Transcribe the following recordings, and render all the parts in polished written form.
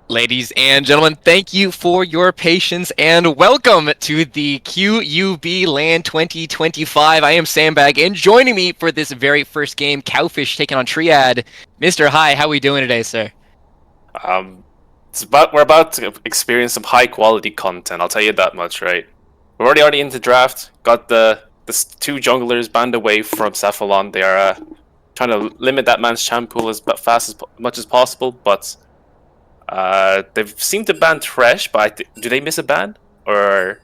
Ladies and gentlemen, thank you for your patience and welcome to the QUBLAN 2025. I am Sandbag, and joining me for this very first game, Cowfish taking on Triad. Mr. Hi, how are we doing today, sir? Um, we're about to experience some high quality content. I'll tell you that much, right? We're already into draft. Got the two junglers banned away from Cephalon. They are trying to limit that man's champ pool as fast as much as possible. But they've seemed to ban Thresh. But do they miss a ban, or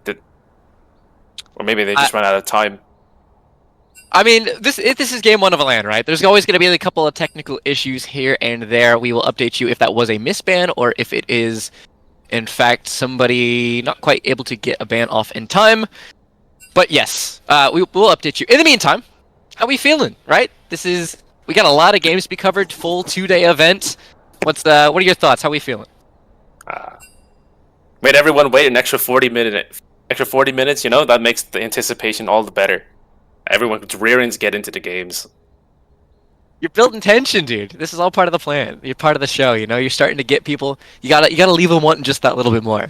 did, or maybe they just ran out of time? I mean, this is game one of a LAN, right? There's always going to be a couple of technical issues here and there. We will update you if that was a misban or if it is, in fact, somebody not quite able to get a ban off in time. But yes, we'll update you. In the meantime, how we feeling, right? We got a lot of games to be covered, full 2-day event. What are your thoughts? How we feeling? Made everyone wait an extra 40 minutes. Extra 40 minutes, that makes the anticipation all the better. Everyone's rearing to get into the games. You're building tension, dude. This is all part of the plan. You're part of the show. You're starting to get people. You gotta leave them wanting just that little bit more.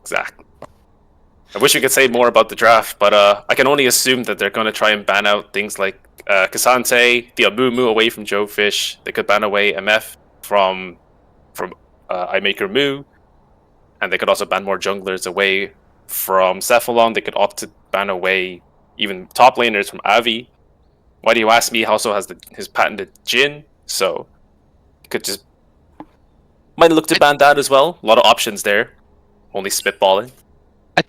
Exactly. I wish we could say more about the draft, but I can only assume that they're going to try and ban out things like Cassante, the Amumu away from Joe Fish. They could ban away MF from I Maker Moo, and they could also ban more junglers away from Cephalon. They could opt to ban away even top laners from Avi. Why do you ask me? Also has his patented Jin, so you could just might look to ban that as well. A lot of options there. Only spitballing.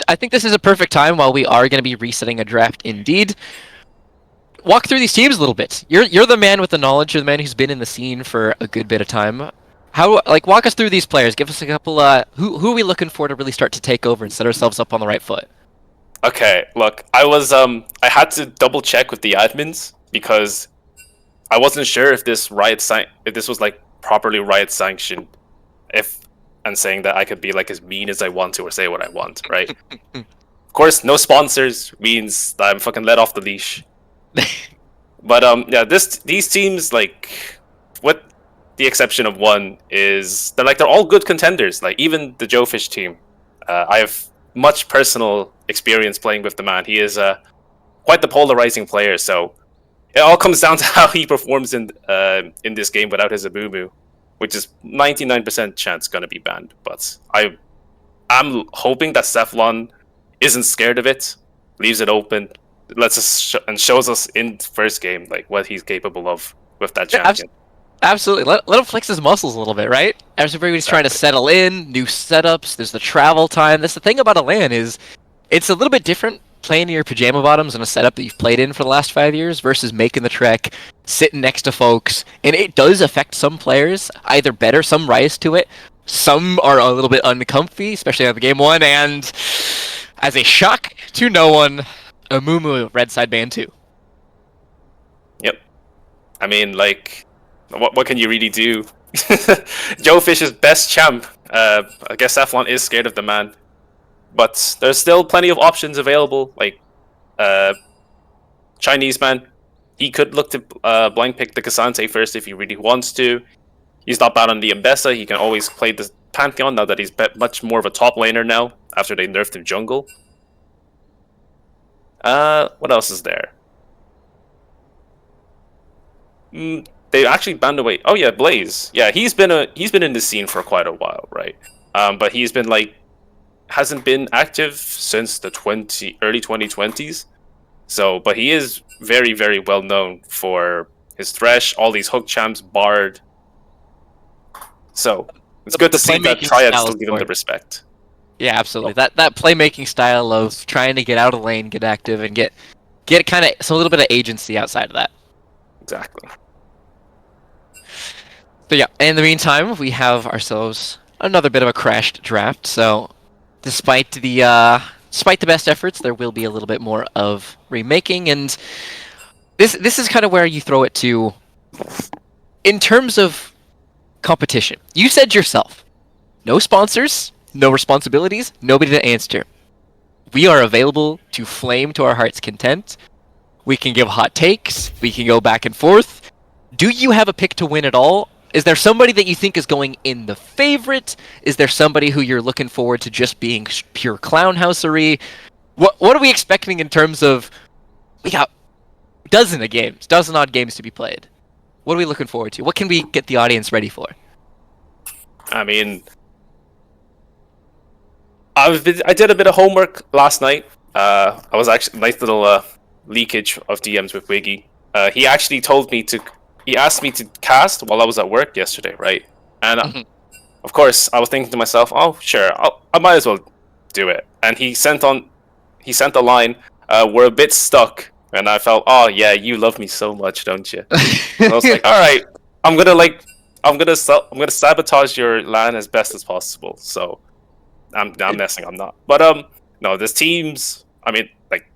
I think this is a perfect time while we are going to be resetting a draft indeed. Walk through these teams a little bit. You're the man with the knowledge. You're the man who's been in the scene for a good bit of time. Walk us through these players. Give us a couple. Who are we looking for to really start to take over and set ourselves up on the right foot? Okay, look, I had to double check with the admins because I wasn't sure if this was like properly riot sanctioned, and saying that I could be like as mean as I want to or say what I want, right? Of course, no sponsors means that I'm fucking let off the leash. But yeah, these teams, like, with the exception of one, is they're all good contenders. Like even the Joe Fish team, I have much personal experience playing with the man. He is quite the polarizing player. So it all comes down to how he performs in this game without his Amumu, which is 99% chance going to be banned. But I'm hoping that Cephalon isn't scared of it, leaves it open, lets us and shows us in first game like what he's capable of with that champion. Absolutely. Let him flex his muscles a little bit, right? Everybody's trying to settle in, new setups, there's the travel time. That's the thing about a LAN is it's a little bit different playing in your pajama bottoms in a setup that you've played in for the last 5 years versus making the trek, sitting next to folks. And it does affect some players, either better, some rise to it. Some are a little bit uncomfy, especially on the game one, and as a shock to no one, Amumu red side ban too. Yep. I mean, like, what can you really do? Joe Fish's best champ. I guess Cephalon is scared of the man. But there's still plenty of options available, like Chinese man. He could look to blank pick the Cassante first if he really wants to. He's not bad on the Mbessa. He can always play the Pantheon now that he's much more of a top laner now after they nerfed him jungle. What else is there? They actually banned away. Oh yeah, Blaze. Yeah, he's been in the scene for quite a while, right? But he's been hasn't been active since the early 2020s. So, but he is very, very well known for his Thresh, all these hook champs, Bard. So it's good to see that Triad still give him the respect. Yeah, absolutely. That playmaking style of trying to get out of lane, get active, and get kind of a little bit of agency outside of that. Exactly. But yeah, in the meantime, we have ourselves another bit of a crashed draft. So, despite the best efforts, there will be a little bit more of remaking, and this is kind of where you throw it to. In terms of competition, you said yourself, no sponsors, no responsibilities, nobody to answer. We are available to flame to our heart's content. We can give hot takes. We can go back and forth. Do you have a pick to win at all? Is there somebody that you think is going in the favorite? Is there somebody who you're looking forward to just being pure clownhousery? What are we expecting in terms of, we got dozen odd games to be played. What are we looking forward to? What can we get the audience ready for? I mean, I did a bit of homework last night. I was actually nice little leakage of DMs with Wiggy. He actually told me to. He asked me to cast while I was at work yesterday, right? And of course, I was thinking to myself, "Oh, sure, I might as well do it." And he sent a line. We're a bit stuck, and I felt, "Oh yeah, you love me so much, don't you?" And I was like, "All right, I'm gonna sabotage your LAN as best as possible." So I'm messing. I'm not. But no, this teams. I mean, like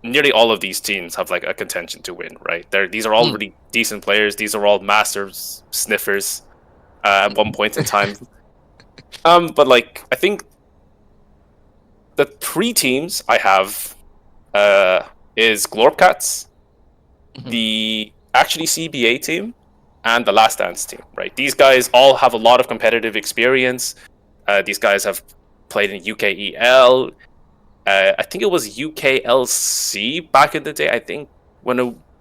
nearly all of these teams have like a contention to win, right? These are all really decent players. These are all masters sniffers at one point in time. But like I think the three teams I have is Glorpcats, the actually CBA team, and the Last Dance team, right? These guys all have a lot of competitive experience. These guys have played in UKEL. I think it was UKLC back in the day. I think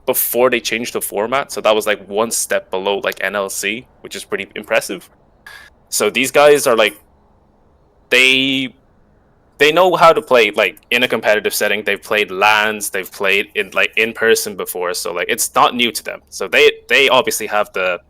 before they changed the format, so that was like one step below like NLC, which is pretty impressive. So these guys are like they know how to play like in a competitive setting. They've played LANs, they've played in person before, so like it's not new to them. So they obviously have the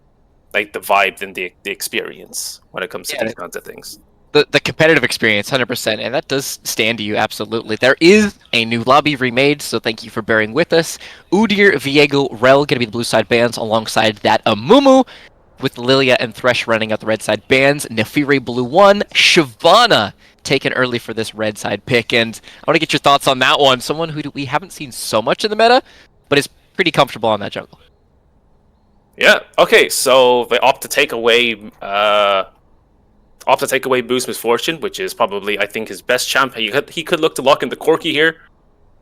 vibe and the experience when it comes to these kinds of things. The competitive experience, 100%, and that does stand to you, absolutely. There is a new lobby remade, so thank you for bearing with us. Udyr, Viego, Rel going to be the blue side bands, alongside that Amumu, with Lilia and Thresh running out the red side bands. Nefiri blue 1, Shyvana taken early for this red side pick, and I want to get your thoughts on that one. Someone who we haven't seen so much in the meta, but is pretty comfortable on that jungle. Yeah, okay, so they opt to take away Boo's Misfortune, which is probably, I think, his best champ. He could look to lock in the Corki here.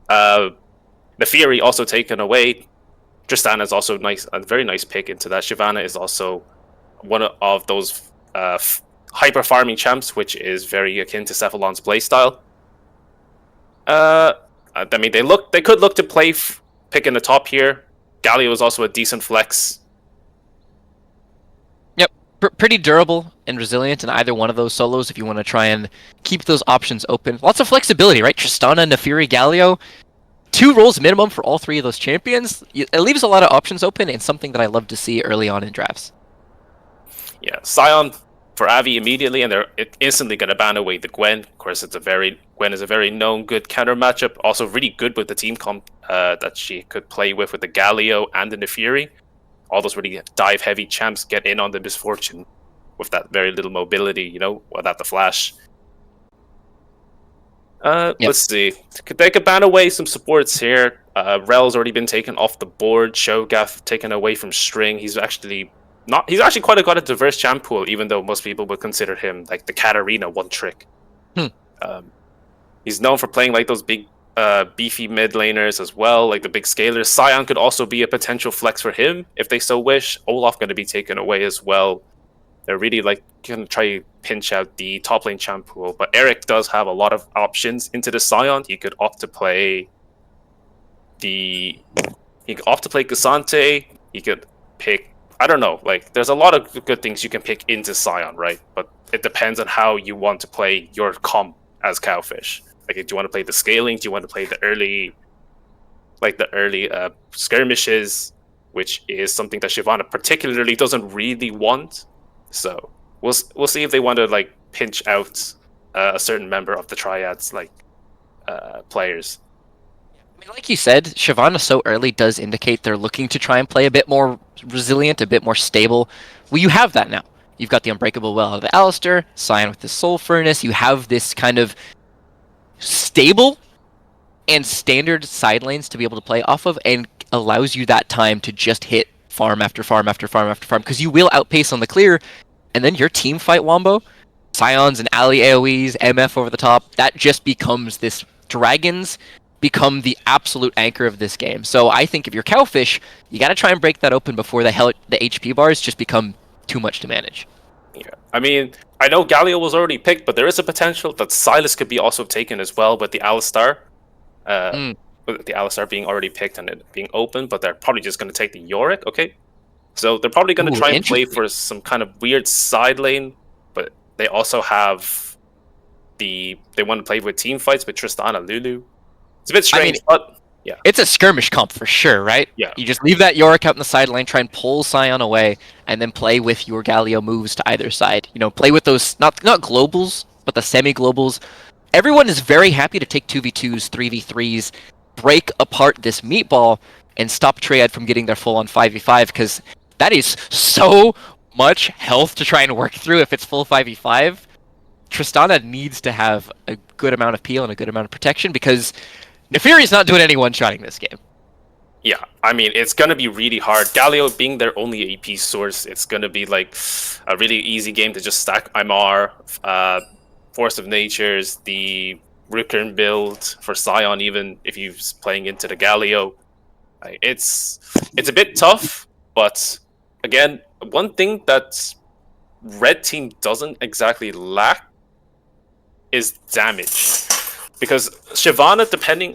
Nefiri also taken away. Tristana is also a very nice pick into that. Shyvana is also one of those hyper farming champs, which is very akin to Cephalon's playstyle. I mean, they could look to play pick in the top here. Galio is also a decent flex. Pretty durable and resilient in either one of those solos if you want to try and keep those options open. Lots of flexibility, right? Tristana, Nefiri, Galio. 2 roles minimum for all 3 of those champions. It leaves a lot of options open, and something that I love to see early on in drafts. Yeah, Sion for Avi immediately, and they're instantly going to ban away the Gwen. Of course, Gwen is a very known good counter matchup. Also really good with the team comp that she could play with the Galio and the Nefiri. All those really dive-heavy champs get in on the Misfortune with that very little mobility, without the flash. Let's see. They could ban away some supports here. Rel's already been taken off the board. Shogath taken away from String. He's actually quite got a diverse champ pool, even though most people would consider him like the Katarina one trick. He's known for playing like those big beefy mid laners as well, like the big scalers. Sion could also be a potential flex for him if they so wish. Olaf going to be taken away as well. They're really like going to try to pinch out the top lane champ pool, but Eric does have a lot of options into the Sion. He could opt to play Gasante. He could pick, I don't know, like there's a lot of good things you can pick into Sion, right? But it depends on how you want to play your comp as Cowfish. Like, do you want to play the scaling? Do you want to play the early skirmishes, which is something that Shyvana particularly doesn't really want. So we'll see if they want to like pinch out a certain member of the Triads players. I mean, like you said, Shyvana so early does indicate they're looking to try and play a bit more resilient, a bit more stable. Well, you have that now. You've got the Unbreakable Well of the Alistair, Sion with the Soul Furnace. You have this kind of stable and standard side lanes to be able to play off of, and allows you that time to just hit farm after farm after farm after farm, because you will outpace on the clear, and then your team fight wombo, Scions and Ali AoEs, MF over the top, that just becomes this Dragons become the absolute anchor of this game. So I think if you're Cowfish, you got to try and break that open before the HP bars just become too much to manage. Yeah, I mean, I know Galio was already picked, but there is a potential that Silas could be also taken as well with the Alistar. Mm. With the Alistar being already picked and it being open, but they're probably just going to take the Yorick. Okay, so they're probably going to Ooh, try and play interesting. for some kind of weird side lane, but they also have they want to play with team fights with Tristana Lulu. It's a bit I mean, strange, but yeah, it's a skirmish comp for sure, right? yeah, You just leave that Yorick out in the sideline, try and pull Scion away, and then play with your Galio moves to either side. You know, play with those not globals, but the semi-globals. Everyone is very happy to take 2v2s, 3v3s, break apart this meatball, and stop Triad from getting their full-on 5v5, because that is so much health to try and work through if it's full 5v5. Tristana needs to have a good amount of peel and a good amount of protection, because Neferi's not doing any one-shotting this game. yeah. I mean, it's gonna be really hard. Galio being their only AP source, it's gonna be like a really easy game to just stack Imar, Force of Natures, the Rukern build for Scion, even if you're playing into the Galio. It's a bit tough, but again, one thing that Red Team doesn't exactly lack is damage. Because Shyvana,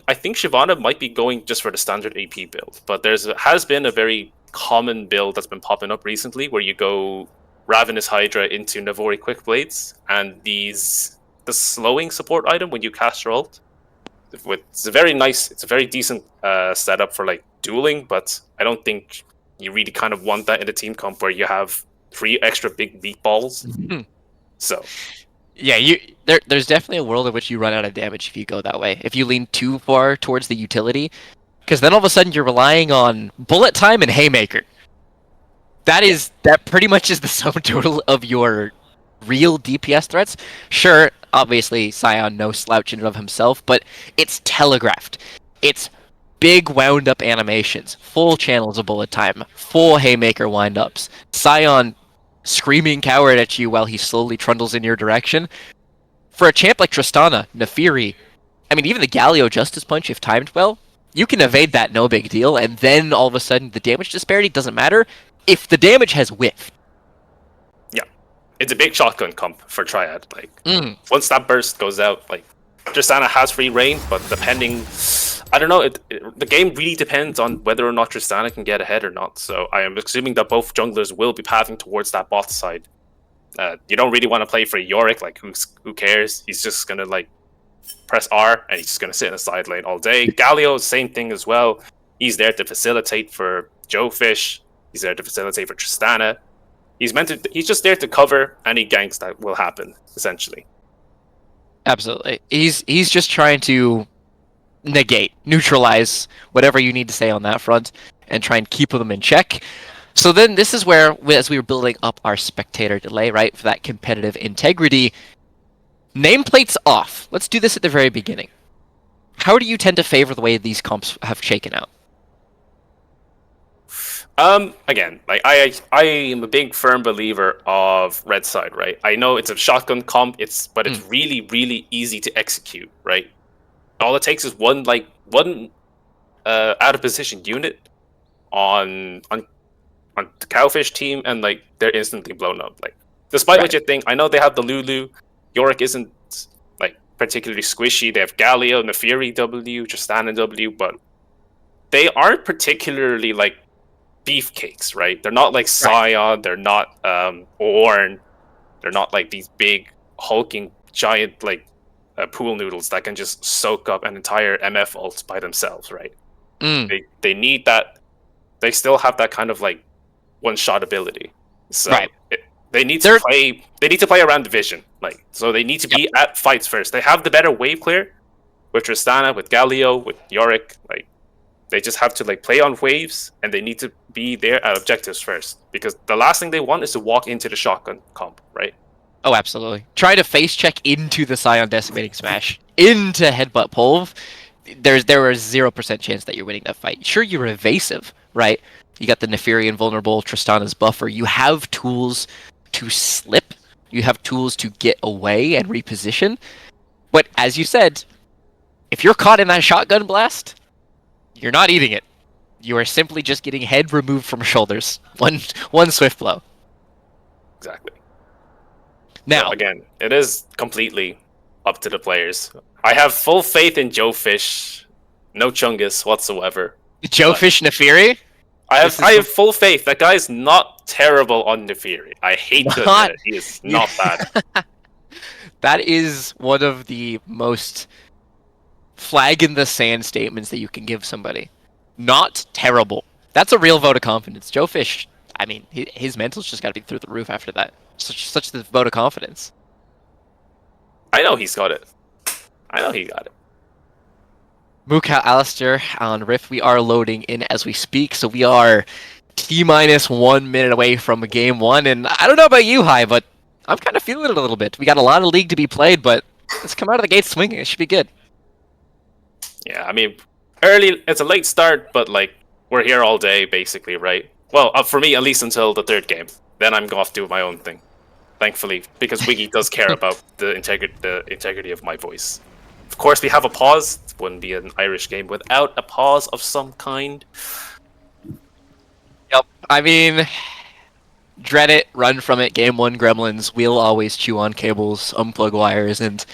I think Shyvana might be going just for the standard AP build, but has been a very common build that's been popping up recently, where you go Ravenous Hydra into Navori Quick Blades, and the slowing support item when you cast your ult. It's a very nice, it's a very decent setup for like dueling, but I don't think you really kind of want that in a team comp where you have 3 extra big meatballs. So Yeah, there's definitely a world in which you run out of damage if you go that way. If you lean too far towards the utility, because then all of a sudden you're relying on bullet time and haymaker. That pretty much is the sum total of your real DPS threats. Sure, obviously Scion no slouch in and of himself, but it's telegraphed. It's big wound up animations, full channels of bullet time, full haymaker wind ups. Scion screaming coward at you while he slowly trundles in your direction. For a champ like Tristana, Neferi, I mean, even the Galio Justice Punch, if timed well, you can evade that no big deal, and then all of a sudden the damage disparity doesn't matter if the damage has whiffed. yeah, it's a big shotgun comp for Triad. Like once that burst goes out, like Tristana has free reign, but depending, I don't know, the game really depends on whether or not Tristana can get ahead or not. So I am assuming that both junglers will be pathing towards that bot side. You don't really want to play for Yorick, like who cares? He's just gonna like press R and he's just gonna sit in the side lane all day. Galio, same thing as well. He's there to facilitate for Joefish. He's there to facilitate for Tristana. He's just there to cover any ganks that will happen, essentially. Absolutely. He's just trying to neutralize whatever you need to say on that front, and try and keep them in check. So then this is where, as we were building up our spectator delay, right, for that competitive integrity, nameplates off. Let's do this at the very beginning. How do you tend to favor the way these comps have shaken out? Again, like I am a big firm believer of red side, right? I know it's a shotgun comp, but it's really, really easy to execute, right? All it takes is one out of position unit on the Cowfish team, and like they're instantly blown up. Like, despite what you think, I know they have the Lulu. Yorick isn't like particularly squishy. They have Galio, Neferi W, Tristana W, but they aren't particularly like beefcakes, right? They're not like Scion. They're not Ornn. They're not like these big hulking giant like pool noodles that can just soak up an entire MF ult by themselves, right? They need that. They still have that kind of like one shot ability. So they need to play. They need to play around division, like, so they need to be at fights first. They have the better wave clear with Tristana, with Galio, with Yorick. Like, they just have to like play on waves, and they need to be there at objectives first, because the last thing they want is to walk into the shotgun comp, right? Oh, absolutely. Try to face check into the Scion Decimating Smash, into Headbutt Pulve. There was 0% chance that you're winning that fight. Sure, you're evasive, right? You got the Neferian vulnerable, Tristana's buffer. You have tools to slip. You have tools to get away and reposition. But as you said, If you're caught in that shotgun blast, you're not eating it. You are simply just getting head removed from shoulders. One swift blow. Exactly. So Now, again, it is completely up to the players. I have full faith in Joe Fish. No Chungus whatsoever. Joe But Fish Nefiri. This I is have full faith. That guy's not terrible on Nefiri. I hate to admit not. it. He is not bad. That is one of the most flag in the sand statements that you can give somebody. Not terrible. That's a real vote of confidence. Joe Fish, I mean, his mental's just got to be through the roof after that. Such the vote of confidence. I know he's got it. I know he got it. Muka Alistair on Rift, we are loading in as we speak, so we are T-minus 1 minute away from game one, and I don't know about you, Hi, but I'm kind of feeling it a little bit. We got a lot of league to be played, but let's come out of the gate swinging. It should be good. Yeah, I mean, early. It's a late start, but like we're here all day, basically, right? Well, for me, at least until the third game. Then I'm off to my own thing. Thankfully, because Wiggy does care about the integrity of my voice. Of course, we have a pause. It wouldn't be an Irish game without a pause of some kind. Yep. I mean, dread it, run from it. Game one, Gremlins will always chew on cables, unplug wires, and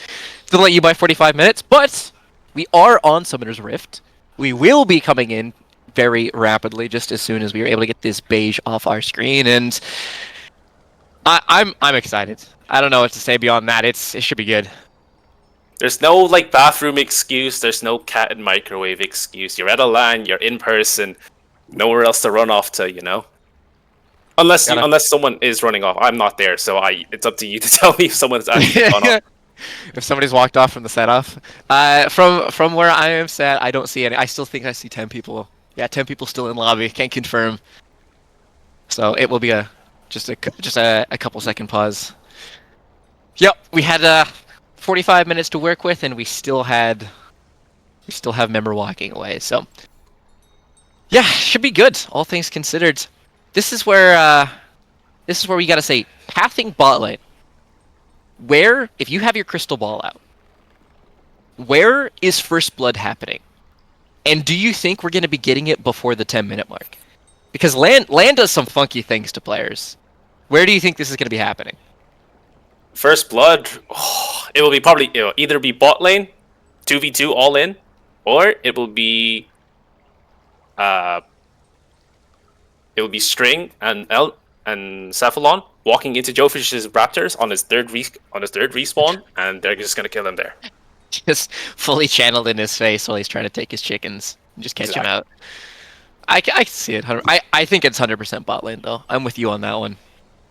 delay you by 45 minutes. But we are on Summoner's Rift. We will be coming in very rapidly, just as soon as we are able to get this beige off our screen, and I'm excited. I don't know what to say beyond that. It should be good. There's no like bathroom excuse. There's no cat and microwave excuse. You're at a LAN. You're in person. Nowhere else to run off to. You know. Unless someone is running off. I'm not there, so it's up to you to tell me if someone's actually gone off. If somebody's walked off from the set off. From where I am sat, I don't see any. I still think I see 10 people. Yeah, 10 people still in lobby. Can't confirm. So it will be just a couple second pause. Yep, we had 45 minutes to work with, and we still have member walking away. So yeah, should be good. All things considered, this is where we gotta say pathing bot lane. Where, if you have your crystal ball out, where is first blood happening? And do you think we're going to be getting it before the 10-minute mark? Because LAN does some funky things to players. Where do you think this is going to be happening? First blood, it will either be bot lane, 2v2 all in, or it will be String and Cephalon walking into Joe Fish's Raptors on his third respawn, and they're just gonna kill him there. Just fully channeled in his face while he's trying to take his chickens and just catch him out. I can see it. I think it's 100% bot lane, though. I'm with you on that one.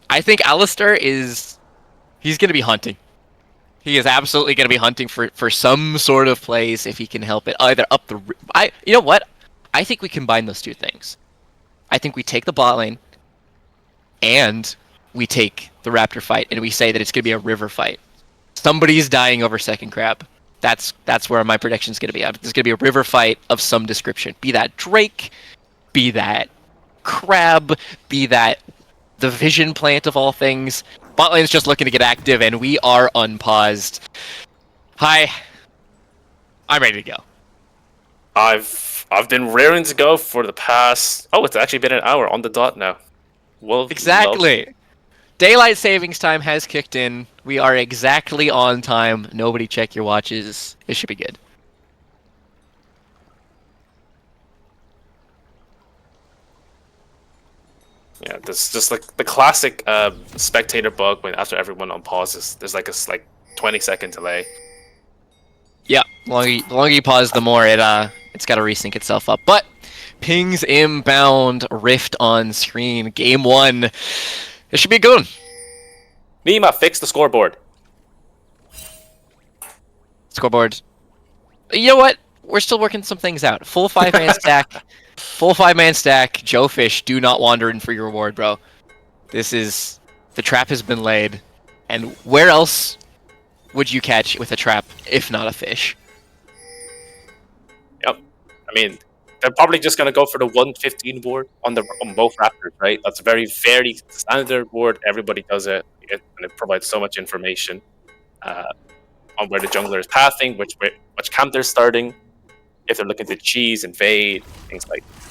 I think Alistair he's going to be hunting. He is absolutely going to be hunting for some sort of plays if he can help it. Either up the... You know what? I think we combine those two things. I think we take the bot lane and we take the Raptor fight and we say that it's going to be a river fight. Somebody's dying over second crab. That's where my prediction is going to be. There's going to be a river fight of some description. Be that Drake, be that crab, be that the vision plant of all things. Bot lane's just looking to get active, and we are unpaused. Hi, I'm ready to go. I've been raring to go for the past. Oh, it's actually been an hour on the dot now. Well, exactly. Daylight savings time has kicked in. We are exactly on time. Nobody check your watches. It should be good. Yeah, there's just like the classic spectator bug when after everyone unpauses, there's like a 20-second delay. Yeah, the longer you pause, the more it's got to resync itself up. But pings inbound, Rift on screen, game one. It should be a good one. Nima, fix the scoreboard. Scoreboard. You know what? We're still working some things out. Full 5-man stack. Full 5-man stack. Joe Fish, do not wander in for your reward, bro. The trap has been laid. And where else would you catch with a trap if not a fish? Yep. I mean, they're probably just gonna go for the 115 board on both Raptors, right? That's a very standard board. Everybody does it, and it provides so much information. on where the jungler is pathing, which camp they're starting, if they're looking to cheese, invade, things like that.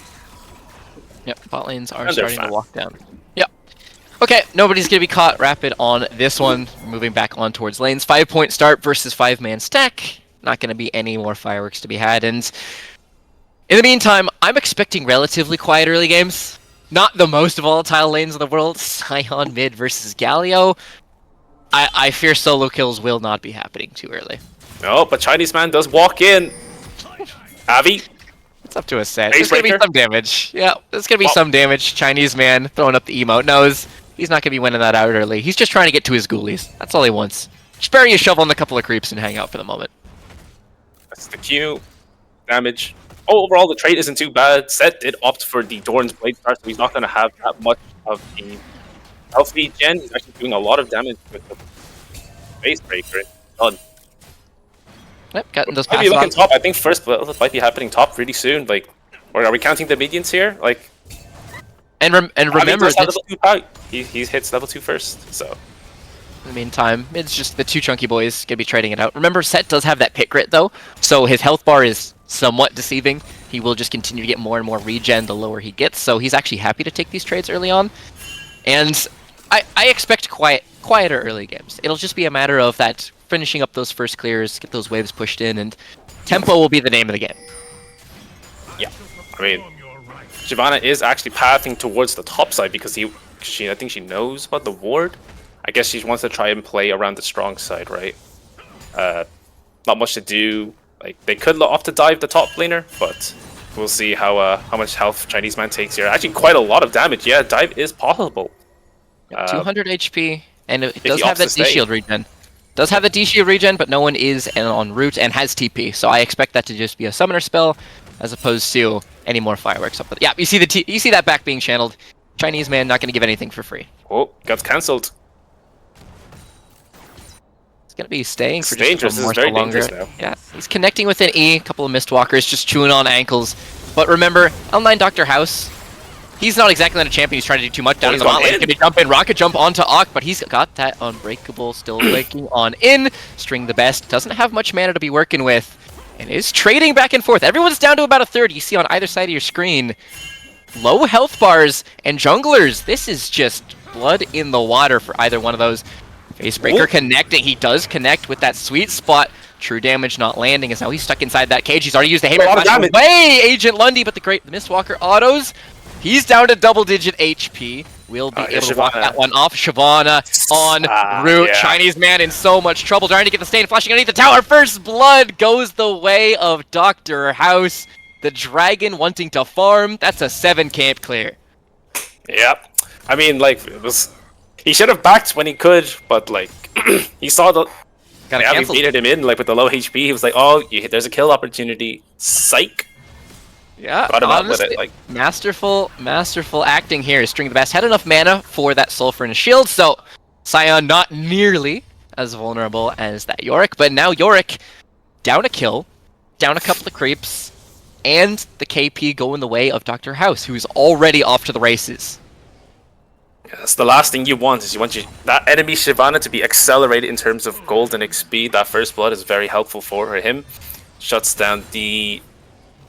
Yep, bot lanes are And they're starting to fast. walk down. Yep. Okay, nobody's going to be caught rapid on this one. Moving back on towards lanes. 5-point start versus 5-man stack. Not going to be any more fireworks to be had. And in the meantime, I'm expecting relatively quiet early games. Not the most volatile lanes in the world. Sion mid versus Galio. I fear solo kills will not be happening too early. No, but Chinese man does walk in. Avi, It's up to a set. Phase There's going to be breaker? some damage. Yeah, there's going to be Well- some damage. Chinese man throwing up the emote knows he's not going to be winning that out early. He's just trying to get to his ghoulies. That's all he wants. Just bury a shovel in a couple of creeps and hang out for the moment. that's the Q. Damage. Oh, overall, the trade isn't too bad. Set did opt for the Doran's Blade Star, so he's not going to have that much of the healthy gen. He's actually doing a lot of damage with the Phase Breaker. Done. Yep, getting those Maybe passes looking off. top. I think first blood might be happening top really soon. Like, or are we counting the minions here? Like, And Avi remember, does have this, level 2 power. He hits level 2 first, so. in the meantime, it's just the two chunky boys going to be trading it out. Remember, Set does have that pit grit, though, so his health bar is somewhat deceiving. He will just continue to get more and more regen the lower he gets, so he's actually happy to take these trades early on. And I expect quieter early games. It'll just be a matter of that finishing up those first clears, get those waves pushed in, and tempo will be the name of the game. Yeah, I mean, Shyvana is actually pathing towards the top side because I think she knows about the ward. I guess she wants to try and play around the strong side, right? Not much to do. Like, they could opt to dive the top laner, but we'll see how much health Chinese man takes here. Actually, quite a lot of damage. Yeah, dive is possible. 200 HP, and it if does he have opts that to stay. D-shield regen. Does have the D-shield regen, but no one is on route and has TP, so I expect that to just be a summoner spell, as opposed to any more fireworks up. Yeah, you see you see that back being channeled. Chinese man not going to give anything for free. Oh, got cancelled. It's going to be staying for dangerous. just This more is very so longer. dangerous now. Yeah, he's connecting with an E, a couple of Mistwalkers just chewing on ankles. But remember, L9 Dr. House, he's not exactly on a champion. He's trying to do too much down Oh, in he's the bot gone lane. in. He's going to jump in, rocket jump onto Ock, but he's got that unbreakable still waking on in. String the best. Doesn't have much mana to be working with. And is trading back and forth. Everyone's down to about a third. You see on either side of your screen. Low health bars and junglers. This is just blood in the water for either one of those. Facebreaker Ooh. connecting. He does connect with that sweet spot. True damage not landing as now he's stuck inside that cage. He's already used the hammer. A lot of Flash damage. away, Agent Lundy, but the Mistwalker autos. He's down to double-digit HP. We'll be able to walk Shyvana. that one off. Shyvana on route. Yeah. Chinese man in so much trouble, trying to get the stain, flashing underneath the tower. First blood goes the way of Dr. House. The dragon wanting to farm. That's a 7 camp clear. Yep. I mean, like, it was. He should have backed when he could, but like, he saw the. Got Yeah, we cancel. baited him in like with the low HP. He was like, "Oh, there's a kill opportunity." Psych. Yeah, Got him out with honestly, it. Like, masterful acting here. String the best. Had enough mana for that sulfur and a shield, so Sion not nearly as vulnerable as that Yorick, but now Yorick down a kill, down a couple of creeps, and the KP going the way of Dr. House, who's already off to the races. that's the last thing you want. Is you want that enemy Shyvana to be accelerated in terms of gold and XP. That first blood is very helpful for him. Shuts down the.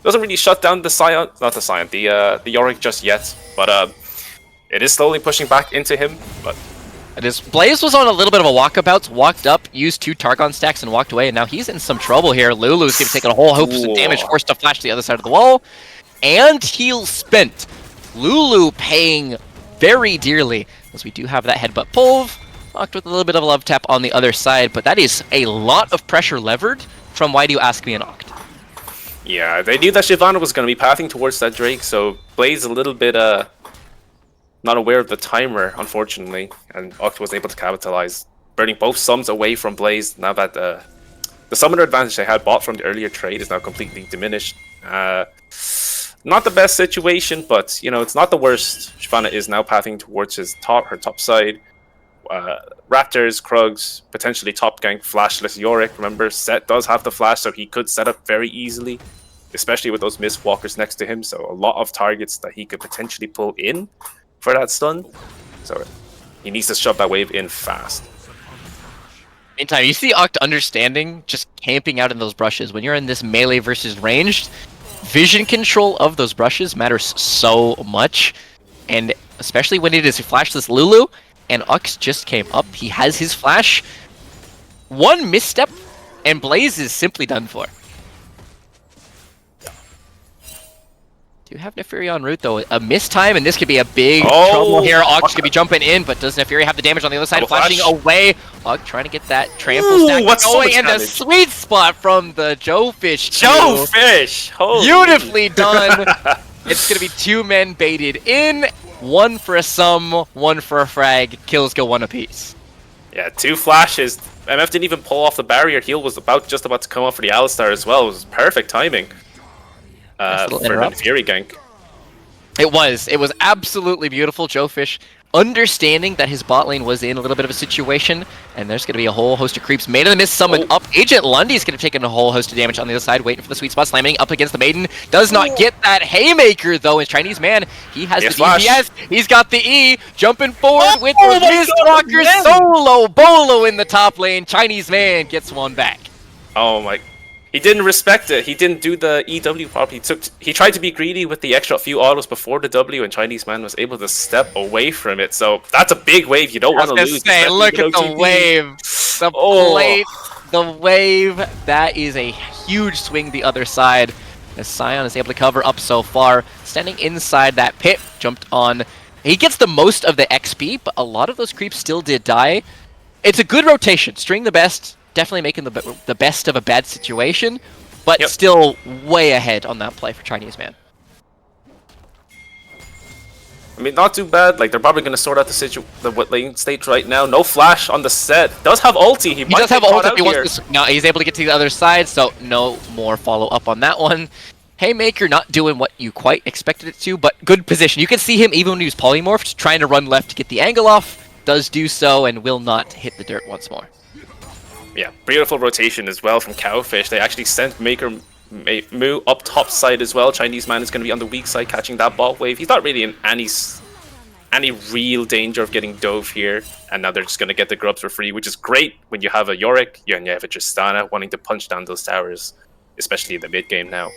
Doesn't really shut down the Sion, not the Sion, the Yorick just yet, but it is slowly pushing back into him. But It is. Blaze was on a little bit of a walkabout, walked up, used 2 Targon stacks, and walked away, and now he's in some trouble here. Lulu's going to take a whole host of damage, forced to flash to the other side of the wall, and heal spent. Lulu paying very dearly, as we do have that headbutt pull, locked with a little bit of a love tap on the other side, but that is a lot of pressure levered from Why Do You Ask Me an Oct. yeah, they knew that Shyvana was going to be pathing towards that Drake, so Blaze a little bit not aware of the timer, unfortunately, and Oct was able to capitalize, burning both sums away from Blaze. Now that the summoner advantage they had bought from the earlier trade is now completely diminished. Not the best situation, but you know, it's not the worst. Shyvana is now pathing towards her top side. Raptors, Krugs, potentially top gank, flashless Yorick. Remember, Set does have the flash, so he could set up very easily, especially with those Mistwalkers next to him. So a lot of targets that he could potentially pull in for that stun. So he needs to shove that wave in fast. Meantime, you see Oct understanding, just camping out in those brushes. When you're in this melee versus ranged, vision control of those brushes matters so much. And especially when it is flashless Lulu, and Oct just came up. He has his flash. One misstep, and Blaze is simply done for. Do have Neferi en route though. A missed time, and this could be a big trouble here. Oct could be jumping in, but does Neferi have the damage on the other side? Flashing away. Oct trying to get that trample stack going, and the sweet spot from the Joefish. Joefish! Beautifully done. It's going to be 2 men baited in. 1 for a sum, 1 for a frag. Kills go 1 apiece. Yeah, 2 flashes. MF didn't even pull off the barrier. Heal was just about to come off for the Alistar as well. It was perfect timing. For the Fury gank. It was absolutely beautiful. Joefish understanding that his bot lane was in a little bit of a situation, and there's going to be a whole host of creeps. Maiden of the Mist summoned up. Agent Lundy's going to take a whole host of damage on the other side, waiting for the sweet spot, slamming up against the Maiden. Does not get that Haymaker, though. His Chinese man, he has the DPS. He's got the E, jumping forward with the Mist Walker solo. Bolo in the top lane. Chinese man gets one back. Oh my... He didn't respect it. He didn't do the EW properly. He tried to be greedy with the extra few autos before the W, and Chinese man was able to step away from it. So that's a big wave. You don't want to lose. Look at the wave. The plate, the wave. That is a huge swing the other side. As Sion is able to cover up so far, standing inside that pit, jumped on. He gets the most of the XP, but a lot of those creeps still did die. It's a good rotation. String the best. Definitely making the best of a bad situation, but still way ahead on that play for Chinese man. I mean, not too bad. Like, they're probably going to sort out the lane stage right now. No flash on the set. Does have ulti. He does have ulti. No, he's able to get to the other side, so no more follow up on that one. Haymaker not doing what you quite expected it to, but good position. You can see him even when he was polymorphed, trying to run left to get the angle off. Does do so and will not hit the dirt once more. Yeah, beautiful rotation as well from Cowfish. They actually sent Moo up top side as well. Chinese man is going to be on the weak side catching that bot wave. He's not really in any real danger of getting dove here. And now they're just going to get the grubs for free, which is great when you have a Yorick and you have a Tristana wanting to punch down those towers, especially in the mid game now.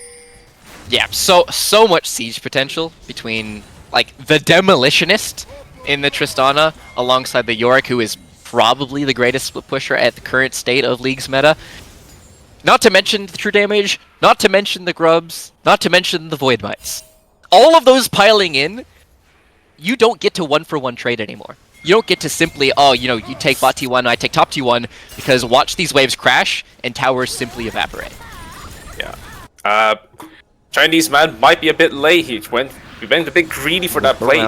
Yeah, so much siege potential between like the Demolitionist in the Tristana alongside the Yorick, who is probably the greatest split pusher at the current state of League's meta. Not to mention the true damage, not to mention the grubs, not to mention the void mites. All of those piling in, you don't get to 1-for-1 trade anymore. You don't get to simply, oh, you know, you take bot T1, I take top T1, because watch these waves crash and towers simply evaporate. Yeah. Chinese man might be a bit late. He went a bit greedy for that plate.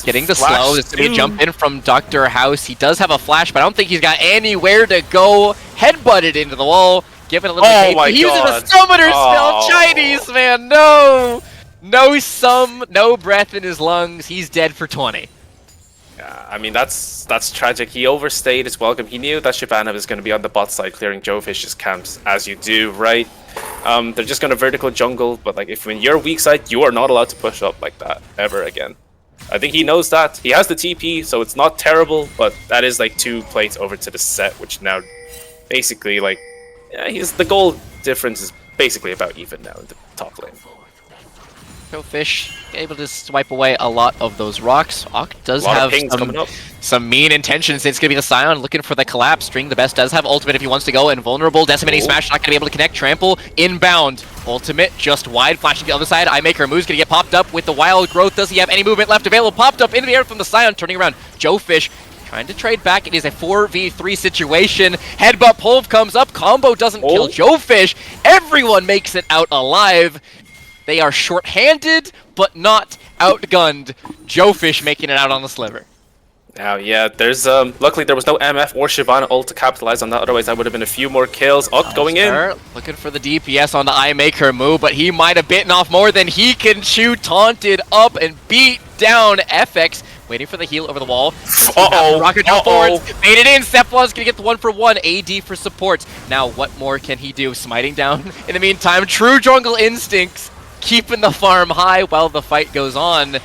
Getting the slow. It's going to be a jump in from Dr. House. He does have a flash, but I don't think he's got anywhere to go. Headbutted into the wall. Giving a little bit. He's in a summoner spell. Chinese man, no! No sum, no breath in his lungs. He's dead for 20. Yeah, I mean, that's tragic. He overstayed his welcome. He knew that Shyvana was going to be on the bot side clearing Joefish's camps, as you do, right? They're just going to vertical jungle, but like if when you're weak side, you are not allowed to push up like that ever again. I think he knows that. He has the TP, so it's not terrible, but that is like 2 plates over to the set, which now basically like the goal difference is basically about even now in the top lane. Fish able to swipe away a lot of those rocks. Oct does have some mean intentions. It's going to be the Sion looking for the collapse. String the best does have ultimate if he wants to go. Invulnerable, decimating smash, not going to be able to connect. Trample, inbound. Ultimate, just wide, flashing to the other side. Eyemaker moves, going to get popped up with the wild growth. Does he have any movement left available? Popped up into the air from the Sion, turning around. Joefish trying to trade back. It is a 4v3 situation. Headbutt Pulve comes up. Combo doesn't kill Joefish. Everyone makes it out alive. They are short-handed, but not outgunned. Joefish making it out on the sliver. Now, yeah, there's luckily there was no MF or Shyvana ult to capitalize on that. Otherwise, that would have been a few more kills. Oct going in. Looking for the DPS on the Eyemaker move, but he might have bitten off more than he can chew. Taunted up and beat down FX. Waiting for the heal over the wall. Rocket jump forwards. Made it in. Cephalon's going to get the 1-for-1. AD for support. Now, what more can he do? Smiting down. In the meantime, true jungle instincts. Keeping the farm high while the fight goes on.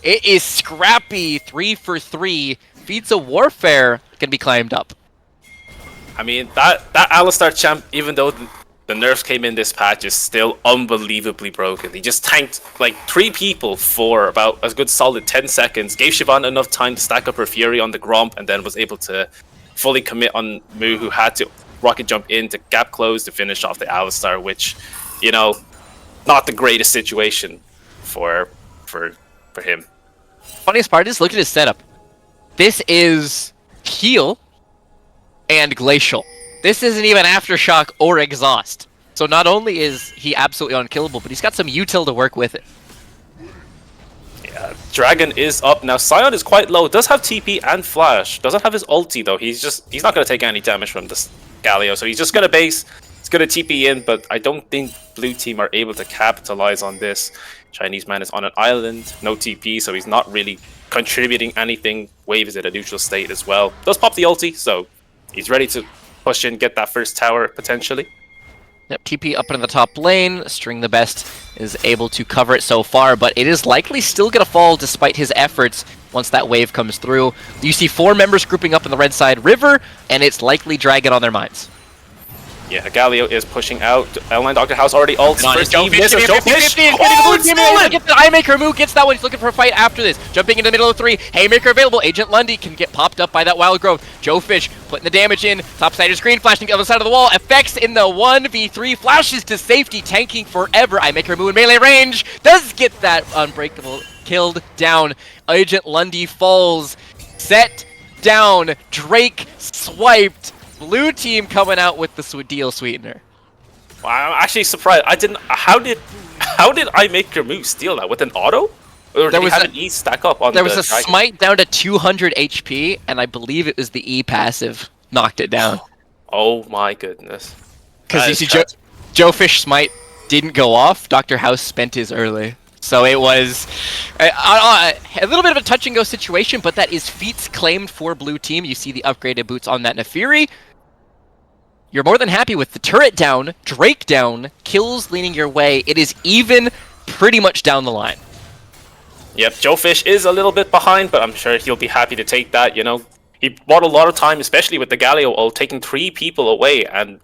It is scrappy. 3-for-3. Feats of Warfare can be climbed up. I mean, that Alistar champ, even though the nerfs came in this patch, is still unbelievably broken. He just tanked like 3 people for about a good solid 10 seconds, gave Siobhan enough time to stack up her Fury on the Gromp, and then was able to fully commit on Mu, who had to rocket jump in to gap close to finish off the Alistar, which, you know, not the greatest situation for him. Funniest part is, look at his setup. This is heal and glacial. This isn't even aftershock or exhaust. So not only is he absolutely unkillable, but he's got some util to work with it. Yeah, Dragon is up now. Sion is quite low. Does have TP and flash. Doesn't have his ulti though. He's not going to take any damage from this Galio. So he's just going to base. He's going to TP in, but I don't think blue team are able to capitalize on this. Chinese man is on an island, no TP, so he's not really contributing anything. Wave is at a neutral state as well. Does pop the ulti, so he's ready to push in, get that first tower potentially. Yep, TP up into the top lane. String the Best is able to cover it so far, but it is likely still going to fall despite his efforts once that wave comes through. You see 4 members grouping up in the red side river, and it's likely Dragon on their minds. Yeah, Galio is pushing out. L9 Dr. House already ults. First Joe Fish, get the Eye Maker move, gets that one. He's looking for a fight after this. Jumping into the middle of 3. Haymaker available. Agent Lundy can get popped up by that Wild Growth. Joe Fish putting the damage in. Top side is green, flashing to the other side of the wall. Effects in the 1v3. Flashes to safety, tanking forever. Eye Maker move in melee range. Does get that Unbreakable killed down. Agent Lundy falls. Set down. Drake swiped. Blue team coming out with the deal sweetener. Wow, I'm actually surprised. I didn't. How did I make your move steal that with an auto? Or did he have an E stack up on? There was a smite down to 200 HP, and I believe it was the E passive knocked it down. Oh my goodness! Because you see, Joe Fish smite didn't go off. Dr. House spent his early. So it was a little bit of a touch and go situation, but that is feats claimed for blue team. You see the upgraded boots on that Nefiri. You're more than happy with the turret down, Drake down, kills leaning your way. It is even pretty much down the line. Yep, Joe Fish is a little bit behind, but I'm sure he'll be happy to take that. You know, he bought a lot of time, especially with the Galio ult, taking 3 people away, and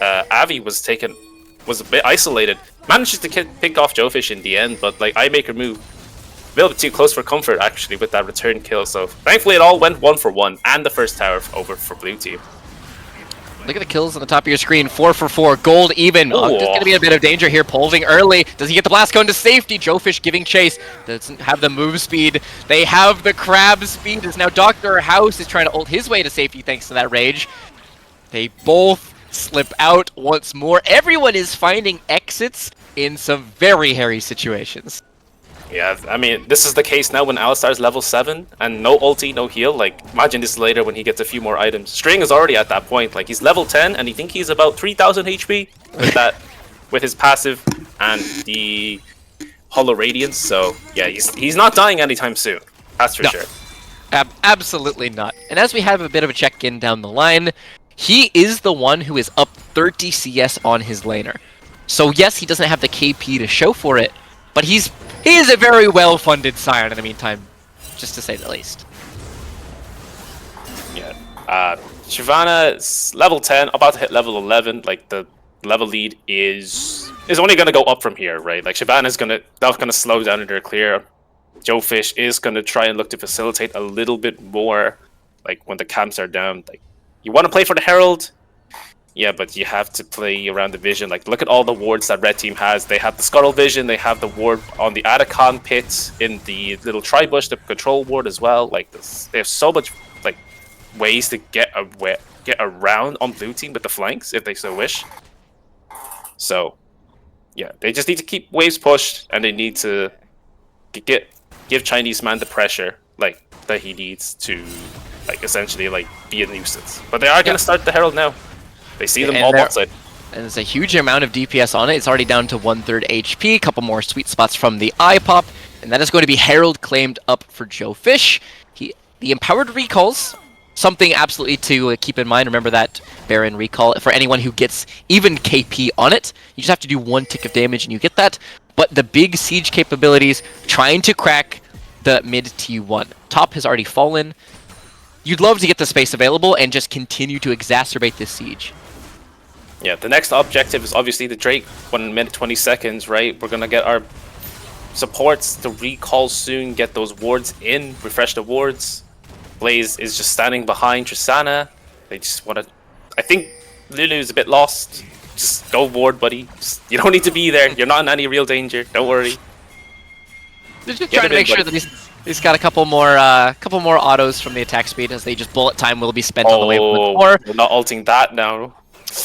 Avi was a bit isolated. Manages to pick off Joe Fish in the end, but like Eye Maker move a little bit too close for comfort actually with that return kill. So thankfully it all went 1 for 1, and the first tower over for blue team. Look at the kills on the top of your screen. 4 for 4. Gold even. Just going to be a bit of danger here. Polving early. Does he get the blast cone to safety? Joe Fish giving chase. Doesn't have the move speed. They have the crab speed. As now Dr. House is trying to ult his way to safety thanks to that rage. They both slip out once more. Everyone is finding exits in some very hairy situations. Yeah, I mean, this is the case now when Alistar's level 7 and no ulti, no heal. Like, imagine this later when he gets a few more items. String is already at that point. Like, he's level 10 and I think he's about 3,000 HP with that, with his passive and the Hollow Radiance. So, yeah, he's not dying anytime soon. That's for sure. Absolutely not. And as we have a bit of a check-in down the line, he is the one who is up 30 CS on his laner. So, yes, he doesn't have the KP to show for it, but he is a very well-funded Scion in the meantime, just to say the least. Yeah. Shyvana is level 10, about to hit level 11. Like, the level lead is only going to go up from here, right? Like, Shyvana's that's gonna slow down into a clear. Joe Fish is going to try and look to facilitate a little bit more, like, when the camps are down. Like, you want to play for the Herald? Yeah, but you have to play around the vision. Like, look at all the wards that red team has. They have the Scuttle Vision. They have the ward on the Atacon pit in the little Tribush, the control ward as well. Like, there's so much like ways to get around on blue team with the flanks if they so wish. So, yeah, they just need to keep waves pushed, and they need to give Chinese man the pressure like that he needs to, like, essentially like be a nuisance. But they are going to start the Herald now. They see them all bot side. And there's a huge amount of DPS on it. It's already down to 1/3 HP. A couple more sweet spots from the eye pop. And that is going to be Herald claimed up for Joe Fish. The empowered recalls, something absolutely to keep in mind. Remember that Baron recall. For anyone who gets even KP on it, you just have to do 1 tick of damage and you get that. But the big siege capabilities, trying to crack the mid T1. Top has already fallen. You'd love to get the space available and just continue to exacerbate this siege. Yeah, the next objective is obviously the Drake. 1 minute 20 seconds, right? We're gonna get our supports to recall soon, get those wards in, refresh the wards. Blaze is just standing behind Tristana. They just want to... I think Lulu's a bit lost. Just go ward, buddy. You don't need to be there. You're not in any real danger. Don't worry. They're just trying to make sure that he's got a couple more autos from the attack speed, as they just bullet time will be spent on the wave before. We're not ulting that now.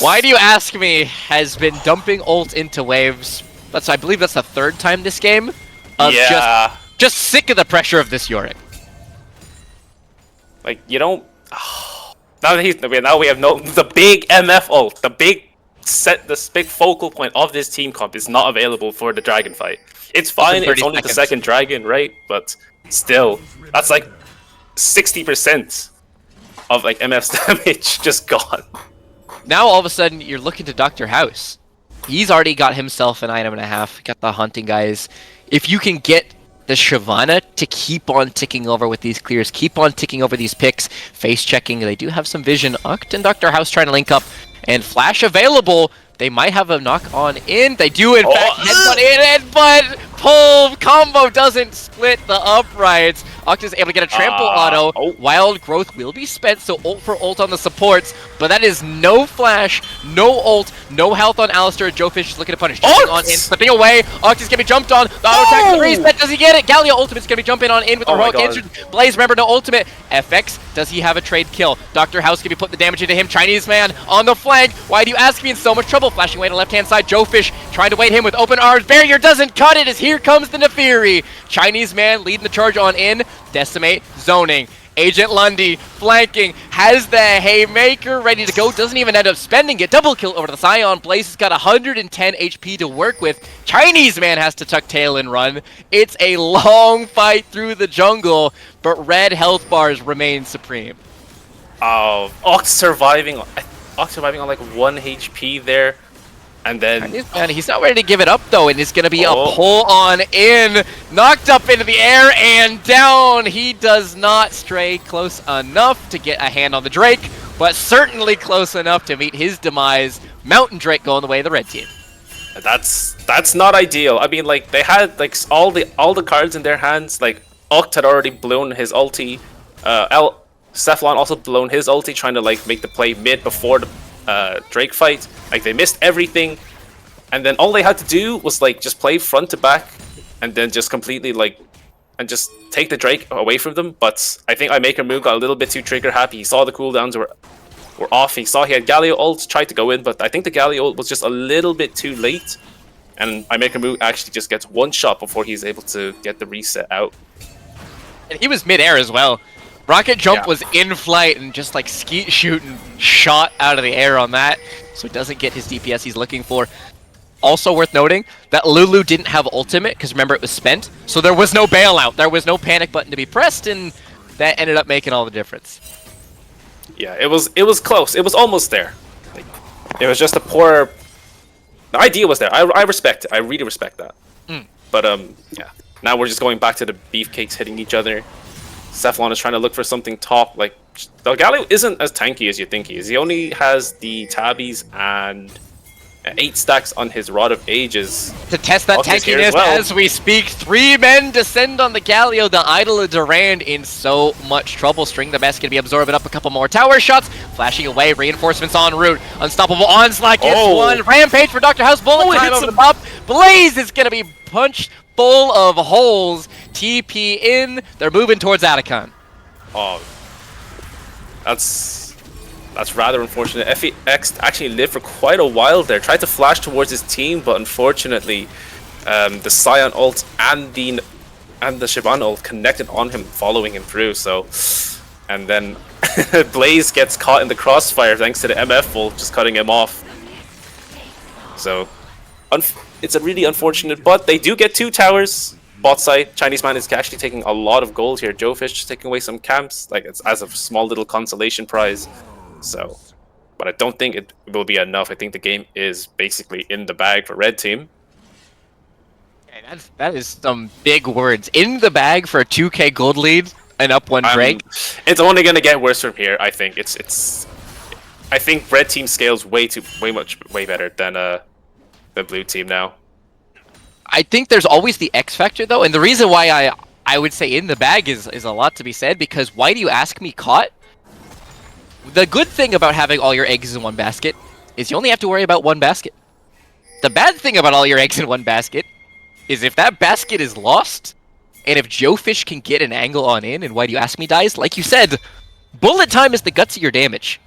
Why do you ask me? Has been dumping ult into waves. I believe that's the 3rd time this game. Yeah. Just sick of the pressure of this Yorick. Like, you don't... Now we have the big MF ult, the big focal point of this team comp is not available for the dragon fight. It's fine, it's only the 2nd dragon, right? But still, that's like 60% of like MF's damage just gone. Now all of a sudden you're looking to Dr. House. He's already got himself an item and a half, got the hunting guys. If you can get the Shyvana to keep on ticking over with these clears, keep on ticking over these picks, face checking, they do have some vision. Uct and Dr. House trying to link up, and Flash available. They might have a knock on in. They do in fact headbutt in, but pull combo doesn't split the uprights. Uct is able to get a trample auto. Wild growth will be spent, so ult for ult on the supports, but that is no flash, no ult, no health on Alistar. Joe Fish is looking to punish. On in, slipping away. Uct is gonna be jumped on. The auto attack, the reset. Does he get it? Galio ultimate's gonna be jumping on in with the heroic answer. Blaze, remember, no ultimate. FX, does he have a trade kill? Dr. House gonna be putting the damage into him. Chinese man on the flank. Why do you ask me? In so much trouble. Flashing away to left hand side. Joe Fish trying to wait him with open arms. Barrier doesn't cut it as here comes the Nefiri. Chinese man leading the charge on in. Decimate, zoning. Agent Lundy flanking, has the haymaker ready to go, doesn't even end up spending it. Double kill over to the Scion. Blaze has got 110 HP to work with. Chinese man has to tuck tail and run. It's a long fight through the jungle, but red health bars remain supreme. Oh, Oct surviving on like 1 HP there. And then... And he's not ready to give it up, though, and it's going to be a pull on in. Knocked up into the air and down. He does not stray close enough to get a hand on the Drake, but certainly close enough to meet his demise. Mountain Drake going the way of the red team. That's not ideal. I mean, like, they had like all the cards in their hands. Like, Oct had already blown his ulti. Cephalon also blown his ulti, trying to like make the play mid before the Drake fight. Like, they missed everything, and then all they had to do was like just play front to back, and then just completely like, and just take the Drake away from them. But I think iMakerMoo got a little bit too trigger happy. He saw the cooldowns were off. He saw he had Galio ult, tried to go in, but I think the Galio ult was just a little bit too late, and iMakerMoo actually just gets one shot before he's able to get the reset out. And he was mid-air as well. Rocket Jump was in flight and just like skeet shooting shot out of the air on that, so he doesn't get his DPS he's looking for. Also worth noting that Lulu didn't have ultimate, because remember it was spent, so there was no bailout, there was no panic button to be pressed, and that ended up making all the difference. Yeah, it was close. It was almost there. Like, it was just a poor... The idea was there. I respect it. I really respect that. But yeah. Now we're just going back to the beefcakes hitting each other. Cephalon is trying to look for something top. Like, the Galio isn't as tanky as you think he is. He only has the tabbies and 8 stacks on his Rod of Ages. To test that tankiness as we speak, 3 men descend on the Galio. The Idol of Durand in so much trouble. String the best going to be absorbing up a couple more tower shots. Flashing away, reinforcements en route. Unstoppable onslaught gets one. Rampage for Dr. House. Bullet time over the top. Blaze is going to be punched full of holes. TP in. They're moving towards Atacon. Oh, that's rather unfortunate. FX actually lived for quite a while there. Tried to flash towards his team, but unfortunately, the Scion ult and the Shyvana ult connected on him, following him through. So, and then Blaze gets caught in the crossfire thanks to the MF ult, just cutting him off. So, it's a really unfortunate, but they do get 2 towers. Bot side, Chinese man is actually taking a lot of gold here. Joe Fish is taking away some camps, like it's as a small little consolation prize. So, but I don't think it will be enough. I think the game is basically in the bag for red team. Okay, that is some big words. In the bag for a 2k gold lead. An up one break. It's only gonna get worse from here. I think I think red team scales way better than the blue team now. I think there's always the X factor though, and the reason why I would say in the bag is a lot to be said, because why do you ask me caught? The good thing about having all your eggs in one basket is you only have to worry about one basket. The bad thing about all your eggs in one basket is if that basket is lost, and if Joe Fish can get an angle on in and why do you ask me dies, like you said, bullet time is the guts of your damage.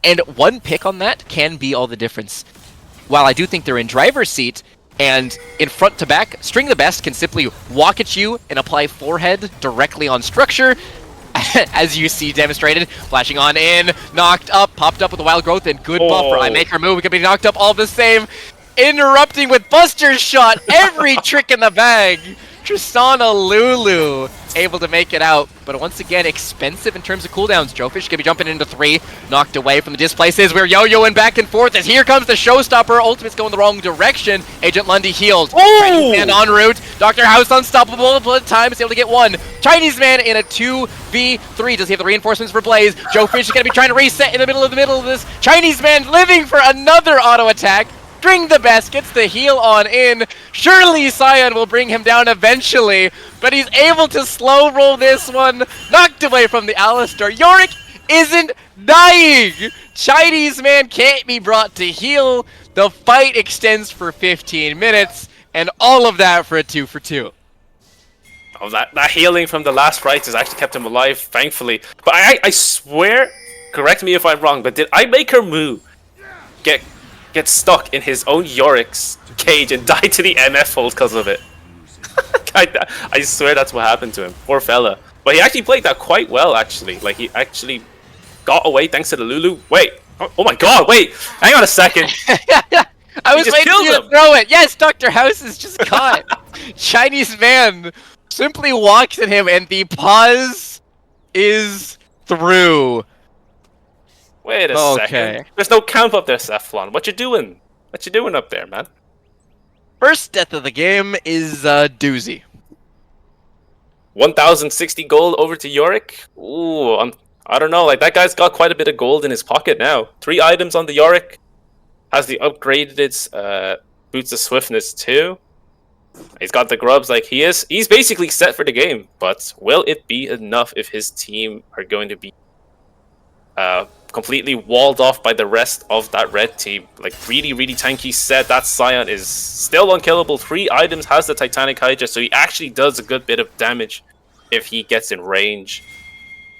And one pick on that can be all the difference. While I do think they're in driver's seat, and in front to back, String the Best can simply walk at you and apply forehead directly on structure, as you see demonstrated. Flashing on in, knocked up, popped up with a wild growth, and good buff for I make her move. We can be knocked up all the same. Interrupting with Buster's shot, every trick in the bag. Tristana Lulu able to make it out, but once again expensive in terms of cooldowns. Joefish gonna be jumping into 3, knocked away from the displaces. We're yo-yoing back and forth as here comes the showstopper. Ultimate's going the wrong direction. Agent Lundy healed. Chinese man en route. Dr. House unstoppable. Blood time is able to get 1. Chinese man in a 2v3. Does he have the reinforcements for Blaze? Joefish is gonna be trying to reset in the middle of this. Chinese man living for another auto attack. String the Best gets the heal on in. Surely Scion will bring him down eventually, but he's able to slow roll this one. Knocked away from the Alistar. Yorick isn't dying. Chinese man can't be brought to heal. The fight extends for 15 minutes, and all of that for a 2-for-2. Oh, that healing from the last fight has actually kept him alive, thankfully. But I swear, correct me if I'm wrong, but did I make her moo get stuck in his own Yorick's cage and die to the MF hold because of it? I swear that's what happened to him. Poor fella. But he actually played that quite well, actually. Like, he actually got away thanks to the Lulu. Wait. Oh my god, wait. Hang on a second. I was waiting for you to throw it. Yes, Dr. House is just caught. Chinese man simply walks at him and the pause is through. Wait a second. There's no camp up there, Cephalon. What you doing? What you doing up there, man? First death of the game is a doozy. 1,060 gold over to Yorick. Ooh, I don't know. Like, that guy's got quite a bit of gold in his pocket now. 3 items on the Yorick. Has the upgraded boots of swiftness too. He's got the grubs. Like, he's basically set for the game. But will it be enough if his team are going to be completely walled off by the rest of that red team? Like, really tanky set. That Scion is still unkillable. 3 items, has the Titanic Hydra, so he actually does a good bit of damage if he gets in range.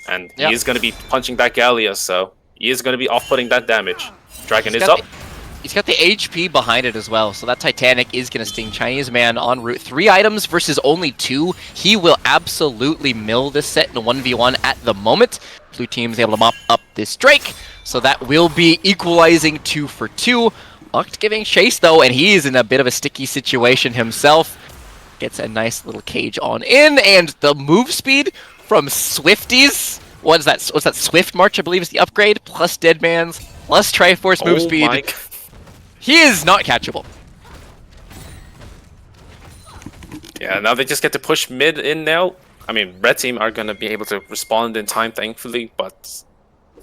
And he is going to be punching that Gallia, so he is going to be off-putting that damage. Dragon is up. He's got the HP behind it as well, so that Titanic is going to sting. Chinese man en route. 3 items versus only 2. He will absolutely mill this set in a 1v1 at the moment. Blue team's able to mop up this Drake, so that will be equalizing 2-for-2. Uct giving chase though, and he's in a bit of a sticky situation himself. Gets a nice little cage on in, and the move speed from Swifties. What's that Swift March, I believe, is the upgrade, plus Deadman's, plus Triforce move speed. He is not catchable. Yeah, now they just get to push mid in now. I mean, red team are going to be able to respond in time, thankfully, but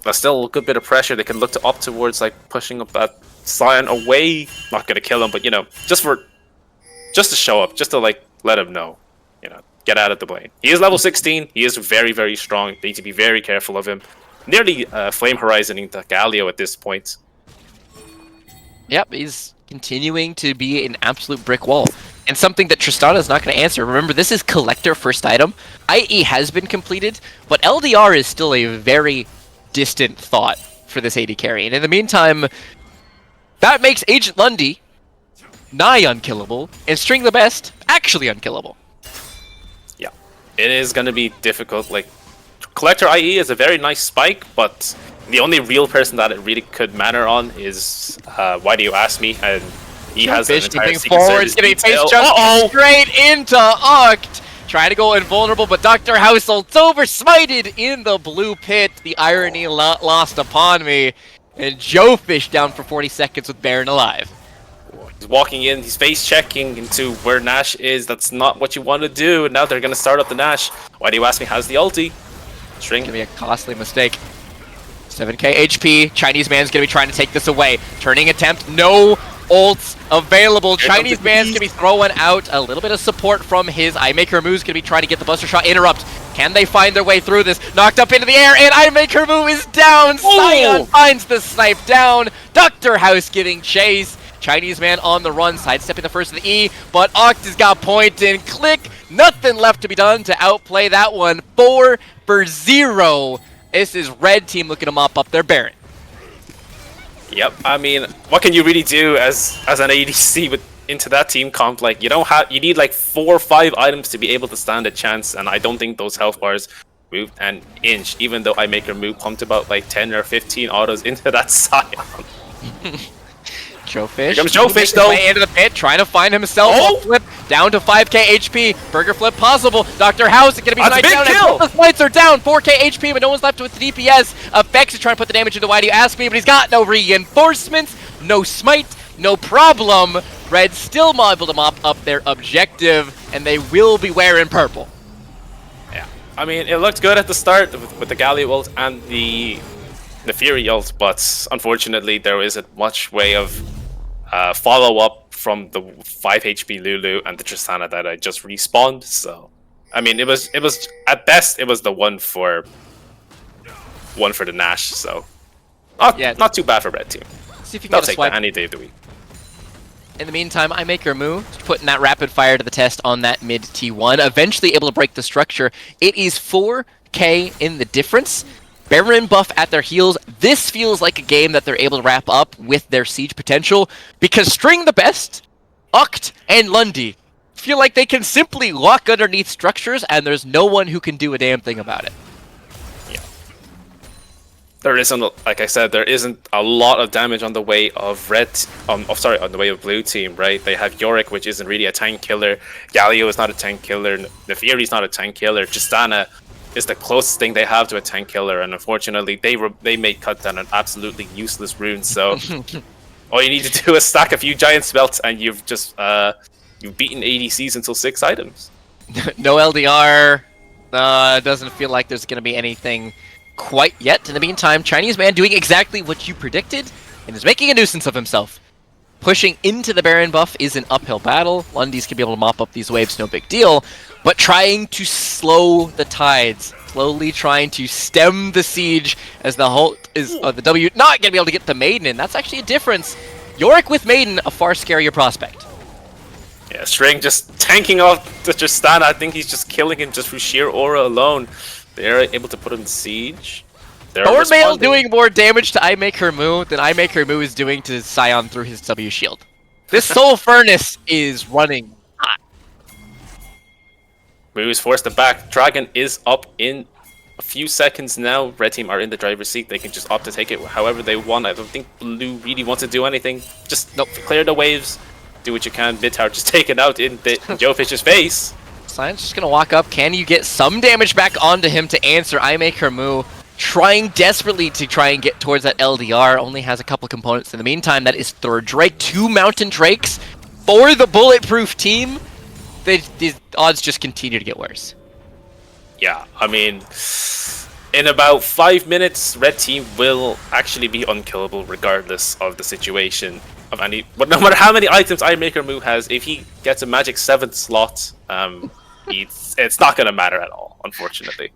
there's still a good bit of pressure. They can look to up towards, like, pushing up that Scion away. Not going to kill him, but, you know, just to show up, just to, like, let him know, you know, get out of the lane. He is level 16. He is very strong. They need to be very careful of him. Nearly Flame Horizoning the Galio at this point. Yep, he's continuing to be an absolute brick wall. And something that Tristana is not going to answer. Remember, this is collector first item. IE has been completed, but LDR is still a very distant thought for this AD carry. And in the meantime, that makes Agent Lundy nigh unkillable, and String the Best actually unkillable. Yeah, it is going to be difficult. Like, collector IE is a very nice spike, but the only real person that it really could matter on is Why Do You Ask Me? And he has an entire Secret Service getting face jumped straight into Uct. Trying to go invulnerable, but Dr. Household's over smited in the blue pit. The irony lost upon me. And Joe Fish down for 40 seconds with Baron alive. He's walking in, he's face checking into where Nash is. That's not what you want to do. And now they're going to start up the Nash. Why do you ask me? How's the ulti? String. Gonna be a costly mistake. 7k HP. Chinese man's gonna be trying to take this away. Turning attempt. No ults available. Here Chinese man's gonna be throwing out a little bit of support from his Eye Maker Moo's gonna be trying to get the Buster Shot interrupt. Can they find their way through this? Knocked up into the air, and Eye Maker Moo is down. Sion finds the snipe down. Dr. House giving chase. Chinese man on the run, sidestepping the first of the E, but Oct has got point and click. Nothing left to be done to outplay that one. 4-0. This is red team looking to mop up their Baron. Yep. I mean, what can you really do as an ADC with into that team comp? Like, you need like 4 or 5 items to be able to stand a chance, and I don't think those health bars moved an inch. Even though I make her move, pumped about like 10 or 15 autos into that Sion. Joe Fish. Here comes Joe Fish though. Way into the pit, trying to find himself. Oh! Flip down to 5k HP. Burger flip possible. Dr. House is going to be That's a sniped down. big kill! The smites are down. 4k HP, but no one's left with the DPS. Effects is trying to put the damage into. Why do you ask me? But he's got no reinforcements, no smite, no problem. Red still able to mop up their objective, and they will be wearing purple. Yeah. I mean, it looked good at the start with the Galio ult and the Fury ult, but unfortunately there isn't much way of follow-up from the 5 HP Lulu and the Tristana that I just respawned. So, I mean, it was at best it was the one for the Nash. So, not too bad for red team. See if you can They'll get a take swipe. that any day of the week. In the meantime, I make her move, putting that rapid fire to the test on that mid T1, eventually able to break the structure. It is 4k in the difference. Baron buff at their heels. This feels like a game that they're able to wrap up with their siege potential, because String the Best, Oct, and Lundy feel like they can simply lock underneath structures, and there's no one who can do a damn thing about it. Yeah. There isn't, like I said, there isn't a lot of damage on the way of on the way of blue team, right? They have Yorick, which isn't really a tank killer. Galio is not a tank killer. Neferi's not a tank killer. Tristana is the closest thing they have to a tank killer, and unfortunately they may cut down an absolutely useless rune. So all you need to do is stack a few giant smelts, and you've just you've beaten ADCs until 6 items. No LDR. Doesn't feel like there's going to be anything quite yet. In the meantime, Chinese man doing exactly what you predicted and is making a nuisance of himself. Pushing into the Baron buff is an uphill battle. Lundy's can be able to mop up these waves, no big deal. But trying to slow the tides, slowly trying to stem the siege as the Holt is the W not going to be able to get the Maiden in. That's actually a difference. Yorick with Maiden, a far scarier prospect. Yeah, String just tanking off the Tristana. I think he's just killing him just through sheer aura alone. They're able to put him in siege. Thornmail doing more damage to I Make Her Moo than I Make Her Moo is doing to Sion through his W shield. This Soul Furnace is running hot. Moo is forced to back. Dragon is up in a few seconds now. Red team are in the driver's seat. They can just opt to take it however they want. I don't think blue really wants to do anything. Just clear the waves. Do what you can. Mid tower just take it out in Joe Fish's face. Sion's just gonna walk up. Can you get some damage back onto him to answer I Make Her Moo? Trying desperately to try and get towards that LDR. Only has a couple components in the meantime. That is third Drake. 2 Mountain Drakes for the bulletproof team. These odds just continue to get worse. Yeah, I mean, in about 5 minutes, red team will actually be unkillable regardless of the situation of any. But no matter how many items I Make Her Move has, if he gets a magic 7th slot, it's not gonna matter at all, unfortunately.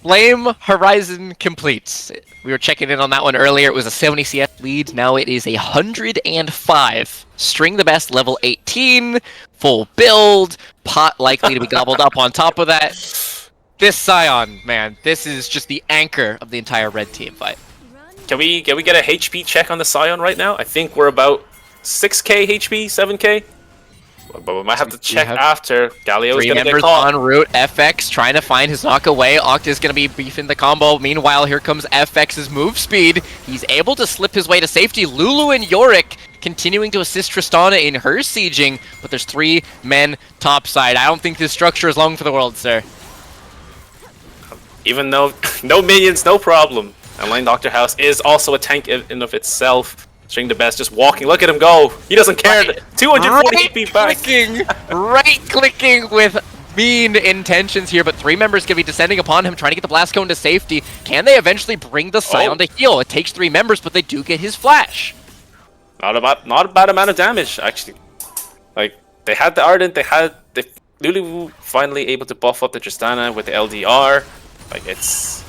Flame Horizon completes. We were checking in on that one earlier. It was a 70 CS lead. Now it is 105. String the Best, level 18. Full build. Pot likely to be gobbled up on top of that. This Sion, man, this is just the anchor of the entire red team fight. Can we get a HP check on the Sion right now? I think we're about 6k HP, 7k. But we might have to check after. Galio is going to get caught. On route. FX trying to find his knock away. Oct is going to be beefing the combo. Meanwhile, here comes FX's move speed. He's able to slip his way to safety. Lulu and Yorick continuing to assist Tristana in her sieging, but there's 3 men topside. I don't think this structure is long for the world, sir. Even though no minions, no problem. And Lane Dr. House is also a tank in and of itself. String the Best just walking. Look at him go. He doesn't care. 240 HP back. Right-clicking with mean intentions here, but 3 members going to be descending upon him, trying to get the blast cone to safety. Can they eventually bring the Scion to heal? It takes 3 members, but they do get his flash. Not a bad amount of damage, actually. Like, they had the Ardent, they Lulu finally able to buff up the Tristana with the LDR. Like, it's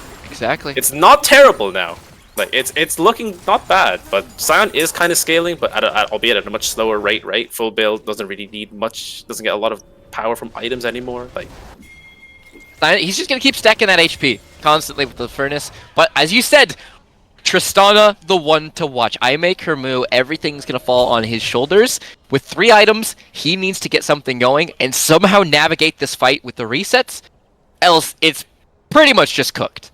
not terrible now. Like, it's looking not bad, but Scion is kind of scaling, but albeit at a much slower rate, right? Full build doesn't really need much, doesn't get a lot of power from items anymore. Like, he's just gonna keep stacking that HP constantly with the Furnace. But as you said, Tristana, the one to watch. I make her move, everything's gonna fall on his shoulders. With 3 items, he needs to get something going and somehow navigate this fight with the resets, else it's pretty much just cooked.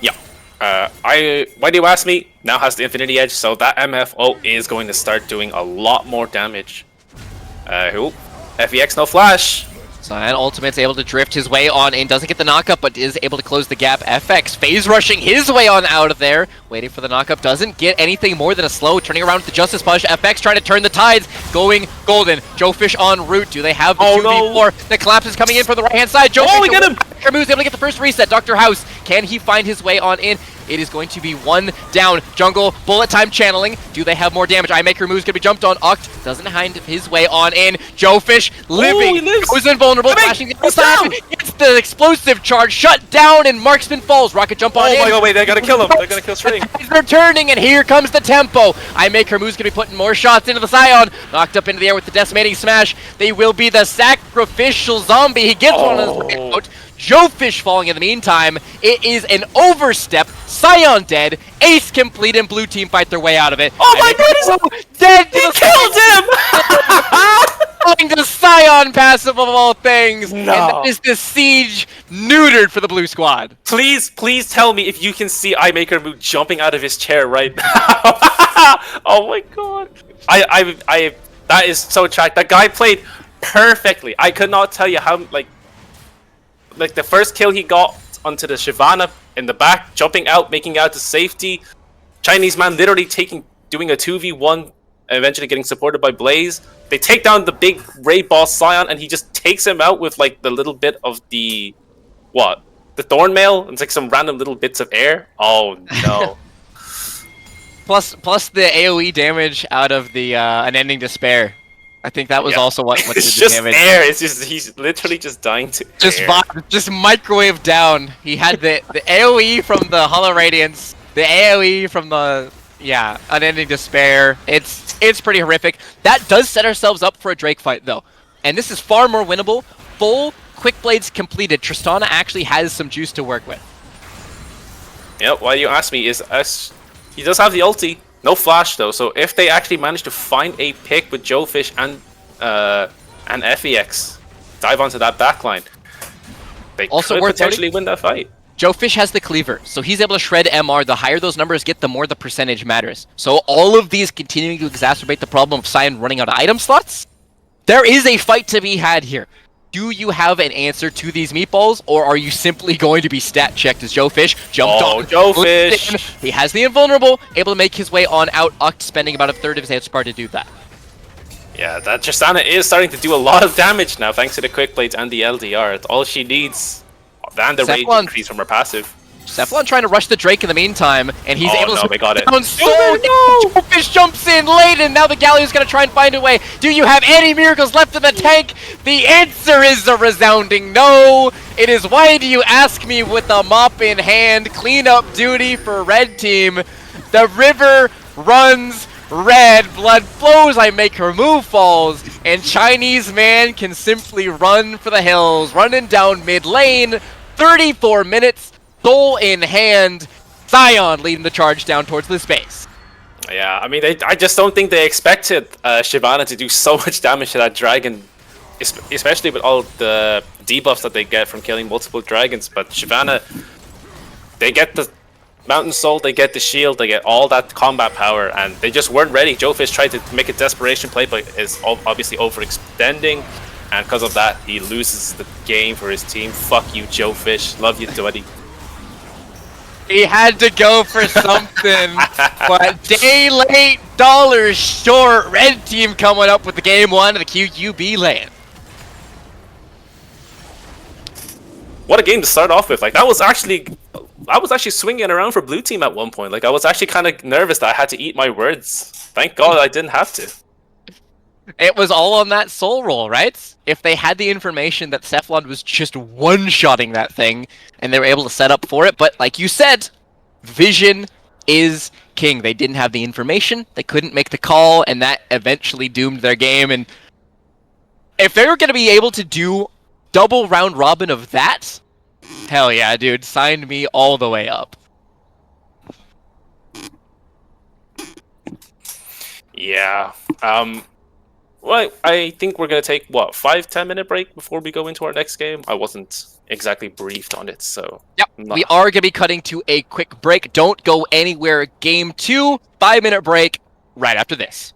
Yeah. Why do you ask me? Now has the Infinity Edge, so that MFO is going to start doing a lot more damage. FEX no flash. Scion Ultimate's able to drift his way on in, doesn't get the knockup, but is able to close the gap. FX phase rushing his way on out of there, waiting for the knockup, doesn't get anything more than a slow, turning around with the Justice Push. FX trying to turn the tides, going golden. Joefish en route. Do they have the 2v4? The collapse is coming in from the right-hand side. Joefish, we get him! Kermoo's able to get the first reset. Dr. House, can he find his way on in? It is going to be 1 down. Jungle, bullet time channeling. Do they have more damage? I make her move's gonna be jumped on. Oct doesn't find his way on in. Joefish living, goes invulnerable, flashing the outside. Gets the explosive charge shut down, and Marksman falls. Rocket jump on in. Oh my god, wait, they gotta kill him. They're gonna kill String. He's returning, and here comes the tempo. I make her move's gonna be putting more shots into the Scion. Knocked up into the air with the decimating smash. They will be the sacrificial zombie. He gets one on his way out. Joefish falling in the meantime. It is an overstep. Scion dead. Ace complete, and blue team fight their way out of it. Oh my god, he's dead! He killed him! Going to Scion passive of all things. No. And that is the siege neutered for the blue squad. Please tell me if you can see I make her move jumping out of his chair right now. Oh my god. That is so tragic. That guy played perfectly. I could not tell you how, like the first kill he got onto the Shyvana in the back, jumping out, making out to safety. Chinese man literally doing a 2v1, eventually getting supported by Blaze. They take down the big Ray boss Scion, and he just takes him out with like the little bit of the the thorn mail. It's like some random little bits of air. Oh no. plus the AoE damage out of the Unending Despair. I think that was also what did it's the just damage. Air. It's just he's literally just dying to just microwave down. He had the AoE from the Hollow Radiance, the AoE from the Unending Despair. It's pretty horrific. That does set ourselves up for a Drake fight though, and this is far more winnable. Full Quick Blades completed. Tristana actually has some juice to work with. Yep. Why you ask me is he does have the ulti. No flash though, so if they actually manage to find a pick with Joefish and FEX, dive onto that backline, they also could potentially win that fight. Joefish has the cleaver, so he's able to shred MR. The higher those numbers get, the more the percentage matters. So all of these continuing to exacerbate the problem of Scion running out of item slots. There is a fight to be had here. Do you have an answer to these meatballs, or are you simply going to be stat checked as Joefish jumped on? Joefish! He has the invulnerable, able to make his way on out. Uct spending about a third of his HP to do that. Yeah, that Tristana is starting to do a lot of damage now, thanks to the Quick Blades and the LDR. It's all she needs. And the rage increase from her passive. Cephalon trying to rush the Drake in the meantime, and he's able to they got it. down so Joefish jumps in late, and now the Galleon's gonna try and find a way. Do you have any miracles left in the tank? The answer is a resounding no. It is why do you ask me with a mop in hand, cleanup duty for red team. The river runs red, blood flows, I make her move falls, and Chinese man can simply run for the hills, running down mid lane, 34 minutes, soul in hand, Scion leading the charge down towards the space. Yeah, I mean, I just don't think they expected Shyvana to do so much damage to that dragon, especially with all the debuffs that they get from killing multiple dragons. But Shyvana, they get the Mountain Soul, they get the shield, they get all that combat power, and they just weren't ready. Joefish tried to make a desperation play, but is obviously overextending, and because of that, he loses the game for his team. Fuck you, Joefish. Love you, buddy. He had to go for something, but day late, dollar short. Red team coming up with the game one of the QUBLAN. what a game to start off with. Like I was actually swinging around for blue team at one point. Like I was actually kind of nervous that I had to eat my words. Thank God I didn't have to. It was all on that soul roll, right? If they had the information that Cephalon was just one-shotting that thing, and they were able to set up for it, but like you said, vision is king. They didn't have the information, they couldn't make the call, and that eventually doomed their game. And if they were going to be able to do double round robin of that, hell yeah, dude, sign me all the way up. Yeah. Well, I think we're gonna take what 5-10 minute break before we go into our next game. I wasn't exactly briefed on it, so Yep, we nah. are going to be cutting to a quick break. Don't go anywhere. Game 2, 5-minute break right after this.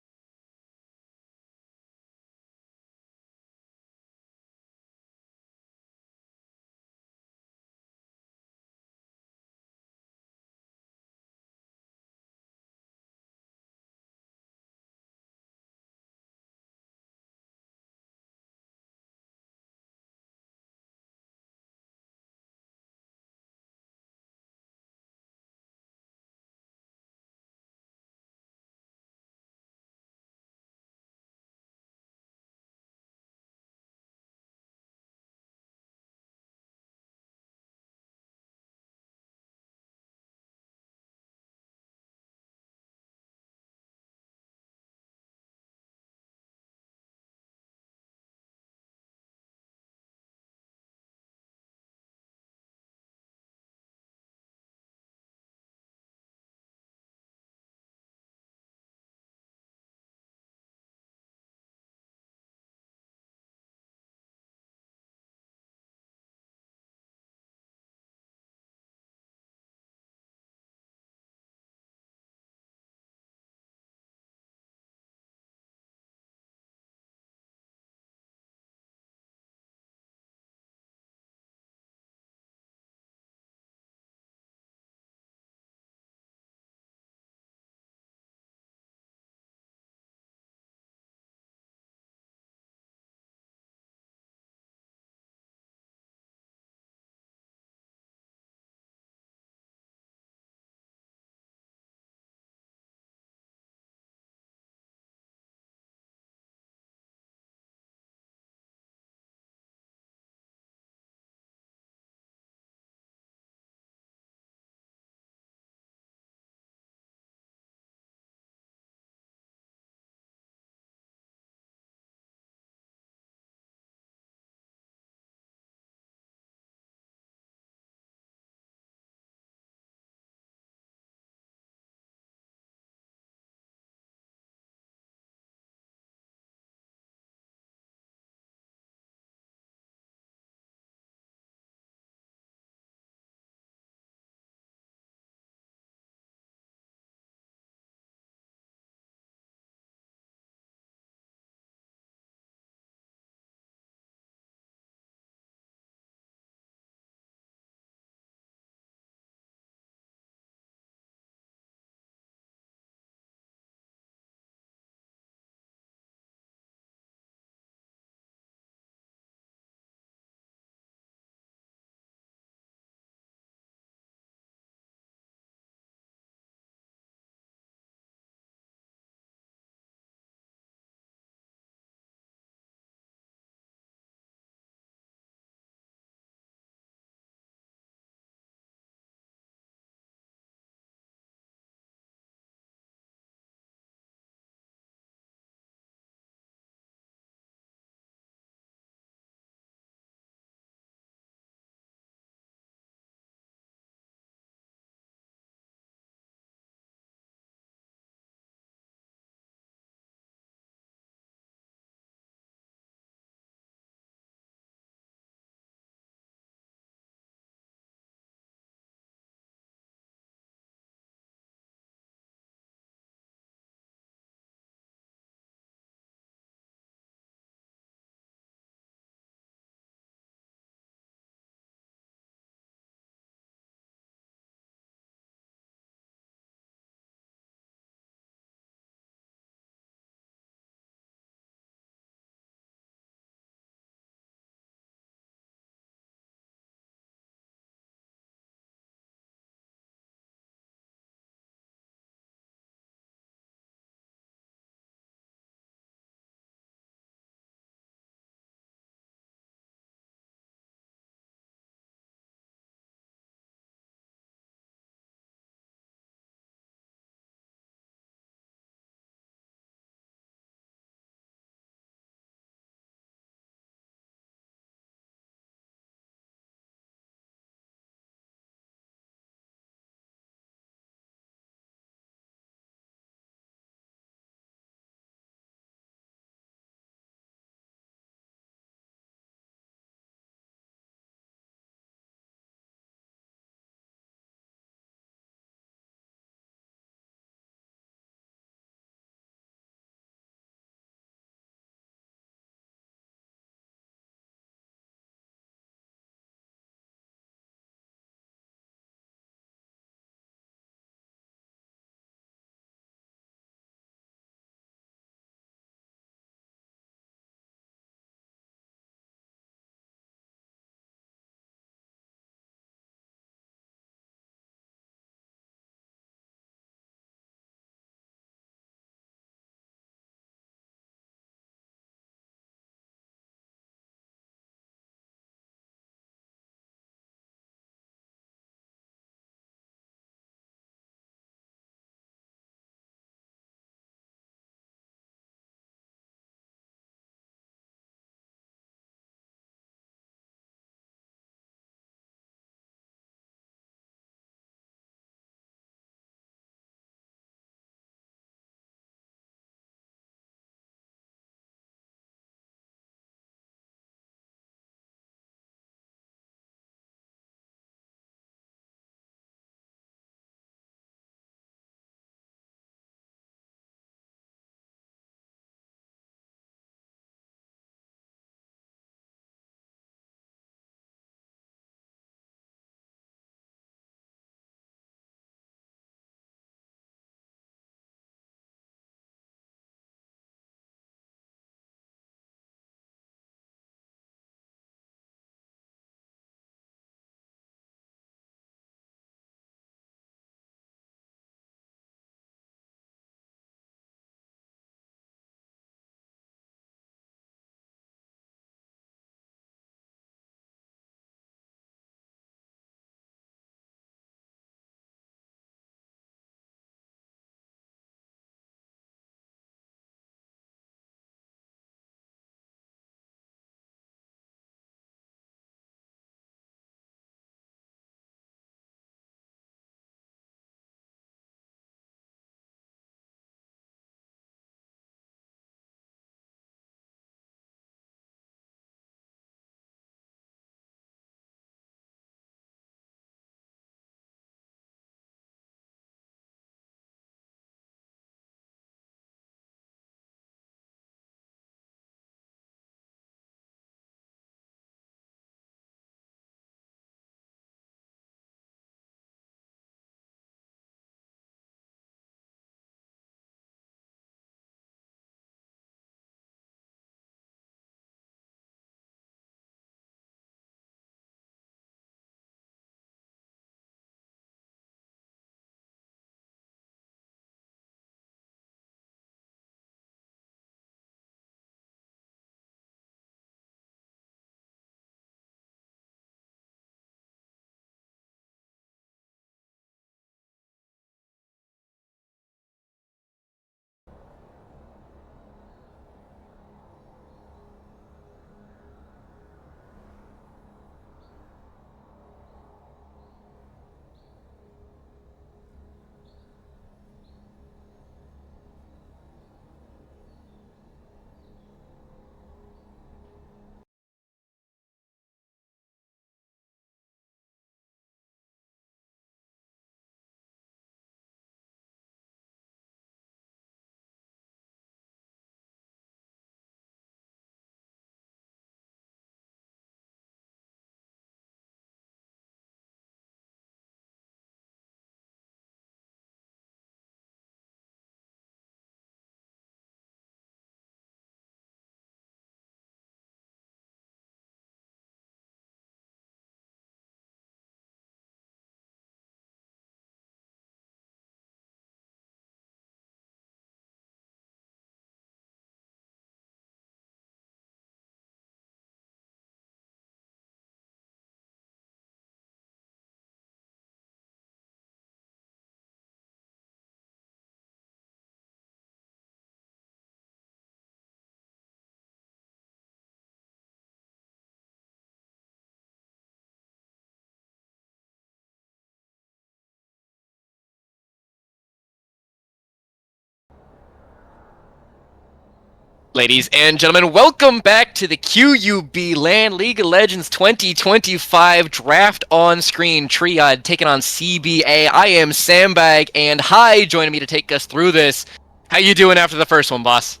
Ladies and gentlemen, welcome back to the QUBLAN League of Legends 2025 Draft on Screen Triad taking on CBA. I am Sandbag, and Hi joining me to take us through this. How you doing after the first one, boss?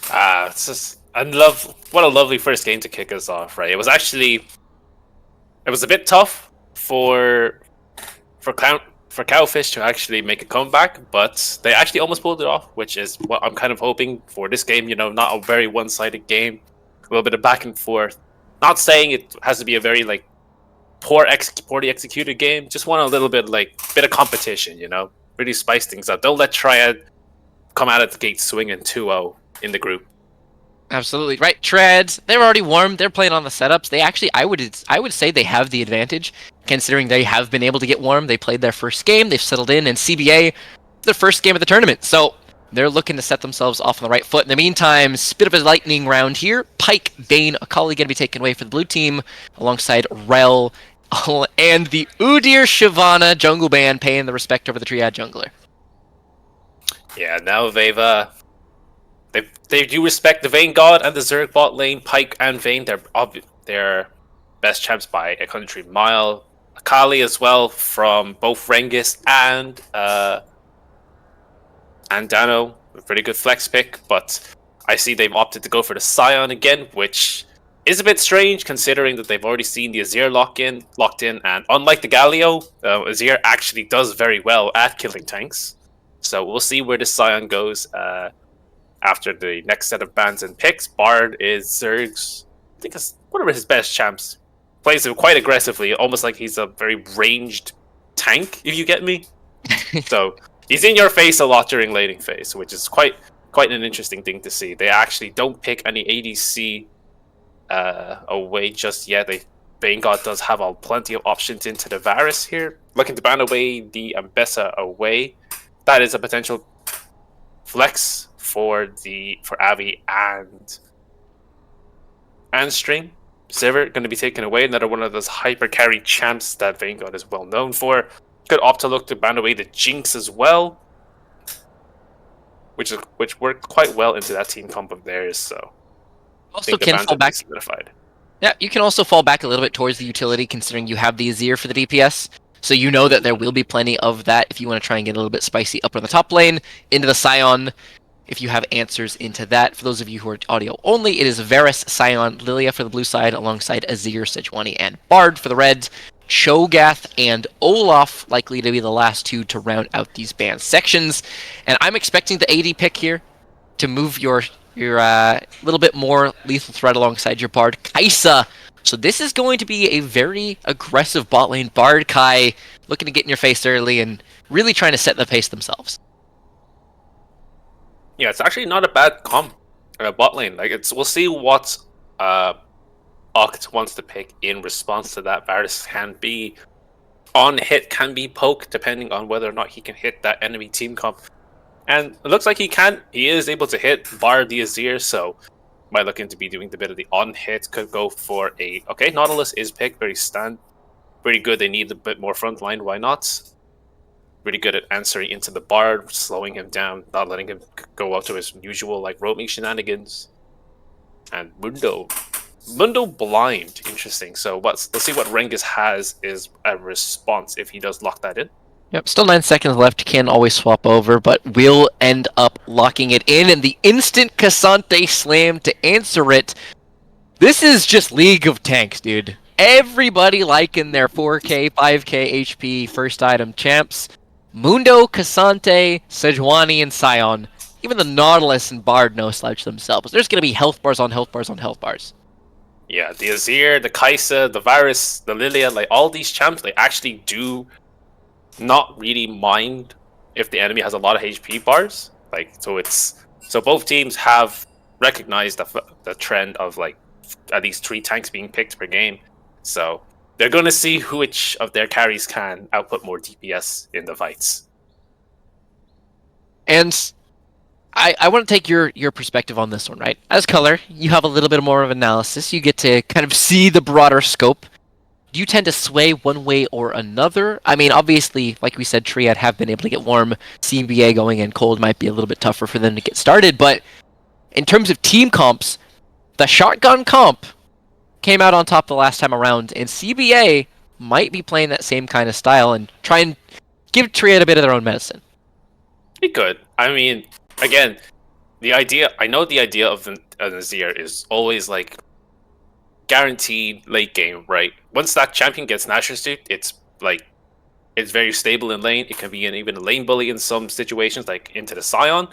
It's just what a lovely first game to kick us off, right? It was a bit tough for Cowfish to actually make a comeback, but they actually almost pulled it off, which is what I'm kind of hoping for this game. You know, not a very one-sided game, a little bit of back and forth. Not saying it has to be a very poorly executed game. Just want a little bit bit of competition. You know, really spice things up. Don't let Triad come out of the gate swinging 2-0 in the group. Absolutely right. Treads, they're already warm. They're playing on the setups. They actually, I would say they have the advantage, considering they have been able to get warm. They played their first game. They've settled in, and CBA, their first game of the tournament. So they're looking to set themselves off on the right foot. In the meantime, bit of a lightning round here. Pike, Bane, Akali going to be taken away for the blue team, alongside Rel and the Udyr Shyvana jungle band paying the respect over the Triad jungler. Yeah, now they do respect the Vayne God and the Zerg bot lane. Pike and Vayne, they're best champs by a country mile. Akali as well from both Rengis and Dano, a pretty good flex pick, but I see they've opted to go for the Scion again, which is a bit strange considering that they've already seen the Azir locked in, and unlike the Galio, Azir actually does very well at killing tanks. So we'll see where the Scion goes after the next set of bans and picks. Bard is Zerg's, I think it's one of his best champs. Plays him quite aggressively, almost like he's a very ranged tank, if you get me. So he's in your face a lot during laning phase, which is quite an interesting thing to see. They actually don't pick any ADC away just yet. Vayne God does have plenty of options into the Varus here. Looking to ban away the Ambessa away. That is a potential flex for Avi and Stream. Sivert going to be taken away. Another one of those hyper carry champs that Vayne God is well known for. Could opt to look to ban away the Jinx as well, which worked quite well into that team comp of theirs. So Also can fall back. Solidified. Yeah, you can also fall back a little bit towards the utility, considering you have the Azir for the DPS. So you know that there will be plenty of that if you want to try and get a little bit spicy up on the top lane, into the Scion, if you have answers into that. For those of you who are audio only, it is Varus, Scion, Lilia for the blue side, alongside Azir, Sejuani, and Bard for the reds. Cho'Gath and Olaf likely to be the last two to round out these banned sections. And I'm expecting the AD pick here to move your little bit more lethal threat alongside your Bard, Kai'Sa. So this is going to be a very aggressive bot lane. Bard, Kai, looking to get in your face early and really trying to set the pace themselves. Yeah, it's actually not a bad comp bot lane. We'll see what Oct wants to pick in response to that. Varus can be on hit, can be poke, depending on whether or not he can hit that enemy team comp. And it looks like he can. He is able to hit Bard the Azir, so might looking to be doing the bit of the on hit. Could go for a Nautilus is picked, pretty good. They need a bit more frontline. Why not? Really good at answering into the Bard, slowing him down, not letting him go up to his usual roaming shenanigans. And Mundo blind, interesting. So let's see what Rengis has is a response if he does lock that in. Yep, still 9 seconds left. Can always swap over, but will end up locking it in. And the instant Cassante slam to answer it. This is just League of Tanks, dude. Everybody liking their 4k, 5k HP first item champs. Mundo, Cassante, Sejuani, and Scion. Even the Nautilus and Bard no slouch themselves. There's going to be health bars on health bars on health bars. Yeah, the Azir, the Kai'Sa, the Varus, the Lilia, all these champs, they actually do not really mind if the enemy has a lot of HP bars. So both teams have recognized the trend of at least 3 tanks being picked per game. So they're going to see which of their carries can output more DPS in the fights. And I want to take your perspective on this one, right? As color, you have a little bit more of analysis. You get to kind of see the broader scope. Do you tend to sway one way or another? I mean, obviously, like we said, Triad have been able to get warm. CBA going in cold might be a little bit tougher for them to get started, but In terms of team comps, the shotgun comp came out on top the last time around, and CBA might be playing that same kind of style and try and give Triad a bit of their own medicine. He could. I mean, again, I know the idea of an Azir is always like guaranteed late game, right? Once that champion gets Nashor Suit, it's like it's very stable in lane. It can be even a lane bully in some situations, like into the Scion.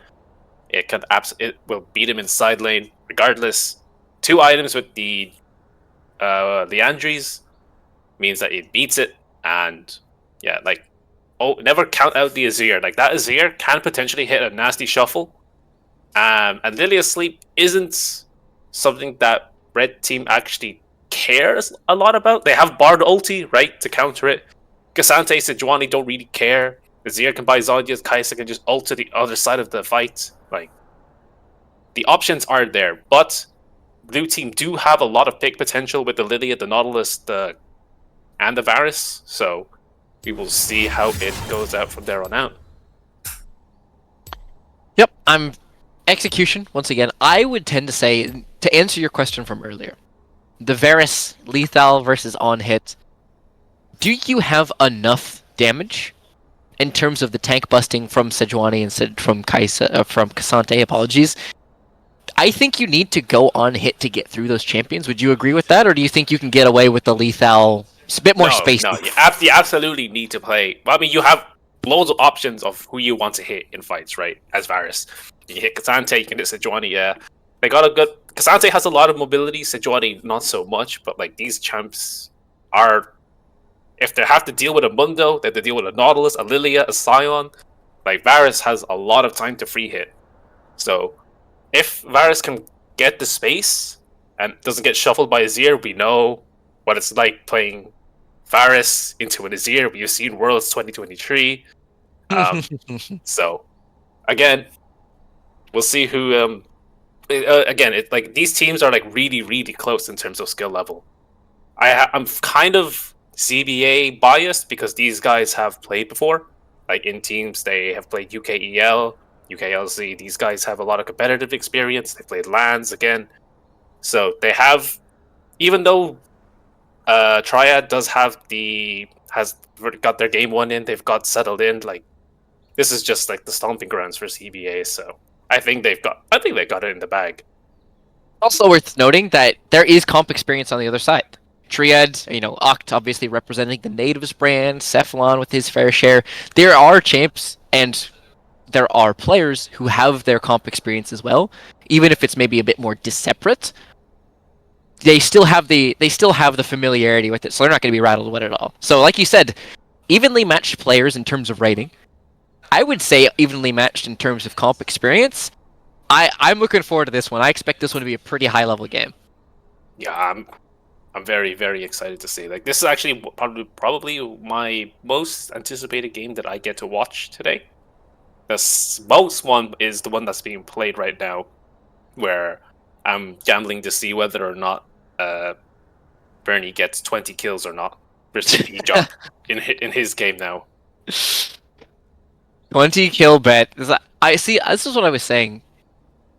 It will beat him in side lane regardless. 2 items with the Leandries means that it beats it, and yeah, like never count out the Azir. Like that Azir can potentially hit a nasty shuffle. And Lilia Sleep isn't something that red team actually cares a lot about. They have Bard ulti, right, to counter it. Cassante, Sejuani don't really care. Azir can buy Zodiac, Kaisa can just ult to the other side of the fight. Like, the options are there, but blue team do have a lot of pick potential with the Lilia, the Nautilus, and the Varus. So we will see how it goes out from there on out. Yep, execution once again. I would tend to say, to answer your question from earlier, the Varus lethal versus on hit. Do you have enough damage in terms of the tank busting from Sejuani and from Cassante? Apologies. I think you need to go on hit to get through those champions. Would you agree with that, or do you think you can get away with the lethal? It's a bit more space. No, you absolutely need to play. Well, I mean, you have loads of options of who you want to hit in fights, right? As Varus, you can hit Cassante, you can hit Sejuani. Yeah, they got a good. Cassante has a lot of mobility. Sejuani not so much, but like these champs are. If they have to deal with a Mundo, they have to deal with a Nautilus, a Lilia, a Scion. Like Varus has a lot of time to free hit. So if Varus can get the space and doesn't get shuffled by Azir, we know what it's like playing Varus into an Azir. We've seen Worlds 2023. So again, we'll see who. Again, it's like these teams are like really, really close in terms of skill level. I'm kind of CBA biased because these guys have played before. Like in teams, they have played UKEL, UKLZ. These guys have a lot of competitive experience. They played LANs again. So they have, even though Triad has got their game one in, they've got settled in. Like this is just like the stomping grounds for CBA. So I think they got it in the bag. Also worth noting that there is comp experience on the other side. Triad, Oct obviously representing the natives brand, Cephalon with his fair share. There are champs and there are players who have their comp experience as well, even if it's maybe a bit more disseparate. They still have the familiarity with it, so they're not going to be rattled with it at all. So, like you said, evenly matched players in terms of rating. I would say evenly matched in terms of comp experience. I'm looking forward to this one. I expect this one to be a pretty high level game. Yeah, I'm very, very excited to see. Like this is actually probably my most anticipated game that I get to watch today. The most one is the one that's being played right now, where I'm gambling to see whether or not Bernie gets 20 kills or not versus E-Jump in his game now. 20 kill bet. I see. This is what I was saying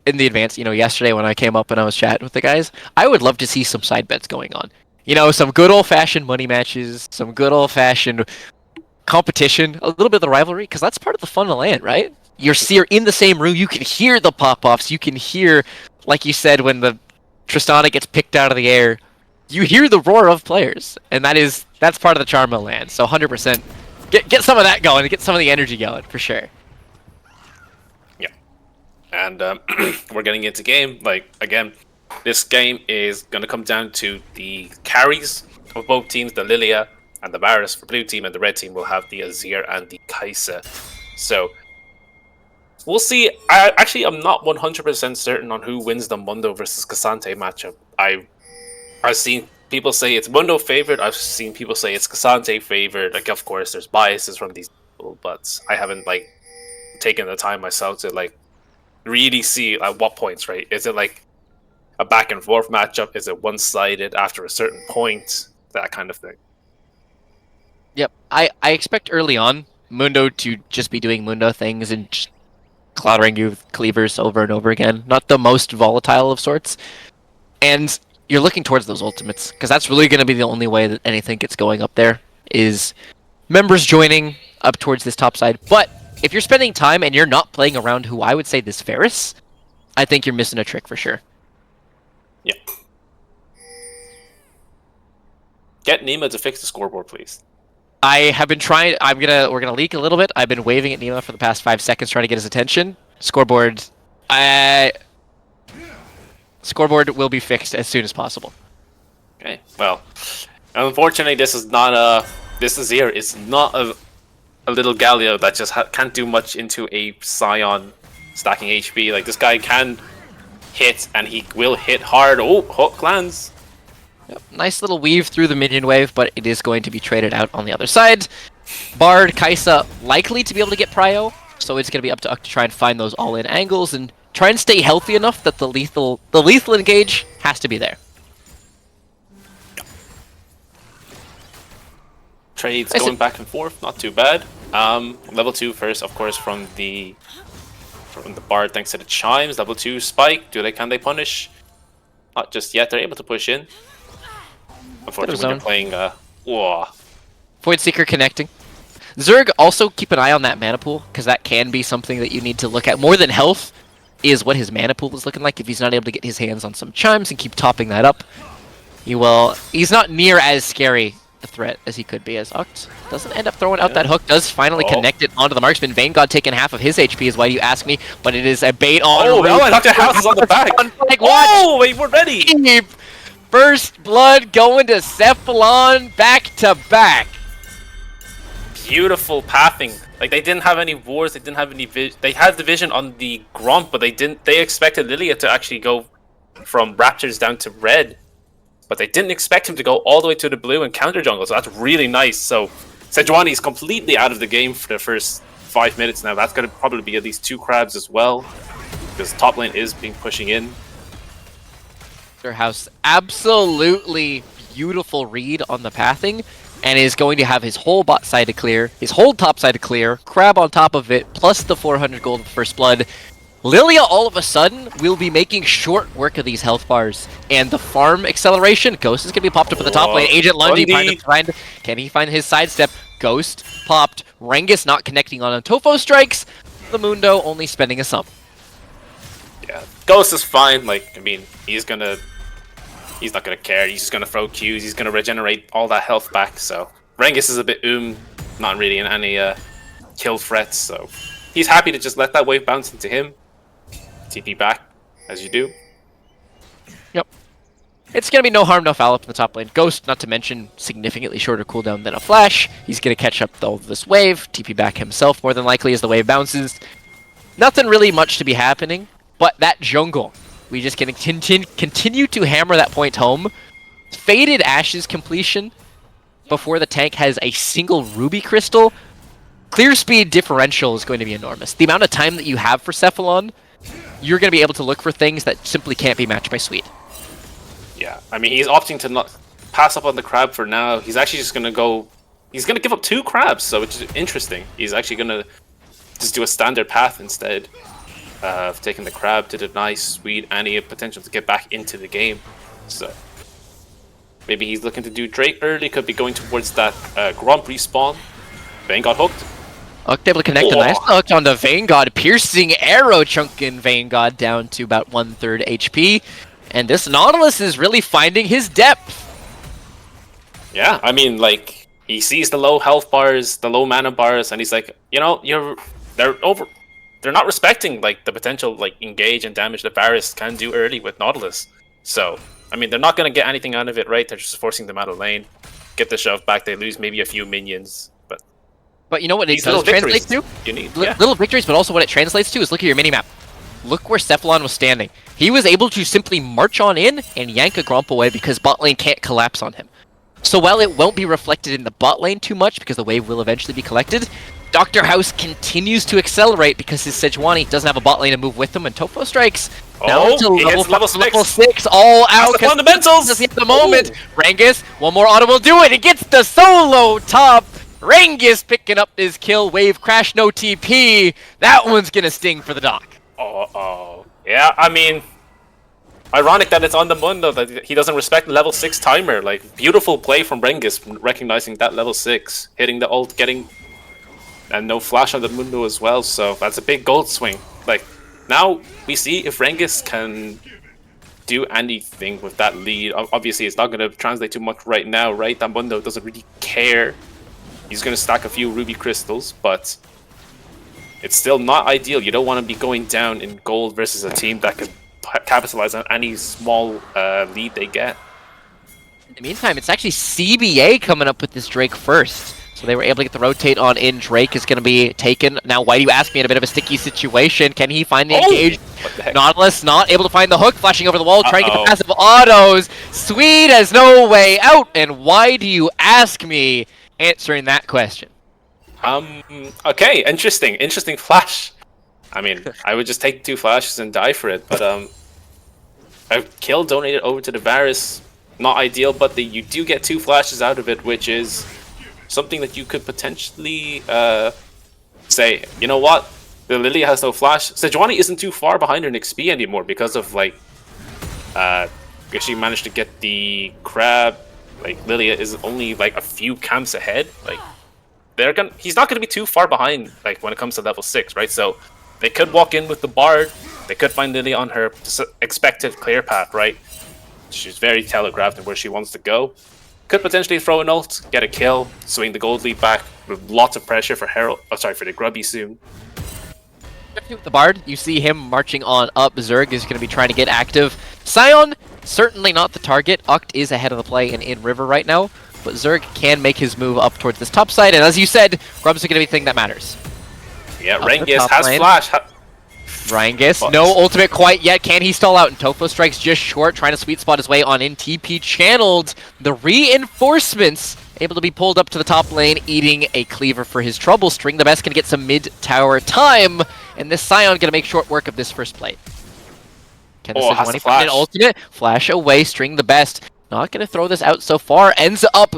in the advance. Yesterday when I came up and I was chatting with the guys, I would love to see some side bets going on. Some good old fashioned money matches, some good old fashioned competition, a little bit of the rivalry, because that's part of the fun of LAN, right? You're in the same room, you can hear the pop-offs, you can hear, like you said, when the Tristana gets picked out of the air, you hear the roar of players, and that's part of the charm of LAN. So 100%, get some of that going, get some of the energy going, for sure. Yeah, and we're getting into game. Like again, this game is gonna come down to the carries of both teams, the Lilia and the Varus for blue team, and the red team will have the Azir and the Kaisa. So we'll see. I'm not 100% certain on who wins the Mundo versus Cassante matchup. I've seen people say it's Mundo favored. I've seen people say it's Cassante favored. Like, of course, there's biases from these people, but I haven't taken the time myself to really see at what points. Right? Is it like a back and forth matchup? Is it one-sided after a certain point? That kind of thing. Yep. I expect early on Mundo to just be doing Mundo things and clattering you with cleavers over and over again. Not the most volatile of sorts. And you're looking towards those ultimates, because that's really going to be the only way that anything gets going up there, is members joining up towards this top side. But if you're spending time and you're not playing around who I would say this Ferris, I think you're missing a trick for sure. Yeah. Get Nima to fix the scoreboard, please. I have been trying. We're gonna leak a little bit. I've been waving at Nima for the past 5 seconds, trying to get his attention. Scoreboard. Scoreboard will be fixed as soon as possible. Okay. Well, unfortunately, this is not a. This Azir is not a little Galio that just can't do much into a Scion stacking HP. Like, this guy can hit, and he will hit hard. Oh, hook lands. Yep. Nice little weave through the minion wave, but it is going to be traded out on the other side. Bard, Kai'Sa likely to be able to get prio, so it's going to be up to Uck to try and find those all-in angles and try and stay healthy enough that the lethal engage has to be there. Trades going back and forth, not too bad. Level 2 first, of course, from the Bard, thanks to the chimes. Level 2 spike. Can they punish? Not just yet. They're able to push in. Unfortunately, when you're playing whoa. Void Seeker connecting. Zerg, also keep an eye on that mana pool, because that can be something that you need to look at. More than health is what his mana pool is looking like. If he's not able to get his hands on some chimes and keep topping that up, he's not near as scary a threat as he could be, as Uct doesn't end up throwing out that hook, does finally connect it onto the marksman. Vanguard taking half of his HP is why you ask me, but it is a bait on. Oh, Dr. House is on the back. Oh, wait, we're ready. First blood going to Cephalon back to back. Beautiful pathing. Like, they didn't have any wards, they didn't have any they had the vision on the Gromp, but they expected Lilia to actually go from Raptors down to red. But they didn't expect him to go all the way to the blue and counter jungle, so that's really nice. So Sejuani is completely out of the game for the first 5 minutes now. That's going to probably be at least 2 crabs as well, because top lane is being pushing in. Their house absolutely beautiful read on the pathing, and is going to have his whole bot side to clear, his whole top side to clear, crab on top of it, plus the 400 gold of first blood. Lilia, all of a sudden, will be making short work of these health bars. And the farm acceleration, Ghost is going to be popped up at the top lane. Agent Lundy can he find his sidestep? Ghost popped. Rengus not connecting on Tofo strikes. The Mundo only spending a sum. Yeah, Ghost is fine. Like, I mean, he's not gonna care. He's just gonna throw Qs. He's gonna regenerate all that health back. So Rengus is a bit not really in any kill threats. So he's happy to just let that wave bounce into him. TP back, as you do. Yep. It's going to be no harm, no foul up in the top lane. Ghost, not to mention, significantly shorter cooldown than a Flash. He's going to catch up all of this wave, TP back himself more than likely as the wave bounces. Nothing really much to be happening, but that jungle, we just going to continue to hammer that point home. Faded Ashes completion before the tank has a single Ruby Crystal. Clear speed differential is going to be enormous. The amount of time that you have for Cephalon, you're going to be able to look for things that simply can't be matched by Sweet. Yeah, I mean, he's opting to not pass up on the crab for now. He's actually just going to go... He's going to give up 2 crabs, so which is interesting. He's actually going to just do a standard path instead of taking the crab to deny Sweet any potential to get back into the game. So maybe he's looking to do Drake early, could be going towards that Gromp respawn. Vayne got hooked. Uck able to connect a nice hook onto Vanguard, piercing arrow chunking Vanguard down to about 1/3 HP. And this Nautilus is really finding his depth. Yeah, I mean, like, he sees the low health bars, the low mana bars, and he's like, you know, they're not respecting like the potential like engage and damage that Varus can do early with Nautilus. So, I mean, they're not gonna get anything out of it, right? They're just forcing them out of lane, get the shove back, they lose maybe a few minions. But you know what it does translate to? Little victories, but also what it translates to is look at your minimap. Look where Cephalon was standing. He was able to simply march on in and yank a Gromp away because bot lane can't collapse on him. So while it won't be reflected in the bot lane too much because the wave will eventually be collected, Dr. House continues to accelerate because his Sejuani doesn't have a bot lane to move with him, and Tofo strikes. Now to level 6, all out. That's the fundamentals! At the moment, Rengus, one more auto will do it. It gets the solo top. Rengus picking up his kill. Wave crash, no TP. That one's gonna sting for the Doc. Oh. Yeah, I mean, ironic that it's on the Mundo that he doesn't respect the level 6 timer. Like, beautiful play from Rengus, recognizing that level 6, hitting the ult, getting... And no flash on the Mundo as well, so that's a big gold swing. Like, now we see if Rengus can do anything with that lead. Obviously, it's not going to translate too much right now, right? That Mundo doesn't really care. He's going to stack a few ruby crystals, but it's still not ideal. You don't want to be going down in gold versus a team that can capitalize on any small lead they get. In the meantime, it's actually CBA coming up with this Drake first. So they were able to get the rotate on in. Drake is going to be taken. Now, why do you ask me in a bit of a sticky situation? Can he find the engage? Nautilus not able to find the hook, flashing over the wall, trying to get the passive autos. Swede has no way out. And why do you ask me answering that question? Okay, interesting flash. I mean, I would just take 2 flashes and die for it, but a kill donated over to the Varus, not ideal, but you do get 2 flashes out of it, which is something that you could potentially say, you know what, the Lilia has no flash. Sejuani isn't too far behind her in XP anymore because of, like, she managed to get the crab. Like, Lilia is only, like, a few camps ahead. Like, he's not gonna be too far behind, like, when it comes to level 6, right? So they could walk in with the Bard, they could find Lilia on her expected clear path, right? She's very telegraphed in where she wants to go. Could potentially throw an ult, get a kill, swing the gold lead back with lots of pressure for Herald. Oh, sorry, for the Grubby soon. With the Bard, you see him marching on up. Zerg is going to be trying to get active. Sion, certainly not the target. Uct is ahead of the play in River right now, but Zerg can make his move up towards this top side, and as you said, Grubs are going to be the thing that matters. Yeah, Rengus has flash. Rengus, no ultimate quite yet. Can he stall out? And Tofo strikes just short, trying to sweet spot his way on in. TP channeled. The reinforcements able to be pulled up to the top lane, eating a cleaver for his trouble string. The best going to get some mid-tower time, and this Sion going to make short work of this first plate. Can the Sejuani find an ultimate? Flash away, string the best. Not going to throw this out so far. Ends up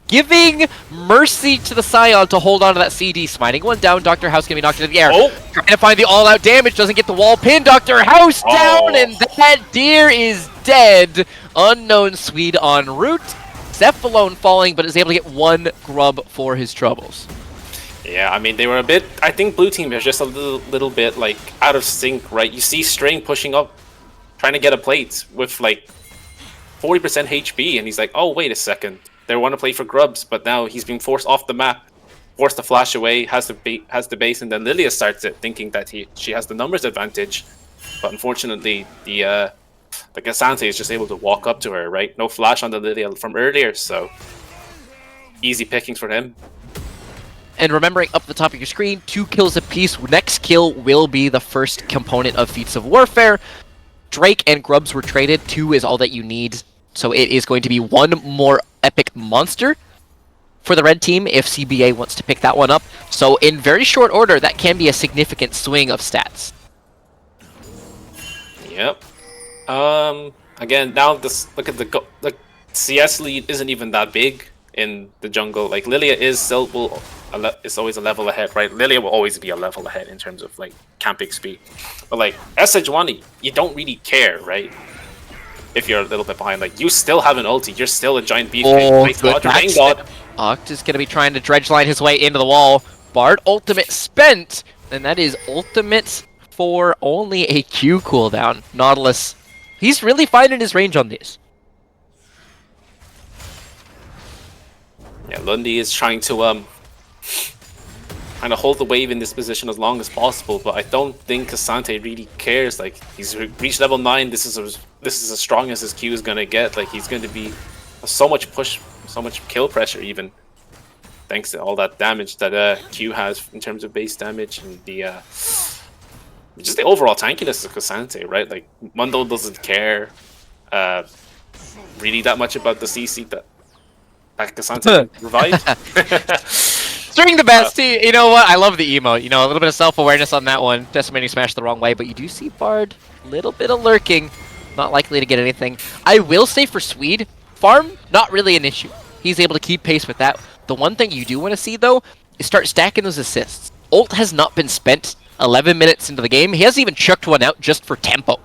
giving mercy to the Sion to hold on to that CD. Smiting one down. Dr. House going to be knocked into the air. Trying to find the all-out damage. Doesn't get the wall pin. Dr. House down, and that deer is dead. Unknown Swede en route. Cephalone falling, but is able to get 1 grub for his troubles. Yeah, I mean, they were a bit... I think blue team is just a little bit, like, out of sync, right? You see String pushing up, trying to get a plate with, like, 40% HP, and he's like, oh, wait a second. They want to play for grubs, but now he's being forced off the map, forced to flash away, has the base, and then Lilia starts it, thinking that she has the numbers advantage. But unfortunately, the Cassante is just able to walk up to her, right? No flash on the Lilia from earlier, so easy pickings for him. And remembering up the top of your screen, 2 kills apiece. Next kill will be the first component of Feats of Warfare. Drake and Grubs were traded. 2 is all that you need. So it is going to be 1 more epic monster for the red team if CBA wants to pick that one up. So in very short order, that can be a significant swing of stats. Yep. Again, now look at the CS lead isn't even that big in the jungle. Like, Lilia is always a level ahead, right? Lilia will always be a level ahead in terms of, like, camp XP. But, like, Sejuani, you don't really care, right? If you're a little bit behind, like, you still have an ulti, you're still a giant beast. Uct is going to be trying to dredge line his way into the wall. Bard ultimate spent, and that is ultimate for only a Q cooldown. Nautilus, he's really finding his range on these. Yeah, Lundy is trying to hold the wave in this position as long as possible, but I don't think Cassante really cares. Like, he's reached level 9. This is as strong as his Q is gonna get. Like, he's going to be so much push, so much kill pressure, even thanks to all that damage that Q has in terms of base damage and the just the overall tankiness of Cassante, right? Like, Mundo doesn't care really that much about the CC that Cassante revived. During the best, you know what? I love the emote. You know, a little bit of self-awareness on that one. Decimating Smash the wrong way, but you do see Bard, a little bit of lurking. Not likely to get anything. I will say for Swede, farm, not really an issue. He's able to keep pace with that. The one thing you do want to see, though, is start stacking those assists. Ult has not been spent 11 minutes into the game. He hasn't even chucked one out just for tempo.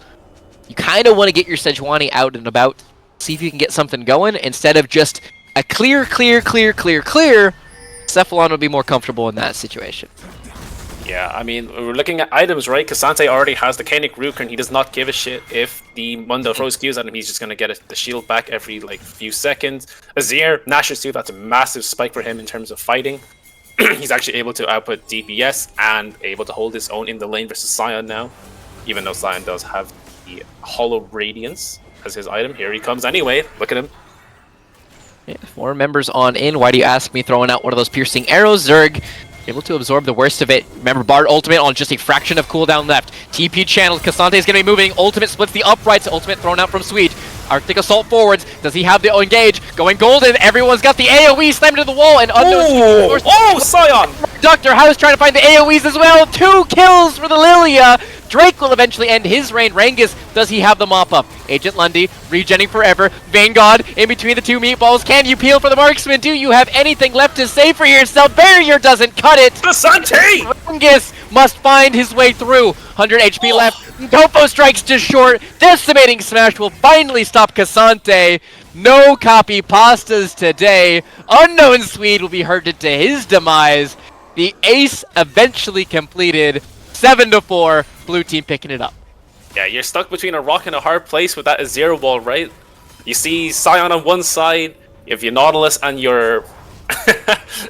You kind of want to get your Sejuani out and about, see if you can get something going, instead of just a clear. Cephalon would be more comfortable in that situation. Yeah, I mean, we're looking at items, right? Cassante already has the Kainic Ruker, and he does not give a shit if the Mundo throws Qs at him. He's just going to get the shield back every, like, few seconds. Azir, Nashor's too, that's a massive spike for him in terms of fighting. He's actually able to output DPS and able to hold his own in the lane versus Sion now. Even though Sion does have the Hollow Radiance as his item. Here he comes anyway. Look at him. Yeah, 4 members on in. Why do you ask me? Throwing out one of those piercing arrows. Zerg able to absorb the worst of it. Remember, Bard ultimate on just a fraction of cooldown left. TP channeled. Cassante is going to be moving. Ultimate splits the uprights. Ultimate thrown out from Sweet. Arctic Assault forwards. Does he have the engage? Going golden. Everyone's got the AoE slammed into the wall. And unknown. Oh, Sion! Dr. House trying to find the AoEs as well. 2 kills for the Lilia. Drake will eventually end his reign. Rangus, does he have the mop-up? Agent Lundy, regenning forever. Vanguard, in between the 2 meatballs. Can you peel for the marksman? Do you have anything left to say for yourself? Barrier doesn't cut it. Cassante! Rangus must find his way through. 100 HP left. Topo strikes just short. Decimating Smash will finally stop Cassante. No copy pastas today. Unknown Swede will be herded to his demise. The ace eventually completed. 7-4, blue team picking it up. Yeah, you're stuck between a rock and a hard place with that Azir wall, right? You see Sion on one side, you have your Nautilus and your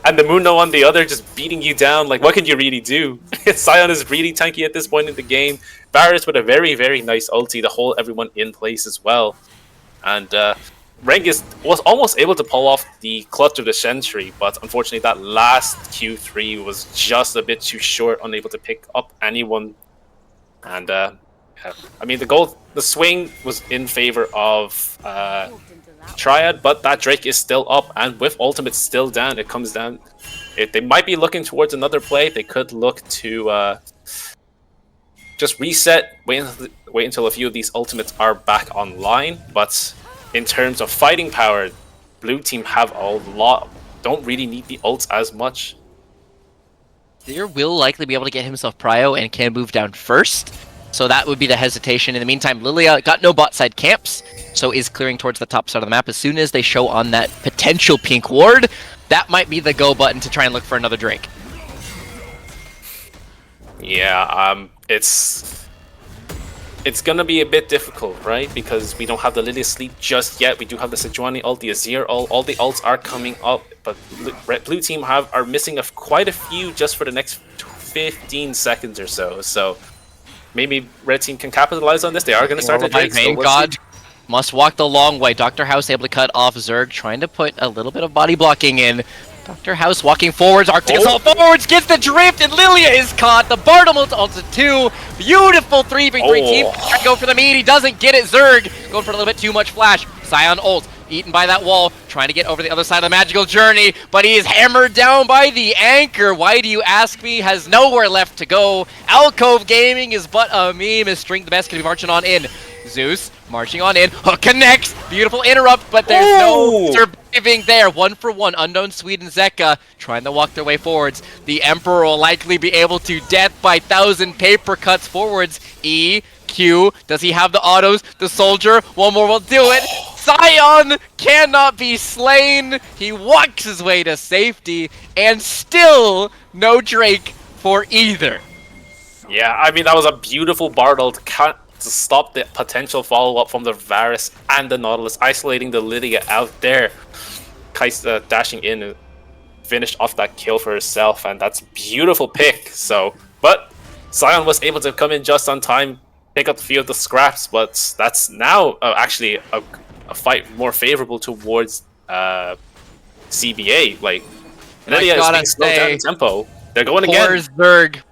and the Mundo on the other, just beating you down. Like, what can you really do? Sion is really tanky at this point in the game. Varus with a very, very nice ulti to hold everyone in place as well. And Rengus was almost able to pull off the clutch of the Sentry, but unfortunately that last Q3 was just a bit too short, unable to pick up anyone. And I mean, the swing was in favor of Triad, but that Drake is still up, and with ultimate still down, it comes down. They might be looking towards another play. They could look to just reset, wait until a few of these ultimates are back online, but in terms of fighting power, blue team have a lot, don't really need the ults as much. There will likely be able to get himself prio and can move down first, so that would be the hesitation. In the meantime, Lilia got no bot side camps, so is clearing towards the top side of the map. As soon as they show on that potential pink ward, that might be the go button to try and look for another Drake. Yeah, it's gonna be a bit difficult, right? Because we don't have the Lilia sleep just yet. We do have the Sejuani ult, the Azir ult. All the ults are coming up, but blue team are missing quite a few just for the next 15 seconds or so. So maybe red team can capitalize on this. They are gonna start to Drake. Thank God. Must walk the long way. Dr. House able to cut off Zerg, trying to put a little bit of body blocking in. Dr. House walking forwards, Arctic Assault forwards, gets the drift, and Lilia is caught. The Bartle ults 2. Beautiful 3v3 team. Trying to go for the meat, he doesn't get it. Zerg going for a little bit too much flash. Sion ult, eaten by that wall, trying to get over the other side of the magical journey, but he is hammered down by the anchor. Why do you ask me? Has nowhere left to go. Alcove Gaming is but a meme, as String the Best can be marching on in. Zeus marching on in, hook connects, beautiful interrupt, but there's no surviving there. 1-for-1, Unknown Swede and Zeka trying to walk their way forwards. The Emperor will likely be able to death by 1,000 paper cuts forwards. E, Q, does he have the autos? The soldier, one more will do it. Sion cannot be slain. He walks his way to safety, and still no Drake for either. Yeah, I mean, that was a beautiful Bartle to stop the potential follow-up from the Varus and the Nautilus, isolating the Lydia out there. Kaisa dashing in and finished off that kill for herself, and that's a beautiful pick. So, but Sion was able to come in just on time, pick up a few of the scraps, but that's now actually a fight more favorable towards CBA. Like, Lydia is being slowed down in tempo. They're going again.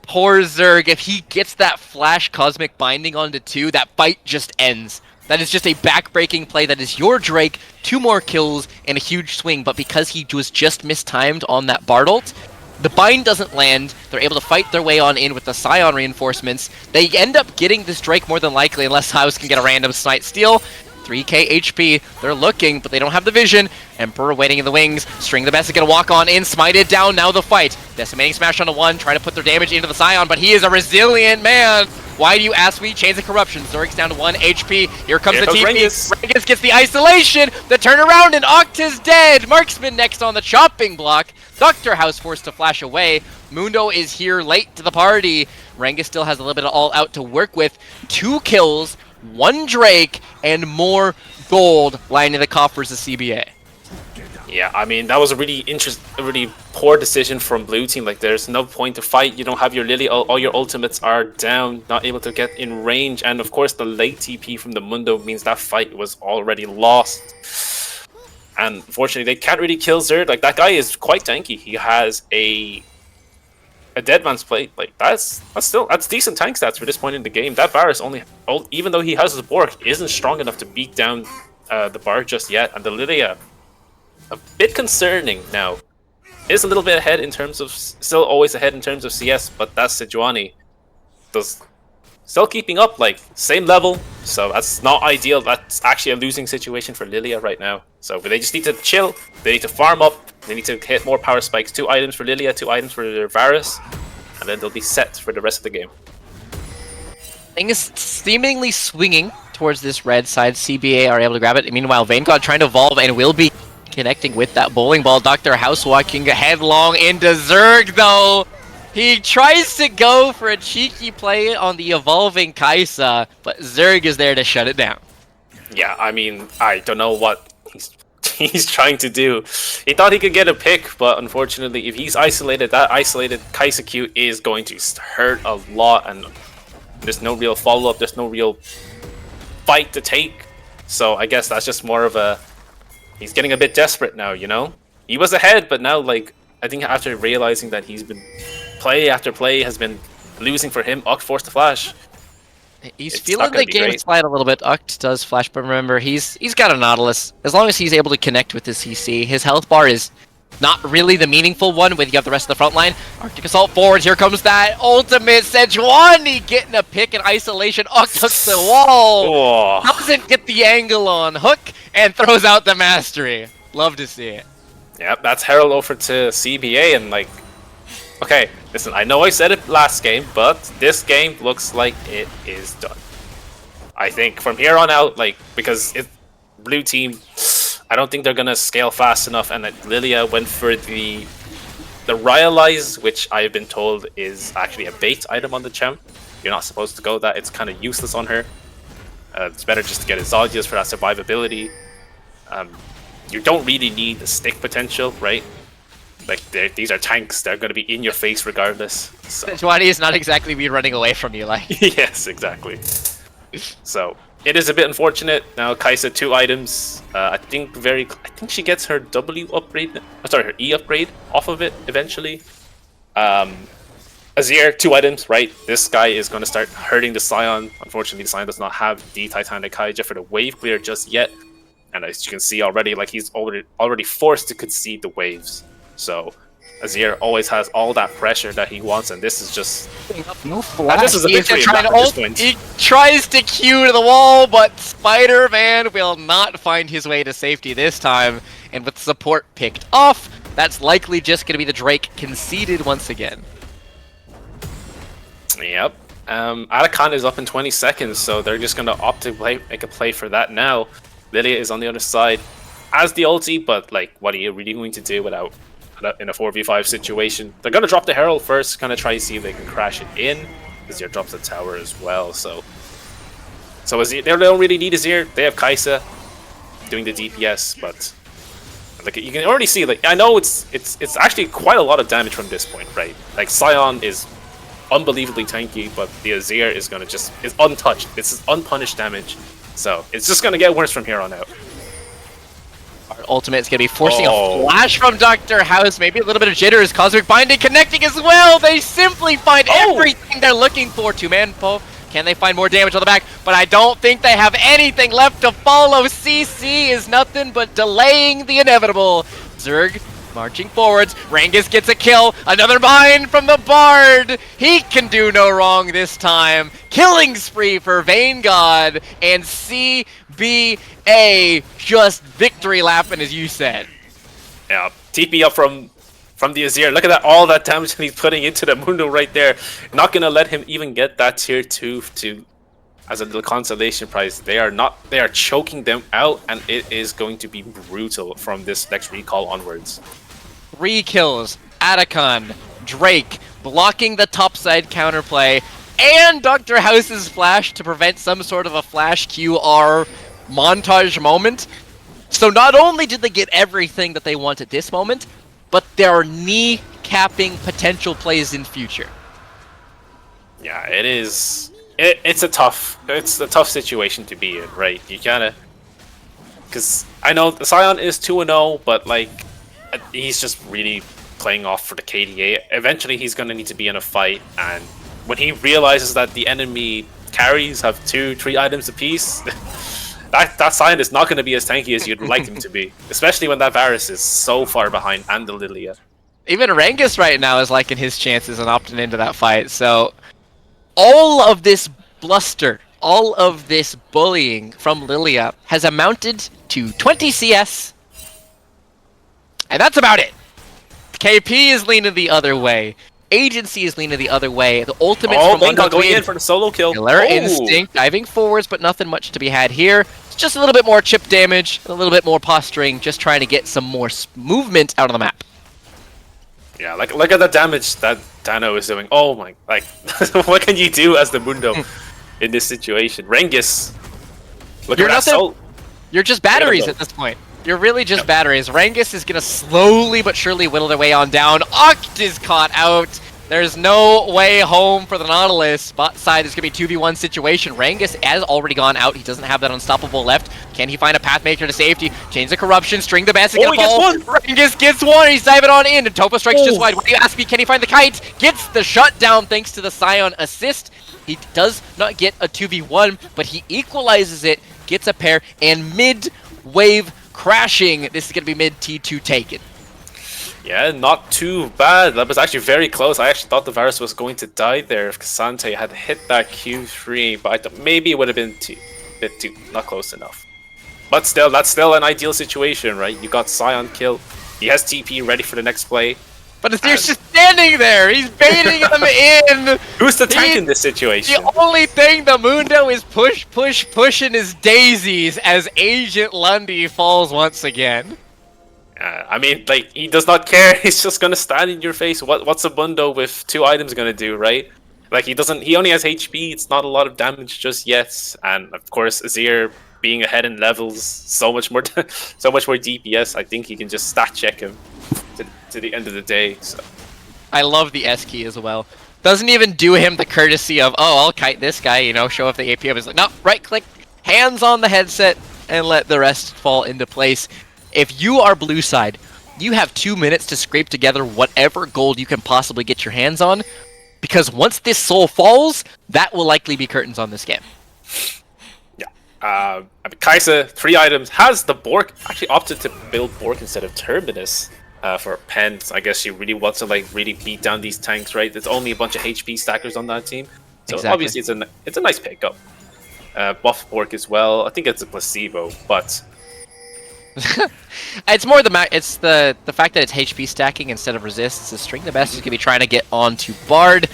Poor Zerg. If he gets that flash cosmic binding onto 2, that fight just ends. That is just a back-breaking play. That is your Drake, 2 more kills, and a huge swing. But because he was just mistimed on that Bardolt, the bind doesn't land. They're able to fight their way on in with the Sion reinforcements. They end up getting this Drake more than likely, unless House can get a random Smite steal. 3k HP. They're looking, but they don't have the vision. Emperor waiting in the wings. String the best is going to walk on in. Smited down, now the fight. Decimating smash on a 1, trying to put their damage into the Scion, but he is a resilient man. Why do you ask me? Chains of Corruption. Zerg's down to 1 HP. Here comes the TP. Rengus gets the isolation. The turnaround, and Oct is dead. Marksman next on the chopping block. Dr. House forced to flash away. Mundo is here late to the party. Rengus still has a little bit of all out to work with. 2 kills, 1 Drake, and more gold lining the coffers of CBA. Yeah, I mean, that was a really poor decision from blue team. Like, there's no point to fight. You don't have your Lily. All your ultimates are down, not able to get in range. And of course, the late TP from the Mundo means that fight was already lost. And unfortunately, they can't really kill Zerd. Like, that guy is quite tanky. He has a dead man's plate. Like, that's decent tank stats for this point in the game. That Varus even though he has his Bork, isn't strong enough to beat down the bar just yet. And the Lilia, a bit concerning now. Is a little bit ahead in terms of, still always ahead in terms of CS, but that Sejuani does still keeping up, like, same level, so that's not ideal. That's actually a losing situation for Lilia right now. So they just need to chill, they need to farm up, they need to hit more power spikes. 2 items for Lilia, 2 items for Varus, and then they'll be set for the rest of the game. Thing is seemingly swinging towards this red side. CBA are able to grab it. Meanwhile, Vanguard trying to evolve and will be connecting with that bowling ball. Dr. House walking headlong into Zerg, though. He tries to go for a cheeky play on the evolving Kai'Sa, but Zerg is there to shut it down. Yeah, I mean, I don't know what he's trying to do. He thought he could get a pick, but unfortunately, if he's isolated, that isolated Kai'Sa Q is going to hurt a lot, and there's no real follow-up, there's no real fight to take. So I guess that's just more of a... He's getting a bit desperate now, you know? He was ahead, but now, like, I think after realizing that he's been... Play after play has been losing for him, Uct forced to flash. He's feeling the game slide a little bit. Uct does flash, but remember, he's got a Nautilus. As long as he's able to connect with his CC, his health bar is not really the meaningful one when you have the rest of the front line. Arctic Assault forward, here comes that ultimate. Sejuani getting a pick in isolation. Uct hooks the wall. Oh. Doesn't get the angle on Hook and throws out the mastery. Love to see it. Yep, that's Herald over to CBA, and like, okay, listen, I know I said it last game, but this game looks like it is done. I think from here on out, like, because blue team, I don't think they're gonna scale fast enough, and that Lilia went for the Ryalize, which I've been told is actually a bait item on the champ. You're not supposed to go that, it's kind of useless on her. It's better just to get Exodius for that survivability. You don't really need the stick potential, right? Like, these are tanks, they're going to be in your face regardless. So. Sejuani is not exactly me running away from you, like. Yes, exactly. So, it is a bit unfortunate. Now, Kai'Sa, 2 items. I think she gets her W upgrade, sorry, her E upgrade off of it eventually. Azir, 2 items, right? This guy is going to start hurting the Scion. Unfortunately, the Scion does not have the Titanic Kaija for the wave clear just yet. And as you can see already, like, he's already forced to concede the waves. So Azir always has all that pressure that he wants, and this is just no flash. This is a victory at this point. He tries to Q to the wall, but Spider-Man will not find his way to safety this time. And with support picked off, that's likely just going to be the Drake conceded once again. Yep. Atakan is up in 20 seconds, so they're just going to opt to make a play for that now. Lilia is on the other side as the ulti, but like, what are you really going to do without in a 4v5 situation? They're going to drop the Herald first, kind of try to see if they can crash it in. Azir drops the tower as well, so Azir, they don't really need Azir. They have Kai'Sa doing the DPS, but like, you can already see, like, I know it's actually quite a lot of damage from this point, right? Like, Scion is unbelievably tanky, but the Azir is going to is untouched. It's unpunished damage. So it's just going to get worse from here on out. Our ultimate is going to be forcing a flash from Dr. House. Maybe a little bit of jitters. Cosmic Binding connecting as well. They simply find everything they're looking for. 2-man pull. Can they find more damage on the back? But I don't think they have anything left to follow. CC is nothing but delaying the inevitable. Zerg marching forwards. Rengus gets a kill. Another bind from the Bard. He can do no wrong this time. Killing spree for Vanguard. And CBA QBA just victory lapping, as you said. Yeah, TP up from the Azir. Look at that, all that damage that he's putting into the Mundo right there. Not gonna let him even get that tier 2 to as a little consolation prize. They are choking them out, and it is going to be brutal from this next recall onwards. 3 kills, Atacon, Drake, blocking the topside counterplay, and Dr. House's flash to prevent some sort of a flash QR montage moment. So not only did they get everything that they want at this moment, but there are knee-capping potential plays in future. Yeah, it is. It's a tough situation to be in, right? You gotta, because I know the Sion is 2-0, but like he's just really playing off for the KDA. Eventually, he's gonna need to be in a fight, and when he realizes that the enemy carries have 2-3 items apiece, that Sion is not going to be as tanky as you'd like him to be, especially when that Varus is so far behind and the Lilia. Even Rengus right now is liking his chances and opting into that fight. So all of this bluster, all of this bullying from Lilia has amounted to 20 CS, and that's about it. KP is leaning the other way. Agency is leaning the other way. The ultimate from Bengal going in for the solo kill. Killer Instinct diving forwards, but nothing much to be had here. It's just a little bit more chip damage, a little bit more posturing, just trying to get some more movement out on the map. Yeah, like look at the damage that Dano is doing. Oh my, like what can you do as the Mundo in this situation? Rengus, look at that soul. You're just batteries at this point. You're really just batteries. Rengus is going to slowly but surely whittle their way on down. Oct is caught out. There's no way home for the Nautilus. Bot side is going to be a 2v1 situation. Rengus has already gone out. He doesn't have that unstoppable left. Can he find a Pathmaker to safety? Chains of Corruption. String the Best is going to fall. Rengus gets one. He's diving on in. And Topa strikes just wide. What do you ask me? Can he find the kite? Gets the shutdown thanks to the Sion assist. He does not get a 2v1, but he equalizes it. Gets a pair. And mid-wave crashing. This is going to be mid T2 taken. Yeah, not too bad. That was actually very close. I actually thought the Varus was going to die there if K'Sante had hit that Q3, but I thought maybe it would have been a bit too not close enough. But still, that's still an ideal situation, right? You got Sion killed. He has TP ready for the next play. But Azir's just standing there. He's baiting them in. Who's the tank in this situation? The only thing the Mundo is pushing his daisies as Agent Lundy falls once again. I mean, like, he does not care. He's just gonna stand in your face. What's a Mundo with 2 items gonna do, right? Like, he only has HP. It's not a lot of damage just yet. And of course, Azir being ahead in levels, so much more DPS. I think he can just stat check him to the end of the day. So I love the S key as well. Doesn't even do him the courtesy of, oh, I'll kite this guy, you know, show off the AP of his, like, no, right click, hands on the headset, and let the rest fall into place. If you are blue side, you have 2 minutes to scrape together whatever gold you can possibly get your hands on, because once this soul falls, that will likely be curtains on this game. Yeah. I mean, Kai'Sa, 3 items, has the Bork, actually opted to build Bork instead of Terminus. For Pens, I guess she really wants to like really beat down these tanks, right? There's only a bunch of HP stackers on that team, so obviously it's a nice pickup. Buff Bork as well. I think it's a placebo, but it's more it's the fact that it's HP stacking instead of resists. The String the Best is gonna be trying to get onto Bard.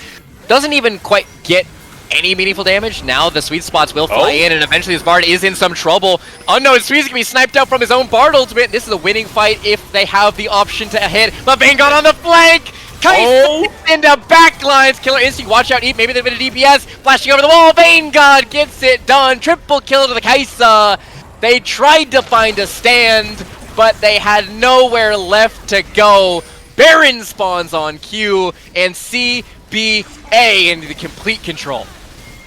Doesn't even quite get any meaningful damage. Now the sweet spots will fly in, and eventually this Bard is in some trouble. Unknown Sweet's gonna be sniped out from his own Bard ultimate. This is a winning fight if they have the option to hit. But Vanguard on the flank! Kai'Sa into backlines. Killer Instinct, watch out, maybe they've been a DPS. Flashing over the wall, Vanguard gets it done. Triple kill to the Kai'Sa. They tried to find a stand, but they had nowhere left to go. Baron spawns on Q, and CBA into the complete control.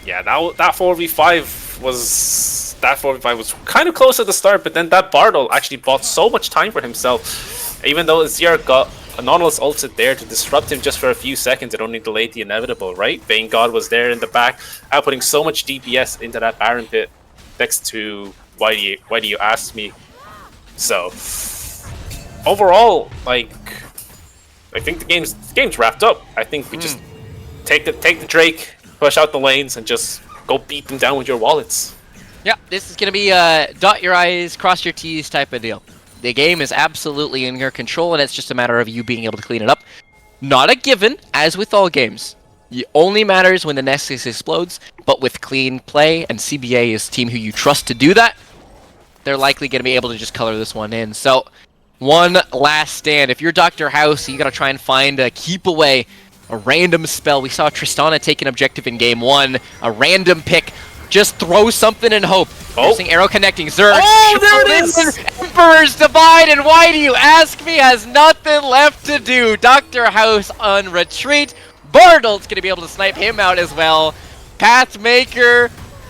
Yeah, that 4v5 was kind of close at the start, but then that Bartle actually bought so much time for himself. Even though Azir got a Nautilus ulted there to disrupt him just for a few seconds, it only delayed the inevitable, right? Vanguard was there in the back, outputting so much DPS into that Baron pit next to why do you ask me? So overall, like, I think the game's wrapped up. I think we just take the Drake, push out the lanes, and just go beat them down with your wallets. Yeah, this is going to be dot your I's, cross your T's type of deal. The game is absolutely in your control, and it's just a matter of you being able to clean it up. Not a given, as with all games. It only matters when the Nexus explodes, but with clean play, and CBA is a team who you trust to do that, they're likely going to be able to just color this one in. So, one last stand. If you're Dr. House, you got to try and find a keep away, a random spell. We saw Tristana take an objective in game 1, a random pick. Just throw something and hope. Piercing arrow connecting. Zerg. Oh, there it is! Emperor's Divide, and why do you ask me? Has nothing left to do. Dr. House on retreat. Bartle's going to be able to snipe him out as well. Pathmaker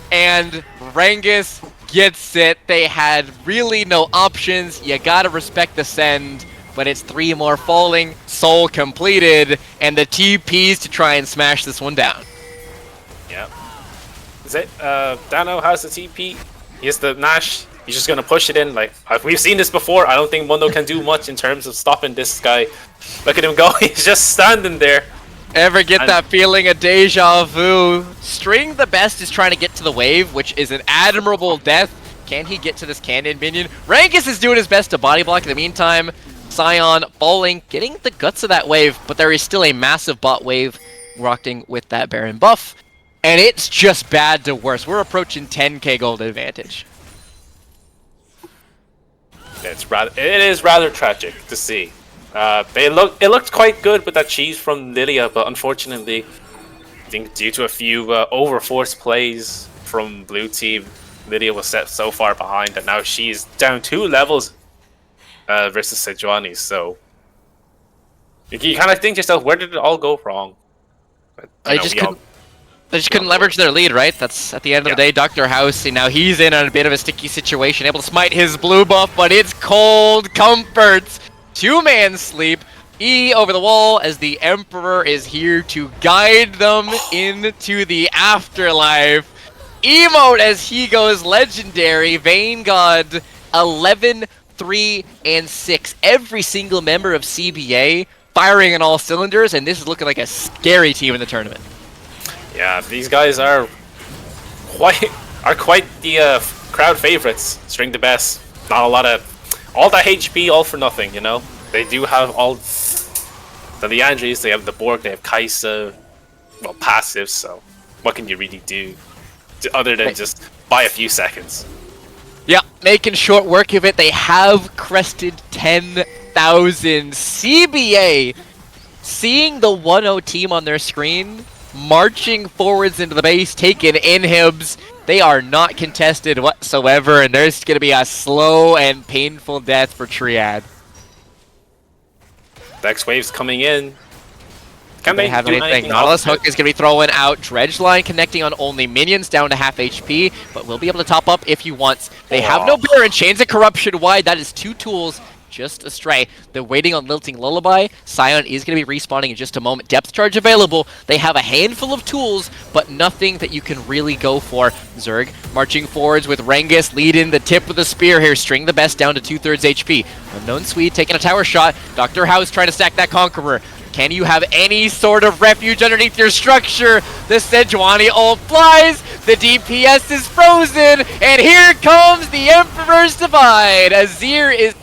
and Rangus gets it. They had really no options. You gotta respect the send, but it's 3 more falling. Soul completed, and the TPs to try and smash this one down. Yep. Is it? Dano has the TP. He has the Nash. He's just gonna push it in. Like we've seen this before. I don't think Mundo can do much in terms of stopping this guy. Look at him go. He's just standing there. Ever get that feeling of deja vu? String the best is trying to get to the wave, which is an admirable death. Can he get to this cannon minion? Rangus is doing his best to body block in the meantime. Scion falling, getting the guts of that wave, but there is still a massive bot wave rocking with that Baron buff. And it's just bad to worse. We're approaching 10k gold advantage. It is rather tragic to see. It looked quite good with that cheese from Lilia, but unfortunately, I think due to a few overforced plays from blue team, Lilia was set so far behind that now she's down 2 levels versus Sejuani. So you kind of think to yourself, where did it all go wrong? But, They just couldn't leverage their lead, right? That's at the end of the day. Dr. House, now he's in a bit of a sticky situation, able to smite his blue buff, but it's cold comforts. 2-man sleep. E over the wall as the Emperor is here to guide them into the afterlife. Emote as he goes legendary. Vayne God 11, 3, and 6. Every single member of CBA firing on all cylinders, and this is looking like a scary team in the tournament. Yeah, these guys are quite the crowd favorites. String the best. Not a lot of all that HP, all for nothing. You know, they do have all the Leandries. They have the Borg. They have Kaisa. Well, passives. So what can you really do other than just buy a few seconds? Yeah, making short work of it. They have crested 10,000. CBA seeing the 1-0 team on their screen, marching forwards into the base, taking inhibs. They are not contested whatsoever, and there's going to be a slow and painful death for Triad. Next wave's coming in. Can they have anything? Nautilus Hook is going to be throwing out Dredge Line, connecting on only minions down to half HP, but will be able to top up if he wants. They have no Baron. Chains of Corruption wide. That is 2 tools just astray. They're waiting on Lilting Lullaby. Scion is going to be respawning in just a moment. Depth charge available. They have a handful of tools, but nothing that you can really go for. Zerg marching forwards with Rangus leading the tip of the spear here. String the best down to 2/3 HP. Unknown Swede taking a tower shot. Dr. House trying to stack that Conqueror. Can you have any sort of refuge underneath your structure? The Sejuani ult flies, the DPS is frozen, and here comes the Emperor's Divide. Azir is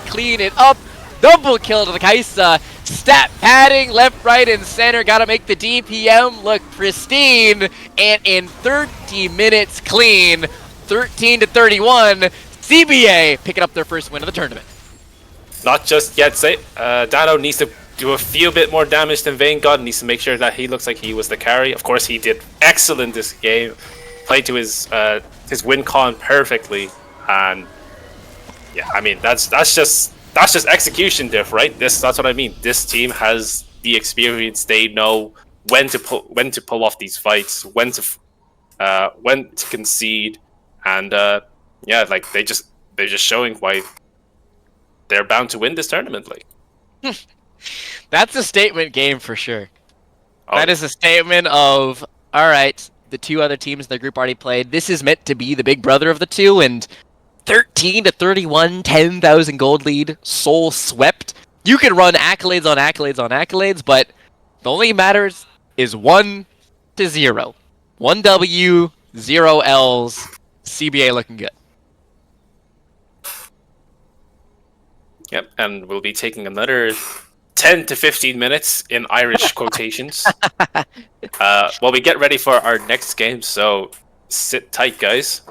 clean it up. Double kill to the Kaisa. Stat padding left, right, and center. Gotta make the DPM look pristine. And in 30 minutes clean, 13-31, CBA picking up their first win of the tournament. Not just yet. Dano needs to do a few bit more damage than Vayne God. Needs to make sure that he looks like he was the carry. Of course, he did excellent this game. Played to his win con perfectly, and yeah, I mean that's just execution diff, right? That's what I mean. This team has the experience. They know when to pull off these fights, when to concede, and yeah, like they're just showing why they're bound to win this tournament. Like. That's a statement game for sure. Oh. That is a statement of, all right, the 2 other teams in the group already played. This is meant to be the big brother of the 2, and 13-31, 10,000 gold lead, soul swept. You can run accolades on accolades on accolades, but the only matters is 1-0. 1 W, 0 Ls. CBA looking good. Yep, and we'll be taking another 10 to 15 minutes in Irish quotations while we get ready for our next game. So sit tight, guys.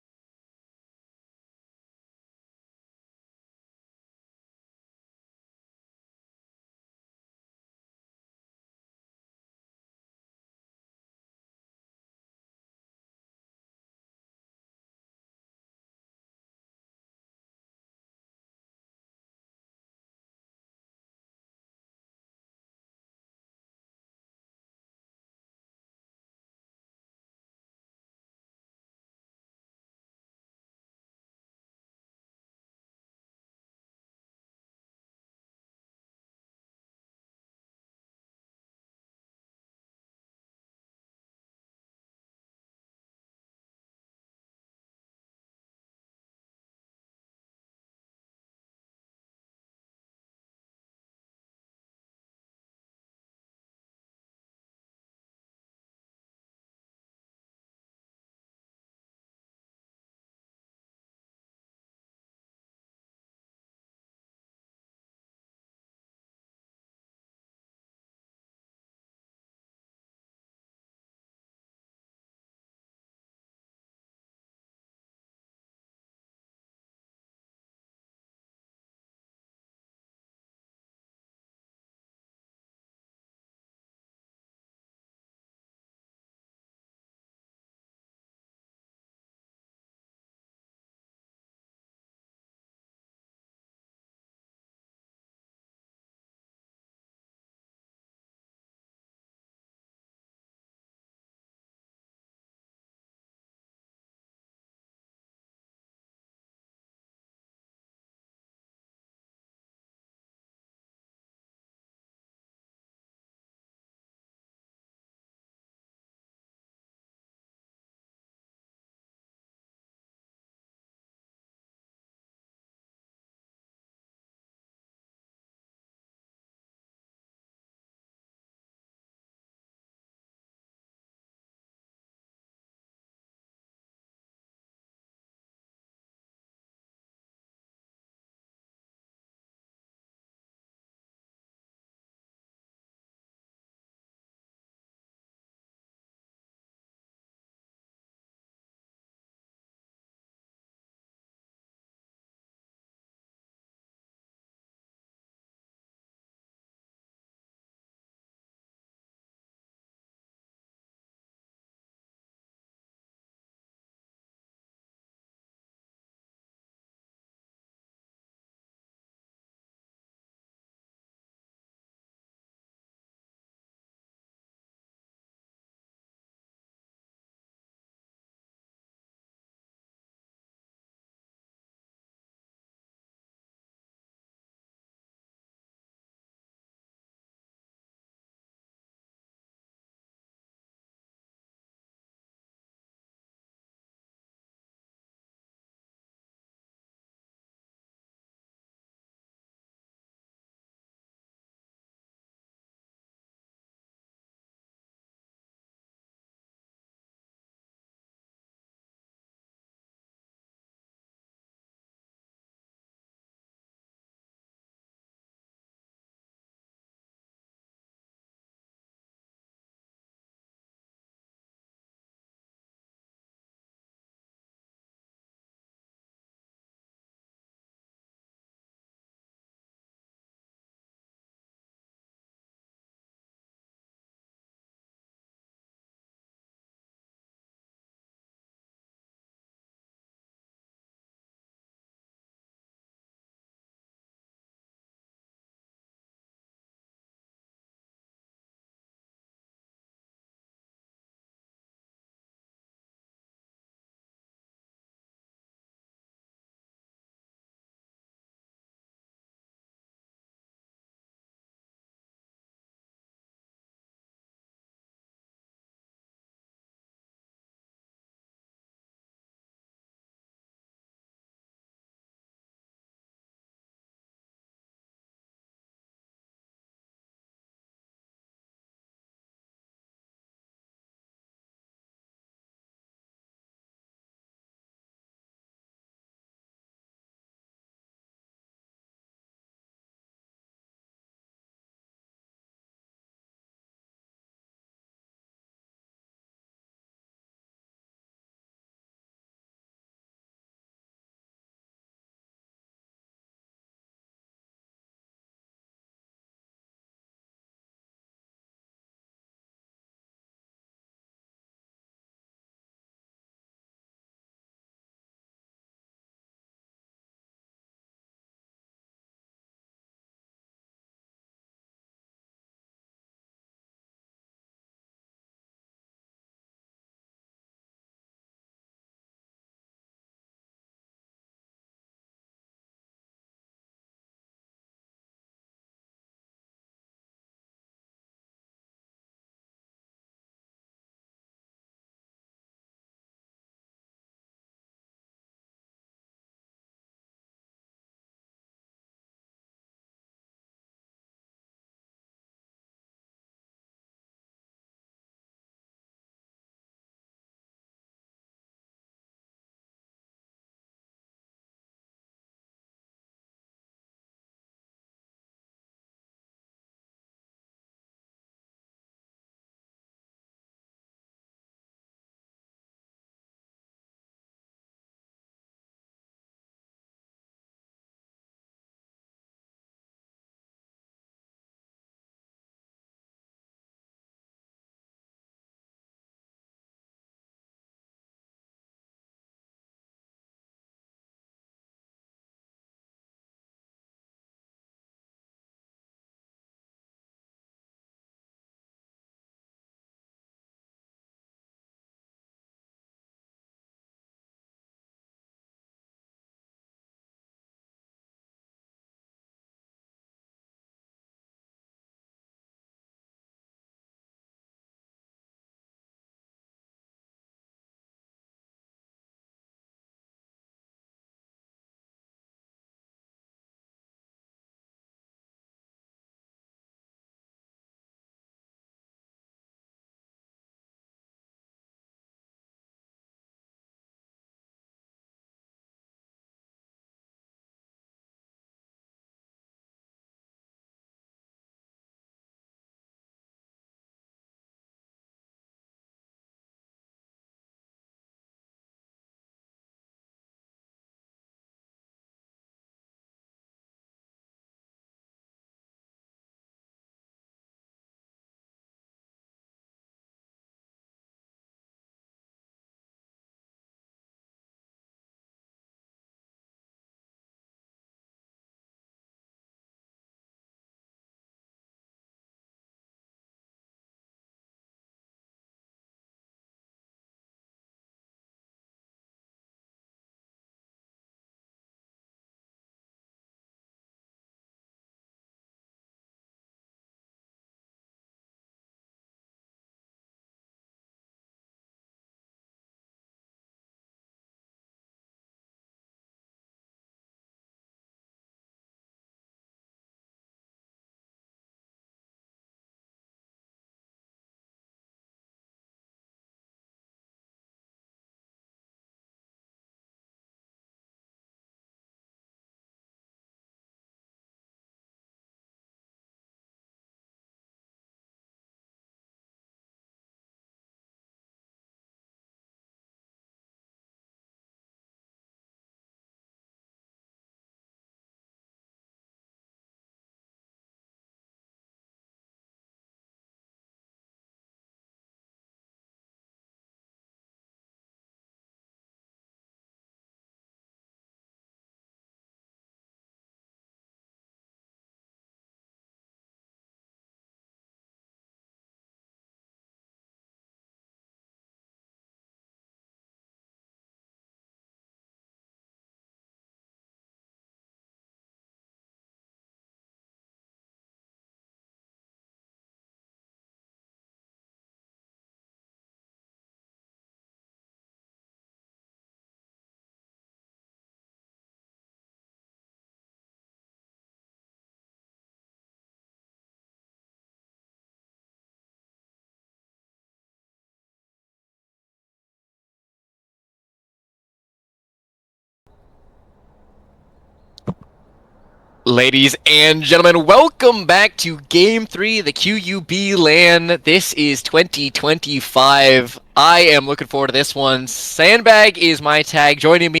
Ladies and gentlemen, welcome back to Game 3, the QUBLAN. This is 2025. I am looking forward to this one. Sandbag is my tag. Joining me,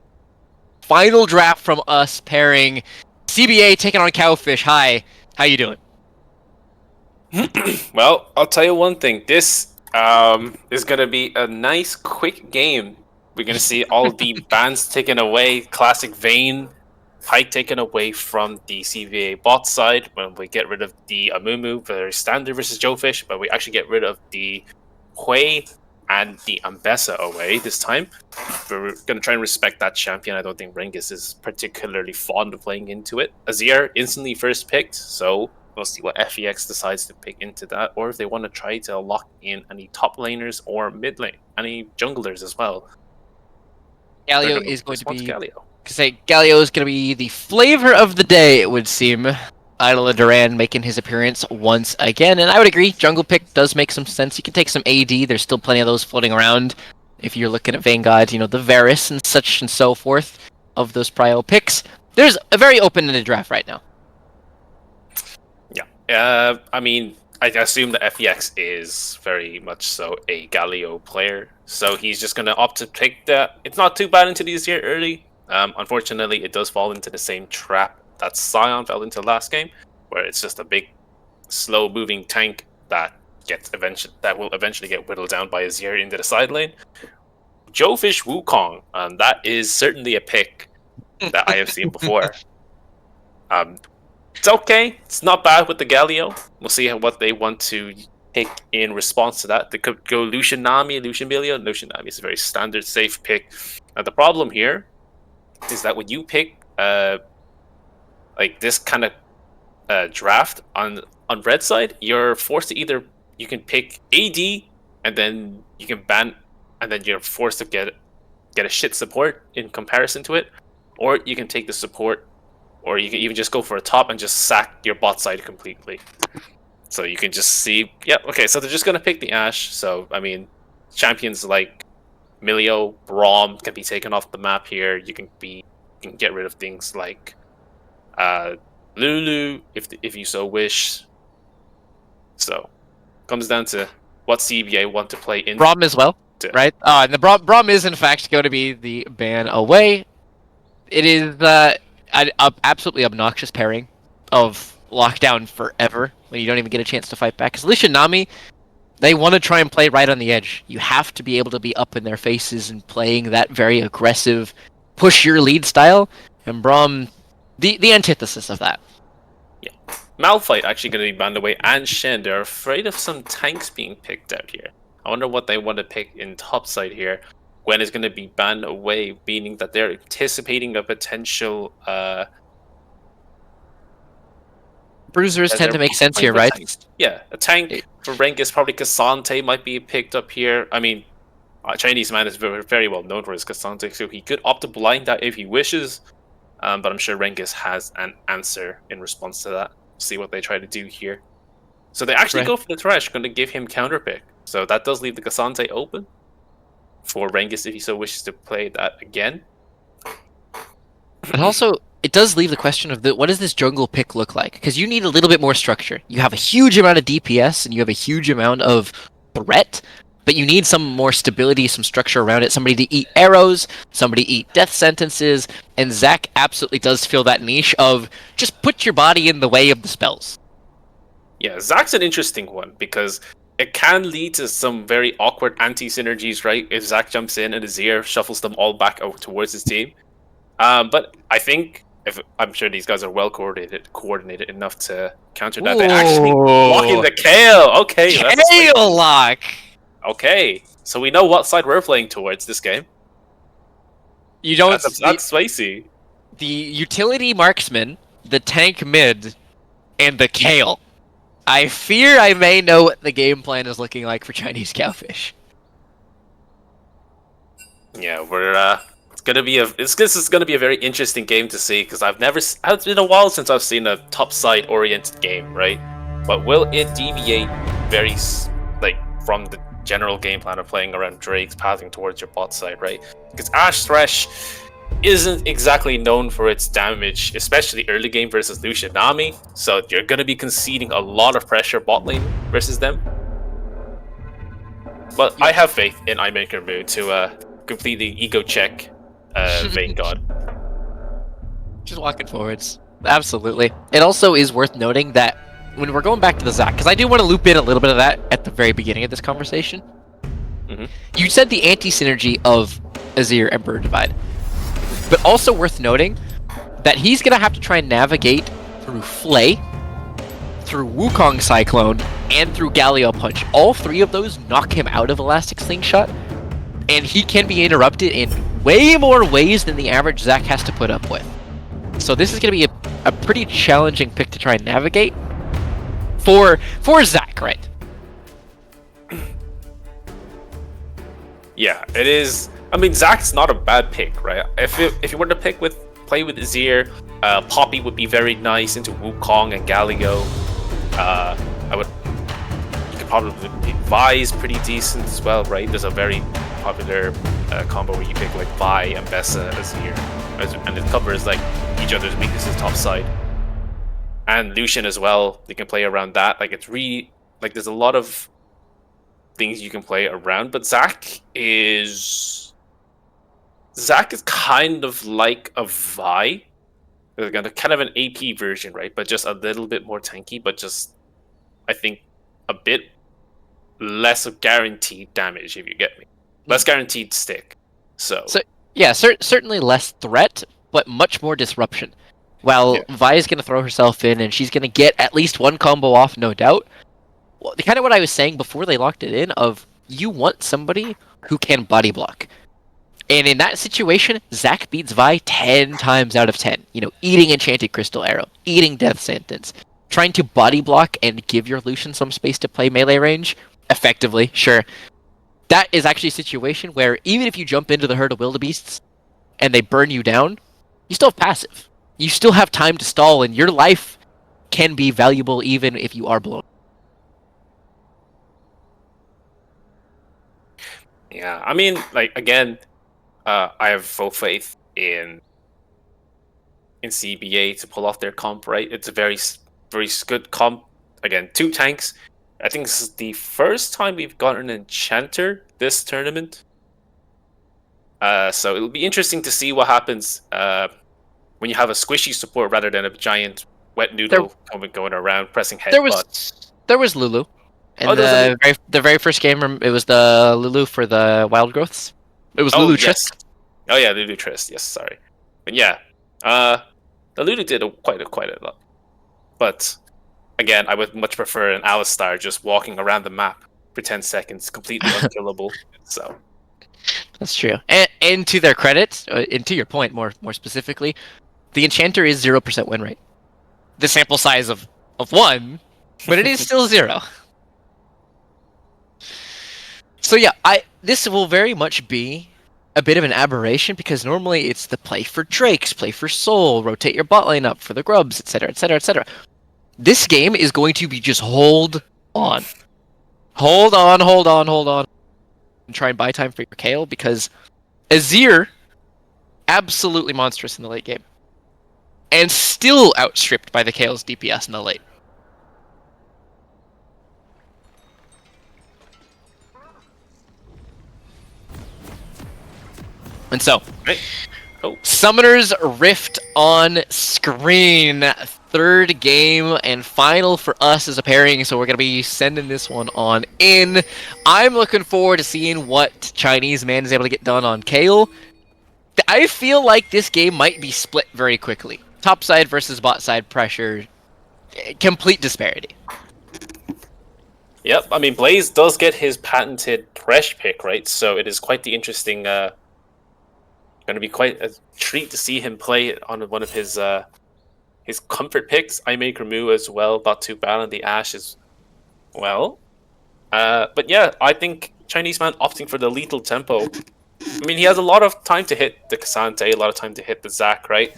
final draft from us pairing CBA taking on Cowfish. Hi, how you doing? Well, I'll tell you one thing. This is gonna be a nice, quick game. We're gonna see all the bans taken away, classic Vayne, Pike taken away from the CVA bot side when we get rid of the Amumu, very standard versus Joefish, but we actually get rid of the Hui and the Ambessa away this time. We're gonna try and respect that champion. I don't think Rengus is particularly fond of playing into it. Azir instantly first picked, so we'll see what FEX decides to pick into that, or if they want to try to lock in any top laners or mid lane, any junglers as well. Galio is going to be. Galio. Galio is going to be the flavor of the day, it would seem. Idol Duran making his appearance once again, and I would agree, jungle pick does make some sense. You can take some AD, there's still plenty of those floating around. If you're looking at Vanguard, the Varus and such and so forth of those prio picks. There's a very open-ended draft right now. Yeah, I mean, I assume that FEX is very much so a Galio player, so he's just going to opt to pick that. It's not too bad into this year early. Unfortunately, it does fall into the same trap that Sion fell into last game, where it's just a big, slow-moving tank that will eventually get whittled down by Azir into the side lane. Joefish Wukong, that is certainly a pick that I have seen before. It's okay. It's not bad with the Galio. We'll see what they want to pick in response to that. They could go Lucian Nami, Lucian Milio. Lucian Nami is a very standard, safe pick. Now, the problem here is that when you pick like this kind of draft on red side, you're forced to you can pick AD and then you can ban, and then you're forced to get a shit support in comparison to it, or you can take the support, or you can even just go for a top and just sack your bot side completely. So you can just see, yeah, okay, so they're just going to pick the Ashe. So, I mean, champions like Milio, Braum can be taken off the map here. You can get rid of things like Lulu, if you so wish. So, comes down to what CBA want to play in. Braum as well, right? And the Braum is, in fact, going to be the ban away. It is an absolutely obnoxious pairing of lockdown forever when you don't even get a chance to fight back. Because Lucian Nami, they want to try and play right on the edge. You have to be able to be up in their faces and playing that very aggressive, push your lead style. And Braum, the antithesis of that. Yeah. Malphite actually going to be banned away, and Shen. They're afraid of some tanks being picked out here. I wonder what they want to pick in top side here. Gwen is going to be banned away, meaning that they're anticipating a potential... Bruisers tend to make sense here, right? Yeah, a tank for Rengus, probably Cassante might be picked up here. I mean, Chinese man is very, very well known for his Cassante, so he could opt to blind that if he wishes. But I'm sure Rengus has an answer in response to that. See what they try to do here. So they actually go for the Thresh, going to give him counterpick. So that does leave the Cassante open for Rengus if he so wishes to play that again. And also, it does leave the question of what does this jungle pick look like? Because you need a little bit more structure. You have a huge amount of DPS and you have a huge amount of threat, but you need some more stability, some structure around it. Somebody to eat arrows, somebody to eat death sentences, and Zach absolutely does fill that niche of just put your body in the way of the spells. Yeah, Zach's an interesting one because it can lead to some very awkward anti-synergies, right? If Zach jumps in and Azir shuffles them all back over towards his team. But I think, I'm sure these guys are well coordinated enough to counter that. They actually lock in the Kale! Okay, Kale lock! Okay, so we know what side we're playing towards this game. You don't... That's spicy. The utility marksman, the tank mid, and the Kale. I fear I may know what the game plan is looking like for Chinese Cowfish. Yeah, this is gonna be a very interesting game to see because it's been a while since I've seen a top side oriented game, right? But will it deviate very from the general game plan of playing around Drakes, passing towards your bot side, right? Because Ashe Thresh, isn't exactly known for its damage, especially early game versus Lucian Nami. So you're gonna be conceding a lot of pressure bot lane versus them. But I have faith in iMaker Moon to completely ego check Vayne God. Just walking forwards. Absolutely. It also is worth noting that when we're going back to the Zac, because I do want to loop in a little bit of that at the very beginning of this conversation. Mhm. You said the anti-synergy of Azir Emperor Divide, but also worth noting that he's going to have to try and navigate through Flay, through Wukong Cyclone, and through Galio Punch. All three of those knock him out of Elastic Slingshot, and he can be interrupted in way more ways than the average Zac has to put up with. So this is going to be a pretty challenging pick to try and navigate for Zac, right? Yeah, it is. I mean, Zac's not a bad pick, right? If you were to play with Azir, Poppy would be very nice into Wukong and Galio. You could probably pick Vi's pretty decent as well, right? There's a very popular combo where you pick like Vi and Bessa Azir, and it covers like each other's weaknesses top side. And Lucian as well, you can play around that. Like it's really like there's a lot of things you can play around, but Zac is kind of like a Vi. They're kind of an AP version, right? But just a little bit more tanky, but just I think a bit less of guaranteed damage, if you get me. Less guaranteed stick. So yeah, certainly less threat, but much more disruption. While Vi is going to throw herself in, and she's going to get at least one combo off, no doubt. Well, kind of what I was saying before they locked it in, of you want somebody who can body block. And in that situation, Zac beats Vi 10 times out of 10. You know, eating Enchanted Crystal Arrow, eating Death Sentence, trying to body block and give your Lucian some space to play melee range, effectively, sure. That is actually a situation where even if you jump into the herd of wildebeests and they burn you down, you still have passive. You still have time to stall, and your life can be valuable even if you are blown. yeah, I mean, like again, I have full faith in CBA to pull off their comp. Right, it's a very good comp. Again, 2 tanks. I think this is the first time we've gotten an enchanter this tournament. So it'll be interesting to see what happens when you have a squishy support rather than a giant wet noodle going around pressing headbutt. There was Lulu. And the very first game, it was the Lulu for the Wild Growths. It was Lulu Trist. Oh yeah, Lulu Trist. Yes, sorry. But yeah, the Lulu did quite a lot. But again, I would much prefer an Alistar just walking around the map for 10 seconds, completely unkillable. So that's true. And to their credit, and to your point more specifically, the Enchanter is 0% win rate. The sample size of 1, but it is still 0. So yeah, this will very much be a bit of an aberration, because normally it's the play for Drakes, play for Soul, rotate your bot lane up for the grubs, etc., etc., etc. This game is going to be just hold on, and try and buy time for your Kayle, because Azir, absolutely monstrous in the late game, and still outstripped by the Kayle's DPS in the late. And so, Summoner's Rift on screen. 3rd game and final for us as a pairing, so we're going to be sending this one on in. I'm looking forward to seeing what Chinese man is able to get done on Kayle. I feel like this game might be split very quickly. Top side versus bot side pressure. Complete disparity. Yep, I mean, Blaze does get his patented Thresh pick, right? So it is quite the interesting... going to be quite a treat to see him play on one of his comfort picks. I make Ramu as well, Batu Balan, the Ashe as well. But yeah, I think Chinese man opting for the lethal tempo. I mean, he has a lot of time to hit the Cassante, a lot of time to hit the Zac, right?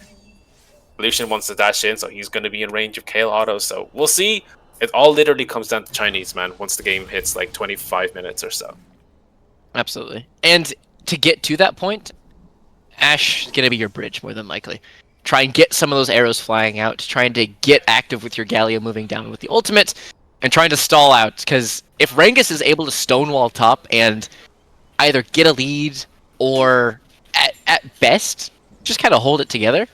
Lucian wants to dash in, so he's going to be in range of Kayle auto, so we'll see. It all literally comes down to Chinese man once the game hits like 25 minutes or so. Absolutely. And to get to that point, Ash is going to be your bridge, more than likely. Try and get some of those arrows flying out, trying to get active with your Galio moving down with the ultimate, and trying to stall out, because if Rengus is able to stonewall top and either get a lead or, at best, just kind of hold it together,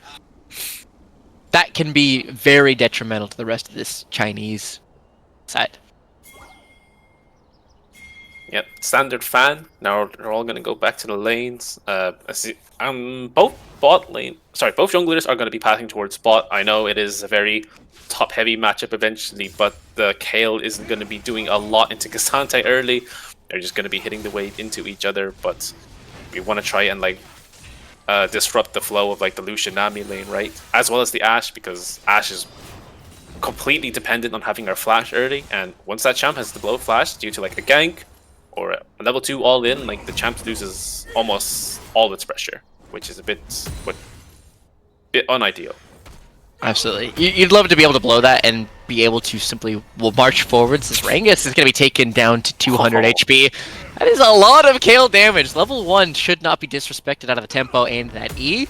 that can be very detrimental to the rest of this Chinese side. Yep, standard fan. Now they're all gonna go back to the lanes. Both both junglers are gonna be passing towards bot. I know it is a very top-heavy matchup eventually, but the Kale isn't gonna be doing a lot into Cassante early. They're just gonna be hitting the wave into each other, but we want to try and like disrupt the flow of like the Lucian Nami lane, right? As well as the Ashe, because Ashe is completely dependent on having our flash early, and once that champ has the blow flash due to like a gank or a level 2 all in, like the champ loses almost all its pressure, which is a bit unideal. Absolutely. You'd love to be able to blow that and be able to simply march forwards. This Rengus is going to be taken down to 200 HP. That is a lot of Kale damage. Level 1 should not be disrespected out of the tempo and that E.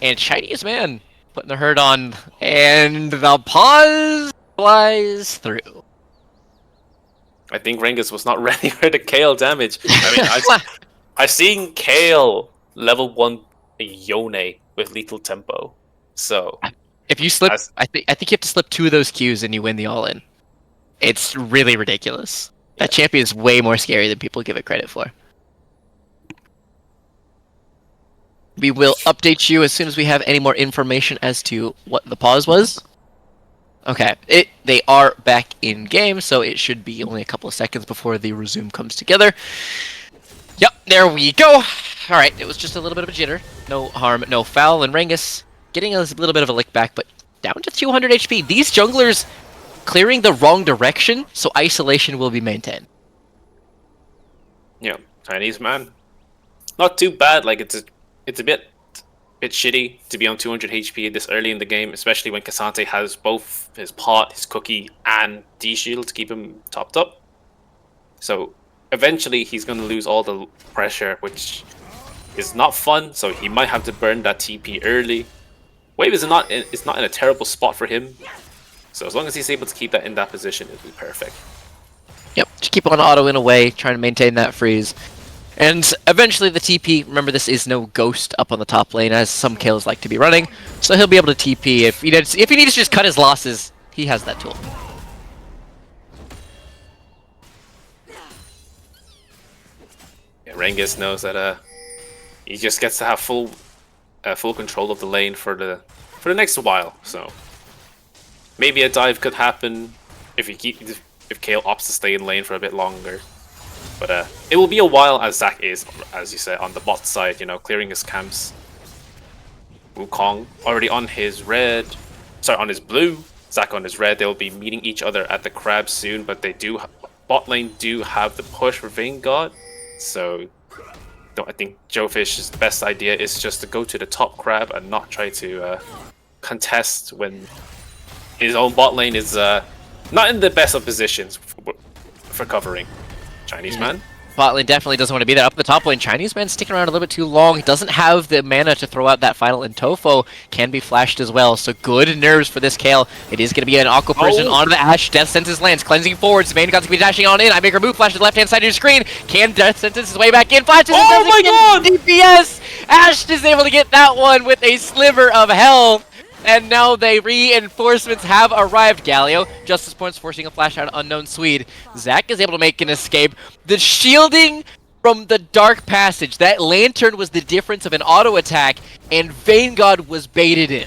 And Chinese man putting the hurt on, and the pause flies through. I think Rengus was not ready for the Kale damage. I mean, I've seen Kale level 1 Yone with lethal tempo. So if you slip, I think you have to slip 2 of those Qs and you win the all-in. It's really ridiculous. Yeah. That champion is way more scary than people give it credit for. We will update you as soon as we have any more information as to what the pause was. Okay, they are back in game, so it should be only a couple of seconds before the resume comes together. Yep, there we go. Alright, it was just a little bit of a jitter. No harm, no foul, and Rengus getting a little bit of a lick back, but down to 200 HP. These junglers clearing the wrong direction, so isolation will be maintained. Yeah, Chinese man. Not too bad, like it's a bit shitty to be on 200 HP this early in the game, especially when Cassante has both his pot, his cookie, and D-shield to keep him topped up. So eventually he's going to lose all the pressure, which is not fun, so he might have to burn that TP early. Wave is not in a terrible spot for him, so as long as he's able to keep that in that position, it'll be perfect. Yep, just keep on auto in a way, trying to maintain that freeze. And eventually the TP, remember this is no ghost up on the top lane, as some kills like to be running, so he'll be able to TP if he needs to just cut his losses. He has that tool. Yeah, Rengus knows that he just gets to have full control of the lane for the next while. So maybe a dive could happen if Kale opts to stay in lane for a bit longer. But it will be a while, as Zac is, as you said, on the bot side, you know, clearing his camps. Wukong already on his on his blue. Zac on his red. They'll be meeting each other at the crab soon, but bot lane do have the push for Vanguard. So I think Joefish's best idea is just to go to the top crab and not try to contest when his own bot lane is not in the best of positions for covering. Chinese man. Bot lane definitely doesn't want to be there. Up the top lane, Chinese man sticking around a little bit too long. He doesn't have the mana to throw out that final, and Tofo can be flashed as well. So good nerves for this Kale. It is going to be an Aqua Prison onto the Ashe. Death Sentence lands, cleansing forwards. Vanguard's going to be dashing on in. I make her move, flash to the left-hand side of your screen. Can Death Sentence his way back in? Flashes. Oh my god! DPS! Ashe is able to get that one with a sliver of health. And now the reinforcements have arrived. Galio, Justice Points forcing a flash out Unknown Swede. Zac is able to make an escape. The shielding from the Dark Passage, that lantern was the difference of an auto attack, and Vanguard was baited in.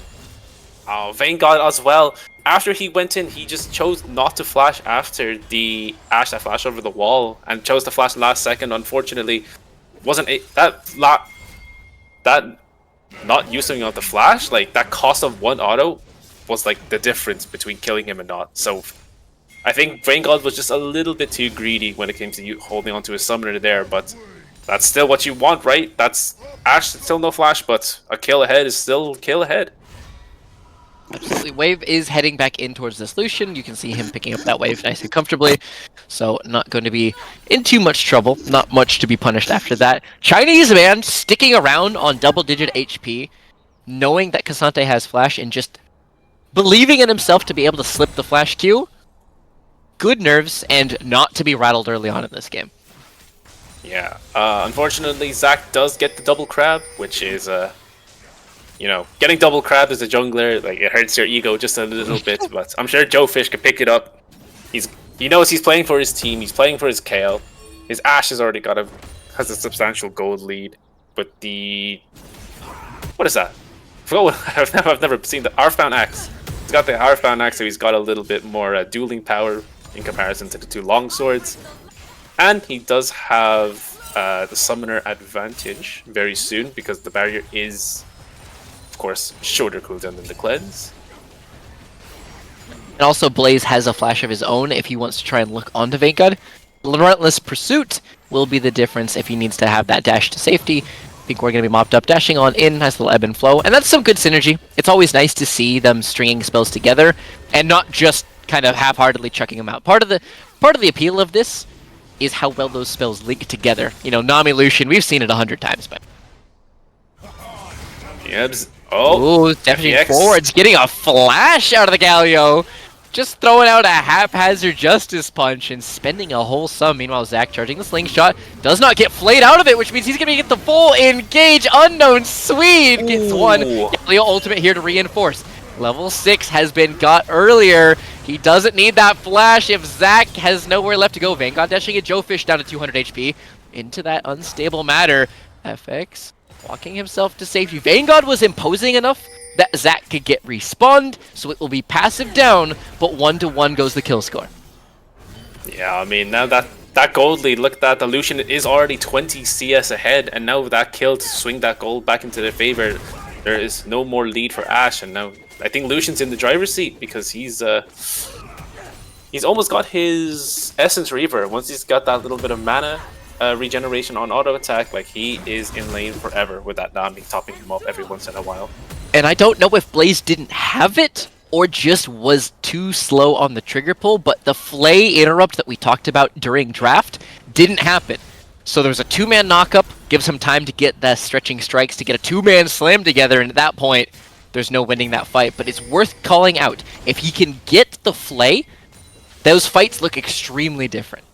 Oh, Vanguard as well. After he went in, he just chose not to flash after the Ashe that flashed over the wall, and chose to flash last second. Unfortunately, wasn't that not using of the flash, like that cost of 1 auto was like the difference between killing him and not. So I think Vanguard was just a little bit too greedy when it came to holding onto his summoner there, but that's still what you want, right? That's Ashe, still no flash, but a kill ahead is still kill ahead. Absolutely. Wave is heading back in towards this Lucian. You can see him picking up that wave nice and comfortably. So not going to be in too much trouble. Not much to be punished after that. Chinese man sticking around on double-digit HP, knowing that Cassante has flash and just believing in himself to be able to slip the flash Q. Good nerves and not to be rattled early on in this game. Yeah. Unfortunately, Zac does get the double crab, which is you know, getting double crabbed as a jungler, like, it hurts your ego just a little bit, but I'm sure Joe Fish could pick it up. He knows he's playing for his team, he's playing for his KL. His Ashe has already has a substantial gold lead, but what is that? I've never seen the Earthbound Axe. He's got the Earthbound Axe, so he's got a little bit more dueling power in comparison to the two longswords. And he does have the summoner advantage very soon because the barrier is, of course, shorter cooldown than the cleanse. And also Blaze has a flash of his own if he wants to try and look onto Vanguard. Relentless Pursuit will be the difference if he needs to have that dash to safety. I think we're going to be mopped up, dashing on in, nice little ebb and flow, and that's some good synergy. It's always nice to see them stringing spells together and not just kind of half-heartedly chucking them out. Part of the appeal of this is how well those spells link together. You know, Nami Lucian, we've seen it 100 times, but Yebs. Oh, ooh, definitely forwards, getting a flash out of the Galio. Just throwing out a haphazard Justice Punch and spending a whole sum. Meanwhile, Zac charging the slingshot. Does not get flayed out of it, which means he's going to get the full engage. Unknown Swede gets one. Galio ultimate here to reinforce. Level 6 has been got earlier. He doesn't need that flash if Zac has nowhere left to go. Vanguard dashing at Joe Fish down to 200 HP. Into that unstable matter. FX walking himself to safety. Vanguard was imposing enough that Zac could get respawned, so it will be passive down, but 1-1 goes the kill score. Yeah, I mean, now that gold lead, look at that, the Lucian is already 20 CS ahead, and now that kill to swing that gold back into their favor, there is no more lead for Ashe, and now I think Lucian's in the driver's seat because he's almost got his Essence Reaver. Once he's got that little bit of mana regeneration on auto attack, like, he is in lane forever with that Nami topping him up every once in a while. And I don't know if Blaze didn't have it or just was too slow on the trigger pull, but the Flay interrupt that we talked about during draft didn't happen. So there was a two-man knockup, gives him time to get the stretching strikes to get a two-man slam together, and at that point, there's no winning that fight. But it's worth calling out. If he can get the Flay, those fights look extremely different.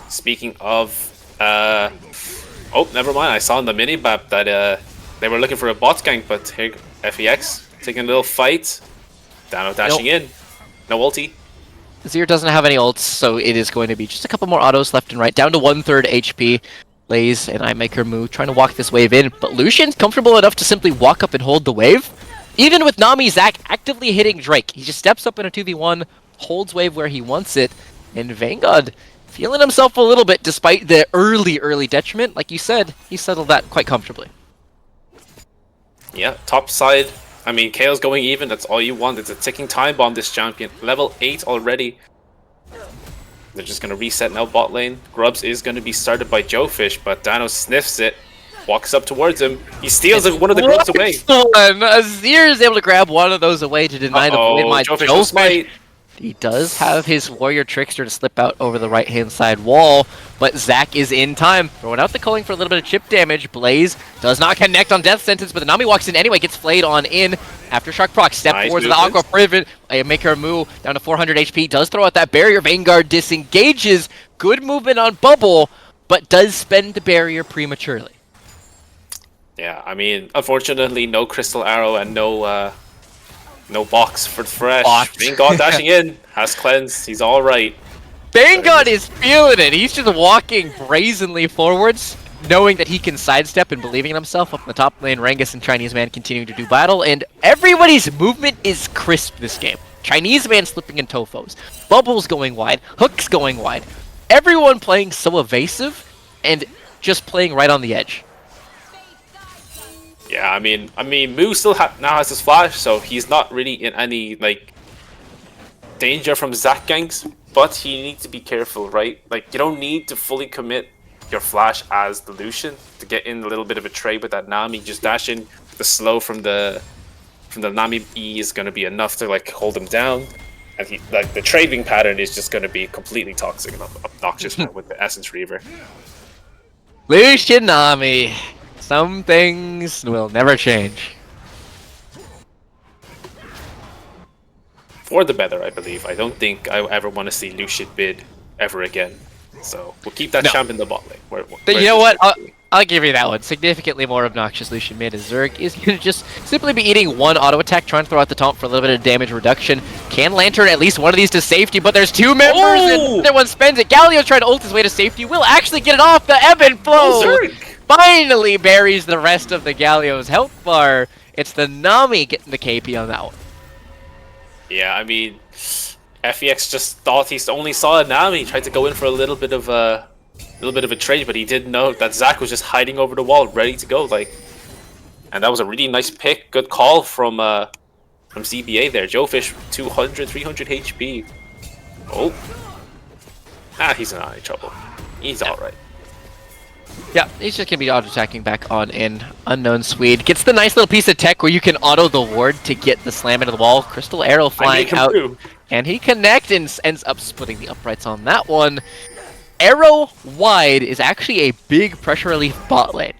Speaking of, oh, never mind. I saw in the mini-map that they were looking for a bot gank, but here, FEX taking a little fight. Dano dashing in. No ulti. Zir doesn't have any ults, so it is going to be just a couple more autos left and right. Down to 1/3 HP. Blaze and I make her move, trying to walk this wave in. But Lucian's comfortable enough to simply walk up and hold the wave. Even with Nami, Zac actively hitting Drake. He just steps up in a 2v1, holds wave where he wants it. And Vanguard feeling himself a little bit despite the early detriment. Like you said, he settled that quite comfortably. Yeah, top side. I mean, KO's going even. That's all you want. It's a ticking time bomb, this champion. Level 8 already. They're just going to reset now bot lane. Grubs is going to be started by Joe Fish, but Dano sniffs it. Walks up towards him. He steals one of the grubs away. Azir is able to grab one of those away to deny the blade. My Joe Fish Joe will smite. He does have his Warrior Trickster to slip out over the right-hand side wall, but Zac is in time. Throwing out the culling for a little bit of chip damage. Blaze does not connect on Death Sentence, but the Nami walks in anyway, gets flayed on in. Aftershock proc, step forward to the Aqua Privet, make her move down to 400 HP, does throw out that barrier. Vanguard disengages. Good movement on Bubble, but does spend the barrier prematurely. Yeah, I mean, unfortunately, no Crystal Arrow and no box for the fresh. Vanguard dashing in, has cleanse, he's alright. Vanguard is feeling it. He's just walking brazenly forwards, knowing that he can sidestep and believing in himself. Up in the top lane, Rengus and Chinese Man continuing to do battle, and everybody's movement is crisp this game. Chinese Man slipping in Tofos, Bubbles going wide, Hooks going wide. Everyone playing so evasive and just playing right on the edge. Yeah, I mean, Moo still now has his flash, so he's not really in any like danger from Zac ganks. But he needs to be careful, right? Like, you don't need to fully commit your flash as the Lucian to get in a little bit of a trade with that Nami. Just dash in the slow from the from the Nami E is going to be enough to like hold him down. And he, like, the trading pattern is just going to be completely toxic and obnoxious now with the Essence Reaver. Lucian Nami. Some things will never change. For the better, I believe. I don't think I ever want to see Lucian bid ever again. So we'll keep that champ in the bot lane. You know what? I'll give you that one. Significantly more obnoxious Lucian mid as Zerg is going to just simply be eating one auto attack, trying to throw out the taunt for a little bit of damage reduction. Can Lantern at least one of these to safety, but there's two members and the other one spends it. Galio's trying to ult his way to safety. Will actually get it off. The ebb and flow finally buries the rest of the Galio's health bar. It's the Nami getting the KP on that one. Yeah, I mean, FEX just thought he only saw a Nami, tried to go in for a little bit of a trade, but he didn't know that Zac was just hiding over the wall, ready to go. Like, and that was a really nice pick, good call from CBA there. Joefish, 200, 300 HP. Oh, he's not in trouble. He's all right. Yeah, he's just going to be auto-attacking back on in. Unknown Swede gets the nice little piece of tech where you can auto the ward to get the slam into the wall. Crystal Arrow flying out. And he connects and ends up splitting the uprights on that one. Arrow wide is actually a big pressure relief bot lane.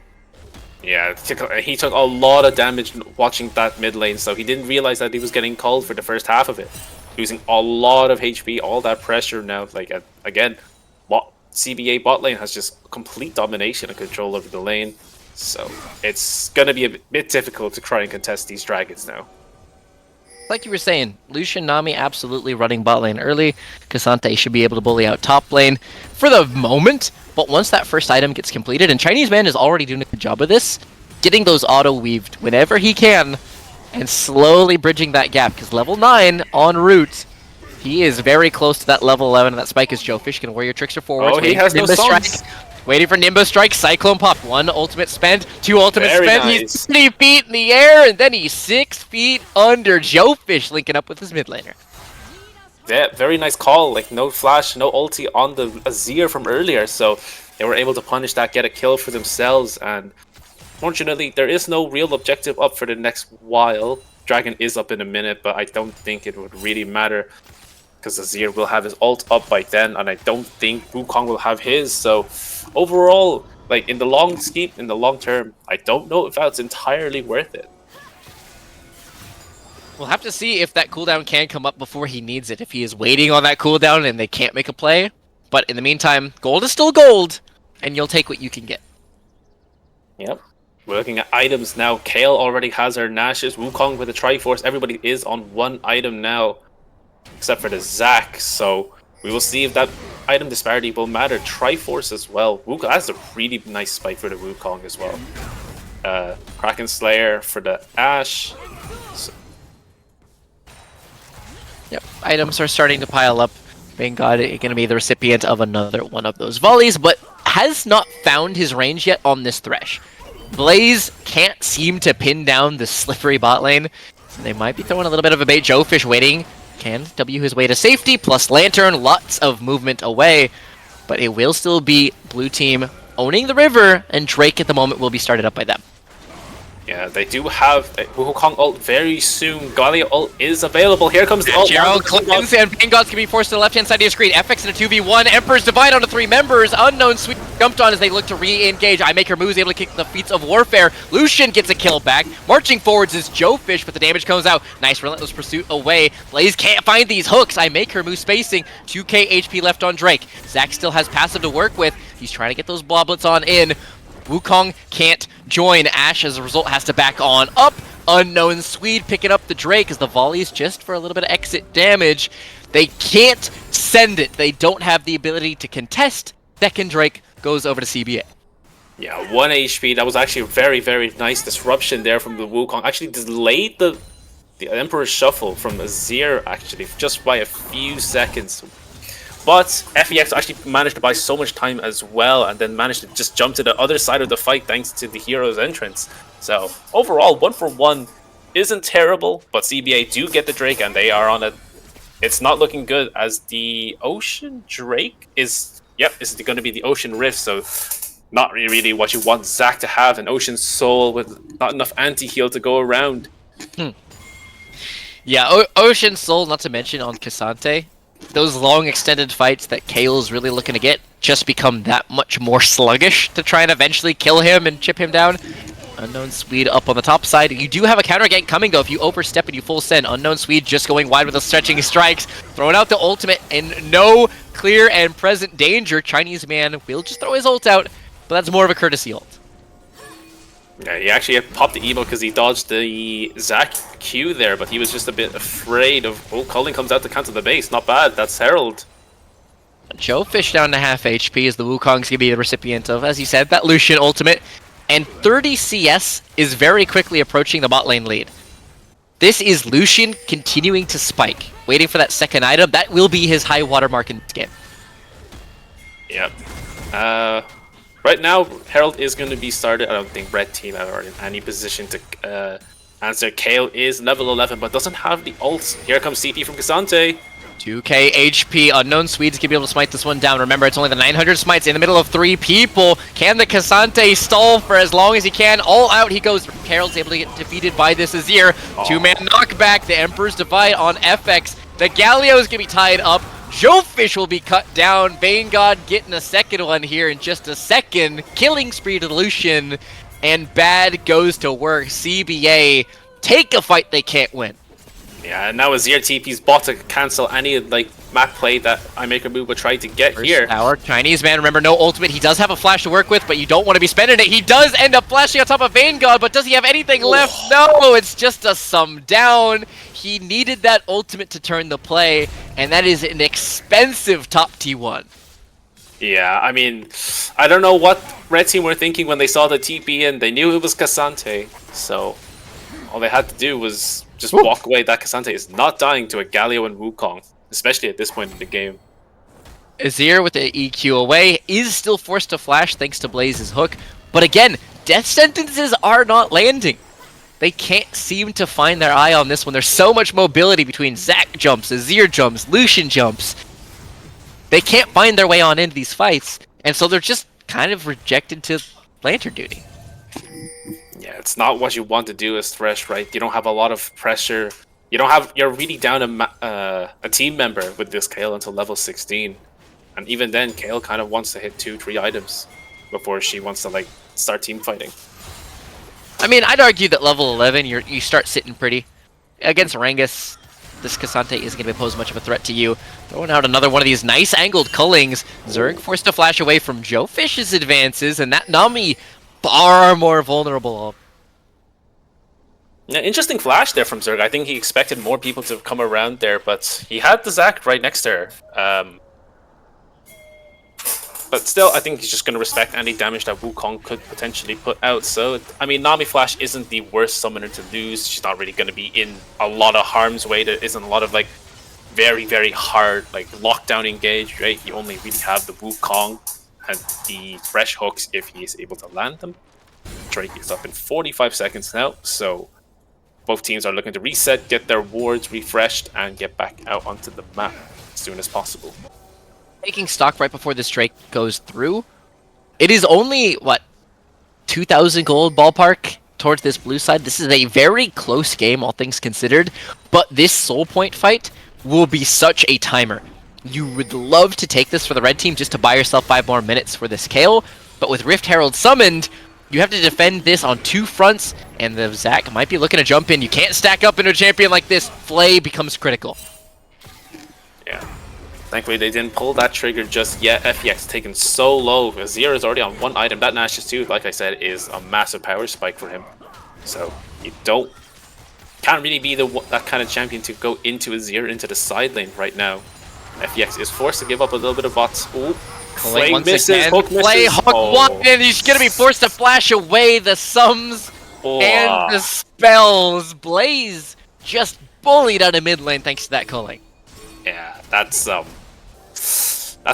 Yeah, he took a lot of damage watching that mid lane, so he didn't realize that he was getting cold for the first half of it. Losing a lot of HP, all that pressure now. Like, again, CBA bot lane has just complete domination and control over the lane. So it's going to be a bit difficult to try and contest these dragons now. Like you were saying, Lucian Nami absolutely running bot lane early. Cassante should be able to bully out top lane for the moment. But once that first item gets completed, and Chinese Man is already doing a good job of this, getting those auto-weaved whenever he can, and slowly bridging that gap. Because level 9 en route, he is very close to that level 11. That spike is Joefish can warrior trickster forwards. Oh, he has no songs. Waiting for Nimbus Strike, Cyclone Pop. One ultimate spend, two ultimate Very spend. nice. He's 30 feet in the air, and then he's 6 feet under. Joefish linking up with his mid laner. Yeah, very nice call. Like, no flash, no ulti on the Azir from earlier, so they were able to punish that, get a kill for themselves, and fortunately, there is no real objective up for the next while. Dragon is up in a minute, but I don't think it would really matter, because Azir will have his ult up by then, and I don't think Wukong will have his, so overall, like, in the long scheme, in the long term, I don't know if that's entirely worth it. We'll have to see if that cooldown can come up before he needs it, if he is waiting on that cooldown and they can't make a play. But in the meantime, gold is still gold, and you'll take what you can get. Yep. We're looking at items now. Kale already has her Nashes. Wukong with the Triforce. Everybody is on one item now, except for the Zac. So we will see if that item disparity will matter. Triforce as well. Wukong, that's a really nice spike for the Wukong as well. Kraken Slayer for the Ashe. So, yep, items are starting to pile up. Vanguard is going to be the recipient of another one of those volleys, but has not found his range yet on this Thresh. Blaze can't seem to pin down the slippery bot lane, so they might be throwing a little bit of a bait. Joefish waiting, can W his way to safety, plus Lantern, lots of movement away, but it will still be blue team owning the river, and Drake at the moment will be started up by them. yeah, they do have a Wukong ult very soon. Galio ult is available. Here comes the ult. Gerald cleanse and Vanguards can be forced to the left-hand side of your screen. FX in a 2v1. Emperor's Divide onto 3 members. Unknown Sweet jumped on as they look to re-engage. I make her moves, able to kick the feats of warfare. Lucian gets a kill back. Marching forwards is Joefish, but the damage comes out. Nice relentless pursuit away. Blaze can't find these hooks. I make her move spacing. 2k HP left on Drake. Zac still has passive to work with. He's trying to get those bloblets on in. Wukong can't join. Ashe, as a result, has to back on up. Unknown Swede picking up the Drake as the volleys just for a little bit of exit damage. They can't send it. They don't have the ability to contest. Second Drake goes over to CBA. Yeah, 1 HP. That was actually a very, very nice disruption there from the Wukong. Actually delayed the Emperor's Shuffle from Azir, actually, just by a few seconds. But FEX actually managed to buy so much time as well, and then managed to just jump to the other side of the fight thanks to the hero's entrance. So overall, 1-for-1 isn't terrible, but CBA do get the Drake, and they are on it. It's not looking good as the Ocean Drake is, yep, this is going to be the Ocean Rift, so not really what you want Zac to have, an Ocean Soul with not enough anti-heal to go around. Yeah, Ocean Soul, not to mention on Cassante, those long extended fights that Kale's really looking to get just become that much more sluggish to try and eventually kill him and chip him down. Unknown Swede up on the top side. You do have a counter gank coming though if you overstep and you full send. Unknown Swede just going wide with the stretching strikes, throwing out the ultimate in no clear and present danger. Chinese man will just throw his ult out, but that's more of a courtesy ult. Yeah, he actually popped the emo because he dodged the Zac Q there, but he was just a bit afraid of... Oh, Culling comes out to counter the base. Not bad. That's Herald. Joe Fish down to half HP as the Wukong's gonna be the recipient of, as you said, that Lucian ultimate. And 30 CS is very quickly approaching the bot lane lead. This is Lucian continuing to spike, waiting for that second item. That will be his high watermark in this game. Yep. Right now, Herald is going to be started. I don't think Red Team are in any position to answer. Kale is level 11, but doesn't have the ult. Here comes CP from Cassante. 2k HP. Unknown Swede's gonna be able to smite this one down. Remember, it's only the 900 smites in the middle of 3 people. Can the Cassante stall for as long as he can? All out he goes. Herald's able to get defeated by this Azir. 2-man knockback. The Emperor's Divide on FX. The Galio's gonna be tied up. Joefish will be cut down. Vanguard getting a second one here in just a second. Killing spree to Lucian. And bad goes to work. CBA take a fight they can't win. Yeah, and now Azir TP's bot to cancel any map play that iMakerMove would try to get First here. Tower. Chinese man, remember, no ultimate. He does have a flash to work with, but you don't want to be spending it. He does end up flashing on top of Vanguard, but does he have anything left? No, it's just a sum down. He needed that ultimate to turn the play, and that is an expensive top T1. Yeah, I mean, I don't know what Red Team were thinking when they saw the TP in. They knew it was Cassante, so all they had to do was just walk away. That Cassante is not dying to a Galio and Wukong, especially at this point in the game. Azir with the EQ away is still forced to flash thanks to Blaze's hook, but again, death sentences are not landing. They can't seem to find their eye on this one. There's so much mobility between Zac jumps, Azir jumps, Lucian jumps. They can't find their way on into these fights, and so they're just kind of rejected to Lantern duty. Yeah, it's not what you want to do as Thresh, right? You don't have a lot of pressure. You're really down a team member with this Kale until level 16. And even then, Kale kind of wants to hit 2-3 items before she wants to start team fighting. I mean, I'd argue that level 11, you start sitting pretty. Against Rangus, this Cassante isn't going to pose much of a threat to you. Throwing out another one of these nice angled Cullings. Zerg forced to flash away from Joe Fish's advances, and that Nami far more vulnerable. Yeah, interesting flash there from Zerg. I think he expected more people to come around there, but he had the Zac right next to her. But still, I think he's just going to respect any damage that Wukong could potentially put out. So, I mean, Nami Flash isn't the worst summoner to lose. She's not really going to be in a lot of harm's way. There isn't a lot of, very, very hard, lockdown engage, right? You only really have the Wukong and the fresh hooks if he is able to land them. Drake is up in 45 seconds now, so both teams are looking to reset, get their wards refreshed, and get back out onto the map as soon as possible. Taking stock right before this Drake goes through, it is only, 2,000 gold ballpark towards this blue side. This is a very close game, all things considered, but this soul point fight will be such a timer. You would love to take this for the red team just to buy yourself 5 more minutes for this Kale, but with Rift Herald summoned, you have to defend this on 2 fronts, and the Zac might be looking to jump in. You can't stack up into a champion like this. Flay becomes critical. Yeah. Thankfully, they didn't pull that trigger just yet. FEX taken so low. Azir is already on 1 item. That Nash's too, like I said, is a massive power spike for him. So you can't really be that kind of champion to go into Azir into the side lane right now. FEX is forced to give up a little bit of bots. Ooh, Flay misses. Hook misses. Flay hook one, and he's gonna be forced to flash away the sums and the spells. Blaze just bullied out of mid lane thanks to that culling. Yeah, that's a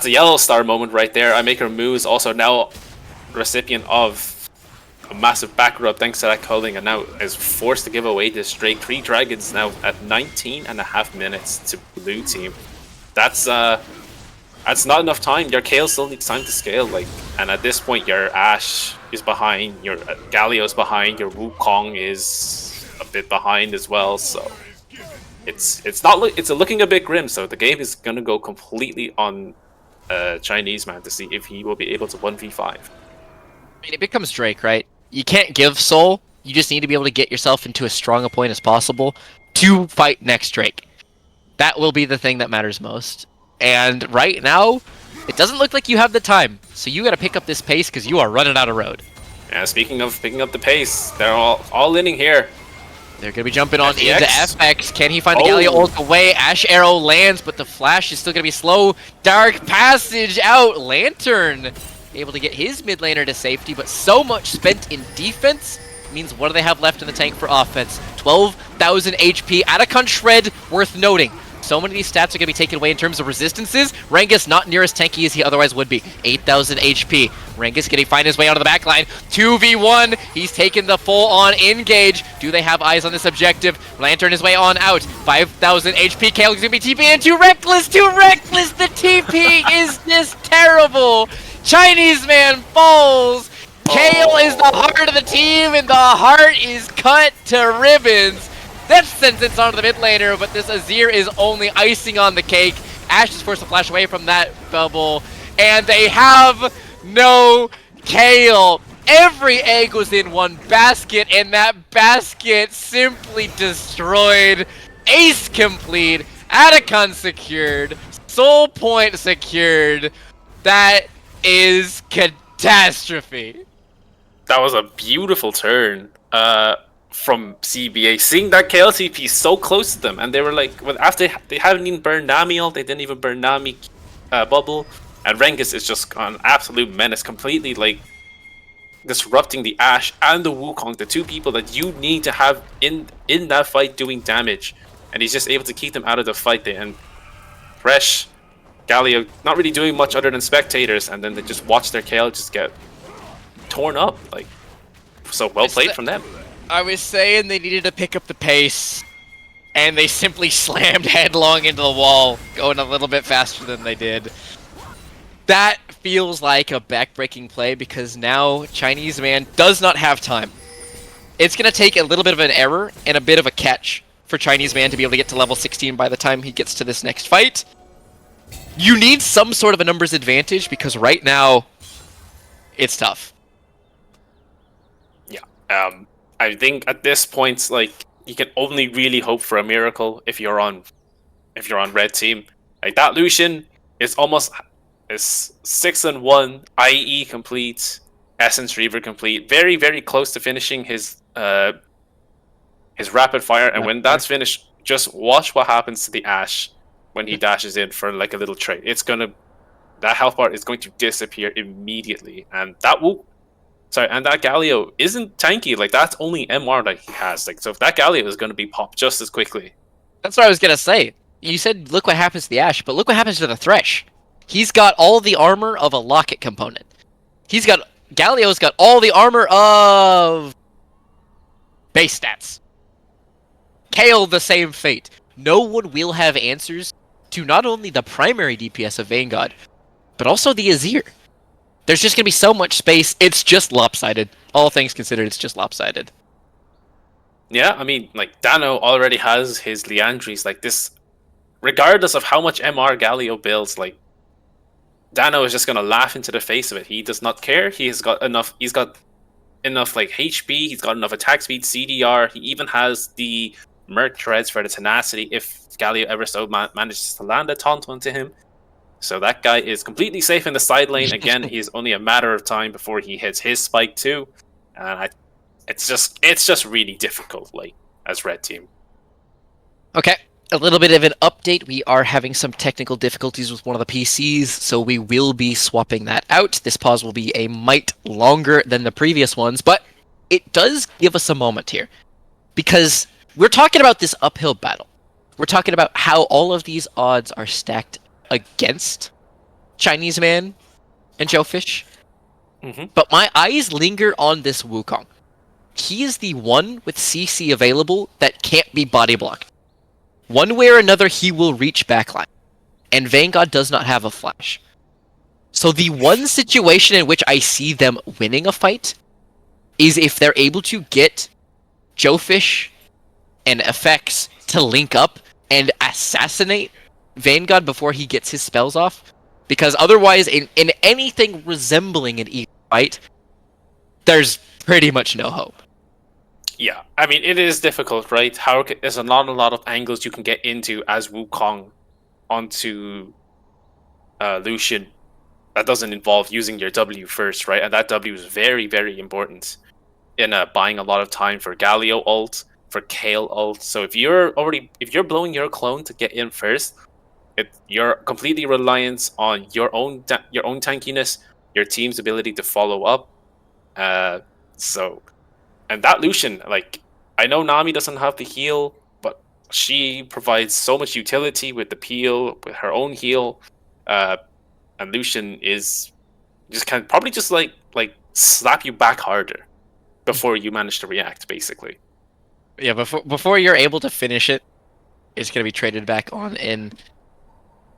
yellow star moment right there. iMakerMove is also now recipient of a massive back rub thanks to that culling, and now is forced to give away this Drake. 3 dragons now at 19.5 minutes to blue team. That's not enough time. Your Kale still needs time to scale, and at this point your Ashe is behind, your Galio's behind, your Wukong is a bit behind as well, so it's not it's looking a bit grim. So the game is gonna go completely on Chinese man to see if he will be able to 1v5. I mean, it becomes Drake, right? You can't give soul. You just need to be able to get yourself into as strong a point as possible to fight next Drake. That will be the thing that matters most. And right now, it doesn't look like you have the time. So you got to pick up this pace because you are running out of road. Yeah, speaking of picking up the pace, they're all inning here. They're going to be jumping on FX. into FX. Can he find the Galio all the way? Ash Arrow lands, but the flash is still going to be slow. Dark Passage out. Lantern able to get his mid laner to safety, but so much spent in defense means what do they have left in the tank for offense? 12,000 HP. Atacon Shred, worth noting. So many of these stats are going to be taken away in terms of resistances. Rengus not near as tanky as he otherwise would be. 8,000 HP. Rengus going to find his way onto the backline. 2v1. He's taken the full-on engage. Do they have eyes on this objective? Lantern his way on out. 5,000 HP. Kale is going to be TP in. Too reckless. Too reckless. The TP is just terrible. Chinese man falls. Kale is the heart of the team, and the heart is cut to ribbons. That sends it onto the mid laner, but this Azir is only icing on the cake. Ashe is forced to flash away from that bubble, and they have no Kale. Every egg was in one basket, and that basket simply destroyed. Ace complete, Atacon secured, Soul Point secured. That is catastrophe. That was a beautiful turn from CBA, seeing that KLTP so close to them, and they were like, well, after they haven't even burned Nami ult, they didn't even burn Nami bubble, and Rengus is just an absolute menace, completely like disrupting the Ashe and the Wukong, the two people that you need to have in that fight doing damage, and he's just able to keep them out of the fight there. And Fresh, Galio, not really doing much other than spectators, and then they just watch their KL just get torn up. Like, so well played from them. I was saying they needed to pick up the pace, and they simply slammed headlong into the wall, going a little bit faster than they did. That feels like a backbreaking play because now Chinese man does not have time. It's going to take a little bit of an error and a bit of a catch for Chinese man to be able to get to level 16 by the time he gets to this next fight. You need some sort of a numbers advantage because right now, it's tough. Yeah. I think at this point, like, you can only really hope for a miracle if you're on red team. Like, that Lucian is 6-1, IE complete, Essence Reaver complete, very very close to finishing his rapid fire. And when that's finished, just watch what happens to the Ashe when he dashes in for like a little trade. That health bar is going to disappear immediately, and that Galio isn't tanky. Like, that's only MR that he has. Like, so if that Galio is going to be popped just as quickly. That's what I was gonna say. You said look what happens to the Ashe, but look what happens to the Thresh. He's got all the armor of a Locket component. Galio's got all the armor of base stats. Kale, the same fate. No one will have answers to not only the primary DPS of Vanguard, but also the Azir. There's just going to be so much space, it's just lopsided. All things considered, it's just lopsided. Yeah, I mean, like, Dano already has his Liandry's. Like, this, regardless of how much MR Galio builds, like, Dano is just going to laugh into the face of it. He does not care. He's got enough like HP, he's got enough attack speed, CDR, he even has the Merc Treads for the tenacity if Galio ever so manages to land a taunt onto him. So that guy is completely safe in the side lane. Again, he's only a matter of time before he hits his spike too. And it's just really difficult, like, as red team. Okay, a little bit of an update. We are having some technical difficulties with one of the PCs, so we will be swapping that out. This pause will be a mite longer than the previous ones, but it does give us a moment here. Because we're talking about this uphill battle. We're talking about how all of these odds are stacked against Chinese man and Joefish. But my eyes linger on this Wukong. He is the one with CC available that can't be body blocked. One way or another, he will reach backline. And Vanguard does not have a flash. So the one situation in which I see them winning a fight is if they're able to get Joefish and FX to link up assassinate Vanguard before he gets his spells off, because otherwise, in anything resembling an easy fight, there's pretty much no hope. Yeah, I mean it is difficult, right? There's not a lot of angles you can get into as Wukong onto Lucian that doesn't involve using your W first, right? And that W is very, very important in buying a lot of time for Galio ult, for Kale ult. So if you're blowing your clone to get in first, you're completely reliant on your own tankiness, your team's ability to follow up. Uh, so and that Lucian, like I know Nami doesn't have the heal, but she provides so much utility with the peel, with her own heal. Uh, and Lucian is just kind of probably just like slap you back harder before you manage to react, basically. Yeah, before you're able to finish it, it's gonna be traded back on, and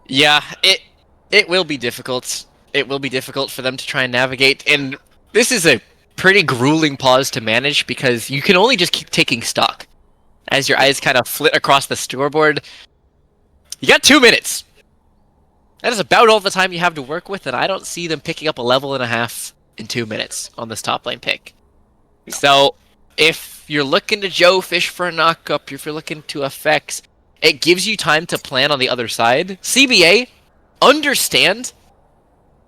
yeah, it will be difficult. It will be difficult for them to try and navigate, and this is a pretty grueling pause to manage because you can only just keep taking stock as your eyes kind of flit across the scoreboard. You got 2 minutes. That is about all the time you have to work with, and I don't see them picking up a level and a half in 2 minutes on this top lane pick. No. So, if you're looking to Joe Fish for a knockup, if you're looking to effects, it gives you time to plan on the other side. CBA, understand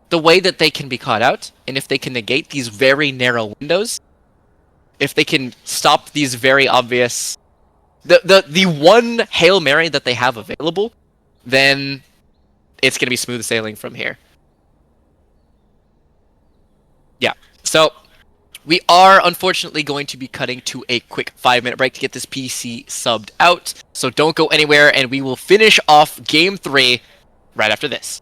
the way that they can be caught out, and if they can negate these very narrow windows, if they can stop these very obvious, the one Hail Mary that they have available, then it's going to be smooth sailing from here. Yeah. So we are unfortunately going to be cutting to a quick 5-minute break to get this PC subbed out. So don't go anywhere, and we will finish off Game 3 right after this.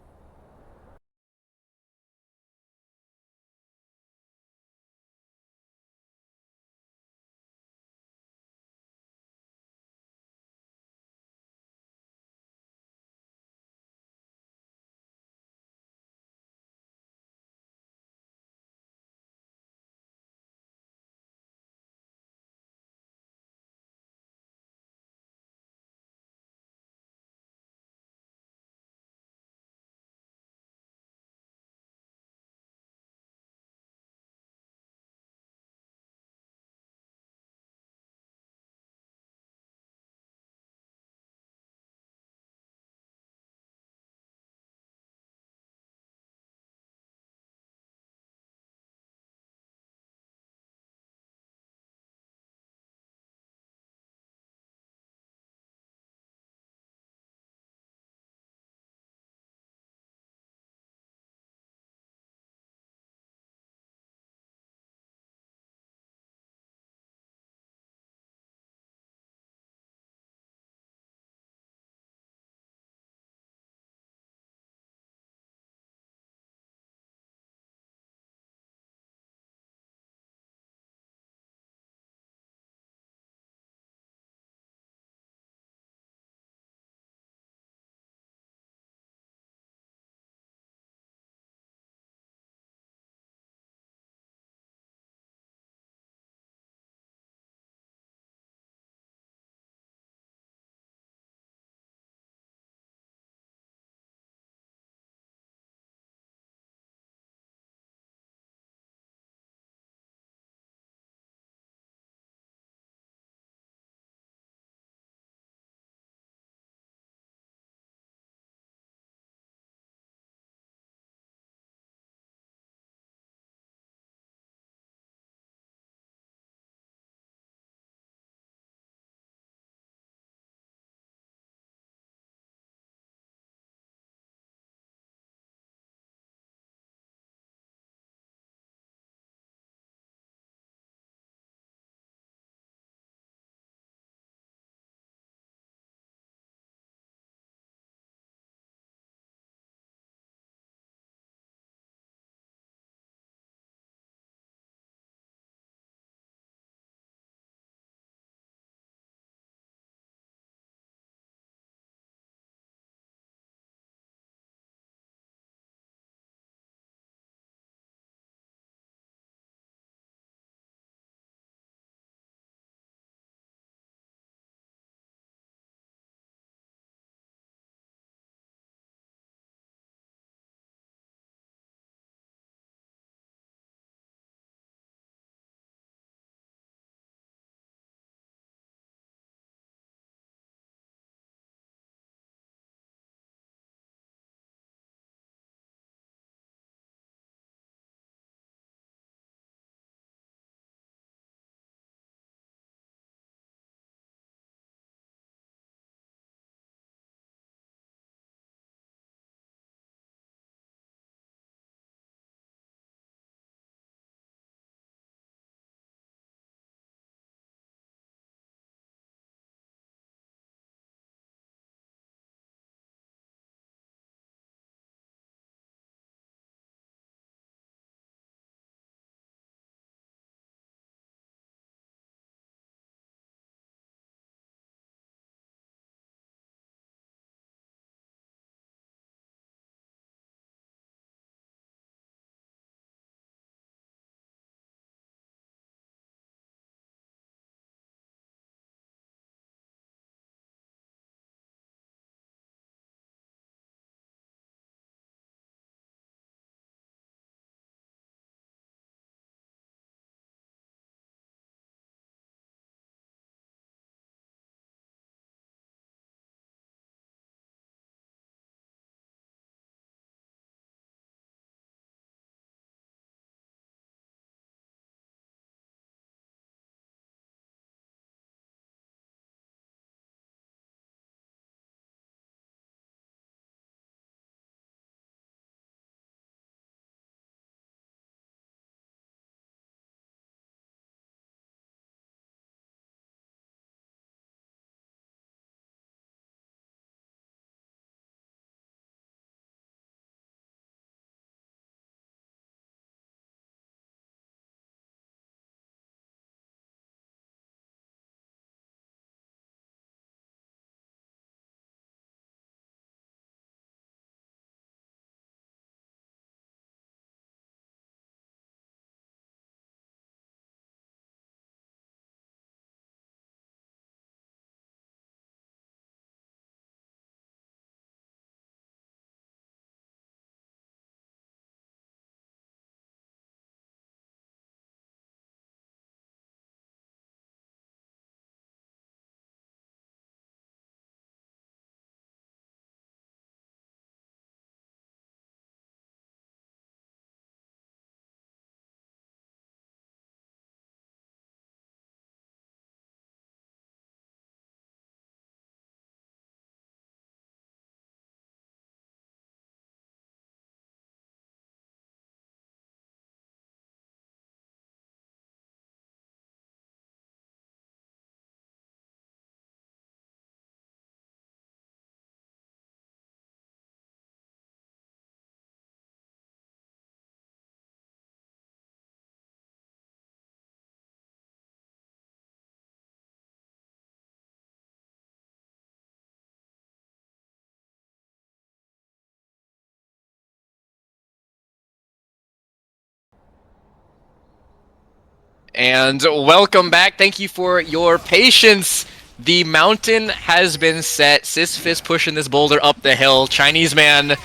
And welcome back. Thank you for your patience. The mountain has been set. Sisyphus pushing this boulder up the hill. Chinese man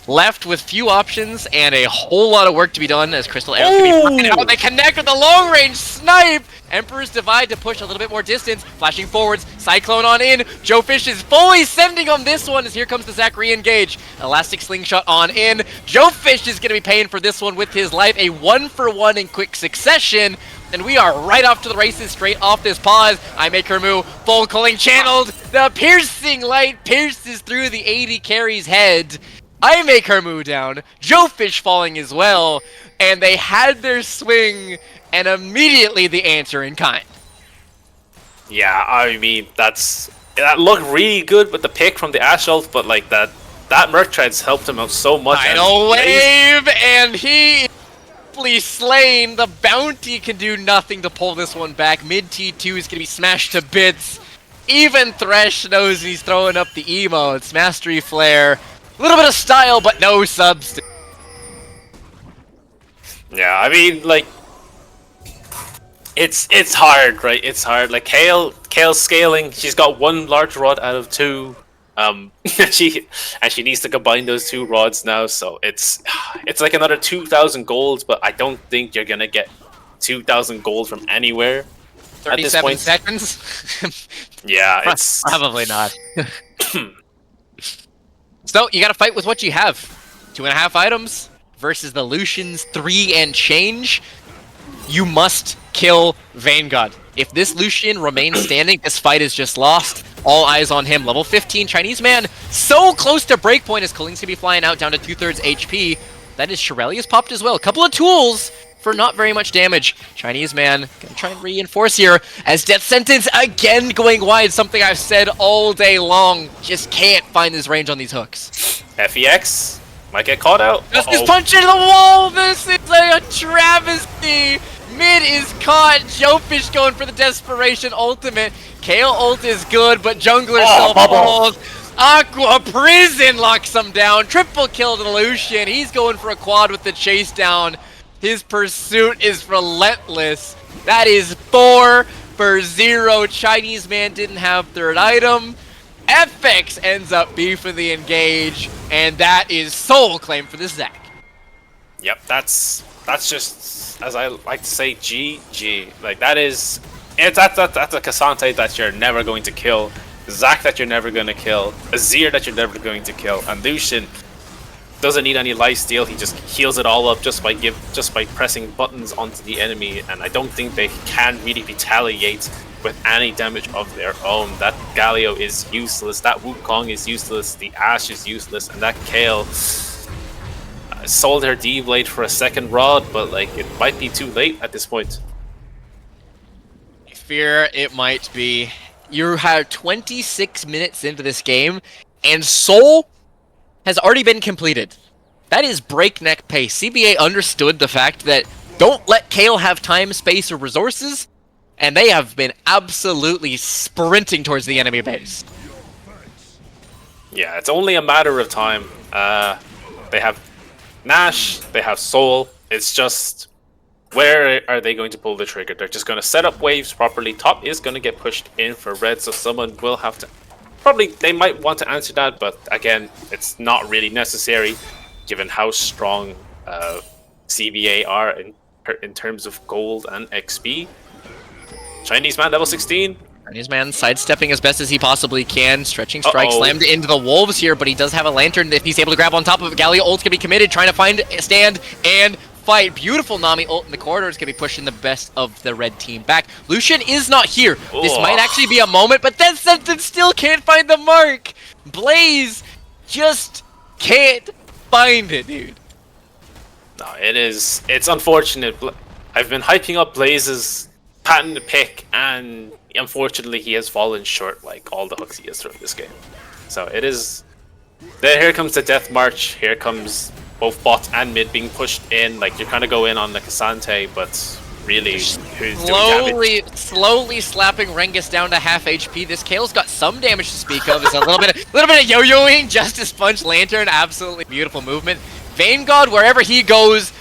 left with few options and a whole lot of work to be done as Crystal Arrows can be flying out. They connect with the long-range snipe! Emperor's Divide to push a little bit more distance. Flashing forwards. Cyclone on in. Joe Fish is fully sending on this one as here comes the Zac re-engage. Elastic Slingshot on in. Joe Fish is going to be paying for this one with his life. A 1-for-1 in quick succession. And we are right off to the races, straight off this pause. I make her move. Full culling channeled. The piercing light pierces through the 80 carry's head. I make her move down. Joe Fish falling as well. And they had their swing, and immediately the answer in kind. Yeah, I mean, that looked really good with the pick from the Ash ult, but like that Merc Treads helped him out so much. Final wave, and he is slain. The bounty can do nothing to pull this one back. Mid T2 is going to be smashed to bits. Even Thresh knows he's throwing up the emotes. Mastery Flare. A little bit of style, but no substance. Yeah, I mean, like, it's hard, right? It's hard. Like, Kale's scaling. She's got 1 large rod out of 2. She needs to combine those 2 rods now. So it's like another 2,000 gold, but I don't think you're gonna get 2,000 gold from anywhere. 37 seconds. Yeah, it's probably not. So you gotta fight with what you have. 2.5 items versus the Lucian's 3 and change. You must kill Vanguard. If this Lucian remains standing, this fight is just lost. All eyes on him. Level 15 Chinese man, so close to breakpoint as Khaling's gonna be flying out down to 2/3 HP. That is Shirelia's popped as well. A couple of tools for not very much damage. Chinese man gonna try and reinforce here as Death Sentence again going wide. Something I've said all day long. Just can't find this range on these hooks. FEX might get caught out. Just punch into the wall. This is like a travesty. Mid is caught. Joe Fish going for the desperation ultimate. Kale ult is good, but jungler still falls. Aqua Prison locks him down. Triple kill to the Lucian. He's going for a quad with the chase down. His pursuit is relentless. That is 4 for 0. Chinese man didn't have 3rd item. FX ends up beefing the engage, and that is soul claim for this Zac. Yep, that's just, as I like to say, GG. Like, that's a Cassante that you're never going to kill, Zac that you're never going to kill, Azir that you're never going to kill, and Lucian doesn't need any lifesteal. He just heals it all up just by pressing buttons onto the enemy, and I don't think they can really retaliate with any damage of their own. That Galio is useless, that Wukong is useless, the Ashe is useless, and that Kale sold her D-Blade for a 2nd rod, but like, it might be too late at this point. I fear it might be. You have 26 minutes into this game, and Soul has already been completed. That is breakneck pace. CBA understood the fact that don't let Kale have time, space, or resources, and they have been absolutely sprinting towards the enemy base. Yeah, it's only a matter of time. They have Nash, they have Soul. It's just, where are they going to pull the trigger? They're just going to set up waves properly. Top is going to get pushed in for red, so someone will have to... Probably, they might want to answer that, but again, it's not really necessary, given how strong CBA are in terms of gold and XP. Chinese man, level 16. Chinese man sidestepping as best as he possibly can. Stretching strike slammed into the wolves here, but he does have a lantern if he's able to grab on top of it. Galio ult's gonna be committed, trying to find stand and fight. Beautiful Nami ult in the corridor is gonna be pushing the best of the red team back. Lucian is not here. This might actually be a moment, but Death Sentence still can't find the mark. Blaze just can't find it, dude. No, it's unfortunate. I've been hyping up Blaze's patented pick, and unfortunately he has fallen short like all the hooks he has throughout this game. So it is... Here comes the death march. Here comes both bot and mid being pushed in. Like, you kind of go in on the Cassante, but really, who's doing damage? Slowly slapping Rengus down to half HP. This Kale's got some damage to speak of. It's a little bit of yo-yoing. Justice Punch Lantern, absolutely beautiful movement. Vanguard, wherever he goes,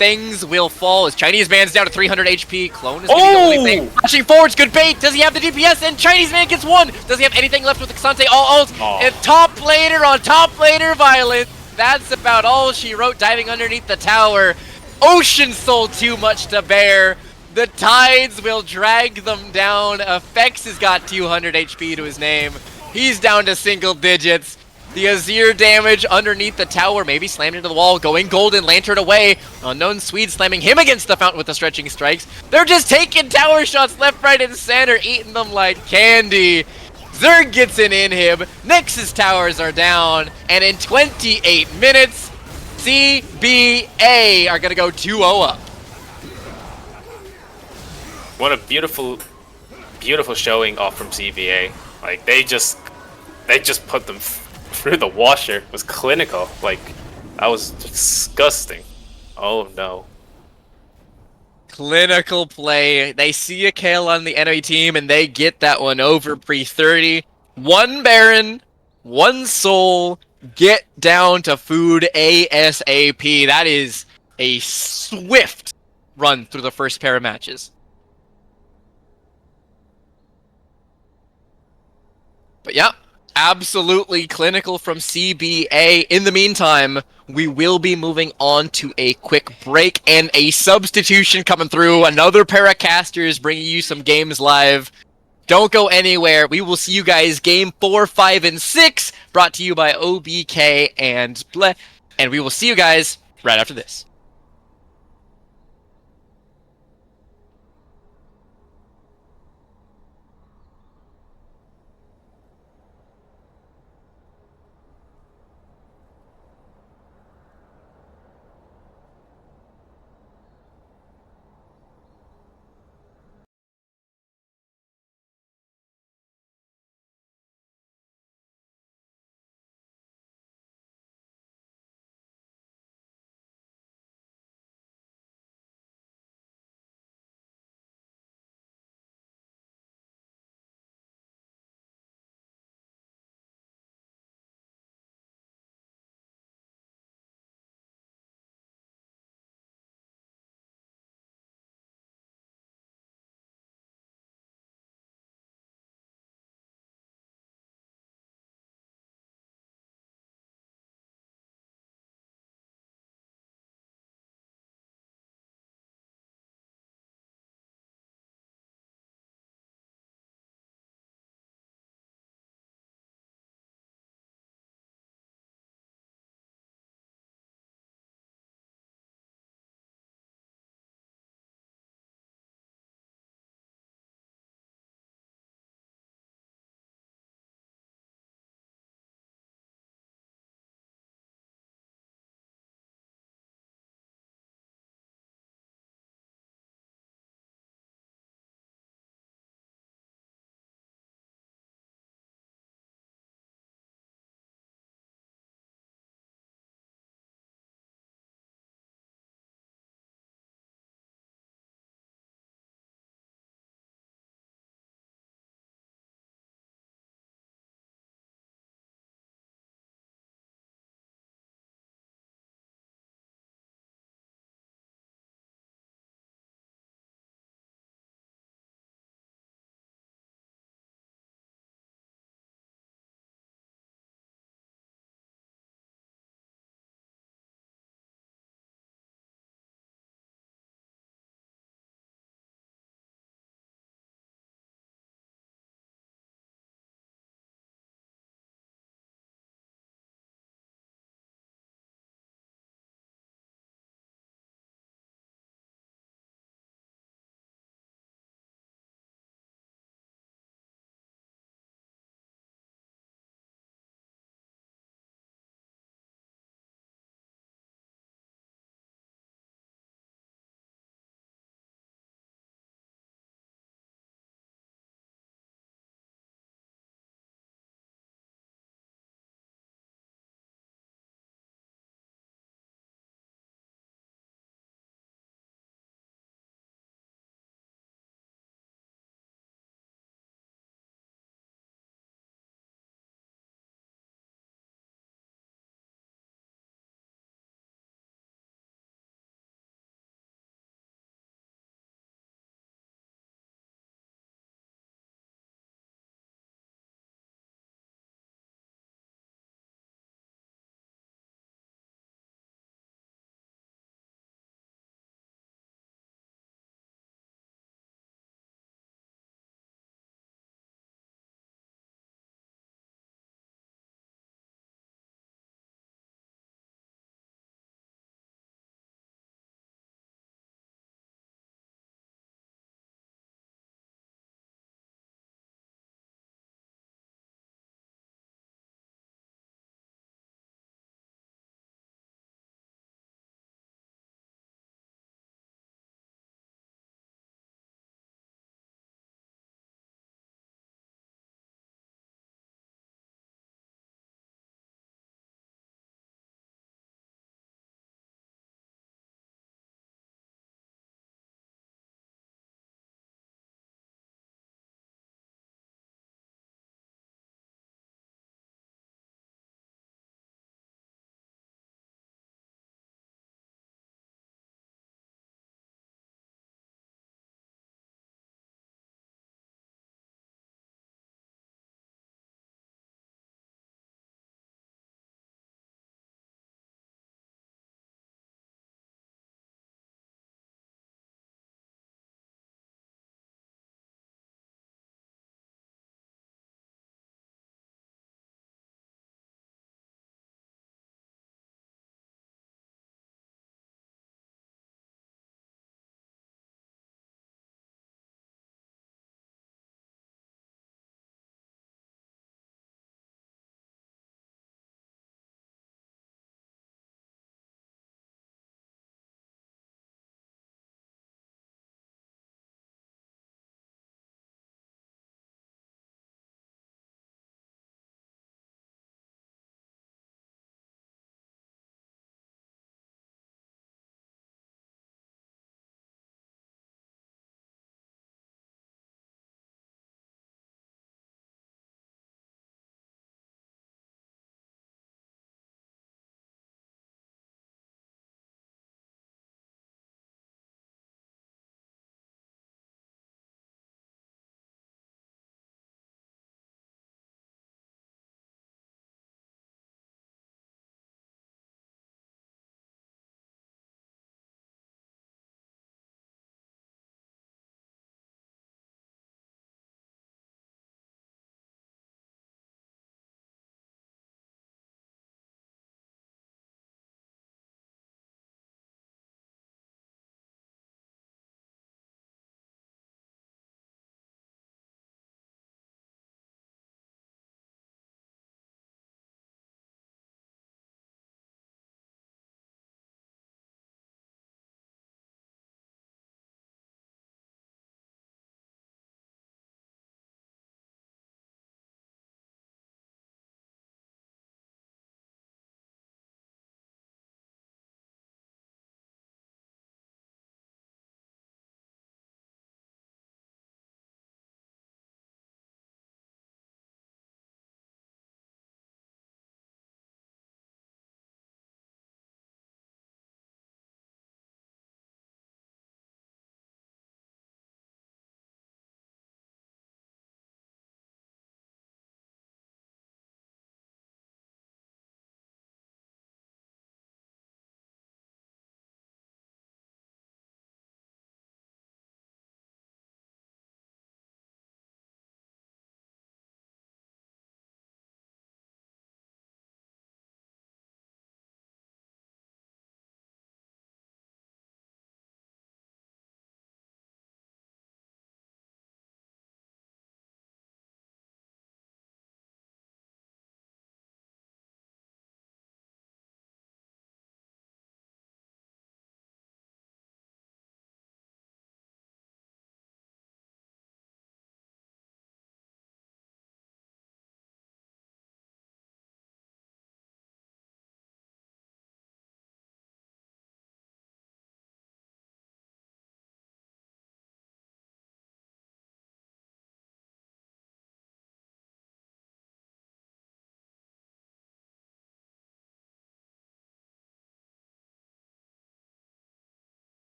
things will fall as Chinese man's down to 300 HP. Clone is gonna be the only thing. Flashing forwards, good bait. Does he have the DPS? And Chinese man gets one. Does he have anything left with the Xante? All and top laner on top laner violence. That's about all she wrote, diving underneath the tower. Ocean Soul too much to bear. The tides will drag them down. Effects has got 200 HP to his name. He's down to single digits. The Azir damage underneath the tower, maybe slammed into the wall, going golden, lantern away. Unknown Swede slamming him against the fountain with the stretching strikes. They're just taking tower shots left, right, and center, eating them like candy. Zerg gets an inhib, Nexus towers are down, and in 28 minutes, CBA are gonna go 2-0 up. What a beautiful, beautiful showing off from CBA. Like they just put them through the washer. It was clinical. Like that was disgusting. Oh no. Clinical play. They see a kill on the enemy team and they get that one over pre-30. One Baron, one Soul, get down to food ASAP. That is a swift run through the first pair of matches. But yeah, absolutely clinical from CBA. In the meantime, we will be moving on to a quick break and a substitution coming through. Another pair of casters bringing you some games live. Don't go anywhere. We will see you guys game 4, 5, and 6, brought to you by OBK and Bleh. And we will see you guys right after this.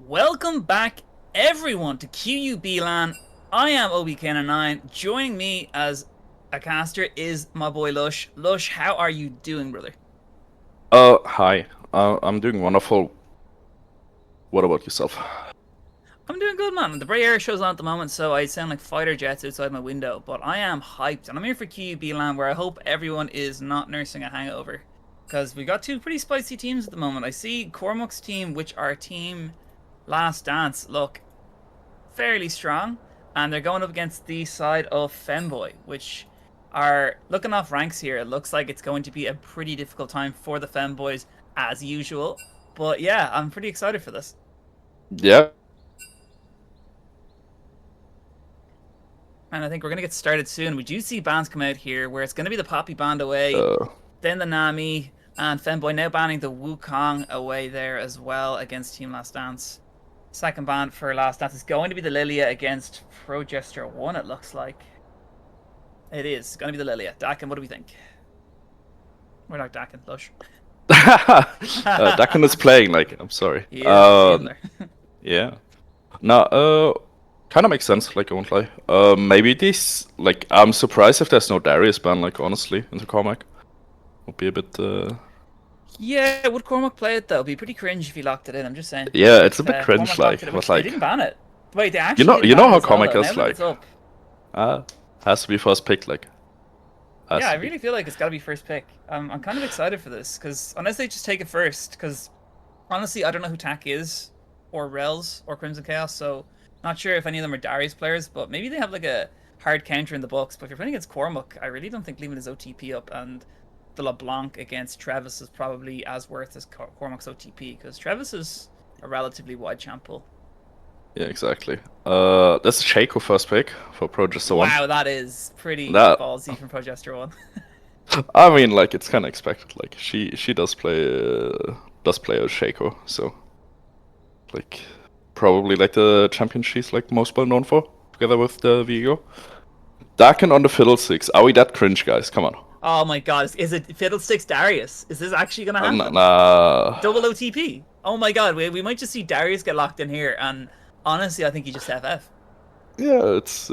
Welcome back, everyone, to QUBLAN. I am OBK9. Joining me as a caster is my boy Lush. Lush, how are you doing, brother? Hi. I'm doing wonderful. What about yourself? I'm doing good, man. The Bray Area show's on at the moment, so I sound like fighter jets outside my window, but I am hyped, and I'm here for QUBLAN, where I hope everyone is not nursing a hangover. Because we got two pretty spicy teams at the moment. I see Cormac's team, which are Team Last Dance, look fairly strong, and they're going up against the side of Femboy, which are looking off ranks here. It looks like it's going to be a pretty difficult time for the Femboys as usual. But yeah, I'm pretty excited for this. Yeah. And I think we're gonna get started soon. We do see bands come out here where it's gonna be the Poppy band away, then the Nami, and Femboy now banning the Wukong away there as well against Team Last Dance. Second ban for Last Dance is going to be the Lilia against Progester 1, it looks like. It is going to be the Lilia. Dakin, what do we think? We're not Dakin, Lush. Dakin is playing, like, I'm sorry. Yeah, yeah. No, kind of makes sense, like, I won't lie. Maybe this, like, I'm surprised if there's no Darius ban, like, honestly, in the Cormac. Would be a bit, Yeah, would Cormac play it, though? It'd be pretty cringe if he locked it in, I'm just saying. Yeah, it's a bit cringe, like, it, but, they like... didn't ban it. Wait, they actually You know how well, Cormac though. is, Now like... it's up. Has to be first pick, like... Yeah, I really feel like it's got to be first pick. I'm kind of excited for this, because unless they just take it first, because honestly, I don't know who Tak is, or Rels, or Crimson Chaos, so not sure if any of them are Darius players, but maybe they have like a hard counter in the books. But if you're playing against Cormac, I really don't think leaving his OTP up, and the LeBlanc against Travis is probably as worth as Cormac's OTP, because Travis is a relatively wide champ pool. Yeah, exactly. That's a Shaco first pick for Progester 1. Wow, that is pretty ballsy from Progester 1. I mean, like, it's kind of expected. Like, she does play a Shaco, so like probably like the champion she's like most well known for, together with the Vigo. Dakin on the Fiddlesticks. Are we that cringe, guys? Come on. Oh my god, is it Fiddlesticks Darius? Is this actually gonna happen? Nah. Double OTP. Oh my god, we might just see Darius get locked in here, and honestly, I think he just FF. Yeah, it's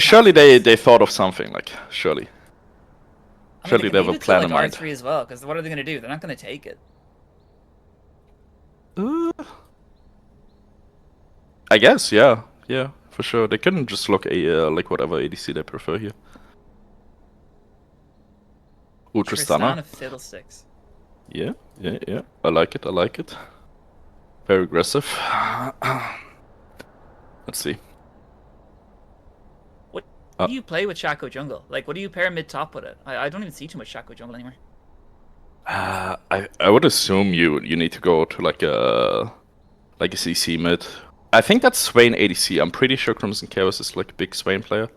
surely they thought of something, like, surely. I mean, Surely they have a plan in mind. R3 as well, because what are they gonna do? They're not gonna take it. I guess, yeah, for sure. They couldn't just look like whatever ADC they prefer here. Ooh, Tristana. Of Fiddlesticks. Yeah. I like it. Very aggressive. Let's see. What do you play with Shaco jungle? Like, what do you pair mid top with it? I don't even see too much Shaco jungle anymore. I would assume you need to go to like a CC mid. I think that's Swain ADC. I'm pretty sure Crimson Chaos is like a big Swain player.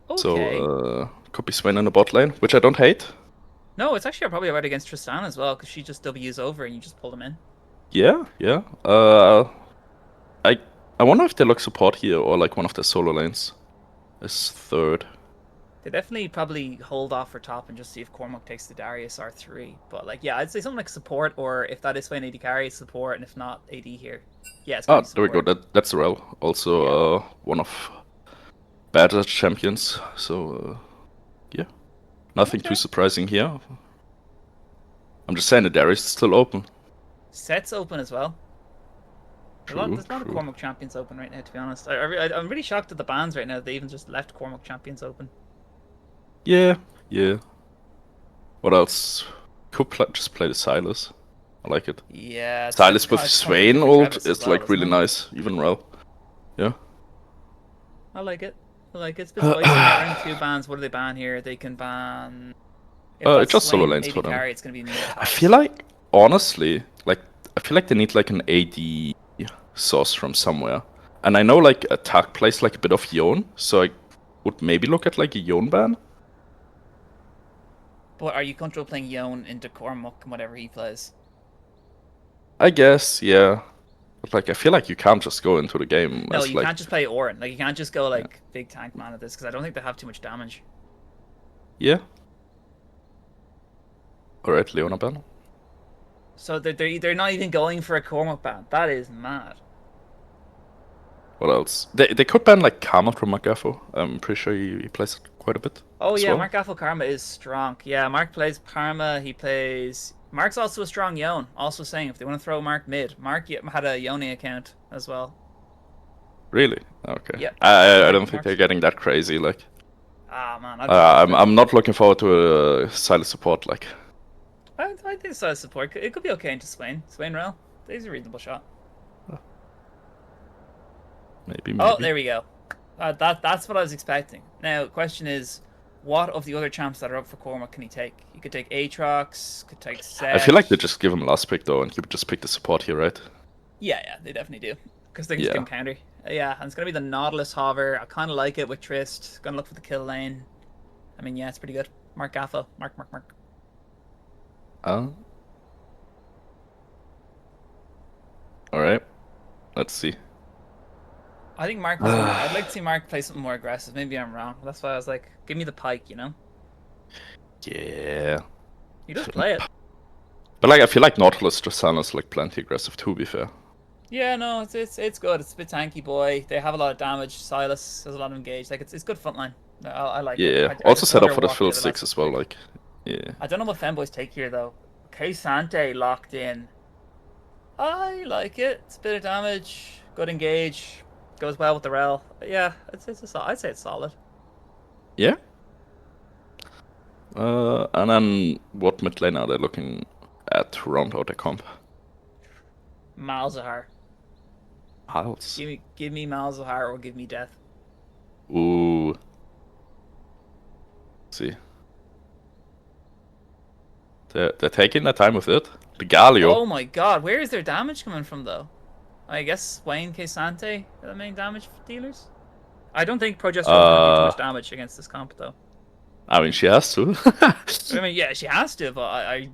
Okay. So could be Swain in the bot lane, which I don't hate. No, it's actually probably right against Tristana as well, because she just W's over and you just pull them in. Yeah. I wonder if they look support here or like one of the solo lanes is third. They definitely probably hold off for top and just see if Cormac takes the Darius R3. But like, yeah, I'd say something like support, or if that is Swain AD carry, support, and if not, AD here. Yeah, it's there we go. That's Rel. Also one of better champions. So yeah, nothing too surprising here. I'm just saying the Darius is still open. Set's open as well. There's a lot of Cormac champions open right now, to be honest. I'm really shocked at the bans right now. They even just left Cormac champions open. Yeah. What else? Could just play the Silas. I like it. Yeah. Silas with Swain ult is like really nice. Even Rel. Yeah. I like it. It's been spicy. Round 2 bans. What do they ban here? They can ban... It's just solo lanes for them. Carry, it's gonna be I feel like, honestly, like, they need like an AD source from somewhere. And I know like Attack plays like a bit of Yone, so I would maybe look at like a Yone ban. But are you comfortable playing Yone into Cormac and whatever he plays? I guess, yeah. But like, I feel like you can't just go into the game. No, you can't just play Orin. Like, you can't just go like big tank man at this, because I don't think they have too much damage. Yeah. Alright, Leona ban. So they're not even going for a Cormac ban. That is mad. What else? They could ban like Karma from Magafo. I'm pretty sure he plays it quite a bit. Oh as yeah, well. Mark Gaffel Karma is strong. Yeah, Mark plays Karma. He plays. Mark's also a strong Yone. Also saying if they want to throw Mark mid, Mark had a Yone account as well. Really? Okay. Yep. I don't think Mark's- they're getting that crazy. Like, Ah man, I'm not looking forward to a silent support. Like, I think so. Support. It could be okay into Swain. Swain Rel. He's a reasonable shot. maybe. Oh, there we go. That's what I was expecting. Now, question is, what of the other champs that are up for Cormac can he take? He could take Aatrox, could take Set. I feel like they just give him last pick though, and he would just pick the support here, right? Yeah, they definitely do. Because they can just Yeah. give him counter. Yeah, and it's going to be the Nautilus hover. I kind of like it with Trist. Going to look for the kill lane. I mean, yeah, it's pretty good. Mark Gaffo. Mark. All right. Let's see. I think Mark was I'd like to see Mark play something more aggressive. Maybe I'm wrong. That's why I was like, give me the pike, you know? Yeah. He does play it. But like, I feel like Nautilus just sounds like plenty aggressive too. To be fair. Yeah, no, it's good. It's a bit tanky, boy. They have a lot of damage. Silas has a lot of engage. Like it's good frontline. I like it. Yeah. I Also just set up wonder for the what fill other six lads as well. pick. Like, yeah. I don't know what Femboys take here though. Sante locked in. I like it. It's a bit of damage. Good engage. Goes well with the rel. Yeah, I'd say it's solid. Yeah. And then what mid lane are they looking at to round out their comp? Malzahar. Hiles. Give me Malzahar or give me death. Ooh. Let's see. They're taking their time with it. The Galio. Oh my god, where is their damage coming from though? I guess Wayne Sante are the main damage dealers? I don't think Progesterone's gonna do too much damage against this comp though. I mean, she has to. I mean, yeah, she has to, but I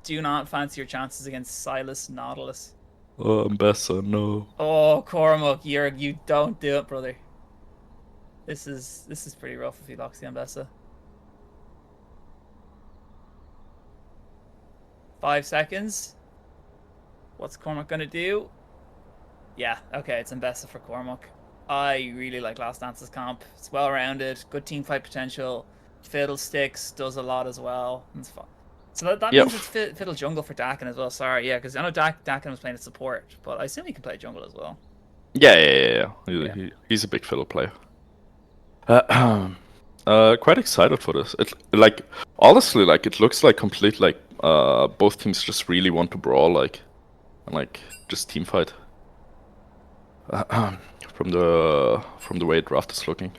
do not fancy your chances against Silas Nautilus. Oh, Ambessa, no. Oh, Cormac, you don't do it, brother. This is pretty rough if he locks the Ambessa. 5 seconds. What's Cormac gonna do? Yeah, okay, it's Ambessa for Cormac. I really like Last Dance's comp. It's well rounded, good team fight potential. Fiddlesticks does a lot as well. It's fun. So that means it's Fiddle Jungle for Dakin as well. Sorry, yeah, because I know Dakin was playing at support, but I assume he can play jungle as well. Yeah. He's a big fiddle player. Quite excited for this. It like honestly, like it looks like complete like both teams just really want to brawl, like and like just team fight. From the way draft is looking.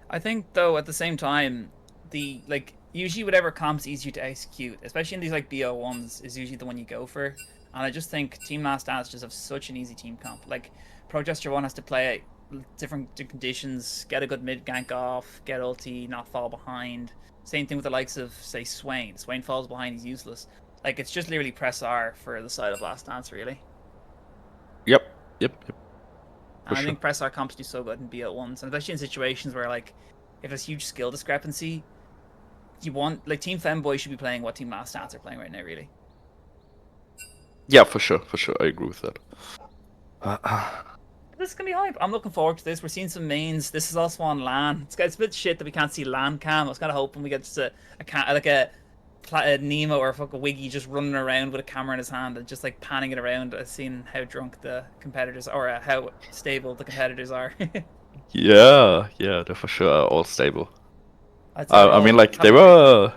I think though at the same time, the like usually whatever comp's easier to execute, especially in these like BO1s, is usually the one you go for. And I just think Team Last Dance just have such an easy team comp. Like Progester 1 has to play different conditions, get a good mid gank off, get ulti, not fall behind. Same thing with the likes of say Swain. Swain falls behind, he's useless. Like it's just literally press R for the side of Last Dance really. Yep. And I think press R comps do so good in BO1s, and especially in situations where like if there's huge skill discrepancy, you want like Team Femboy should be playing what Team Last Dance are playing right now, really. Yeah, for sure. I agree with that. This is gonna be hype. I'm looking forward to this. We're seeing some mains. This is also on LAN. It's a bit shit that we can't see LAN cam. I was kind of hoping we get just a Nemo or a fucking Wiggy just running around with a camera in his hand and just like panning it around, seeing how drunk the competitors are, or how stable the competitors are. Yeah, they're for sure all stable. I mean, like they were.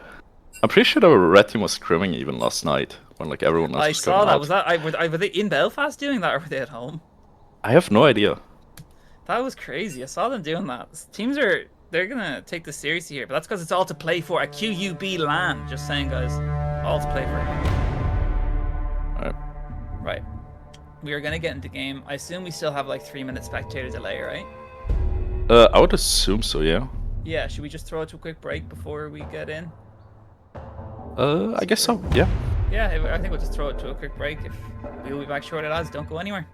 I'm pretty sure the red team was scrimming even last night when like everyone else I was saw going that. out. Was that? Were they in Belfast doing that, or were they at home? I have no idea. That was crazy. I saw them doing that. They're gonna take this seriously here, but that's because it's all to play for a QUBLAN. Just saying, guys, all to play for. Alright. Right. We are gonna get into game. I assume we still have like 3-minute spectator delay, right? I would assume so, yeah. Yeah. Should we just throw it to a quick break before we get in? I guess so, yeah. Yeah, I think we'll just throw it to a quick break. We'll be back shortly, lads. Don't go anywhere.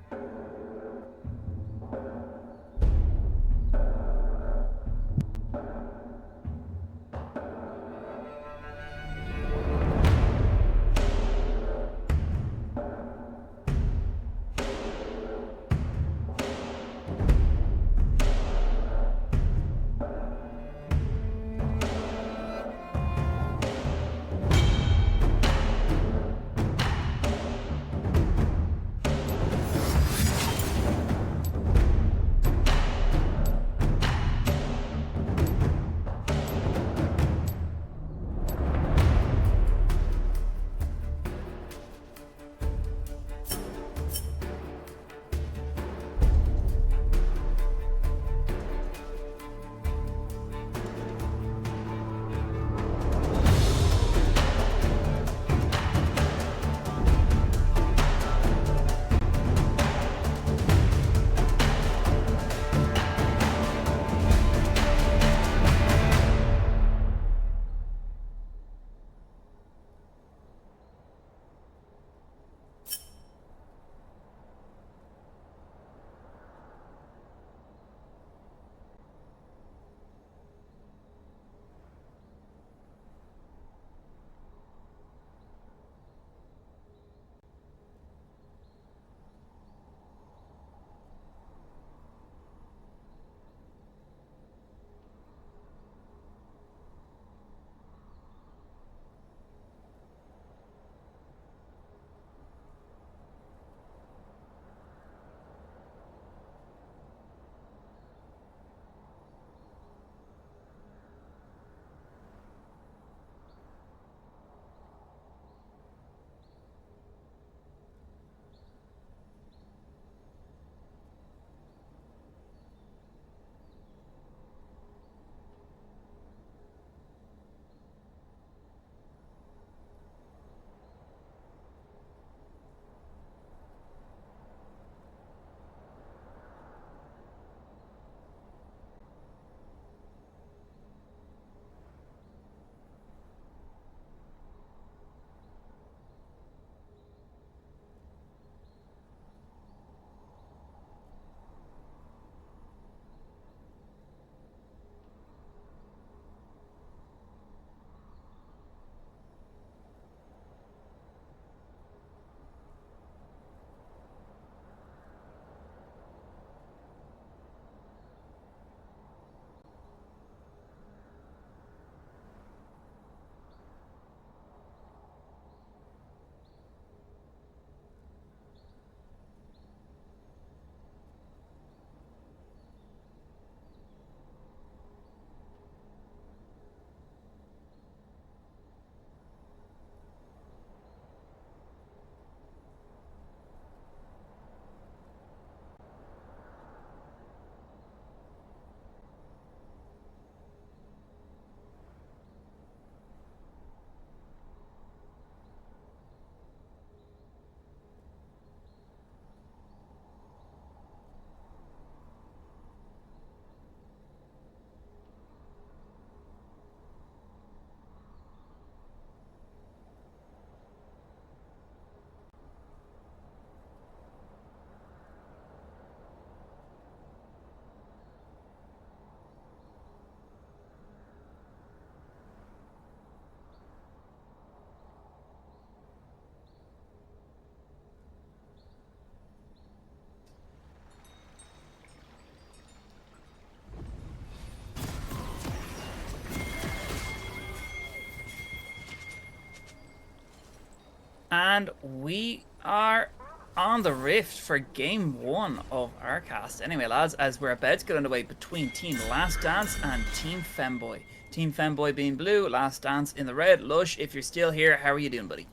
And we are on the rift for game 1 of our cast. Anyway, lads, as we're about to get underway between Team Last Dance and Team Femboy. Team Femboy being blue, Last Dance in the red. Lush, if you're still here, how are you doing, buddy?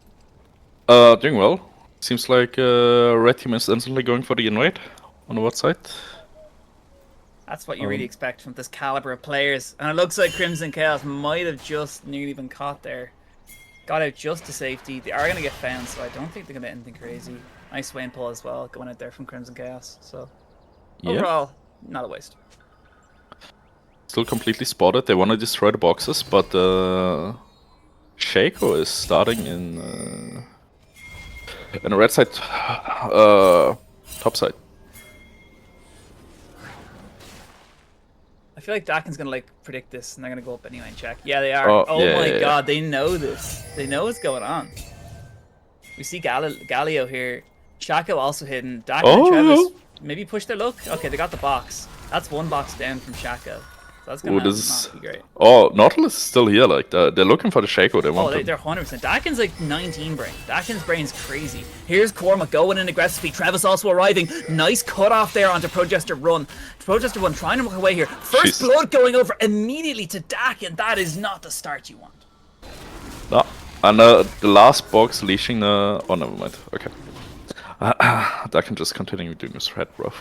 Doing well. Seems like red team is instantly going for the invade. On what side? That's what you really expect from this caliber of players. And it looks like Crimson Chaos might have just nearly been caught there. Got out just to safety. They are going to get found, so I don't think they're going to do anything crazy. Nice Swain pull as well, going out there from Crimson Chaos. So, overall, not a waste. Still completely spotted. They want to destroy the boxes, but Shaco is starting in the red side, top side. I feel like Dakin's gonna like predict this, and they're gonna go up anyway and check. Yeah, they are. Oh, Oh my yeah. god, they know this. They know what's going on. We see Galio here. Shaco also hidden. Dakin and Travis maybe push their luck. Okay, they got the box. That's one box down from Shaco. So that's gonna not be great. Oh, Nautilus is still here. Like they're looking for the Shaco. They want. They're 100%. Dakin's like 19 brain. Dakin's brain's crazy. Here's Cormac going in aggressively. Travis also arriving. Nice cut off there onto Progester Run. Progester Run trying to work away here. First blood going over immediately to Dakin. That is not the start you want. No, and the last box leashing the. Oh, never mind. Okay. Dakin just continue doing his threat, bro.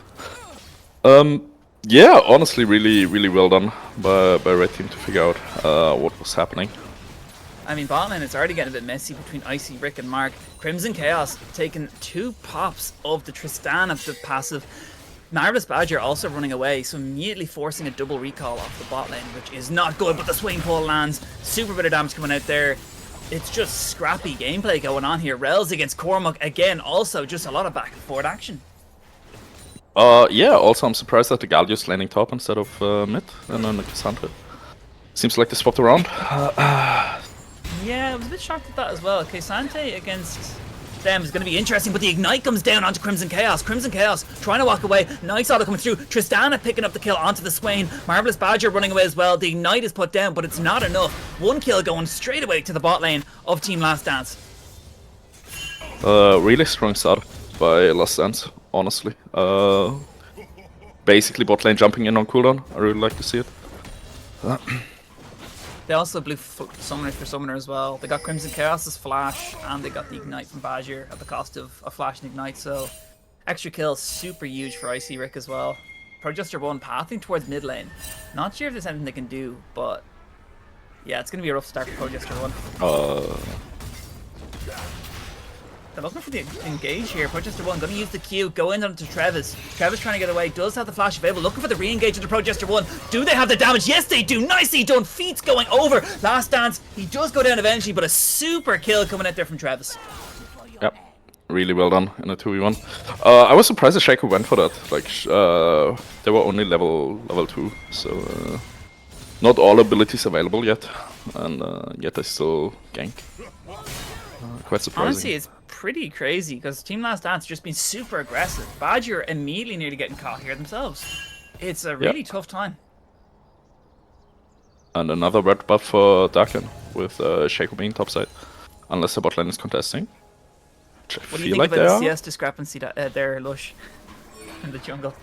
Yeah, honestly, really well done by red team to figure out what was happening. I mean, botman, it's already getting a bit messy between Icy, Rick, and Mark. Crimson Chaos taking 2 pops of the Tristan of the passive. Marvelous Badger also running away, so immediately forcing a double recall off the bot lane, which is not good, but the Swain Pole lands. Super bit of damage coming out there. It's just scrappy gameplay going on here. Rels against Cormac again, also just a lot of back and forth action. Yeah, also I'm surprised that the Galio's landing top instead of mid, and then the Cassandra. Seems like they swapped around. Yeah, I was a bit shocked at that as well. Sante against them is going to be interesting, but the Ignite comes down onto Crimson Chaos. Crimson Chaos trying to walk away. Nice auto coming through. Tristana picking up the kill onto the Swain. Marvelous Badger running away as well. The Ignite is put down, but it's not enough. 1 kill going straight away to the bot lane of Team Last Dance. Really strong start by Last Dance, honestly. Basically bot lane jumping in on cooldown. I really like to see it. They also blew Summoner for Summoner as well. They got Crimson Chaos's Flash, and they got the Ignite from Badger at the cost of a Flash and Ignite, so extra kills super huge for Icy Rick as well. Progester 1 pathing towards mid lane. Not sure if there's anything they can do, but yeah, it's going to be a rough start for Progester 1. They're looking for the engage here. Progester 1 going to use the Q, go in onto Travis. Travis trying to get away, does have the flash available, looking for the re-engage into Progester 1. Do they have the damage? Yes, they do. Nicely done. Feats going over. Last Dance, he does go down eventually, but a super kill coming out there from Travis. Yep, really well done in a 2v1. I was surprised that Shaco went for that. Like, they were only level 2, so not all abilities available yet, and yet they still gank. Quite surprising. Honestly, it's pretty crazy because Team Last Dance just been super aggressive. Badger immediately nearly getting caught here themselves. It's a really tough time. And another red buff for Dakin with Shaco being topside, unless the bot lane is contesting. What do you think about the CS discrepancy there, Lush, in the jungle?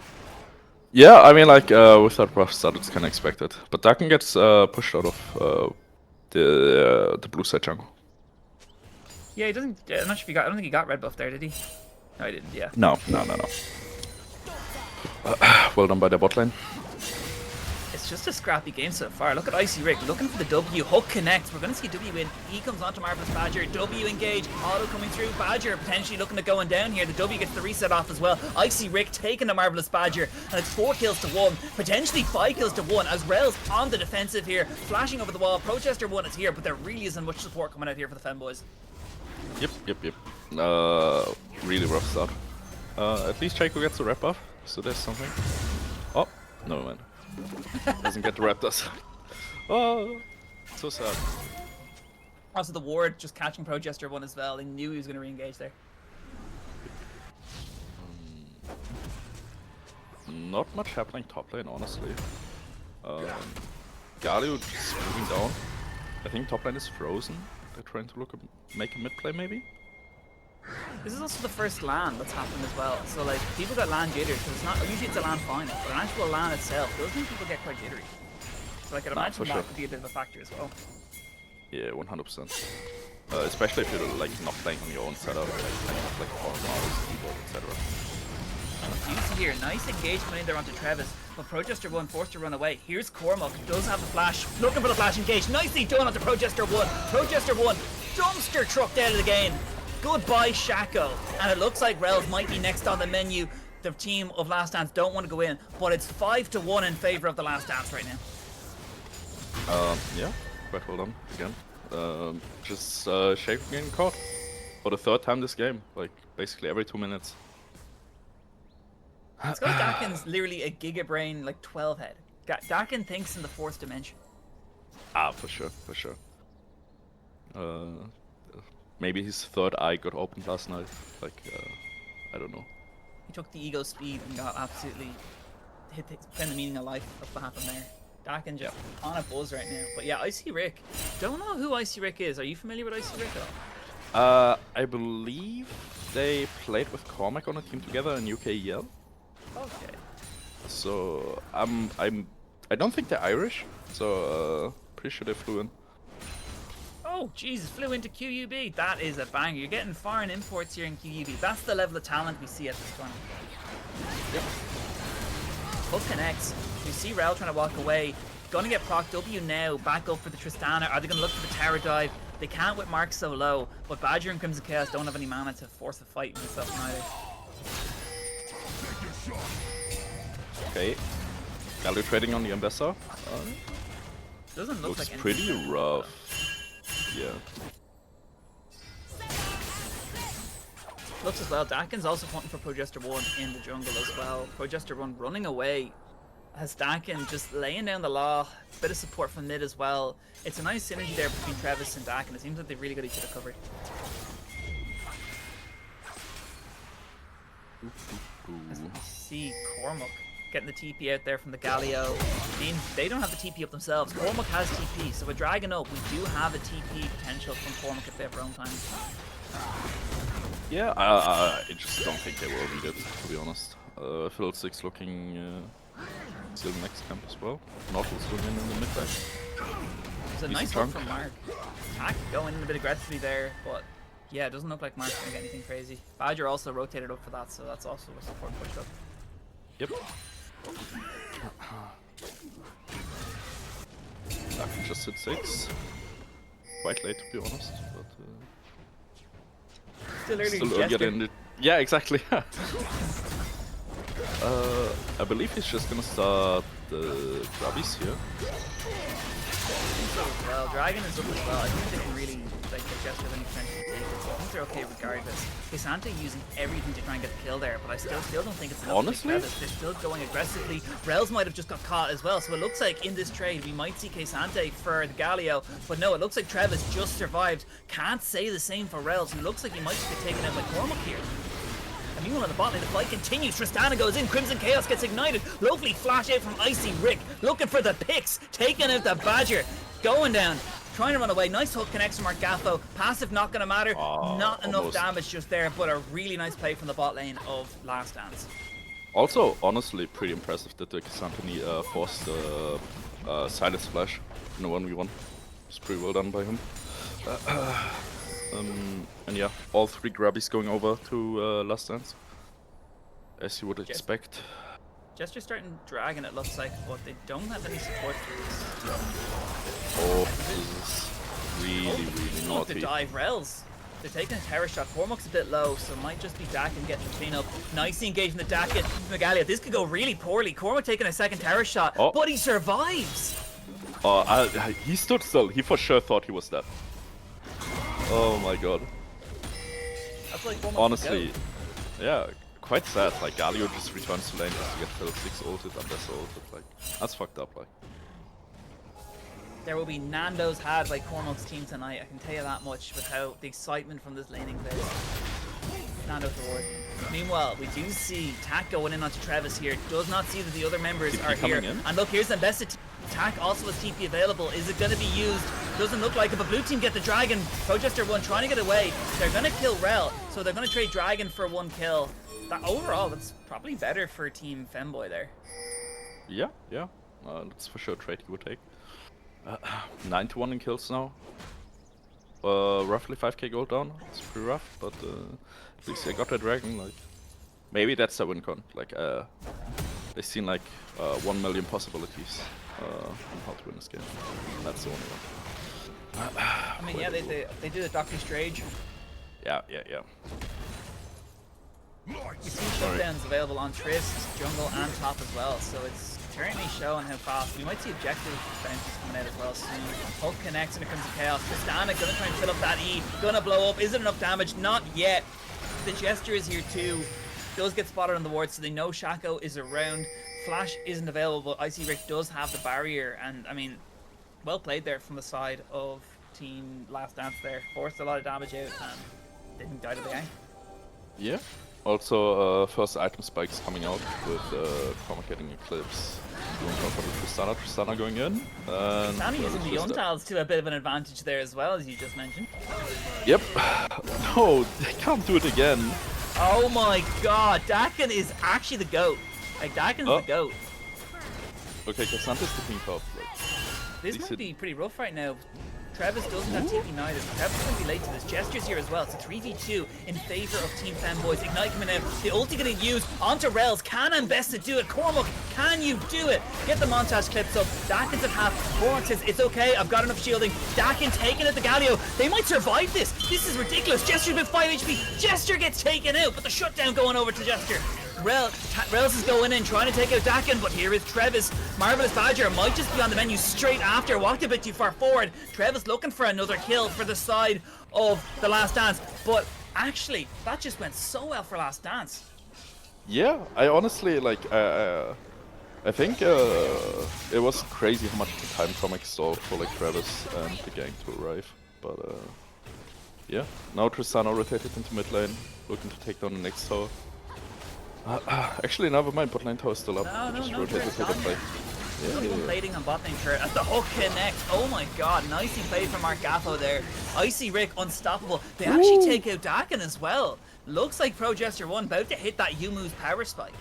Yeah, I mean, like with that rough start, it's kind of expected. But Dakin gets pushed out of the blue side jungle. Yeah, he doesn't. I'm not sure if he got. I don't think he got red buff there, did he? No, he didn't. Yeah. No. Well done by the bot lane. It's just a scrappy game so far. Look at Icy Rick looking for the W. Hook connects. We're going to see W in. He comes onto Marvelous Badger. W engage. Auto coming through. Badger potentially looking at going down here. The W gets the reset off as well. Icy Rick taking the Marvelous Badger. And it's 4 kills to 1. Potentially 5 kills to 1 as Rel's on the defensive here. Flashing over the wall. Progester 1 is here, but there really isn't much support coming out here for the Femboys. Yep. Really rough start. At least Shaco gets the rep buff, so there's something. Oh, no man. Doesn't get the Raptors. Oh, so sad. Also, the ward just catching Progester 1 as well. They knew he was going to re-engage there. Not much happening top lane, honestly. Galio just moving down. I think top lane is frozen. They're trying to make a mid play, maybe? This is also the first LAN that's happened as well. So like people got LAN jitters because it's not usually it's a LAN final, but an actual LAN itself does mean people get quite jittery. So I can imagine for that sure. could be a bit of a factor as well. Yeah, 100%. Especially if you're like not playing on your own setup, like mouse, keyboard, etc. You see here, nice engagement in there onto Travis, but Progester 1 forced to run away. Here's Cormac, does have the flash, looking for the flash engage. Nicely done onto Progester 1. Progester 1, dumpster trucked out of the game. Goodbye, Shaco. And it looks like Rels might be next on the menu. The team of Last Dance don't want to go in, but it's 5-1 in favor of the Last Dance right now. Yeah, quite well done again. Just Shaco getting caught for the 3rd time this game, like basically every 2 minutes. It's because Dakin's literally a gigabrain, like 12 head. Dakin thinks in the 4th dimension. Ah, for sure, for sure. Maybe his 3rd eye got opened last night. Like, I don't know. He took the ego speed and got absolutely found the meaning of life of what happened there. Dakin just on a buzz right now. But yeah, Icy Rick. Don't know who Icy Rick is. Are you familiar with Icy Rick at all? I believe they played with Cormac on a team together in UKEL. Okay. So I don't think they're Irish. So pretty sure they flew in. Oh, Jesus, flew into QUB. That is a banger. You're getting foreign imports here in QUB. That's the level of talent we see at this tournament. Yep. Hook connects. We see Rel trying to walk away. Gonna get proc W now. Back up for the Tristana. Are they gonna look for the tower dive? They can't with Mark so low. But Badger and Crimson Chaos don't have any mana to force a fight in this up neither. Okay. Galio trading on the Ambassador. Doesn't look Looks like pretty anything. rough. Yeah. Looks as well. Dakin's also hunting for Progester 1 in the jungle as well. Progester 1 running away. Has Dakin just laying down the law. Bit of support from mid as well. It's a nice synergy there between Travis and Dakin. It seems like they've really got each other covered. As we see Cormac getting the TP out there from the Galio. They don't have the TP up themselves. Cormac has TP, so with Dragon up, we do have a TP potential from Cormac if they have their own time. Yeah, I just don't think they will need it, to be honest. Fiddle 6 looking still next camp as well. Nautilus looking in the mid back. It's a nice hook from Mark. Attack going in a bit aggressively there, but yeah, it doesn't look like Mark's gonna get anything crazy. Badger also rotated up for that, so that's also a support push up. Yep. Dakin just hit 6. Quite late, to be honest, but Still early still Jester. earlier in the... Yeah, exactly. I believe he's just gonna start the grubbies here. Well, Dragon is up as well. I think they can really like the Jester have any potential to take it, so I think they're okay regardless. Kisante using everything to try and get the kill there, but I still don't think it's enough. Honestly? To They're still going aggressively. Rels might have just got caught as well, so it looks like in this trade we might see Kisante for the Galio, but no, it looks like Travis just survived. Can't say the same for Rels, who looks like he might just get taken out by Cormac here. And meanwhile on the bot lane, the fight continues. Tristana goes in, Crimson Chaos gets ignited. Lovely flash out from Icy Rick, looking for the picks, taking out the Badger, going down, trying to run away. Nice hook connects from Argafo. Passive not gonna matter. Not enough almost. damage just there, but a really nice play from the bot lane of Last Dance. Also, honestly, pretty impressive that the Kisantani forced the Silence Flash in a 1v1. It's pretty well done by him. And yeah, all 3 grabbies going over to Last Dance, as you would expect. Jester starting Dragon, it looks like, but they don't have any support for this. Oh, this is really Look, naughty. the dive Rels. They're taking a terror shot. Cormac's a bit low, so it might just be Dakin getting the cleanup. Nicely engaging the Dakin. Megalia, this could go really poorly. Cormac taking a second terror shot, but he survives. He stood still. He for sure thought he was dead. Oh my god. That's like Cormac Honestly, yeah, quite sad. Like Galio just returns to lane just to get Fiddle 6 ulted and that's ulted. Like, that's fucked up. Like, There will be Nando's had by Cormac's team tonight, I can tell you that much, with how the excitement from this laning phase. Nando's reward. Meanwhile, we do see Tak going in onto Travis here. Does not see that the other members TP are here. coming in. And look, here's the best Tak also has TP available. Is it going to be used? Doesn't look like it, but blue team get the dragon. Progester 1 trying to get away. They're gonna kill Rel, so they're gonna trade dragon for 1 kill. That overall, that's probably better for Team Femboy there. Yeah, yeah. That's for sure a trade he would take. 9-1 in kills now. Roughly 5k gold down. It's pretty rough, but at least they got that dragon. Like, maybe that's a win con. Like, they've seen like 1 million possibilities on how to win this game. That's the only one. I mean, yeah, they do the Doctor Strange. Yeah, yeah, yeah. You see shutdowns available on Trist, jungle, and top as well, so it's certainly showing how fast. We might see objective bounties coming out as well soon. Hulk connects and it comes to chaos. Tristana gonna try and fill up that E, gonna blow up. Is it enough damage? Not yet. The Jester is here too. Does get spotted on the ward, so they know Shaco is around. Flash isn't available, but Icy Rick does have the barrier, and I mean, well played there from the side of Team Last Dance there. Forced a lot of damage out and didn't die to the gang. Yeah. Also, first item spikes coming out with Cormac getting Eclipse. Going for the Tristana going in. And Tristana using the Untiles to a bit of an advantage there as well, as you just mentioned. Yep. No, they can't do it again. Oh my god, Dakin is actually the GOAT. Like, Dakin's the GOAT. Okay, Cassandra's the king top. Like, this might be pretty rough right now. Travis doesn't have TP neither. Travis is going to be late to this. Jester's here as well. It's a 3v2 in favor of Team Fanboys. Ignite coming out. The ulti getting used onto Rels. Can and best to do it. Cormac, can you do it? Get the montage clips up. Dakin's at half. Cormac says, it's okay. I've got enough shielding. Dakin taking at the Galio. They might survive this. This is ridiculous. Jester's with 5 HP. Jester gets taken out, but the shutdown going over to Jester. Rels is going in, trying to take out Dakin, but here is Trevis. Marvelous Badger might just be on the menu straight after. Walked a bit too far forward. Trevis looking for another kill for the side of the Last Dance. But actually, that just went so well for Last Dance. yeah, I honestly, like, I think it was crazy how much time Cormac stalled for, like, Travis and the gang to arrive. But, yeah. Now Tristana rotated into mid lane, looking to take down the next tower. Actually, never mind. Bot lane tower is still up. Just rotated to the play. Yeah. Plating on bot lane turret as the hook connects. Oh my god, nicely played from Mark Gaffo there. Icy Rick unstoppable. They actually take out Dakin as well. Looks like Pro Jester 1 about to hit that Yumu's power spike.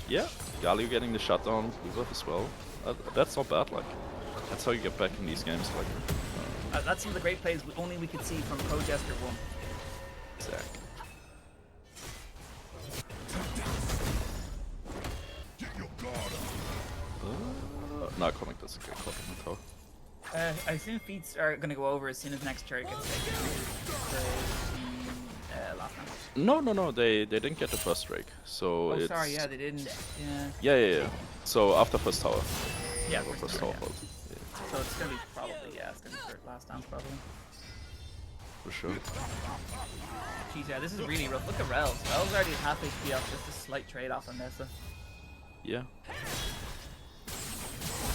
Yeah, Galio getting the shutdown, Google as well. That's not bad. Like, that's how you get back in these games. Like, that's some of the great plays only we could see from Pro Jester 1. exactly. No, Cormac doesn't get caught in the tower. I assume feats are going to go over as soon as next turret gets taken for last time. No, they didn't get the first Drake, so it's... sorry, yeah, they didn't, Yeah. So after first tower. Yeah, first tower fault. Yeah. So it's going to be probably, it's going to be for last dance probably. For sure. Jeez, yeah, this is really rough. Look at Rels. Rels already half HP off, just a slight trade off on Nessa. Yeah.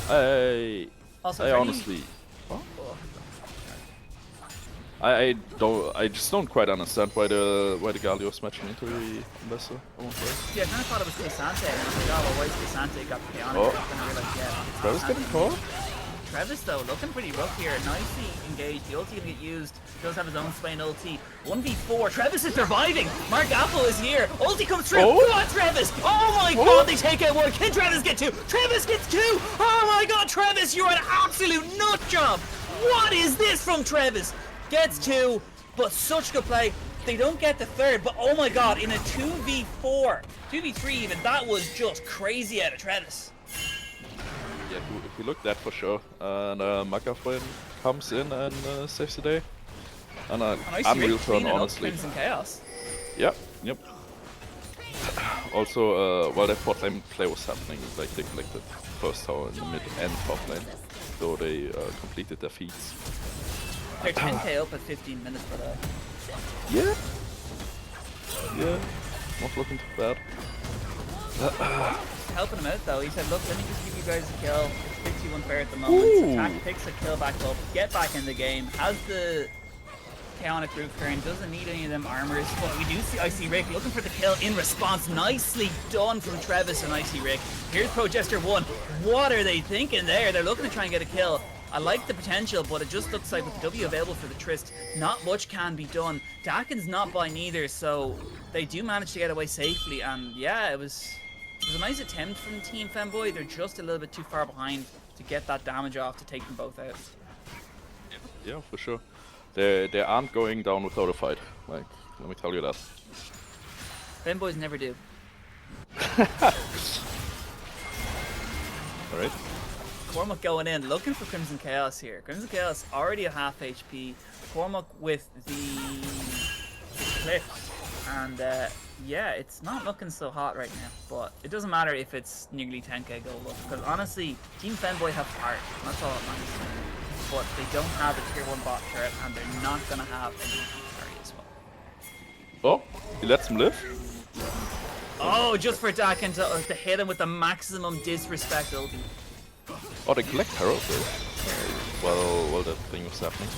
I honestly... Huh? I just don't quite understand why the Galio is matching into the Investor. Yeah, I kind of thought it was Cassante, and I was like, oh, well, why is Cassante got Piano? And I realized, yeah. Travis getting caught? Travis, though, looking pretty rough here. Nicely engaged. The ulti gonna get used. Does have his own Swain ulti. 1v4. Travis is surviving. Mark Apple is here. Ulti comes through. Oh. Come on, Travis. Oh my god, they take out one. Can Travis get two? Travis gets two. Oh my god, Travis, you're an absolute nut job. What is this from Travis? Gets two, but such good play. They don't get the third, but oh my god, in a 2v4, 2v3 even, that was just crazy out of Travis. Yeah, if you look that for sure. And Magafren comes in and saves the day. And unreal turn, honestly. Crimson Chaos. Yep. Also, while that bot lane play was happening, like they collected first tower in the mid and top lane, so they completed their feats. They're 10k up at 15 minutes for that. Yeah, not looking too bad. Helping him out though, he said, look, let me just give you guys a kill. 51 fair at the moment. Attack picks a kill back up, get back in the game, has the Chaotic Roof turn, doesn't need any of them armors, but we do see Icy Rick looking for the kill in response. Nicely done from Travis and Icy Rick. Here's Pro Jester 1. What are they thinking there? They're looking to try and get a kill. I like the potential, but it just looks like with the W available for the Trist, not much can be done. Dakin's not buying either, so they do manage to get away safely. And yeah, it was a nice attempt from Team Femboy. They're just a little bit too far behind to get that damage off to take them both out. Yeah, for sure. They aren't going down without a fight. Like, let me tell you that. Femboys never do. Alright. Cormac going in, looking for Crimson Chaos here. Crimson Chaos already at half HP. Cormac with the cliff. And yeah, it's not looking so hot right now. But it doesn't matter if it's nearly 10k gold up. Because honestly, Team Femboy have heart. That's all that matters. But they don't have a tier 1 bot turret, and they're not going to have an EP carry as well. Oh, he lets him live? Oh, just for Dakin to hit him with the maximum disrespect ulti. Oh, they collect Herald though. Well, that thing was happening.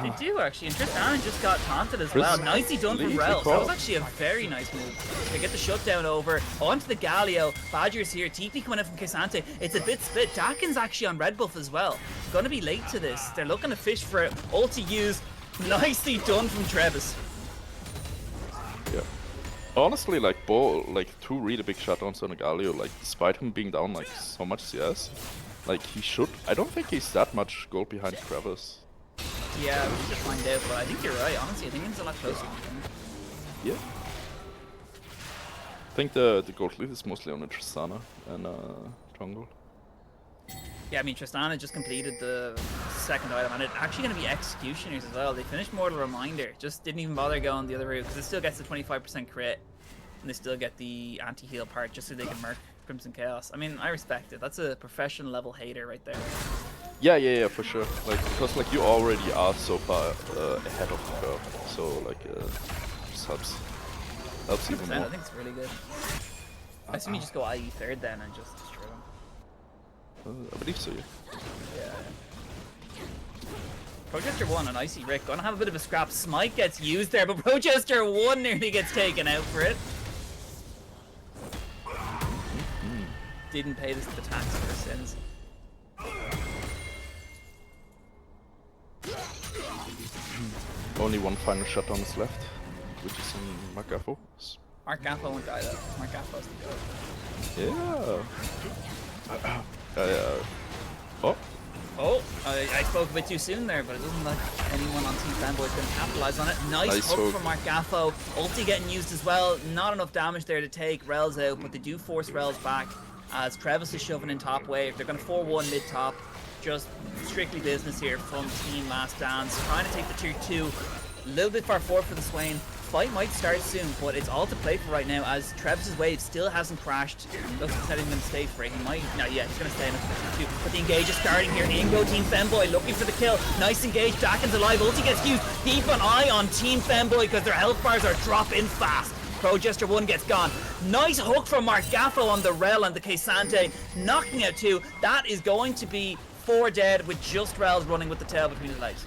They do actually, and Tristana just got taunted as well. Nicely done from Rels. That was actually a very nice move. They get the shutdown over, onto the Galio. Badger's here, TP coming in from Kisante. It's a bit split. Dakin's actually on red buff as well. Gonna be late to this. They're looking to fish for it. Ulti used. Nicely done from Travis. Yeah. Honestly, like two really big shutdowns on the Galio, like despite him being down like so much CS, like he should. I don't think he's that much gold behind Travis. Yeah, we should find out, but I think you're right. Honestly, I think it's a lot closer. Yeah. I think the gold lead is mostly on the Tristana and jungle. Yeah, I mean, Tristana just completed the second item, and it's actually going to be Executioners as well. They finished Mortal Reminder, just didn't even bother going the other route, because it still gets the 25% crit, and they still get the anti-heal part, just so they can murk Crimson Chaos. I mean, I respect it. That's a professional level hater right there. Yeah, for sure. Like, because like you already are so far ahead of the curve, so like just helps even more. I think it's really good. I assume you just go IE third then and just destroy them. I believe so, yeah. Yeah. Progester 1 and Icy Rick gonna have a bit of a scrap. Smite gets used there, but Progester 1 nearly gets taken out for it. Didn't pay the tax for his sins. Only one final shutdown is left, which is in Magafo. Mark Gaffo won't die though. Mark Gaffo's the go. Yeah. Oh. Oh, I spoke a bit too soon there, but it doesn't look like anyone on Team Fanboy is going to capitalize on it. Nice hook from Mark Gaffo. Ulti getting used as well. Not enough damage there to take Rels out, but they do force Rels back as Travis is shoving in top wave. They're going to 4-1 mid top. Just strictly business here from Team Last Dance. Trying to take the tier 2. A little bit far forward for the Swain. Fight might start soon, but it's all to play for right now as Travis's wave still hasn't crashed. Looks like he's not even going to stay for it. He might. No, yeah, he's going to stay in it for tier 2. But the engage is starting here. Ingo Team Femboy looking for the kill. Nice engage. Dakin's alive. Ulti gets used. Keep an eye on Team Femboy because their health bars are dropping fast. Progester 1 gets gone. Nice hook from Mark Gaffo on the Rel and the Kesante. Knocking out 2. That is going to be 4 dead with just Rels running with the tail between his legs.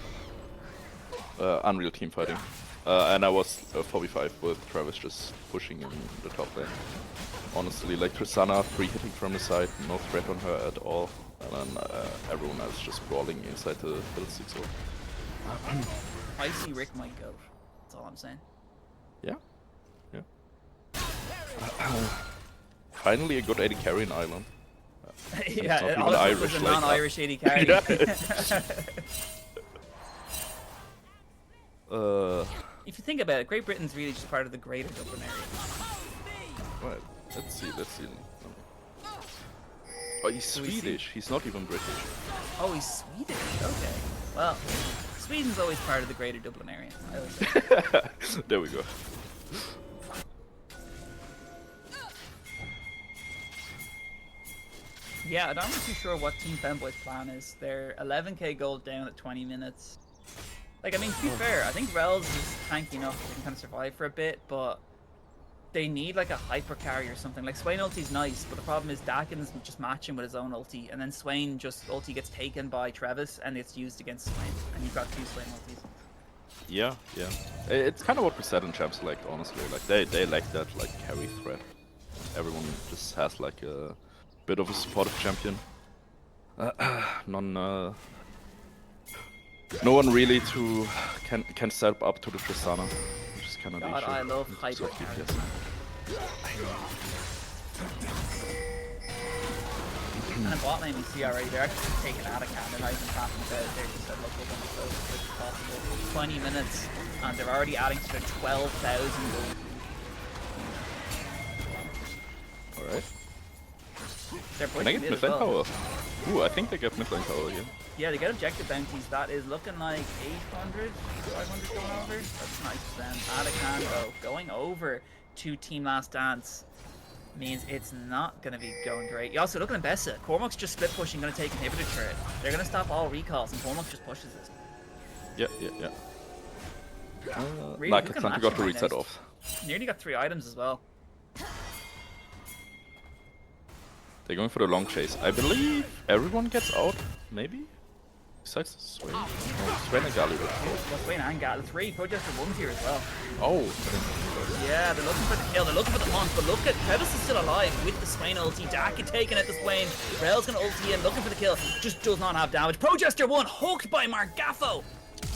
Unreal team fighting. And I was 4v5 with Travis just pushing in the top lane. Honestly, like Tristana free hitting from the side, no threat on her at all. And then everyone else just brawling inside the build 6 or. I see Rick might go. That's all I'm saying. Yeah. Finally a good AD carry in Ireland. Yeah, all it was a non-Irish AD carry. If you think about it, Great Britain's really just part of the greater Dublin area. Right, let's see. Oh, he's Swedish, he's not even British. Oh, he's Swedish, okay. Well, Sweden's always part of the greater Dublin area. I always say. There we go. Yeah, I'm not too sure what Team Femboy's plan is. They're 11k gold down at 20 minutes. Like, I mean, to be fair, I think Rels is tanky enough they can kind of survive for a bit, but they need like a hyper carry or something. Like, Swain ulti's nice, but the problem is Dakin's just matching with his own ulti, and then Swain just ulti gets taken by Travis and it's used against Swain, and you've got 2 Swain ultis. Yeah. It's kind of what we said in Champs, like, honestly. Like, they lack that, like, carry threat. Everyone just has, like, a bit of a supportive champion. None. No one really can step up to the Tristana, which is kind of the God, issue. I love in terms hyper of carries. DPS. And in bot lane, we see already they're actually taking out of camp. They're not even talking about it. They're just said, look, we're going to be close as quick as possible. 20 minutes, and they're already adding to their 12,000 gold. Alright. They're Can I pushing get mid as mid lane well. power? Ooh, I think they get mid lane power again. Yeah, they get objective bounties. That is looking like 800, 500 going over. That's nice for them. Adakan, though, going over to Team Last Dance means it's not going to be going great. You also look at Bessa. Cormac's just split pushing, going to take inhibitor turret. They're going to stop all recalls, and Cormac just pushes it. Yeah. Really, Like, who it's can time to match go him to right reset now? off. Nearly got 3 items as well. They're going for the long chase. I believe everyone gets out, maybe? Besides Swain? No, Swain and Galio. Well, Swain and Gal. 3 Protester 1s here as well. Oh, Yeah, they're looking for the kill, they're looking for the hunt, but look at Crevice is still alive with the Swain ulti. Daka taking out the Swain. Rel's gonna ulti in, looking for the kill. Just does not have damage. Protester 1 hooked by Margaffo.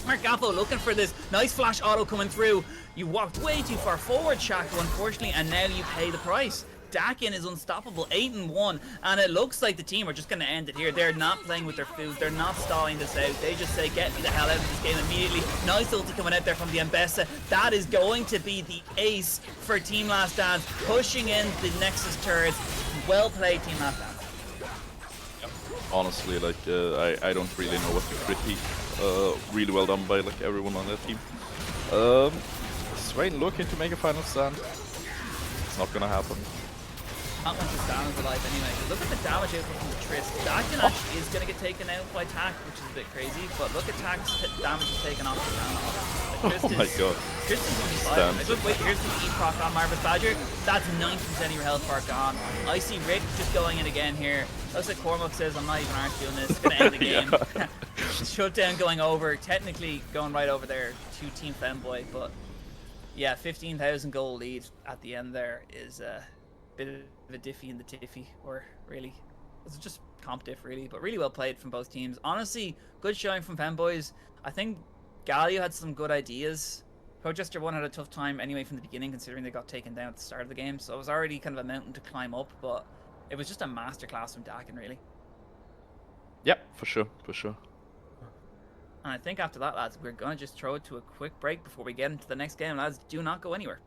Margaffo looking for this nice flash auto coming through. You walked way too far forward, Shaco, unfortunately, and now you pay the price. Dakin is unstoppable, 8-1, and it looks like the team are just going to end it here. They're not playing with their food, they're not stalling this out. They just say, get me the hell out of this game immediately. Nice ulti coming out there from the Mbessa. That is going to be the ace for Team Last Dance, pushing in the Nexus turrets. Well played, Team Last Dance. honestly, like, I don't really know what to critique. Really well done by, like, everyone on that team. Swain looking to make a final stand. It's not gonna happen. Not when Tristana is alive anyway. Look at the damage output from the Trist. Dakin actually is going to get taken out by Tack, which is a bit crazy, but look at Tack's damage is taken off Tristana. Like, Oh my god. Trist is going to be fine. Like, look, wait, here's the E proc on Marvis Badger. That's 90% of your health bar gone. I see Rick just going in again here. Looks like Cormac says, I'm not even arse doing this. It's going to end the game. Shutdown going over. Technically going right over there to Team Femboy, but yeah, 15,000 goal lead at the end there is bit of a diffy in the tiffy, or really it's just comp diff really, but really well played from both teams. Honestly, good showing from Femboys. I think Galio had some good ideas. Protester 1 had a tough time anyway from the beginning, considering they got taken down at the start of the game, so it was already kind of a mountain to climb up, but it was just a masterclass from Dakin really. Yeah, for sure. And I think after that, lads, we're gonna just throw it to a quick break before we get into the next game. Lads, do not go anywhere.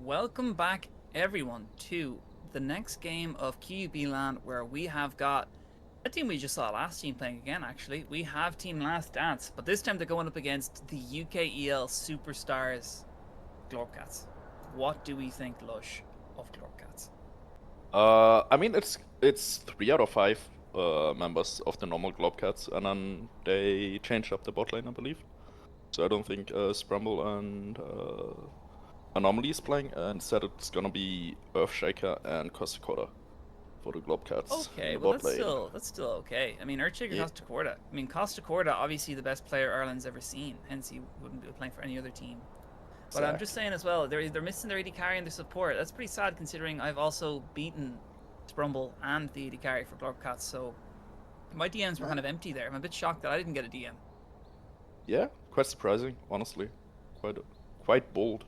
welcome back everyone to the next game of QUBLAN, where we have got a team we just saw last team playing again. Actually, we have Team Last Dance, but this time they're going up against the UKEL Superstars Glorpcats. What do we think, Lush, of Glorpcats? I mean, it's 3 out of 5 members of the normal Globcats, and then they changed up the bot lane, I believe. So I don't think Sprumble and Anomaly is playing, and instead it's gonna be Earthshaker and Costa for the Globcats. Okay, in the well bot that's still okay. I mean, Earthshaker, Yeah. Costa Corda. I mean, Costa Corda, obviously the best player Ireland's ever seen. Hence, he wouldn't be playing for any other team. But I'm just saying as well, they're missing their AD carry and their support. That's pretty sad considering I've also beaten Sprumble and the AD carry for Glorpcats, so my DMs were kind of empty there. I'm a bit shocked that I didn't get a DM. Yeah, quite surprising, honestly. Quite bold.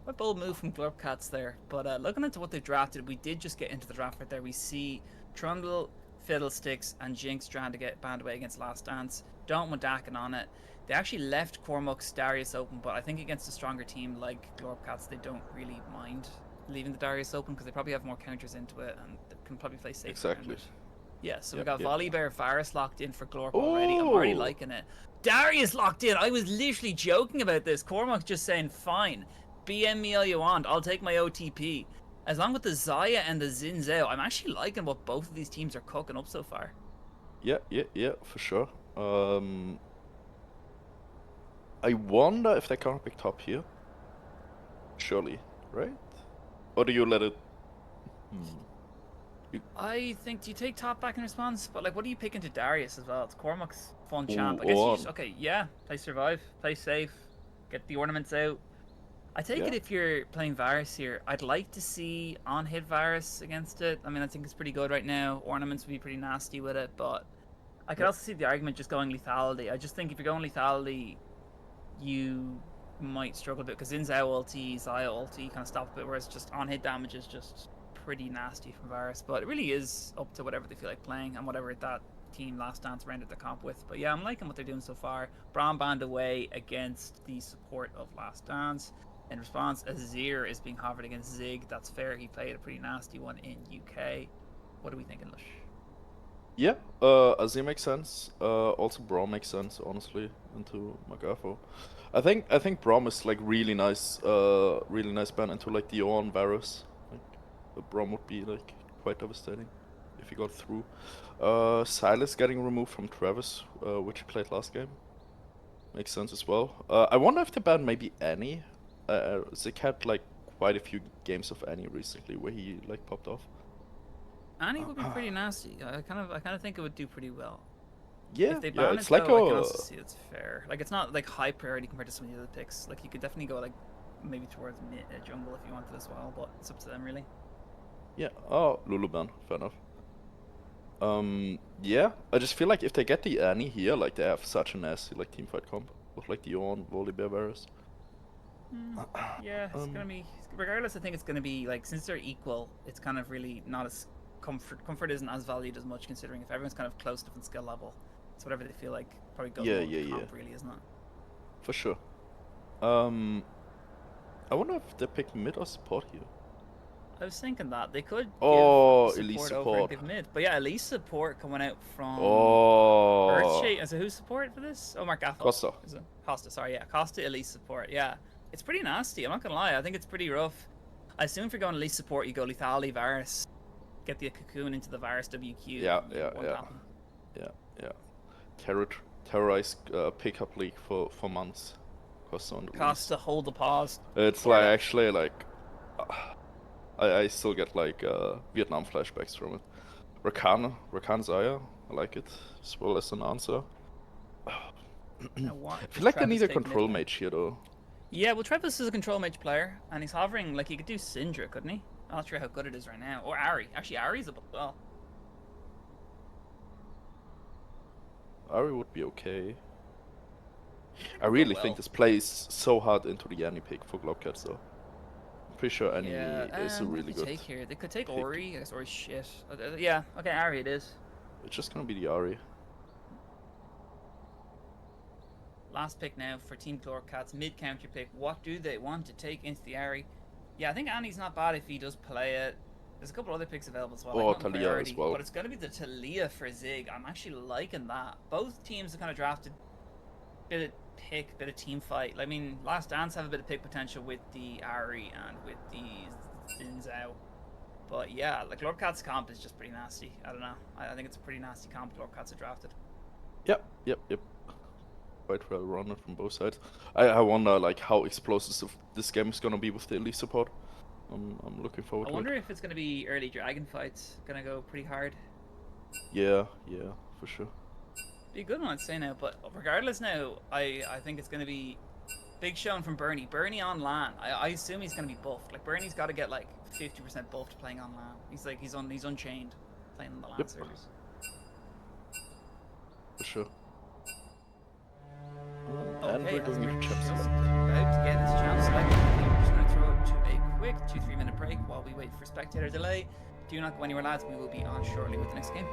A bold move from Glorpcats there. But looking into what they've drafted, we did just get into the draft right there. We see Trundle, Fiddlesticks, and Jinx trying to get banned away against Last Dance. Don't want Dakin on it. They actually left Cormac's Darius open, but I think against a stronger team like Glorpcats, they don't really mind leaving the Darius open because they probably have more counters into it and they can probably play safe. Exactly. Yeah, so we Yep, got yep. Volibear Varus locked in for Glorp already. I'm already Ooh. liking it. Darius locked in. I was literally joking about this. Cormac's just saying, fine, BM me all you want. I'll take my OTP. As long with the Zaya and the Xin Zhao, I'm actually liking what both of these teams are cooking up so far. Yeah, for sure. I wonder if they're gonna pick top here. Surely, right? Or do you let it... I think, do you take top back in response? But like, what do you pick into Darius as well? It's Cormac's fun Ooh, champ. I guess you on. just, okay, yeah, play survive, play safe, get the ornaments out. I take it Yeah. if you're playing Varus here, I'd like to see on-hit Varus against it. I mean, I think it's pretty good right now. Ornaments would be pretty nasty with it, but I could also see the argument just going lethality. I just think if you're going lethality, you might struggle a bit because Inzao ulti, Zaya ulti kind of stop a bit, whereas just on-hit damage is just pretty nasty from Varus. But it really is up to whatever they feel like playing and whatever that team Last Dance rendered the comp with. But yeah, I'm liking what they're doing so far. Braum banned away against the support of Last Dance. In response, Azir is being hovered against Zig. That's fair. He played a pretty nasty one in UK. What are we thinking, Lush? Yeah, Azir makes sense. Also Braum makes sense, honestly, into Magafo. I think Braum is like really nice ban into like the Ornn Varus. Like the Braum would be like quite devastating if he got through. Silas getting removed from Travis, which he played last game. Makes sense as well. I wonder if they ban maybe Annie. Zig had like quite a few games of Annie recently where he like popped off. Annie would be pretty nasty. I kind of think it would do pretty well. Yeah, If they yeah, ban it's it, like though, I can a... also see it's fair. Like, it's not like high priority compared to some of the other picks. Like, you could definitely go like maybe towards mid jungle if you wanted as well, but it's up to them really. Yeah, oh, Luluban, fair enough. Yeah, I just feel like if they get the Annie here, like they have such a nasty like teamfight comp with like the Ornn, Volibear, Varus. Yeah, it's gonna be. Regardless, I think it's gonna be like since they're equal, it's kind of really not as comfort isn't as valued as much considering if everyone's kind of close to different skill level. It's whatever they feel like probably goes Yeah, well with the yeah, comp, yeah. really, isn't it? For sure. I wonder if they pick mid or support here. I was thinking that they could Oh, give Elise support over and support. give mid, but yeah, Elise support coming out from Oh, Earthshade. So who's support for this? Oh, Mark Gaffel. Costa. Is it? Costa, sorry, yeah, Costa Elise support. Yeah, it's pretty nasty. I'm not gonna lie. I think it's pretty rough. I assume if you're going Elise support, you go lethality Varus, get the cocoon into the Varus WQ. Yeah, and you yeah, one-tap him. yeah. Terrorize pickup league for months. Costa on the Elise. Costa, hold the pause. It's like actually like I still get like Vietnam flashbacks from it. Rakan Zaya, I like it as well as an answer. Now, what I feel like they Travis need a take control mid lane? mage here though. Yeah, well, Travis is a control mage player, and he's hovering like he could do Syndra, couldn't he? I'm not sure how good it is right now. Or Ari. Actually, Ari's a well. Ari would be okay. I really think this plays so hard into the Annie pick for Globcats though. I'm pretty sure Annie is a what really do they good. take here? They could take pick. Ori. I guess Ori's shit. Yeah, okay, Ari it is. It's just gonna be the Ari. Last pick now for Team Glorcats, mid counter pick. What do they want to take into the Ari? Yeah, I think Annie's not bad if he does play it. There's a couple other picks available as well. Or like not in Talia priority, as well. But it's going to be the Talia for Zig. I'm actually liking that. Both teams have kind of drafted bit of pick, bit of team fight. I mean, Last Dance have a bit of pick potential with the Ari and with the Zinzao. But yeah, like Lordcat's comp is just pretty nasty. I don't know. I think it's a pretty nasty comp Lordcats have drafted. Yep. Quite well run from both sides. I wonder like how explosive this game is gonna be with the elite support. I'm looking forward I to wonder it. if it's going to be early dragon fights. Going to go pretty hard. Yeah, for sure. Be a good one, I'd say now. But regardless now, I think it's going to be big showing from Bernie. Bernie on LAN. I assume he's going to be buffed. Like Bernie's got to get like 50% buffed playing on LAN. He's like he's unchained playing on the LAN servers. For sure. And Okay, we're as going we're into just champs. about to get this champ select, we're just going to throw it to a quick 2-3 minute break while we wait for spectator delay. Do not go anywhere, lads. We will be on shortly with the next game.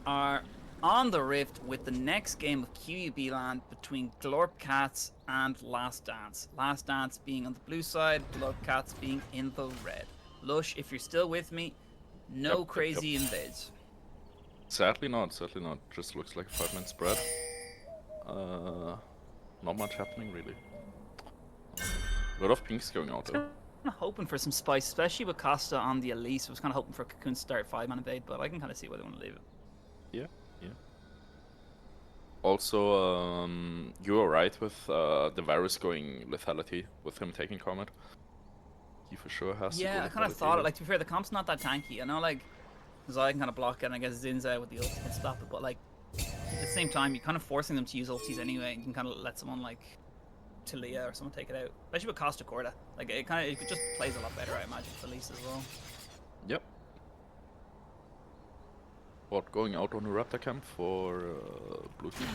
are on the Rift with the next game of QUBLAN between Glorp Cats and Last Dance. Last Dance being on the blue side, Glorp Cats being in the red. Lush, if you're still with me, no Yep. crazy invades. Sadly not, sadly not. Just looks like a 5-man spread. Not much happening really. A lot of pinks going out though. Kind of hoping for some spice, especially with Costa on the Elise. I was kind of hoping for Cocoon to start 5-man invade, but I can kind of see why they want to leave it. Yeah, yeah. Also, you were right with the virus going lethality with him taking Comet. He for sure has to go Yeah, I kind of lethality thought it. here. Like, to be fair, the comp's not that tanky. I know, like, Zai can kind of block it, and I guess Zinza with the ult can stop it, but, like, at the same time, you're kind of forcing them to use ultis anyway, and you can kind of let someone, like, Talia or someone take it out. Especially with Costa Corda. Like, it just plays a lot better, I imagine, with Elise as well. Yep. What, going out on the Raptor camp for blue team?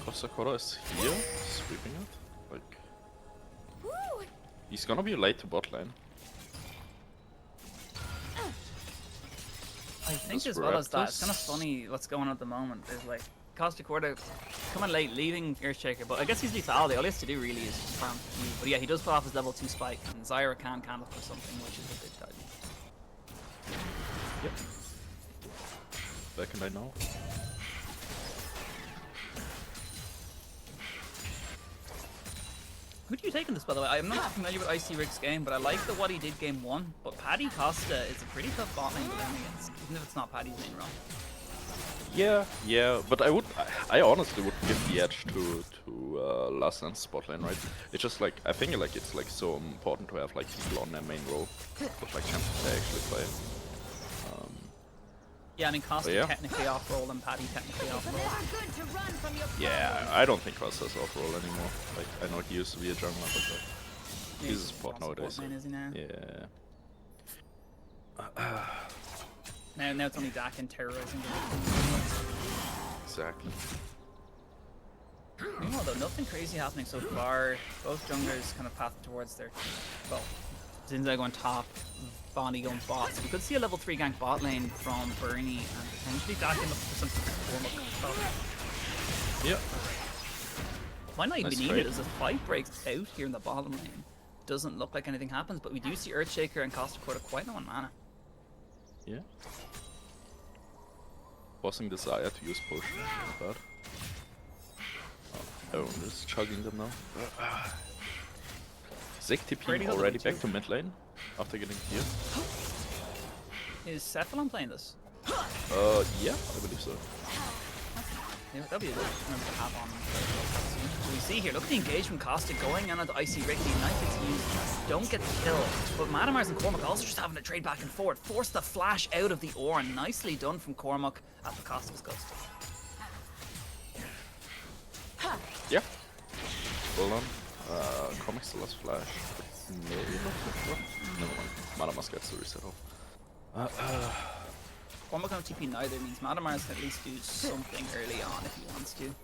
Costa Corda is here, sweeping it. Like, he's gonna be late to bot lane. I think This as well as that, Raptors- it's kind of funny what's going on at the moment. There's like Costa Corda coming late, leaving Earthshaker, but I guess he's lethality. All he has to do really is just farm Q. But yeah, he does put off his level 2 spike, and Zyra can cancel for something, which is a big title. Yep. Back in lane now. Who do you take in this, by the way? I'm not familiar with Icy Rick's game, but I like what he did game 1. But Paddy Costa is a pretty tough bot lane to win against, even if it's not Paddy's main run. Yeah, but I honestly would give the edge to Last Dance spot lane, right? It's just like, I think like it's like so important to have like people on their main role with like champions they actually play. Yeah, I mean Costa yeah. technically off roll and Paddy technically off roll. Yeah, I don't think Costa's off roll anymore. Like, I know he used to be a jungler, but like, he's a support nowadays. Main, is he now? Yeah. Now it's only Dak and terrorizing the Exactly. Meanwhile, though, nothing crazy happening so far. Both junglers kind of path towards their... Well, Zinza going top, Bonnie going bot. So we could see a level 3 gank bot lane from Bernie and potentially Dak looking for something to warm up. Yep. Might not even Nice be trade. needed as the fight breaks out here in the bottom lane. Doesn't look like anything happens, but we do see Earthshaker and Costa Corda quite low on mana. Yeah. Forcing Desire to use potion. Not bad. Oh, just chugging them now. Zig TPing Brady got already the back to mid lane after getting here. Is Cephalon playing this? Yeah, I believe so. Yeah, that'd be a good member to have on. So we see here, look at the engagement Costa going on at the Icy Rick. The Ignite gets used, don't get the kill. But Madamars and Cormac also just having to trade back and forth. Force the flash out of the Ornn. Nicely done from Cormac at the cost of his ghost. Yeah. Well done. Comic still has flash. Maybe not. Never mind. Mana must get the reset off. Cormac on TP neither means Madamars can at least do something early on if he wants to.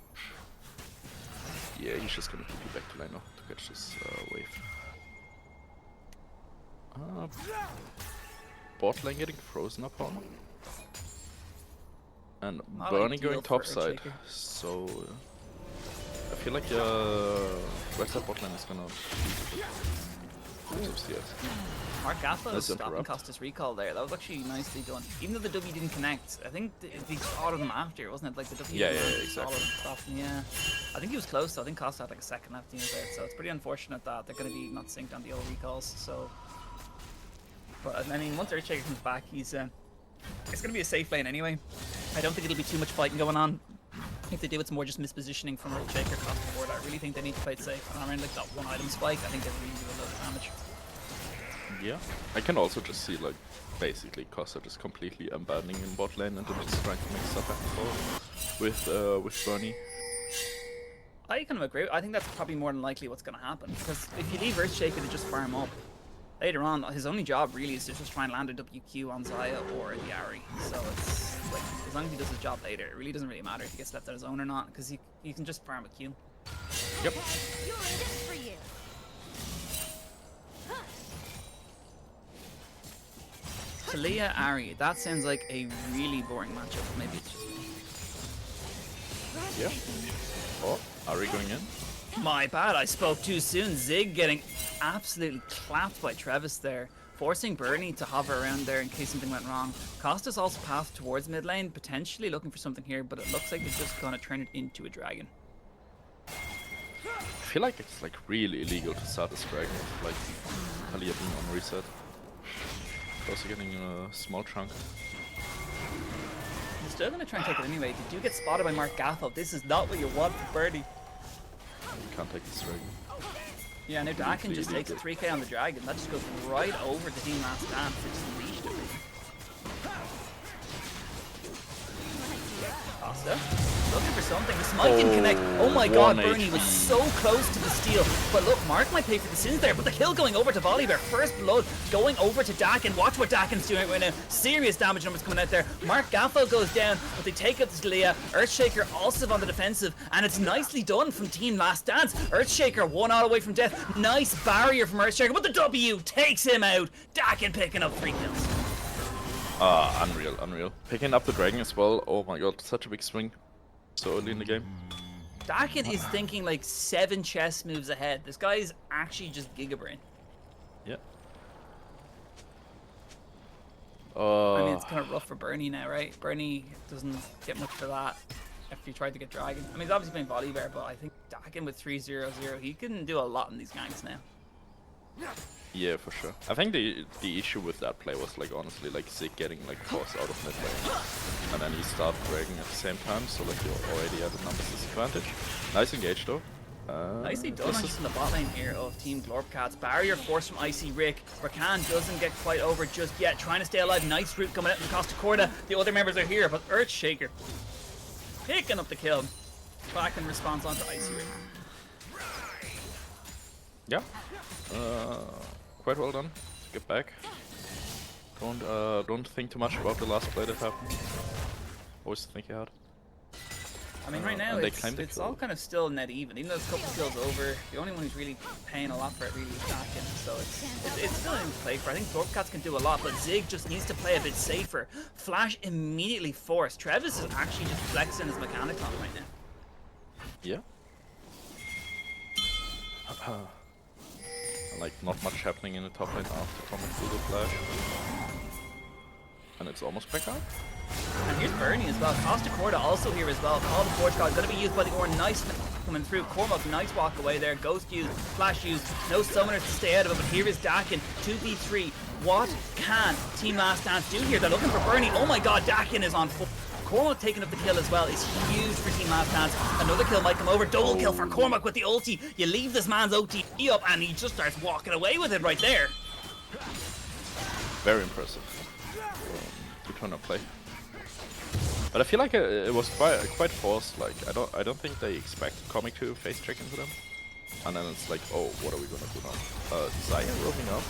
Yeah, he's just gonna TP back to lane now to catch this wave. Bot lane getting frozen upon. And Not Bernie ideal going for top side. Earthshaker. So I feel like West side bot lane is gonna Mark Gaffa was Let's stopping interrupt. Costa's recall there. That was actually nicely done. Even though the W didn't connect, I think they thought of him after, wasn't it? Like the W Yeah, didn't yeah, really exactly. solid and stuff. Yeah. I think he was close, though. I think Costa had like a second left in there, so it's pretty unfortunate that they're going to be not synced on the old recalls. So, but I mean, once Earthshaker comes back, he's it's going to be a safe lane anyway. I don't think it'll be too much fighting going on. If they do, it's more just mispositioning from Earthshaker Costa board. I really think they need to play it safe. And around like that one item spike, I think they really do a lot of damage. Yeah. I can also just see like basically Costa just completely abandoning in bot lane and then just trying to make stuff back and forth with Bernie. I kind of agree. I think that's probably more than likely what's going to happen. Because if you leave Earthshaker to just farm up, later on, his only job really is to just try and land a WQ on Zaya or the Ari. So it's like, as long as he does his job later, it really doesn't really matter if he gets left on his own or not, because he can just farm a Q. Yep. You're in this for you. Talia, Ari, that sounds like a really boring matchup. Maybe it's just me. Yeah. Oh, Ari going in. My bad, I spoke too soon. Zig getting absolutely clapped by Trevis there, forcing Bernie to hover around there in case something went wrong. Costas also passed towards mid lane, potentially looking for something here, but it looks like they're just gonna turn it into a dragon. I feel like it's like really illegal to start this dragon with like Talia being on reset. Also getting a small chunk. They're still gonna try and take it anyway. They do get spotted by Mark Gaffel. This is not what you want for Bernie. You can't take this dragon. Yeah, now Dakin just takes a 3k on the dragon. That just goes right over the team last dance. They just leashed it. Costa, looking for something. This might didn't connect. Oh my god, 1 Bernie was so close to the steal. But look, Mark might pay for the sins there. But the kill going over to Volibear. First blood going over to Dakin. Watch what Dakin's doing right now. Serious damage numbers coming out there. Mark Gaffel goes down, but they take out the Talia. Earthshaker also on the defensive. And it's nicely done from Team Last Dance. Earthshaker 1-0 away from death. Nice barrier from Earthshaker. But the W takes him out. Dakin picking up 3 kills. Unreal, unreal. Picking up the dragon as well. Oh my god, such a big swing. So early in the game. Dakin is thinking like 7 chess moves ahead. This guy is actually just Gigabrain. Yeah. I mean, it's kind of rough for Bernie now, right? Bernie doesn't get much for that if you tried to get Dragon. I mean, he's obviously playing Volibear, but I think Dakin with 3-0-0, he can do a lot in these ganks now. Yeah, for sure. I think the issue with that play was like honestly like Zig getting like forced out of mid lane, and then he started dragging at the same time, so like you already had a numbers disadvantage. Nice engage though. Nicely done on just in the bot lane here of Team Glorbcats. Barrier force from Icy Rick. Rakan doesn't get quite over just yet, trying to stay alive. Nice route coming out from Costa Corda. The other members are here, but Earthshaker picking up the kill. Back in response onto Icy Rick. Yeah. Quite well done. Get back. Don't think too much about the last play that happened. Always think ahead. I mean, right now and it's all kind of still net even. Even though it's a couple kills over, the only one who's really paying a lot for it really is Dakin. So it's still in play for. I think Glorbcats can do a lot, but Zig just needs to play a bit safer. Flash immediately forced. Trevis is actually just flexing his Mechanicon right now. Yeah. Like not much happening in the top lane after coming through the flash. And it's almost back out. And here's Bernie as well. Costa Corda also here as well. Call the Forge God going to be used by the Ornn. Nice coming through. Cormac, nice walk away there. Ghost used, Flash used. No summoners to stay out of it, but here is Dakin. 2v3. What can Team Last Dance do here? They're looking for Bernie. Oh my god, Dakin is on full. Cormac taking up the kill as well is huge for Team Last Dance. Another kill might come over. Double kill for Cormac with the ulti. You leave this man's OTE up and he just starts walking away with it right there. Very impressive. Good turn of play. But I feel like it was quite forced. Like I don't think they expected Comic to face check into them. And then it's like, oh, what are we gonna do now? Zaya roving up.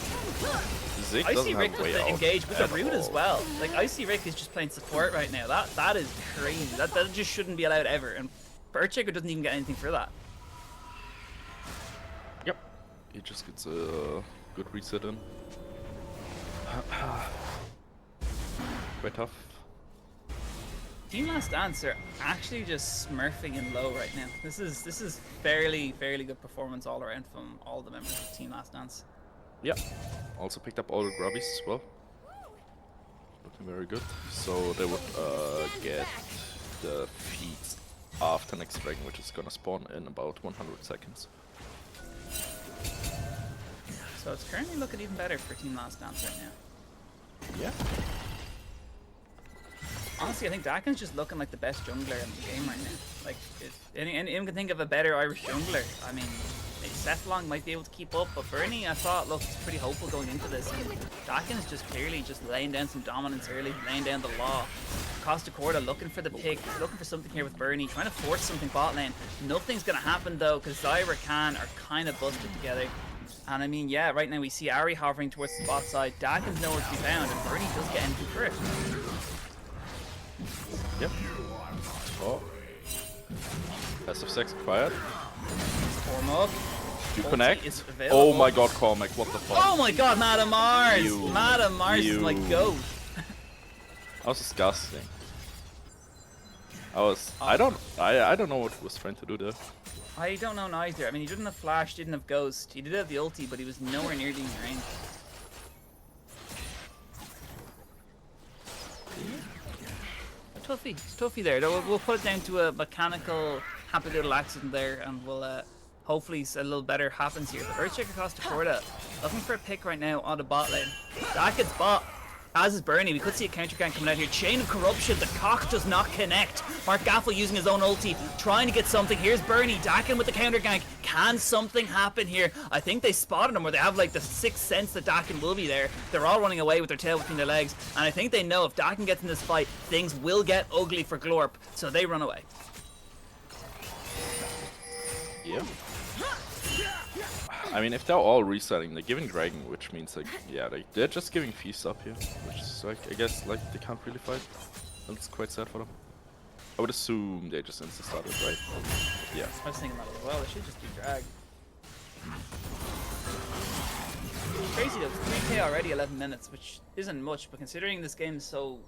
Zig Icy Rick have with way the out engage with the at root as all. well. Like Icy Rick is just playing support right now. That is crazy. That just shouldn't be allowed ever. And Earthshaker doesn't even get anything for that. Yep. He just gets a good reset in. Quite tough. Team Last Dance are actually just smurfing in low right now. This is fairly good performance all around from all the members of Team Last Dance. Yeah. Also picked up all the grubbies as well. Looking very good. So they would get the feeds after next dragon, which is gonna spawn in about 100 seconds. So it's currently looking even better for Team Last Dance right now. Yeah. Honestly, I think Dakin's just looking like the best jungler in the game right now. Like, if anyone can think of a better Irish jungler. I mean, Sethlong might be able to keep up, but Bernie, I thought, looked pretty hopeful going into this. And Dakin's just clearly just laying down some dominance early, laying down the law. Costa Corda looking for the pick, looking for something here with Bernie, trying to force something bot lane. Nothing's going to happen though, because Zyra Khan are kind of busted together. And I mean, yeah, right now we see Ari hovering towards the bot side. Dakin's nowhere to be found, and Bernie does get anything for it. Yep. Oh. Passive sex acquired. Cormac. You ulti connect? is available. Oh my god, Cormac, what the fuck? Oh my god, Madam Mars! You- Madam Mars is my you- goat. That was disgusting. I don't know what he was trying to do there. I don't know neither. I mean, he didn't have flash, didn't have ghost. He did have the ulti, but he was nowhere near being range. It's toughy there. We'll put it down to a mechanical, happy little accident there, and we'll hopefully a little better happens here. But Earthshaker Costa Corda looking for a pick right now on the bot lane. Dakin's bot, as is Bernie. We could see a counter gank coming out here. Chain of Corruption, the cock does not connect. Mark Gaffel using his own ulti, trying to get something. Here's Bernie, Dakin with the counter gank. Can something happen here? I think they spotted him, or they have like the sixth sense that Dakin will be there. They're all running away with their tail between their legs, and I think they know if Dakin gets in this fight, things will get ugly for Glorp, so they run away. Yeah. I mean, if they're all resetting, they're giving Dragon, which means like, yeah, they're just giving Feast up here, which is like, I guess like they can't really fight. That's quite sad for them. I would assume they just insta started, right? Yeah. I was thinking that as well. They should just do drag. Crazy though, it's 3k already, 11 minutes, which isn't much, but considering this game is so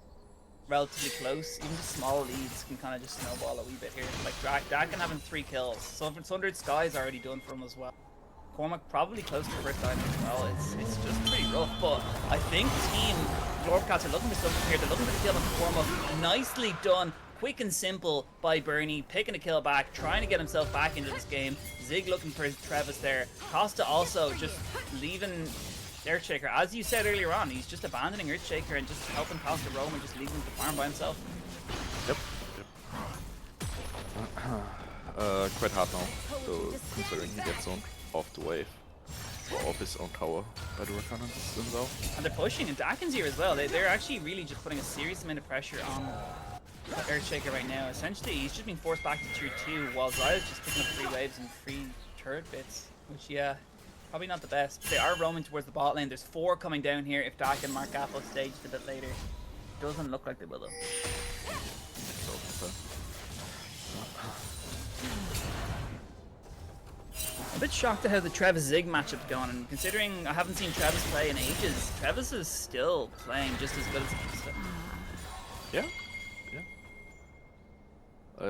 relatively close, even just small leads can kind of just snowball a wee bit here. Like Dakin having 3 kills, so Sundered Sky's already done for him as well. Cormac probably close to first time as well. It's just pretty rough, but I think Team Glorpcats are looking for something here. They're looking for the kill on Cormac. Nicely done, quick and simple by Bernie, picking a kill back, trying to get himself back into this game. Zig looking for Travis there. Costa also just leaving Earthshaker. As you said earlier on, he's just abandoning Earthshaker and just helping Costa roam and just leaving him to farm by himself. Yep. Quite hard now, so considering he gets on off the wave. Or off his own tower by the Rakana swims out. And they're pushing, and Dakin's here as well. They're actually really just putting a serious amount of pressure on Earthshaker right now. Essentially, he's just being forced back to tier 2, while Zaya's just picking up free waves and free turret bits. Which, yeah, probably not the best. They are roaming towards the bot lane. There's 4 coming down here if Dakin and Mark Gaffel staged a bit later. Doesn't look like they will, though. I'm a bit shocked at how the Travis Zig matchup's going, and considering I haven't seen Travis play in ages, Travis is still playing just as good as he used to. Yeah, yeah.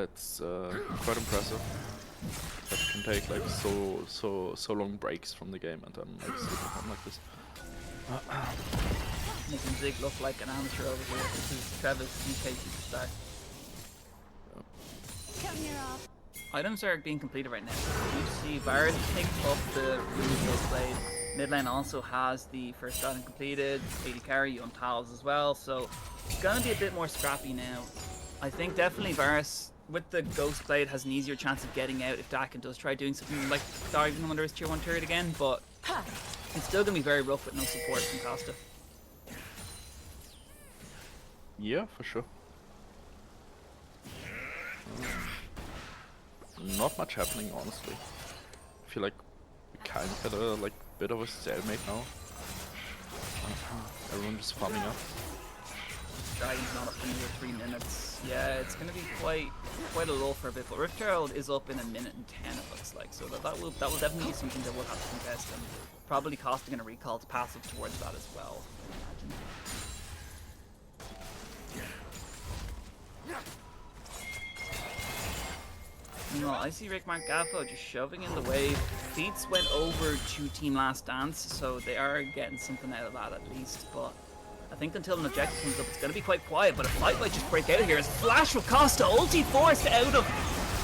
It's quite impressive that you can take like so long breaks from the game and then like still perform like this. Making Zig look like an amateur over here. This is Travis UK superstar. Come here, off. Items are being completed right now. You see Varus picked up the Rune's Blade. Mid lane also has the first item completed. 80 carry on tiles as well, so it's going to be a bit more scrappy now. I think definitely Varus with the Ghost Blade has an easier chance of getting out if Dakin does try doing something like diving him under his tier 1 turret again, but it's still going to be very rough with no support from Costa. Yeah, for sure. Not much happening, honestly. I feel like we kind of had a like bit of a stalemate now. Everyone just farming up. Dragon's not up in another 3 minutes. Yeah, it's going to be quite a lull for a bit, but Rift Herald is up in 1 minute and 10 it looks like, so that will definitely be something that we'll have to contest, and probably costing a recall to passive towards that as well, I imagine. Meanwhile, I see Rick Mark Gaffo just shoving in the wave. Feats went over to Team Last Dance, so they are getting something out of that at least, but I think until an objective comes up, it's going to be quite quiet, but a fight might just break out of here as Flash with Costa, ulti forced out of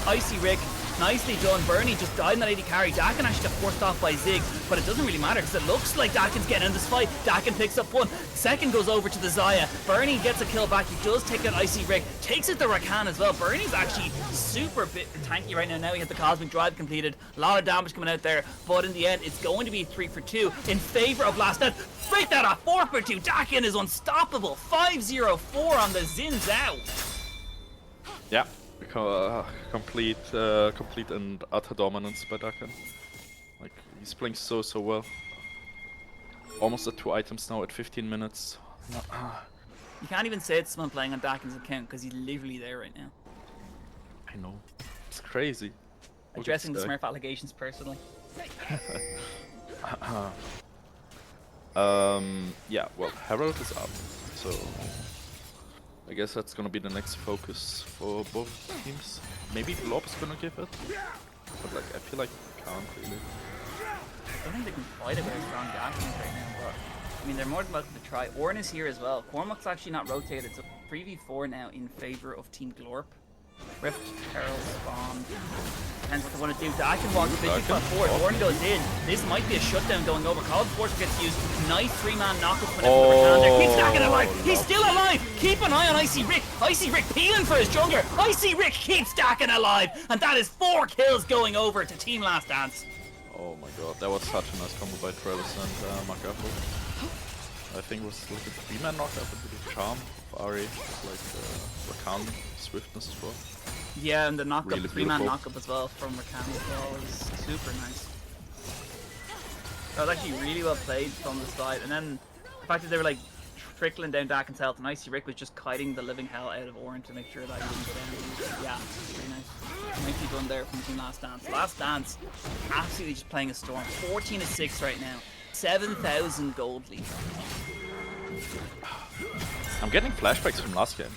Icy Rick. Nicely done. Bernie just died in that 80 carry. Dakin actually got forced off by Zig, but it doesn't really matter because it looks like Dakin's getting in this fight. Dakin picks up 1. Second goes over to the Zaya. Bernie gets a kill back. He does take out Icy Rick. Takes it to Rakan as well. Bernie's actually super bit tanky right now. Now he has the Cosmic Drive completed. A lot of damage coming out there, but in the end, it's going to be 3 for 2 in favor of Last Dance. Break that off. 4 for 2. Dakin is unstoppable. 5-0-4 on the Xin Zhao. Yeah. Complete and utter dominance by Dakin. Like, he's playing so well. Almost at 2 items now at 15 minutes. You can't even say it's someone playing on Dakin's account because he's literally there right now. I know. It's crazy. Addressing the Smurf allegations personally. Yeah, well, Herald is up, so I guess that's gonna be the next focus for both teams. Maybe Glob is gonna give it, but like I feel like we can't really. I don't think they can fight a very strong Dash right now, but I mean, they're more than welcome to try. Ornn is here as well. Cormac's actually not rotated, so 3v4 now in favor of Team Glorp. Rift, Herald, Spawn. Depends what they want to do. Dakin walks Vigil for forward. Ornn goes in. This might be a shutdown going over. Call of Force gets used. Nice 3-man knockup from the Keeps Dakin alive. He's still alive. Keep an eye on Icy Rick. Icy Rick peeling for his jungler. Icy Rick keeps Dakin alive. And that is 4 kills going over to Team Last Dance. Oh my god, that was such a nice combo by Travis and Makapo. I think it was like a 3-man knockup into the charm of Ari, like Rakan swiftness as well. Yeah, and the knockup, Really 3-man beautiful. knockup as well from Rakan as well is super nice. That was actually really well played from the side, and then the fact that they were like trickling down Dakin's health, and Icy Rick was just kiting the living hell out of Ornn to make sure that he didn't go down. Yeah, pretty nice. Nicely done there from Team Last Dance. Last Dance, absolutely just playing a storm. 14-6 right now. 7,000 gold lead. I'm getting flashbacks from last game.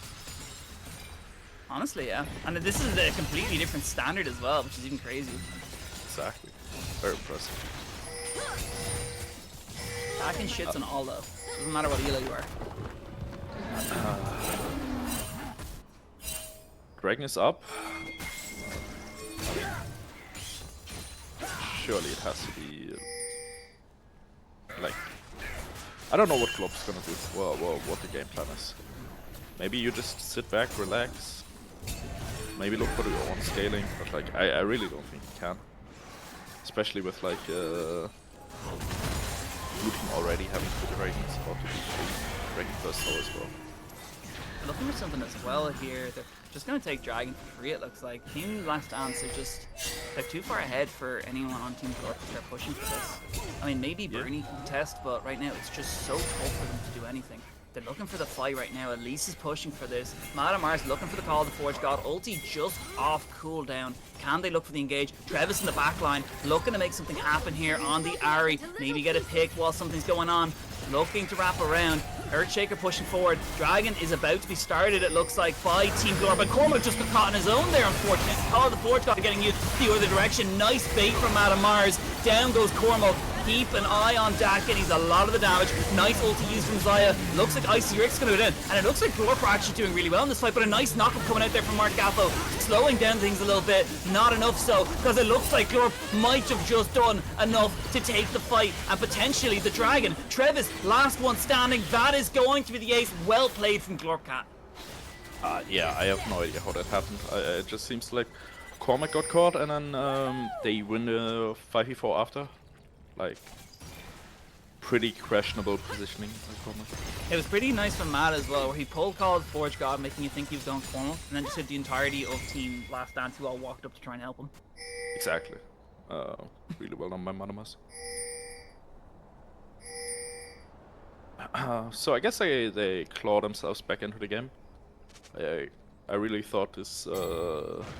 Honestly, yeah. And this is a completely different standard as well, which is even crazy. Exactly. Very impressive. Dakin shits on all though. Doesn't matter what elo you are. Dragon is up. Surely it has to be like, I don't know what Glob's gonna do, what the game plan is. Maybe you just sit back, relax, maybe look for your own scaling, but like I really don't think you can. Especially with like blue team already having 2 dragons, about to be 3 dragon first tower as well. They're looking for something as well here. They're just going to take Dragon for free, it looks like. Team Last Dance are just, they're too far ahead for anyone on Team Glorp to start pushing for this. I mean, maybe Bernie can test, but right now it's just so tough for them to do anything. They're looking for the fight right now. Elise is pushing for this. Madamar's looking for the call of the Forge God. Ulti just off cooldown. Can they look for the engage? Travis in the back line, looking to make something happen here on the Ari. Maybe get a pick while something's going on. Looking to wrap around. Earthshaker pushing forward. Dragon is about to be started, it looks like, by Team Glorp. But Cormac just got caught on his own there, unfortunately. Call of the Forge God getting used the other direction. Nice bait from Madamar's. Down goes Cormac. Keep an eye on Dakin, he's a lot of the damage. Nice ulti used from Xayah. Looks like Icy Rick's going to go down. And it looks like Glorp are actually doing really well in this fight, but a nice knockup coming out there from Mark Gaffo. Slowing down things a little bit. Not enough so, because it looks like Glorp might have just done enough to take the fight. And potentially the Dragon. Trevis, last one standing. That is going to be the ace. Well played from Glorp Cat. Yeah, I have no idea how that happened. It just seems like Cormac got caught and then they win the 5v4 after. Like, pretty questionable positioning by Cormac. It was pretty nice from Matt as well, where he pulled Call of the Forge God, making you think he was going formal, and then just had the entirety of Team Last Dance who all walked up to try and help him. Exactly. Really well done by Madamas. So I guess they claw themselves back into the game. I really thought this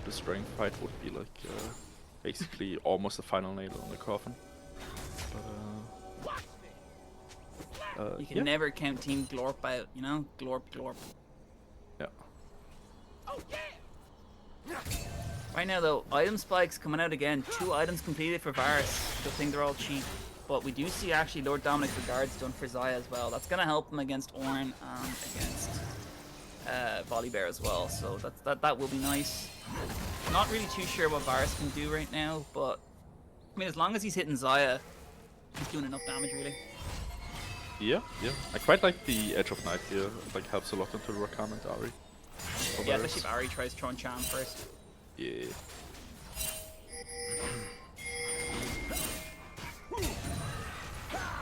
strength fight would be like basically almost a final nail on the coffin. But, You can never count Team Glorp out, you know? Glorp. Yeah. Right now though, item spikes coming out again. 2 items completed for Varus. Good thing they're all cheap. But we do see actually Lord Dominic's regards done for Xayah as well. That's going to help him against Ornn and against Volibear as well. So that will be nice. Not really too sure what Varus can do right now, but I mean, as long as he's hitting Xayah, he's doing enough damage really. Yeah. I quite like the Edge of Night here. It like helps a lot into Rakan and Ari. Yeah, especially if Ari tries throwing Charm first. Yeah.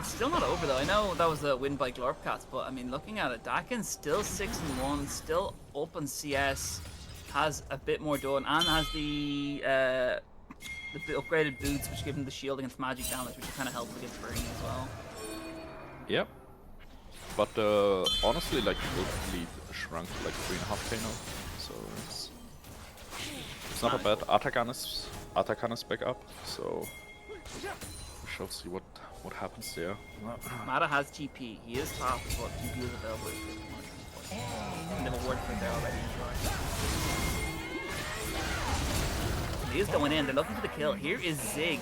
It's still not over though. I know that was a win by Glorp Cats, but I mean, looking at it, Dakin's still 6-1, still up on CS, has a bit more done, and has the upgraded boots, which give him the shield against magic damage, which kind of helps against burning as well. Yep. But honestly, like the lead shrunk to like 3.5k now, so it's not bad. Atakan is back up, so We shall see what happens there. Mata has TP. He is top, but TP is available if they want to push. And they have a word for it there already. He is going in. They're looking for the kill. Here is Zig.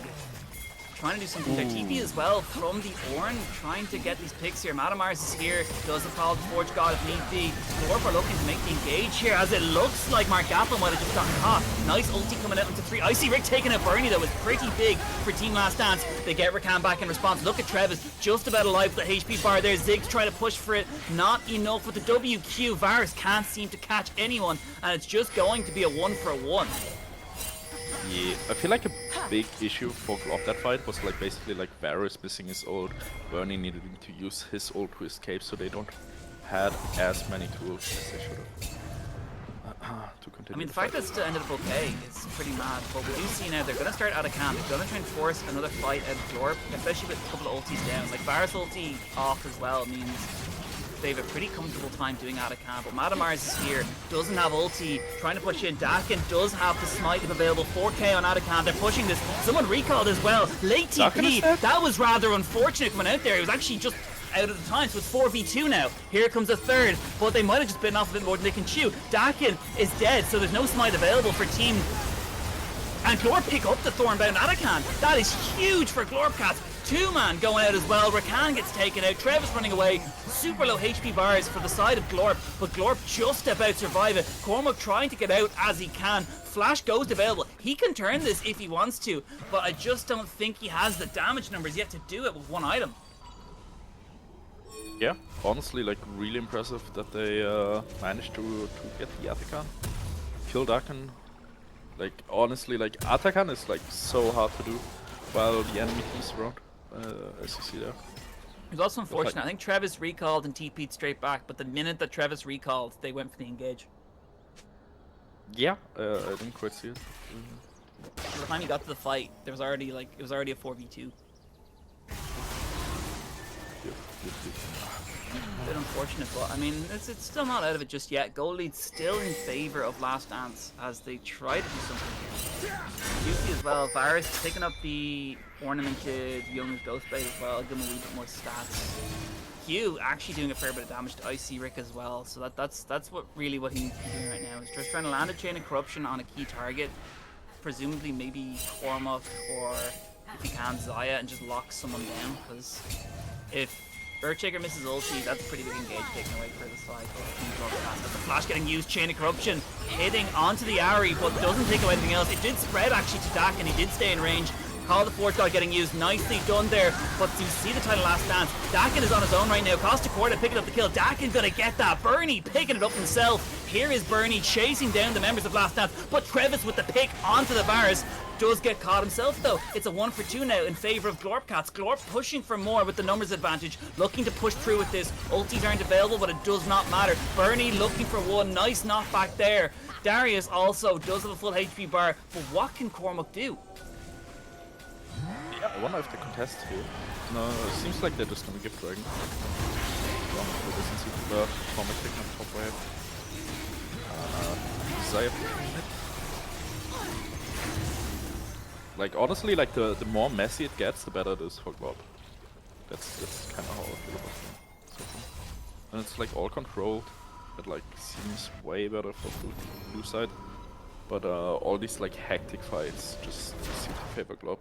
Trying to do something there. TP as well from the Ornn, trying to get these picks here. Matamars is here, doesn't follow the Forge God if need be. Glorp are looking to make the engage here, as it looks like Mark Gatlin might have just gotten caught. Nice ulti coming out into 3. Icy Rick taking out Bernie though, is pretty big for Team Last Dance. They get Rakan back in response. Look at Travis, just about alive with the HP bar there. Zig's trying to push for it, not enough with the WQ. Varus can't seem to catch anyone, and it's just going to be a 1-for-1. Yeah, I feel like a big issue for GLOB that fight was like basically like Varus missing his ult, Bernie needing to use his ult to escape, so they don't had as many tools as they should have to continue. I mean, the fight. fact that it still ended up okay is pretty mad, but we do see now they're going to start out of camp. They're going to try and force another fight out of Glorp, especially with a couple of ultis down. Like Varus ulti off as well means they have a pretty comfortable time doing out of camp, but Matamars is here, doesn't have ulti, trying to push in. Dakin does have the smite if available, 4k on out of camp, they're pushing this. Someone recalled as well, late TP, that was rather unfortunate coming out there. It was actually just out of the time, so it's 4v2 now. Here comes a third, but they might have just bitten off a bit more than they can chew. Dakin is dead, so there's no smite available for team. And Glorp pick up the Thornbound Atakan. That is huge for Glorp Cats. 2-man going out as well. Rakan gets taken out. Travis running away. Super low HP bars for the side of Glorp, but Glorp just about survive it. Cormac trying to get out as he can. Flash Ghost available. He can turn this if he wants to, but I just don't think he has the damage numbers yet to do it with one item. Yeah, honestly, like really impressive that they managed to get the Atakan, kill Dakin. Like honestly, like Atakan is like so hard to do while the enemy is around, as you see there. It was also unfortunate. I think Travis recalled and TP'd straight back, but the minute that Travis recalled, they went for the engage. Yeah, I didn't quite see it. By the time he got to the fight, there was already like it was already a 4v2. Yep. A bit unfortunate, but I mean, it's still not out of it just yet. Goal lead's still in favor of Last Dance as they try to do something here. Yuki as well. Varus picking up the ornamented Young's Ghost Blade as well. Give him a wee bit more stats. Q actually doing a fair bit of damage to Icy Rick as well. So that's what he needs to be doing right now. Is just trying to land a Chain of Corruption on a key target. Presumably maybe Cormac or if he can Zaya, and just lock someone down, because if Earthshaker misses ulti, that's a pretty big engage taken away for the side. But the flash getting used, Chain of Corruption hitting onto the Ari, but doesn't take away anything else. It did spread actually to Dak, and he did stay in range. Call the Forge God getting used, nicely done there. But you see the title Last Dance. Dakin is on his own right now. Costa Corda picking up the kill. Dakin gonna get that. Bernie picking it up himself. Here is Bernie chasing down the members of Last Dance, but Travis with the pick onto the Varus does get caught himself though. It's a 1-for-2 now in favour of Glorp Cats. Glorp pushing for more with the numbers advantage, looking to push through with this. Ultis aren't available, but it does not matter. Bernie looking for one, nice knockback there. Darius also does have a full HP bar, but what can Cormac do? Yeah, I wonder if they contest here. No, it seems like they're just gonna give Dragon. It doesn't seem to work. Cormac taking up top wave. Zaya pushing it. Like honestly, like the more messy it gets, the better it is for GLOB. That's kind of how I feel about it. So far. And it's like all controlled. It like seems way better for blue side. But all these like hectic fights just seem to favor GLOB.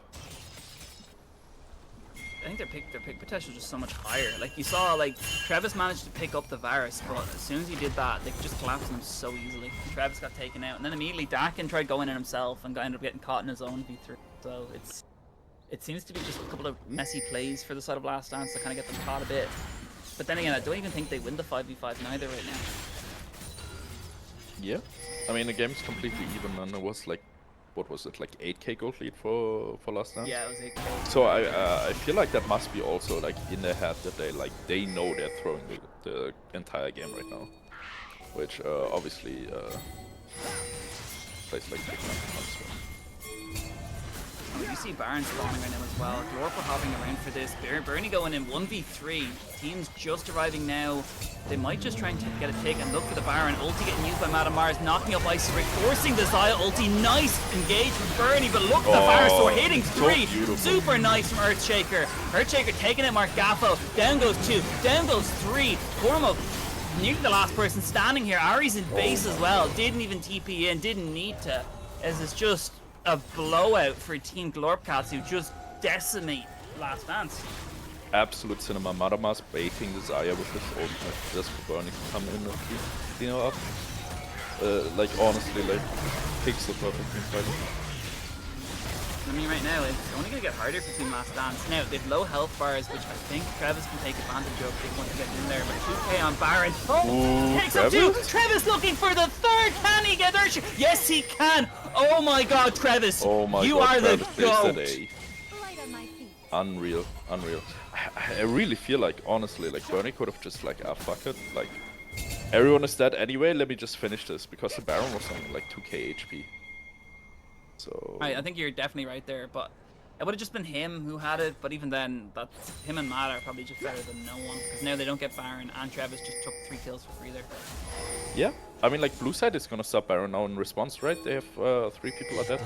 I think their pick potential is just so much higher. Like you saw, like Travis managed to pick up the Varus, but as soon as he did that, they could just collapse him so easily. Travis got taken out, and then immediately Dakin tried going in himself and ended up getting caught in his own v3. So it seems to be just a couple of messy plays for the side of Last Dance to kind of get them caught a bit. But then again, I don't even think they win the 5v5 neither right now. Yeah, I mean the game's completely even, and it was like, what was it, like 8k gold lead for Last Dance? Yeah, it was 8k. So I feel like that must be also like in their head that they know they're throwing the entire game right now, which obviously plays like big as well. And you see Baron spawning right now as well. Glorp are hopping around for this. Bernie going in 1v3. Teams just arriving now. They might just try and get a pick and look for the Baron. Ulti getting used by Madame Mars, knocking up Icy Rick, forcing the Xayah ulti. Nice engage from Bernie, but look at the Baron Sword hitting 3. Super nice from Earthshaker. Earthshaker taking it, Mark Gaffo. Down goes 2, down goes 3. Gormo, nearly the last person standing here. Ari's in base as well. Didn't even TP in, didn't need to. As it's just a blowout for Team Glorpcats who just decimate Last Dance. Absolute cinema. Madamas baiting the Xayah with his ult, like, just for Bernie to come in and clean her up. Like, honestly, like, picks the perfect team fight. I mean, right now, it's only going to get harder for Team Last Dance. Now, they've low health bars, which I think Travis can take advantage of if they want to get in there. But 2k on Baron. Oh, takes up 2. Travis looking for the 3rd. Can he get there? Yes, he can. Oh my god, Travis. Oh my you god, are Travis the GOAT. Light on my feet. Unreal, unreal. I really feel like, honestly, like, Bernie could have just, like, fuck it. Like, everyone is dead anyway, let me just finish this. Because the Baron was on, like, 2k HP. So... I think you're definitely right there, but it would have just been him who had it, but even then, that's him and Matt are probably just better than no one, because now they don't get Baron, and Travis just took 3 kills for free there. Yeah, I mean, like, blue side is gonna stop Baron now in response, right? They have 3 people at that.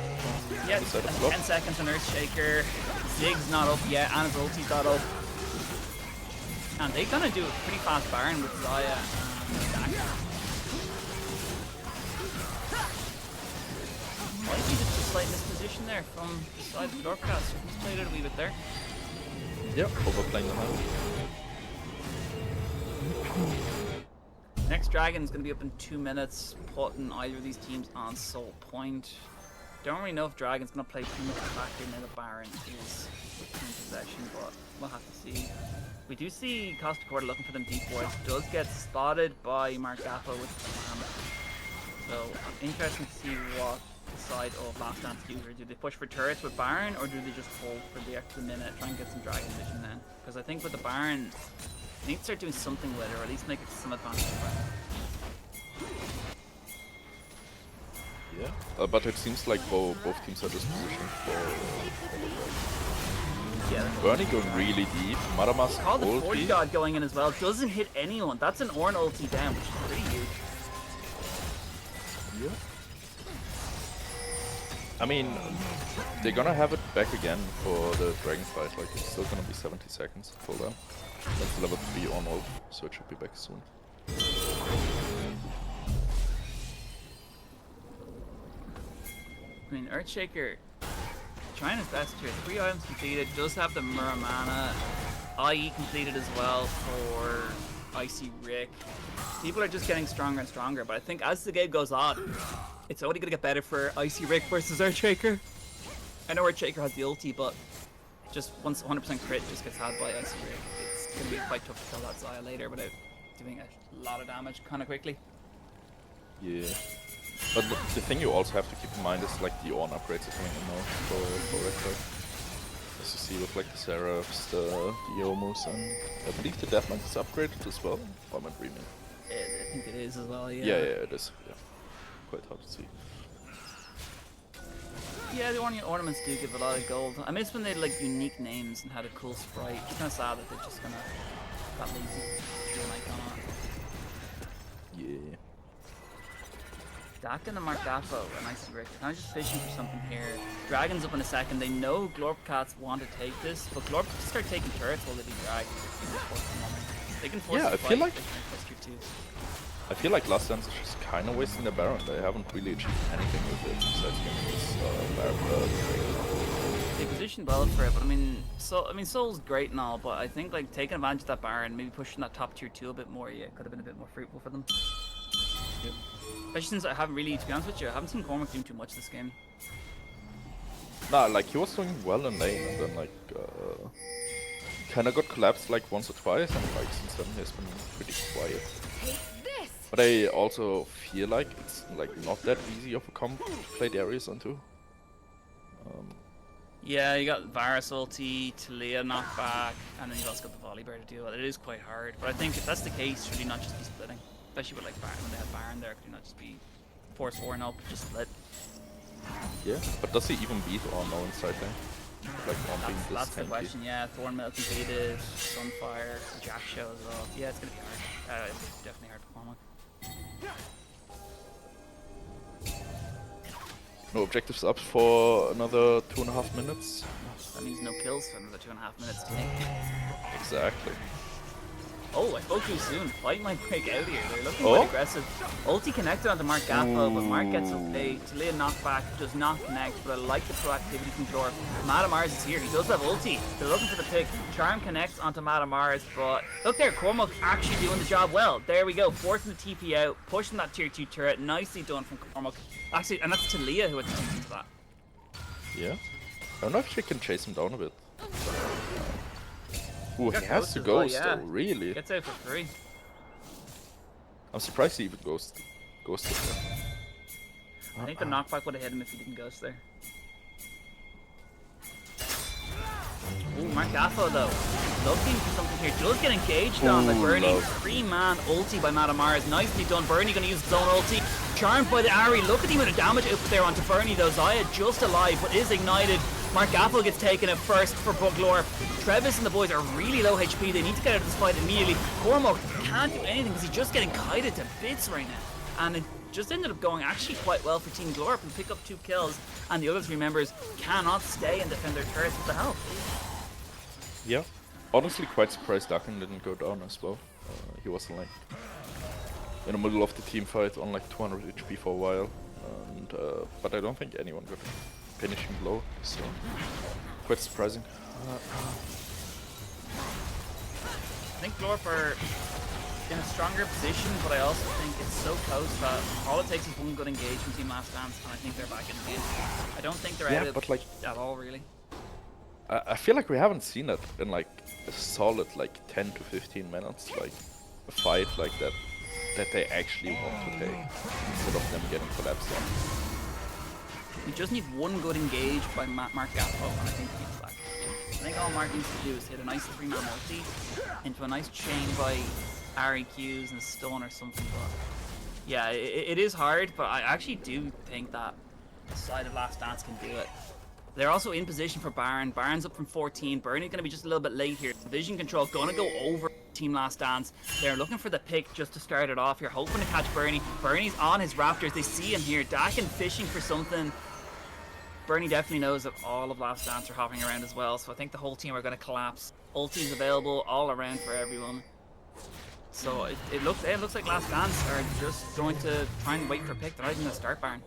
Yeah, 10 seconds on Earthshaker. Zig's not up yet, and his ulti's not up. And they're gonna do a pretty fast Baron with Xayah and Dagger. Might be just a slight misposition there from the side of the Glorpcast. He's played it a wee bit there. Yep, overplaying the hand. Next Dragon's going to be up in 2 minutes, putting either of these teams on Soul Point. Don't really know if Dragon's going to play too much factor now that Baron is in possession, but we'll have to see. We do see Costa Corda looking for them deep wards. Does get spotted by Mark Gaffo with the command. So I'm interested to see what the side of Last Dance do here. Do they push for turrets with Baron, or do they just hold for the extra minute, try and get some Dragon vision then? Because I think with the Baron, they need to start doing something with it, or at least make it some advantage for Baron. Yeah, but it seems like both teams are just positioned for... Yeah. Bernie going really deep, Madamas Call the 40 ulti. God going in as well. Doesn't hit anyone. That's an Ornn ulti down, which is pretty huge. Yeah. I mean, they're gonna have it back again for the Dragon fight, like it's still gonna be 70 seconds for them. That's level 3 on ult, so it should be back soon. I mean, Earthshaker trying his best here. 3 items completed, does have the Muramana. IE completed as well for Icy Rick. People are just getting stronger and stronger, but I think as the game goes on, it's only going to get better for Icy Rick versus Earthshaker. I know Earthshaker has the ulti, but just once 100% crit just gets had by Icy Rick, it's going to be quite tough to kill that Xayah later without doing a lot of damage kind of quickly. Yeah. But the thing you also have to keep in mind is like the Ornn upgrades are coming in now for Red Card. As you see with like the Seraphs, the Yomus, and I believe the Deathknight is upgraded as well, if I'm not dreaming. I think it is as well, yeah. Yeah, it is. Yeah. Quite hard to see. Yeah, the ornaments do give a lot of gold. I miss when they had like unique names and had a cool sprite. It's kind of sad that they're just gonna got lazy. Do an icon on it. Yeah. Dak and the Markafo and Icy Rick. Kind of just fishing for something here. Dragon's up in a second. They know Glorpcats want to take this, but Glorp just start taking turrets while they do Dragon. They can force Yeah, the I feel fight, like- they can push through twos. I feel like Last Dance is just kind of wasting their Baron. They haven't really achieved anything with it besides getting this Baron. They positioned well for it, but I mean, Soul's great and all, but I think like taking advantage of that Baron, maybe pushing that top tier 2 a bit more, yeah, could have been a bit more fruitful for them. Yep. Especially since I haven't really, to be honest with you, I haven't seen Cormac doing too much this game. Nah, like he was doing well in lane, and then like kind of got collapsed like once or twice, and like since then he's been pretty quiet. Take this. But I also feel like it's like not that easy of a comp to play Darius onto. Yeah, you got Varus ulti, Talia knockback, and then you also got the volley bear to deal with. It is quite hard, but I think if that's the case, should he not just be splitting? Especially with like Baron, when they have Baron there, could he not just be force 4 and up, just split? Yeah, but does he even beat or no inside lane? Like on being this That's the tanky. question, yeah. Thornmail completed, Sunfire, Jack Show as well. Yeah, it's gonna be hard. It's definitely hard for Cormac. No objectives up for another 2.5 minutes. That means no kills for another 2.5 minutes to make. Exactly. Oh, I spoke too soon. Fight might break out here. They're looking Oh. quite aggressive. Ulti connected onto Mark Gaffo, but Mark gets okay. Talia knockback does not connect, but I like the proactivity from Glor. Madamars is here. He does have ulti. They're looking for the pick. Charm connects onto Madamars, but look there, Cormac actually doing the job well. There we go, forcing the TP out, pushing that tier 2 turret. Nicely done from Cormac. Actually, and that's Talia who had the TP to that. Yeah. I don't know if she can chase him down a bit. Ooh, he got has to Ghost as well, ghost yeah. though, really? Gets out for free. I'm surprised he even ghosted there. I think the knockback would have hit him if he didn't ghost there. Ooh, Mark Gaffo though. Looking for something here. Does get engaged on by Ooh, Bernie. love. 3-man ulti by Madamars. Nicely done. Bernie gonna use his own ulti. Charmed by the Ari. Look at the amount of damage up there onto Bernie though. Zaya just alive but is ignited. Mark Gaffo gets taken out first for Buglor. Travis and the boys are really low HP. They need to get out of this fight immediately. Cormac can't do anything because he's just getting kited to bits right now. And it just ended up going actually quite well for Team Glorp and pick up 2 kills. And the other 3 members cannot stay and defend their turrets with the help. Yeah. Honestly, quite surprised Dakin didn't go down as well. He was like in the middle of the team fight on like 200 HP for a while. And, but I don't think anyone got finishing blow, so quite surprising. I think Glorp are in a stronger position, but I also think it's so close that all it takes is one good engage from Team Last Dance, and I think they're back in the game. I don't think they're out of but like it at all, really. I feel like we haven't seen that in like a solid like 10 to 15 minutes, like a fight like that they actually want to take instead of them getting collapsed on. We just need one good engage by Mark Gaffo, and I think he's back. I think all Mark needs to do is hit a nice 3-man ulti into a nice chain by REQs and a stun or something. But yeah, it is hard, but I actually do think that the side of Last Dance can do it. They're also in position for Baron. Baron's up from 14. Bernie's going to be just a little bit late here. Vision control going to go over Team Last Dance. They're looking for the pick just to start it off here, hoping to catch Bernie. Bernie's on his Raptors. They see him here. Dakin fishing for something. Bernie definitely knows that all of Last Dance are hopping around as well, so I think the whole team are going to collapse. Ulti's available all around for everyone. So it looks like Last Dance are just going to try and wait for a pick. They're not even going to start Baron.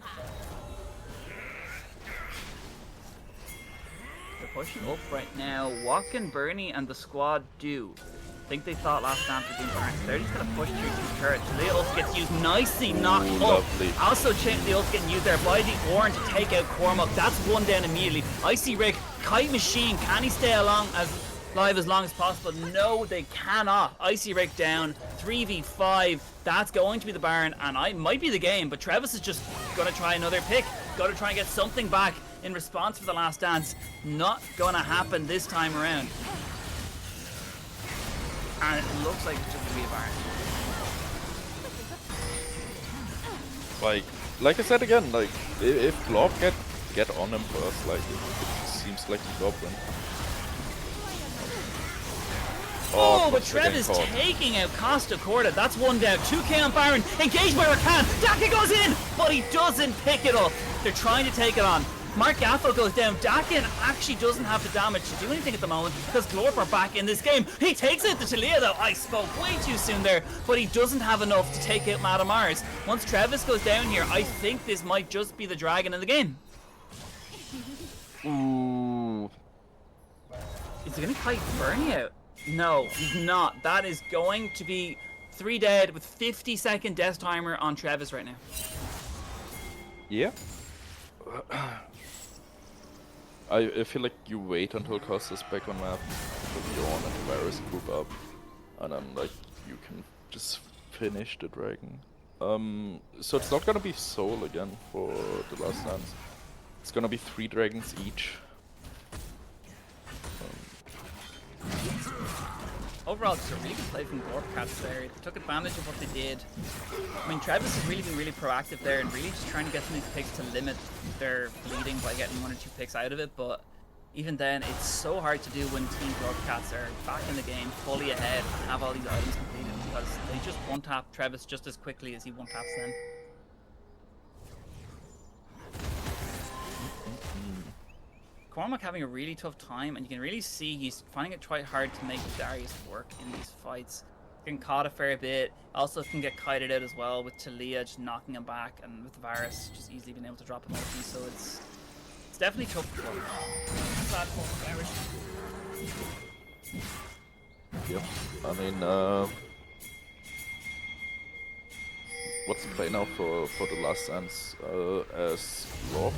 They're pushing up right now. What can Bernie and the squad do? I think they thought Last Dance were doing Baron. They're just going to push through to the turret. The ult gets used, nicely knocked up. Lovely. Also, the ult getting used there by the Orn to take out Cormac. That's one down immediately. Icy Rick, Kite Machine. Can he stay alive as long as possible? No, they cannot. Icy Rick down. 3v5. That's going to be the Baron, and I might be the game, but Travis is just going to try another pick. Got to try and get something back in response for the Last Dance. Not going to happen this time around. And it looks like it's just going to be a Baron. Like I said again, like if Glorp get on him first, like it seems like the Glorp win. Oh, but Costa getting Trev is caught. taking out Costa Corda. That's one down. 2k on Baron. Engaged by Rakan. Daka goes in, but he doesn't pick it up. They're trying to take it on. Mark Gaffo goes down. Dakin actually doesn't have the damage to do anything at the moment because Glorp are back in this game. He takes out the Talia though. I spoke way too soon there, but he doesn't have enough to take out Madamars. Once Travis goes down here, I think this might just be the dragon in the game. Ooh. Is he going to kite Bernie out? No, he's not. That is going to be 3 dead with 50-second death timer on Travis right now. Yeah. I feel like you wait until Costa's back on map, put your own antivirus group up, and then like you can just finish the dragon. So it's not gonna be Soul again for the Last Dance. It's gonna be 3 dragons each. Overall, it's a really good play from Glorpcats there. They took advantage of what they did. I mean, Travis has really been really proactive there and really just trying to get some of these picks to limit they're bleeding by getting 1 or 2 picks out of it, but even then, it's so hard to do when Team Cats are back in the game, fully ahead, and have all these items completed, because they just one-tap Travis just as quickly as he one-taps them. Cormac having a really tough time, and you can really see he's finding it quite hard to make Darius work in these fights. Getting caught a fair bit, also can get kited out as well with Talia just knocking him back, and with Varus just easily being able to drop him out, so it's definitely tough for him. Bad for Varus. Yep. I mean, what's the play now for the last dance? As Lords,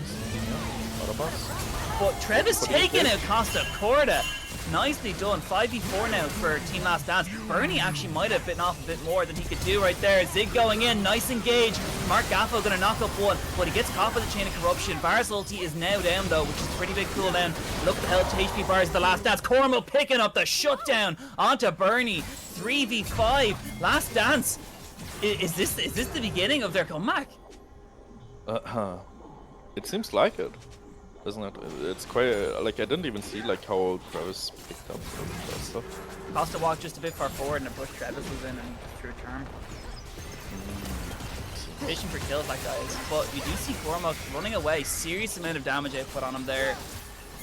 But Trevis taking out Costa Corda. Nicely done. 5v4 now for Team Last Dance. Bernie actually might have bitten off a bit more than he could do right there. Zig going in. Nice engage. Mark Gaffo going to knock up one, but he gets caught by the Chain of Corruption. Varus ulti is now down though, which is a pretty big cooldown. Look at the health HP bars of the Last Dance. Cormo picking up the shutdown onto Bernie. 3v5. Last Dance. Is this the beginning of their comeback? It seems like it, doesn't it? It's quite like I didn't even see like how Travis picked up that stuff. Costa walked just a bit far forward and a bush Travis was in and threw a charm. Fishing for kills that guy is. But you do see Cormac running away. Serious amount of damage output on him there.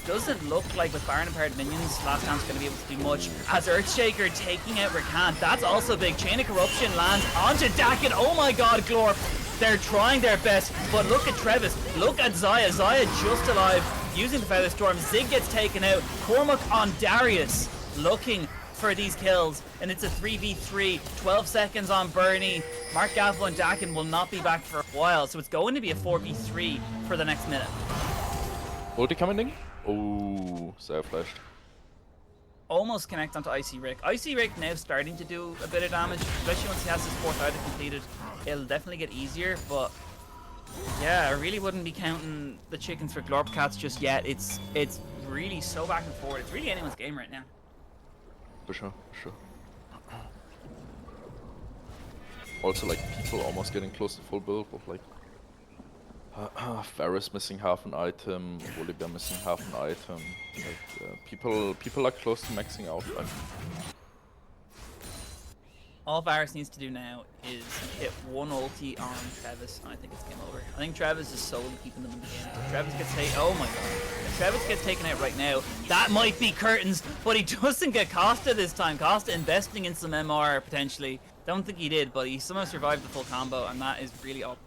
Doesn't look like with Baron and paired minions, Last Dance going to be able to do much. As Earthshaker taking out Rakan, that's also big. Chain of Corruption lands onto Dakin. Oh my god, Glorp. They're trying their best, but look at Trevis. Look at Xayah. Xayah just alive, using the Feather Storm. Zig gets taken out. Cormac on Darius, looking for these kills, and it's a 3v3. 12 seconds on Bernie. Mark Gaffo and Dakin will not be back for a while, so it's going to be a 4v3 for the next minute. Ulti coming in? Oh, Xayah flashed. Almost connect onto Icy Rick. Icy Rick now starting to do a bit of damage, especially once he has his 4th item completed. It'll definitely get easier, but yeah, I really wouldn't be counting the chickens for Glorp Cats just yet. It's really so back and forth. It's really anyone's game right now. For sure, for sure. Also, like, people almost getting close to full build, but like Varus missing half an item, Volibear missing half an item. Like, people are close to maxing out. Like. All Varus needs to do now is hit one ulti on Travis, and I think it's game over. I think Travis is solely keeping them in the game. If Travis gets taken, oh my god. If Travis gets taken out right now, that might be curtains, but he doesn't get Costa this time. Costa investing in some MR, potentially. Don't think he did, but he somehow survived the full combo, and that is really all.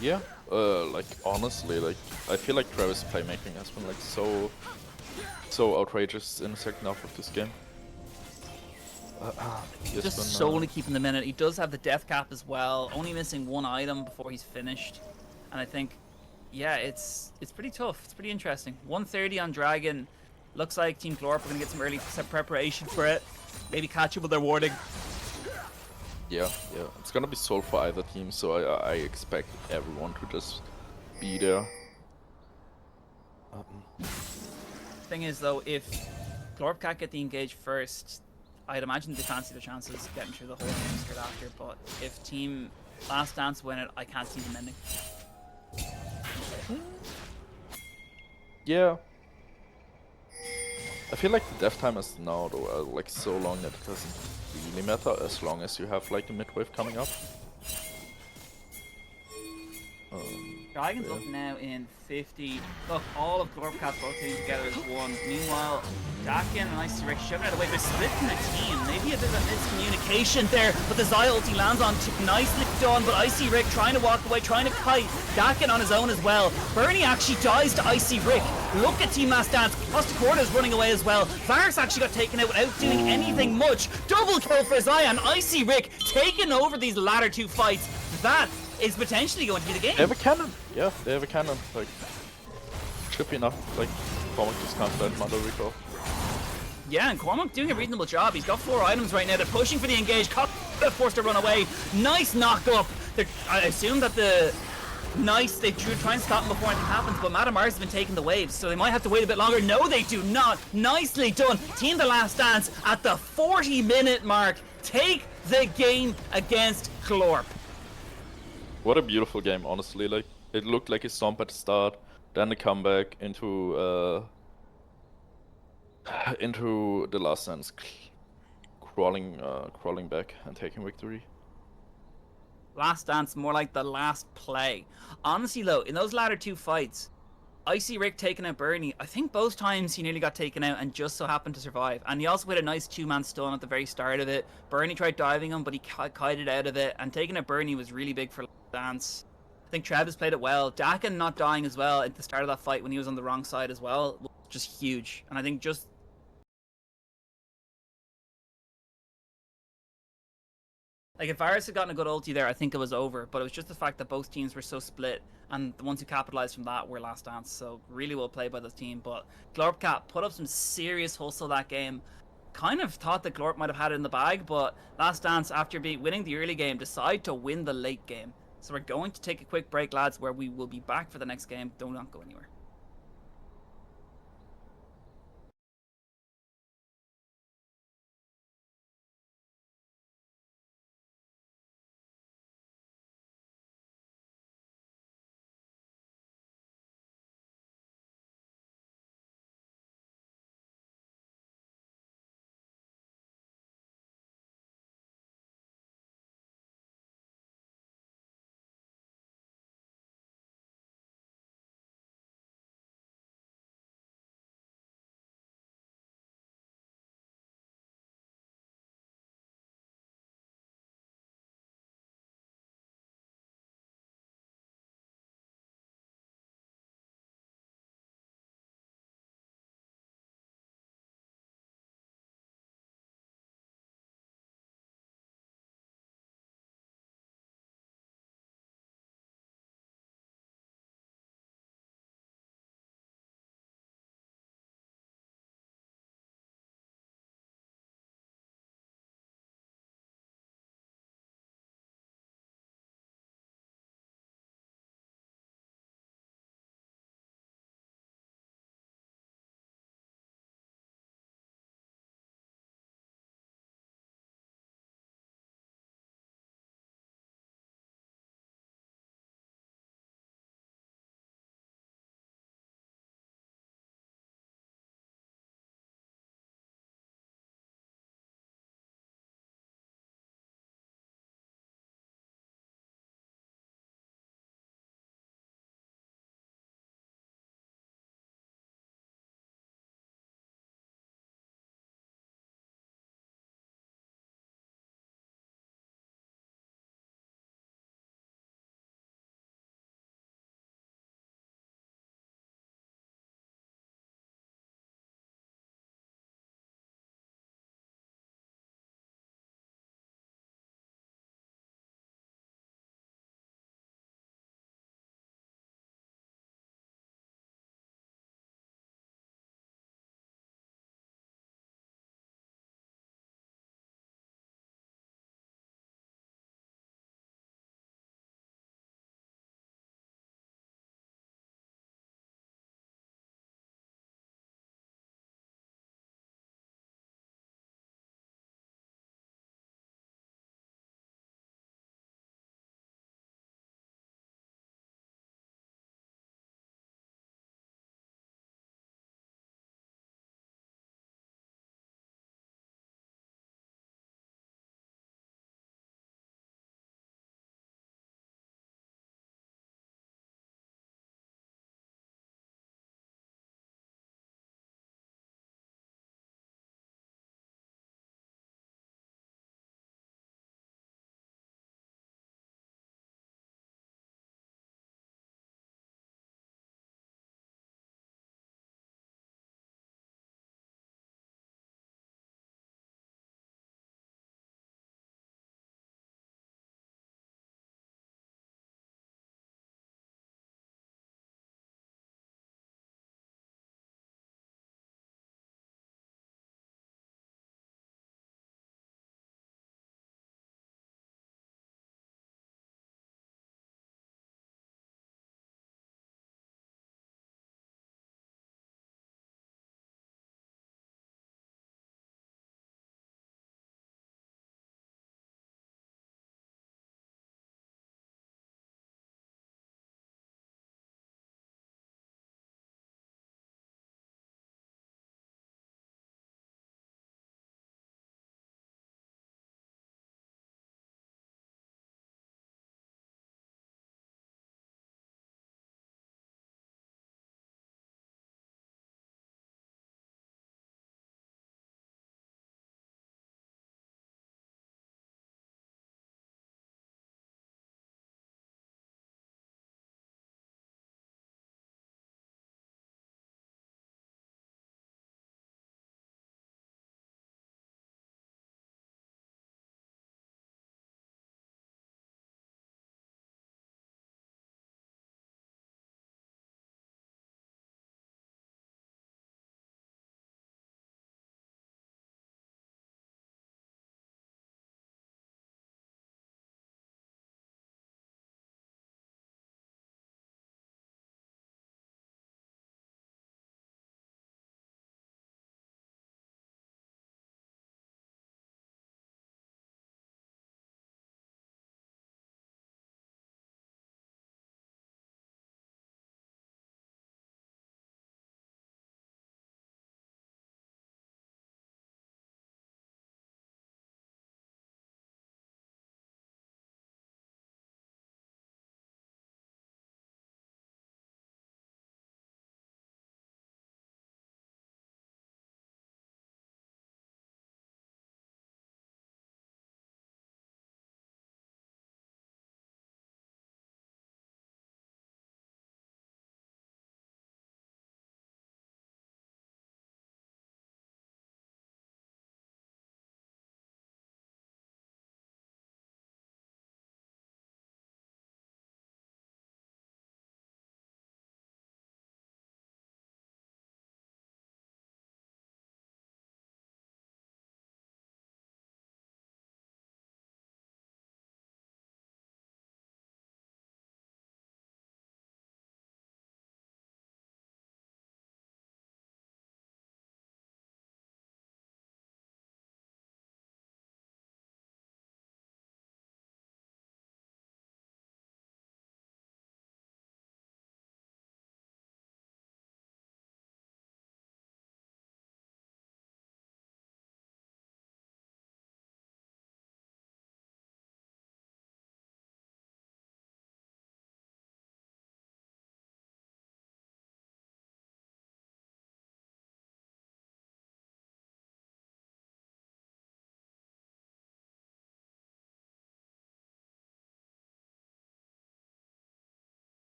Yeah, like, honestly, like, I feel like Travis' playmaking has been, like, so outrageous in the second half of this game. Just solely keeping them in it. He does have the death cap as well, only missing one item before he's finished. And I think, yeah, it's pretty tough. It's pretty interesting. 130 on Dragon. Looks like Team Glorp are going to get some early preparation for it. Maybe catch up with their warding. Yeah, it's gonna be sold for either team, so I expect everyone to just be there. Thing is, though, if Glorp can't get the engage first, I'd imagine they fancy their chances of getting through the whole game straight after, but if Team Last Dance win it, I can't see them ending. Yeah. I feel like the death time is now, though, like, so long that it doesn't really matter as long as you have, like, a mid-wave coming up. Dragon's up now in 50. Look, all of Glorp Cats rotating together as one. Meanwhile, Dakin and Icy Rick shoving it away. They're splitting the team. Maybe a bit of a miscommunication there, but the Xayah ulti lands on nicely done. But Icy Rick trying to walk away, trying to kite. Dakin on his own as well. Bernie actually dies to Icy Rick. Look at Team Last Dance. Costa Corda's running away as well. Varus actually got taken out without doing anything much. Double kill for Xayah and Icy Rick taking over these latter two fights. That is potentially going to be the game. They have a cannon. Yeah, they have a cannon. Like, should be enough. Like, Cormac just can't let Mother recall. Yeah, and Cormac doing a reasonable job. He's got 4 items right now. They're pushing for the engage. Costa forced to run away. Nice knock up. I assume that they try and stop him before anything happens, but Madamars has been taking the waves, so they might have to wait a bit longer. No, they do not. Nicely done. Team The Last Dance at the 40-minute mark take the game against Glorp. What a beautiful game, honestly. Like, It looked like a stomp at the start, then the comeback into the last dance, crawling back and taking victory. Last Dance, more like the last play. Honestly, though, in those latter two fights, I see Rick taking out Bernie. I think both times he nearly got taken out and just so happened to survive. And he also had a nice two-man stun at the very start of it. Bernie tried diving him, but he kited out of it. And taking out Bernie was really big for Last Dance. I think Travis played it well. Dakin not dying as well at the start of that fight when he was on the wrong side as well was just huge. And I think just like, if Varus had gotten a good ulti there, I think it was over. But it was just the fact that both teams were so split, and the ones who capitalized from that were Last Dance. So really well played by this team. But Glorpcat put up some serious hustle that game. Kind of thought that Glorp might have had it in the bag, but Last Dance, after winning the early game, decide to win the late game. So we're going to take a quick break, lads, where we will be back for the next game. Do not go anywhere.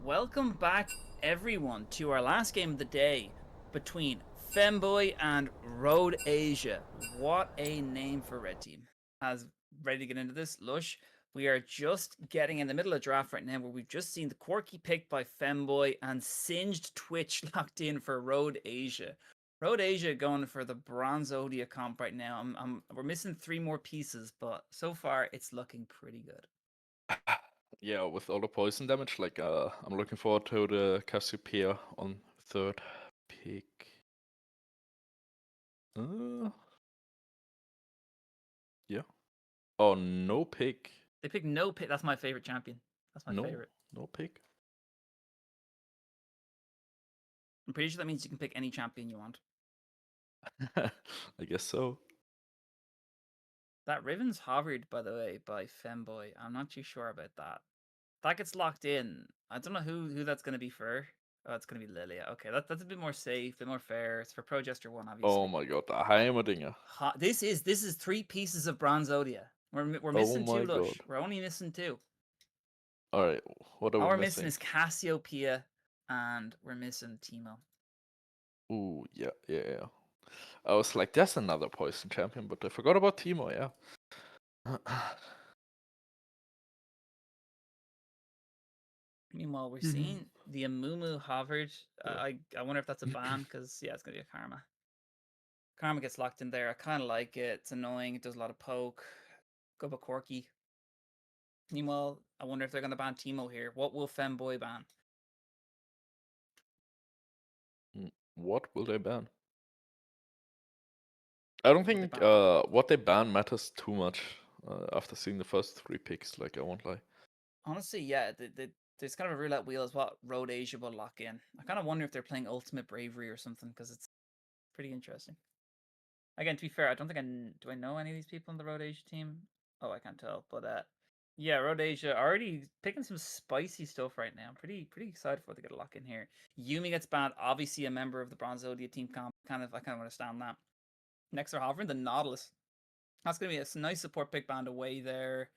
Welcome back, everyone, to our last game of the day between Femboy and Road Asia. What a name for Red Team. As ready to get into this, Lush, we are just getting in the middle of draft right now where we've just seen the Quirky picked by Femboy and Singed Twitch locked in for Road Asia. Road Asia going for the Bronze Odia comp right now. We're missing 3 more pieces, but so far it's looking pretty good. Yeah, with all the poison damage, like I'm looking forward to the Cassiopeia on third pick. Yeah. Oh, no pick. They picked no pick. That's my favorite champion. That's my favorite. No pick. I'm pretty sure that means you can pick any champion you want. I guess so. That Riven's hovered, by the way, by Femboy. I'm not too sure about that. That gets locked in. I don't know who that's going to be for. Oh, it's going to be Lilia. Okay, that's a bit more safe, a bit more fair. It's for Progester 1, obviously. Oh my god, the Heimerdinger. This is 3 pieces of Bronze Odia. We're missing 2, Lush. God. We're only missing 2. Alright, what are All we we're missing missing? is Cassiopeia, and we're missing Teemo. Ooh, yeah. I was like, that's another poison champion, but I forgot about Teemo, yeah. Meanwhile, we're seeing the Amumu hovered. I wonder if that's a ban, because, yeah, it's going to be a Karma. Karma gets locked in there. I kind of like it. It's annoying. It does a lot of poke. Go by Corky. Meanwhile, I wonder if they're going to ban Teemo here. What will Femboy ban? What will they ban? I don't they think ban? what they ban matters too much after seeing the first 3 picks, like I won't lie. Honestly, yeah. There's kind of a roulette wheel as what Road Asia will lock in. I kind of wonder if they're playing Ultimate Bravery or something, because it's pretty interesting. Again, to be fair, I don't think do I know any of these people on the Road Asia team? Oh, I can't tell. But yeah, Road Asia already picking some spicy stuff right now. I'm pretty excited for what they get a lock in here. Yumi gets banned, obviously a member of the Bronze Odia team comp. I kind of understand that. Next are hovering the Nautilus. That's gonna be a nice support pick band away there.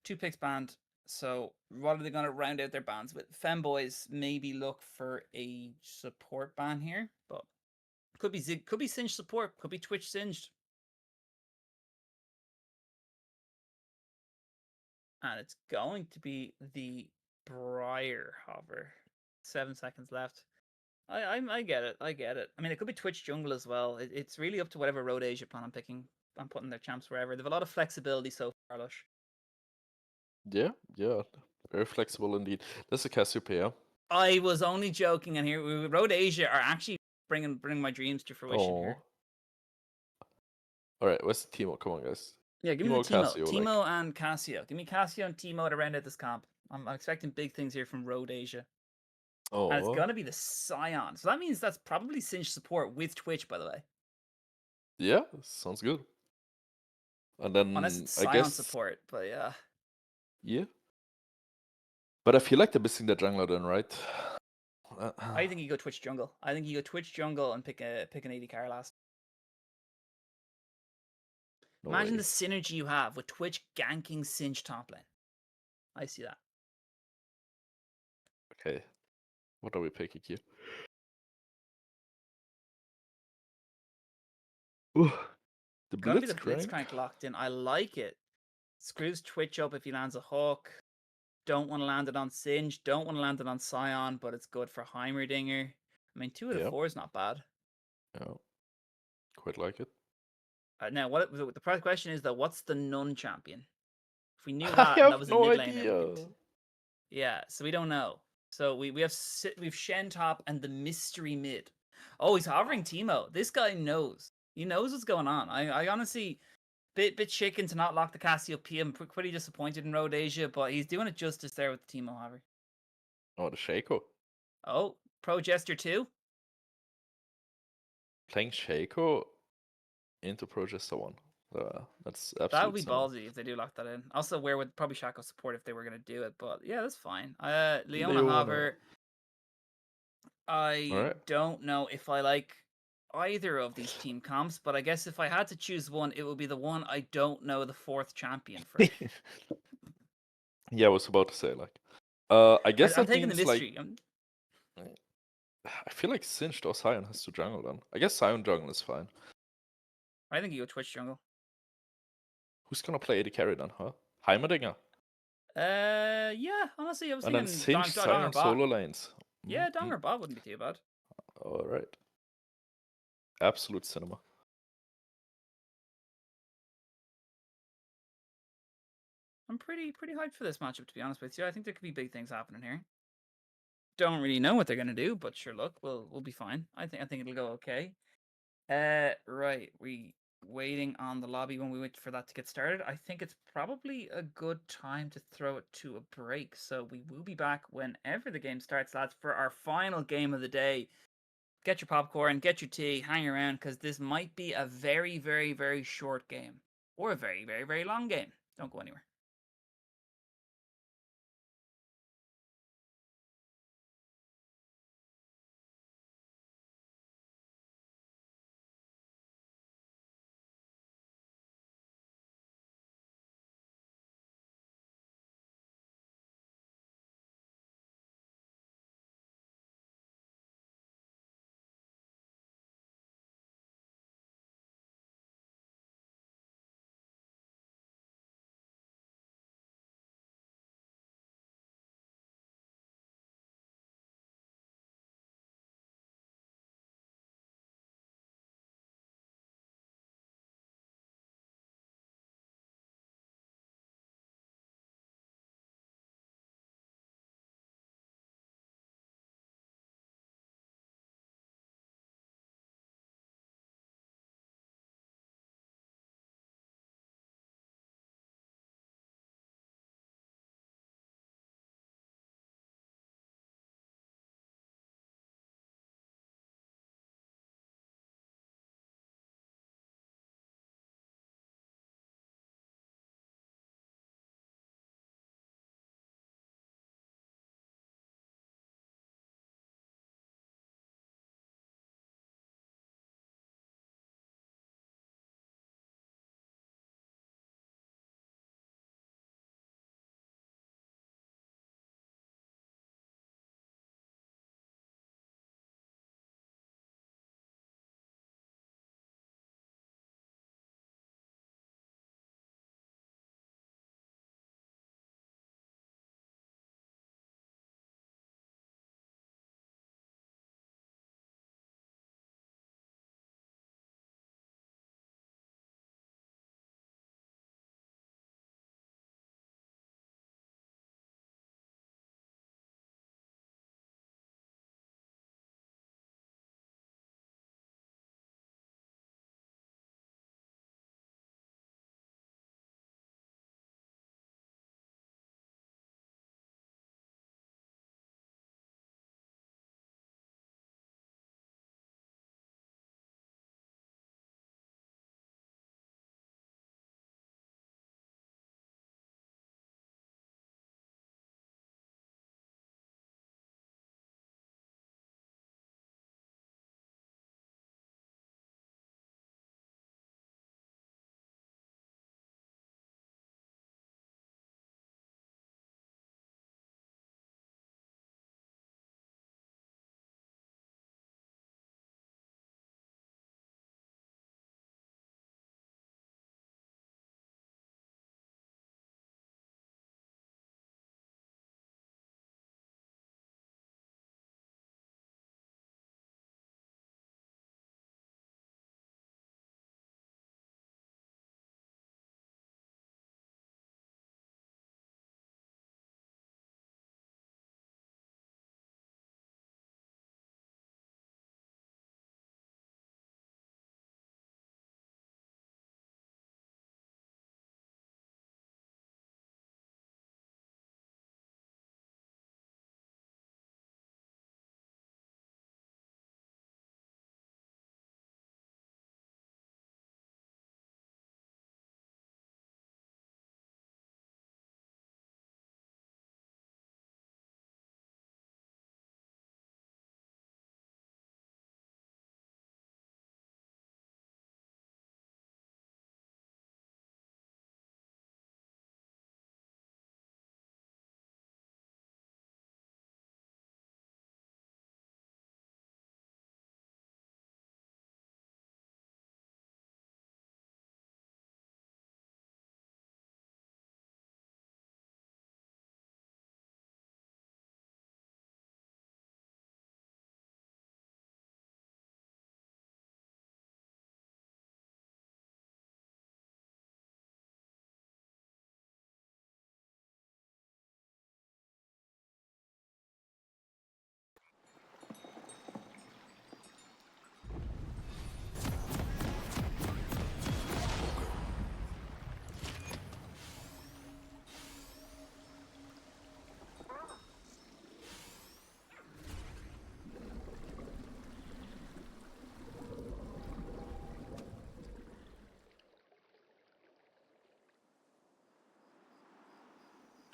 2 picks banned. So what are they gonna round out their bans with? Femboys maybe look for a support ban here, but could be Zig, could be Singed support, could be Twitch Singed. And it's going to be the Briar hover. 7 seconds left. I get it. I get it. I mean, it could be Twitch Jungle as well. It's really up to whatever Road Asia plan I'm picking. I'm putting their champs wherever. They have a lot of flexibility so far, Lush. Yeah, very flexible indeed. That's a Cassiopeia. I was only joking, and here Road Asia are actually bringing my dreams to fruition here. All right, where's the Teemo? Come on, guys. Yeah, give me the Teemo. Cassio, Teemo and Cassio. Give me Cassio and Teemo to round out this comp. I'm expecting big things here from Road Asia. Oh, And it's gonna be the Scion. So that means that's probably Singed support with Twitch, by the way. yeah, sounds good. And then Unless it's I Scion guess support, but yeah. yeah. But I feel like they're missing the jungler then, right? I think you go Twitch Jungle. I think you go Twitch Jungle and pick an AD carry last. No Imagine way. the synergy you have with Twitch ganking Singed top lane. I see that. Okay, what are we picking here? Ooh, the Gonna be the Blitzcrank. Blitzcrank locked in. I like it. Screws Twitch up if he lands a hook. Don't want to land it on Singe. Don't want to land it on Scion, but it's good for Heimerdinger. I mean, 2 out of 4 is not bad. Yeah, quite like it. Now, the question is though, what's the Nun champion? If we knew I that and have that was no a mid laner, idea. yeah. So we don't know. So we've Shen top and the mystery mid. Oh, he's hovering Teemo. This guy knows. He knows what's going on. I honestly bit chicken to not lock the Cassiopeia. I'm pretty disappointed in Road Asia, but he's doing it justice there with the Teemo hover. Oh, the Shaco. Oh, Pro Jester 2. Playing Shaco into Progester 1. That's absolutely That would be ballsy if they do lock that in. Also, where would probably Shaco support if they were going to do it, but yeah, that's fine. Leona hover. I don't know if I like either of these team comps, but I guess if I had to choose one, it would be the one I don't know the 4th champion for. Yeah, I was about to say, like, I guess I'm that taking the means like mystery. I feel like Singed or Sion has to jungle then. I guess Sion jungle is fine. I think you go Twitch jungle. Who's gonna play AD carry then, huh? Heimerdinger. Yeah. Honestly, I was And then thinking Singed, Dong or Sion, Bot. solo lanes. Yeah, Dong or Bot wouldn't be too bad. Alright. Absolute cinema. I'm pretty hyped for this matchup, to be honest with you. I think there could be big things happening here. Don't really know what they're gonna do, but sure, look, we'll be fine. I think it'll go okay. Right, we waiting on the lobby when we wait for that to get started. I think it's probably a good time to throw it to a break. So we will be back whenever the game starts, lads, for our final game of the day. Get your popcorn, get your tea, hang around, because this might be a very, very, very short game. Or a very, very, very long game. Don't go anywhere.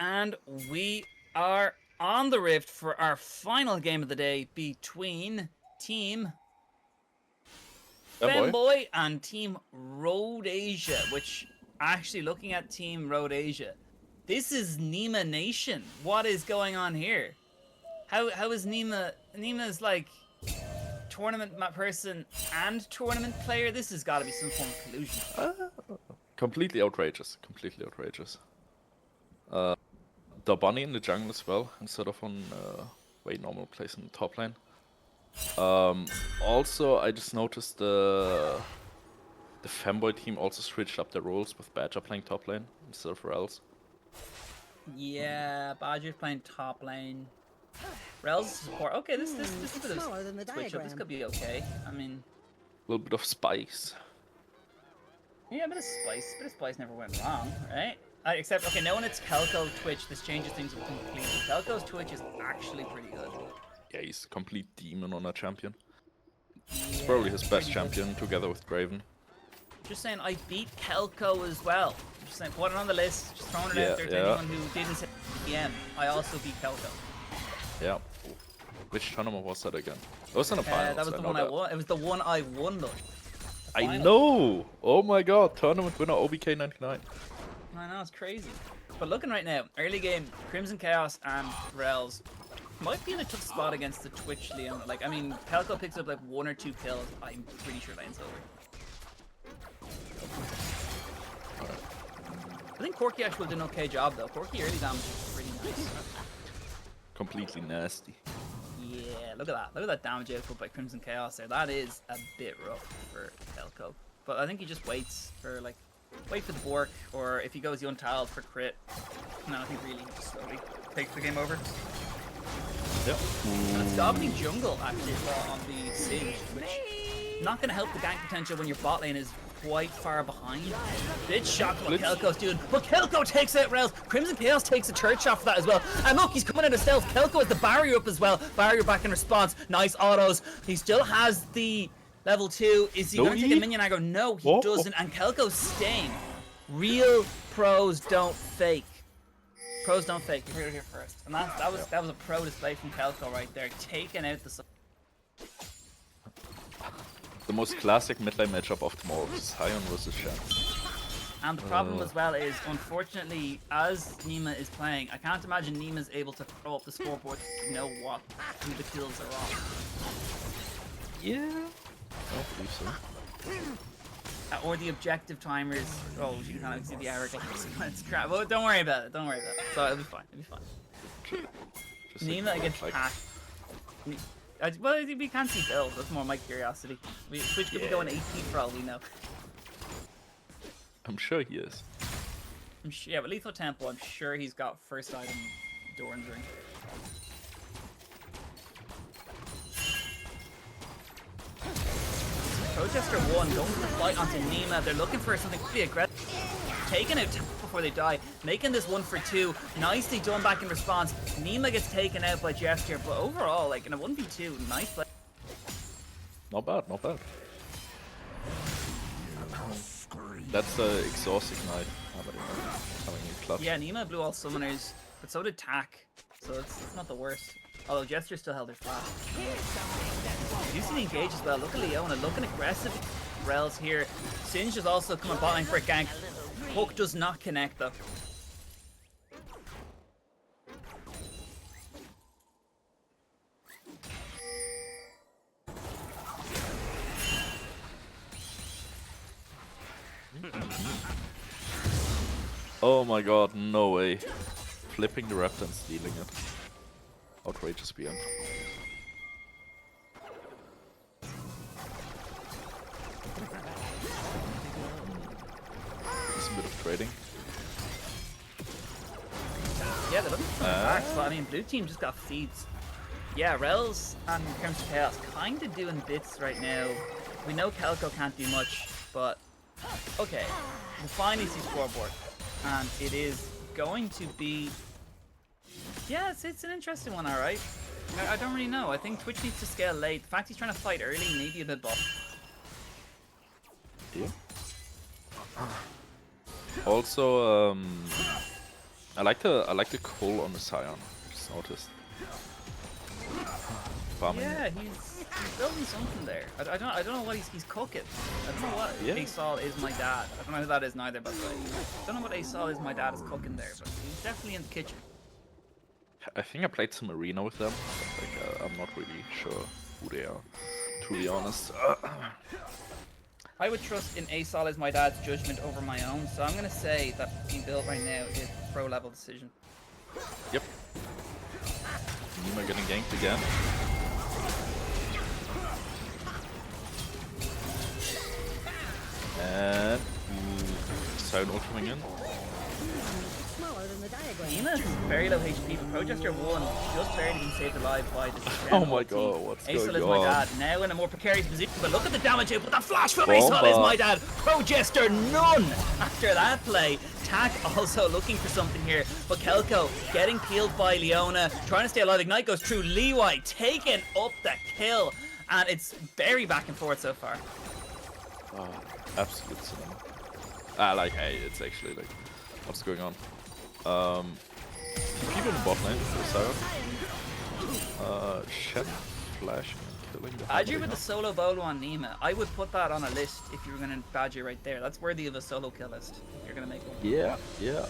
And we are on the Rift for our final game of the day between Team Femboy and Team Rhodesia, which, actually looking at Team Rhodesia, this is Nima Nation. What is going on here? How is Nima? Nima's like tournament person and tournament player. This has got to be some form of collusion. Completely outrageous. Completely outrageous. The bunny in the jungle as well, instead of on way normal place in the top lane. Also, I just noticed the Femboy team also switched up their roles with Badger playing top lane instead of Rels. Yeah, Badger's playing top lane. Rels support. Okay, this is a bit of Smaller than the switch up. This diagram. could be okay. I mean, A little bit of spice. yeah, a bit of spice. A bit of spice never went wrong, right? Except, okay, now when it's Kelko Twitch, this changes things completely. Kelko's Twitch is actually pretty good. Yeah, he's a complete demon on a champion. It's probably his best champion together with Graven. Just saying, I beat Kelko as well. Just saying, put it on the list. Just throwing it Yeah, out there to yeah. anyone who didn't say PM. I also beat Kelko. Yeah. Which tournament was that again? It was in the finals. That was the one I won. It was the one I won though. I Finals. know! Oh my god, tournament winner OBK99. I know, it's crazy. But looking right now, early game, Crimson Chaos and Rels might be in a tough spot against the Twitch Leon. Like, I mean, Kelko picks up like 1 or 2 kills. I'm pretty sure lane's over. I think Corki actually did an okay job though. Corki early damage is pretty nice. Completely nasty. Yeah, look at that. Look at that damage output by Crimson Chaos there. That is a bit rough for Kelko. But I think he just waits for like, wait for the Bork, or if he goes the Untiled for crit. No, I think really he just slowly takes the game over. Yep. And it's gobbling jungle actually as well on the Siege, which not going to help the gank potential when your bot lane is quite far behind. Bit shocked what Kelko's doing, but Kelko takes out Rels. Crimson Chaos takes a third shot for that as well. And look, he's coming out of stealth. Kelko has the barrier up as well. Barrier back in response. Nice autos. He still has the level 2. Is he going to take a minion aggro? No, he doesn't. And Kelko's staying. Real pros don't fake. Pros don't fake. You heard it here first. And that was a pro display from Kelko right there, taking out the. The most classic mid lane matchup of them all is Sion versus Shen. And the problem as well is, unfortunately, as Nima is playing, I can't imagine Nima's able to throw up the scoreboard to know who the kills are on. Yeah. I don't believe so. Or the objective timers. Oh, you can kind of see the hourglass. It's crap. Well, don't worry about it. Don't worry about it. So it'll be fine. It'll be fine. Just Nima against like, Pack. Well, we can't see builds. That's more my curiosity. Twitch could be going 18 for all we know. I'm sure he is. Yeah, but Lethal Temple, I'm sure he's got first item Doran's ring. Protester 1 going for the fight onto Nima. They're looking for something pretty aggressive. Taking out before they die. Making this 1 for 2. Nicely done back in response. Nima gets taken out by Gesture, but overall, like in a 1v2, nice play. Not bad, not bad. That's the exhaust ignite. Coming in clutch. Yeah, Nima blew all summoners, but so did Tak. So it's not the worst. Although Gesture still held her flat. Using engage as well. Look at Leona, looking aggressive. Rels here. Singe is also coming bot lane for a gank. Hook does not connect though. Oh my god, no way. Flipping the raptor and stealing it. Outrageous BM. Just a bit of trading. Yeah, they're looking for backs, but I mean, blue team just got feeds. Yeah, Rels and Crimson Chaos kind of doing bits right now. We know Kelko can't do much, but okay. We finally see scoreboard, and it is going to be. Yeah, it's an interesting one, alright. I don't really know. I think Twitch needs to scale late. The fact he's trying to fight early, maybe a bit buff. Yeah. Also, I like the coal on the Scion. Just noticed. Farming. Yeah, he's building something there. I don't know what he's cooking. I don't know what Yeah. Asol is my dad. I don't know who that is neither, by the way. I don't know what Asol is my dad is cooking there, but he's definitely in the kitchen. I think I played some arena with them, but like, I'm not really sure who they are, to be honest. I would trust in Asol as my dad's judgment over my own, so I'm gonna say that being built right now is a pro level decision. Yep. Nima getting ganked again. And Side ult coming in. Smaller than the diagram. Nina is very low HP, but Progester 1 just barely been saved alive by this. Oh my god, what's Asol going is my on? dad, now in a more precarious position, but look at the damage output. That flash from Bomba. Asol is my dad. Progester none after that play. Tak also looking for something here, but Kelko getting peeled by Leona, trying to stay alive. Ignite goes through. Leeway taking up the kill, and it's very back and forth so far. Oh, absolute cinema. Like, hey, it's actually like, what's going on? People in the bot lane for Scion. Shed flashing and killing the Badger with the solo bolo on Nima. I would put that on a list if you were going to Badger right there. That's worthy of a solo kill list if you're going to make one. Yeah, yeah.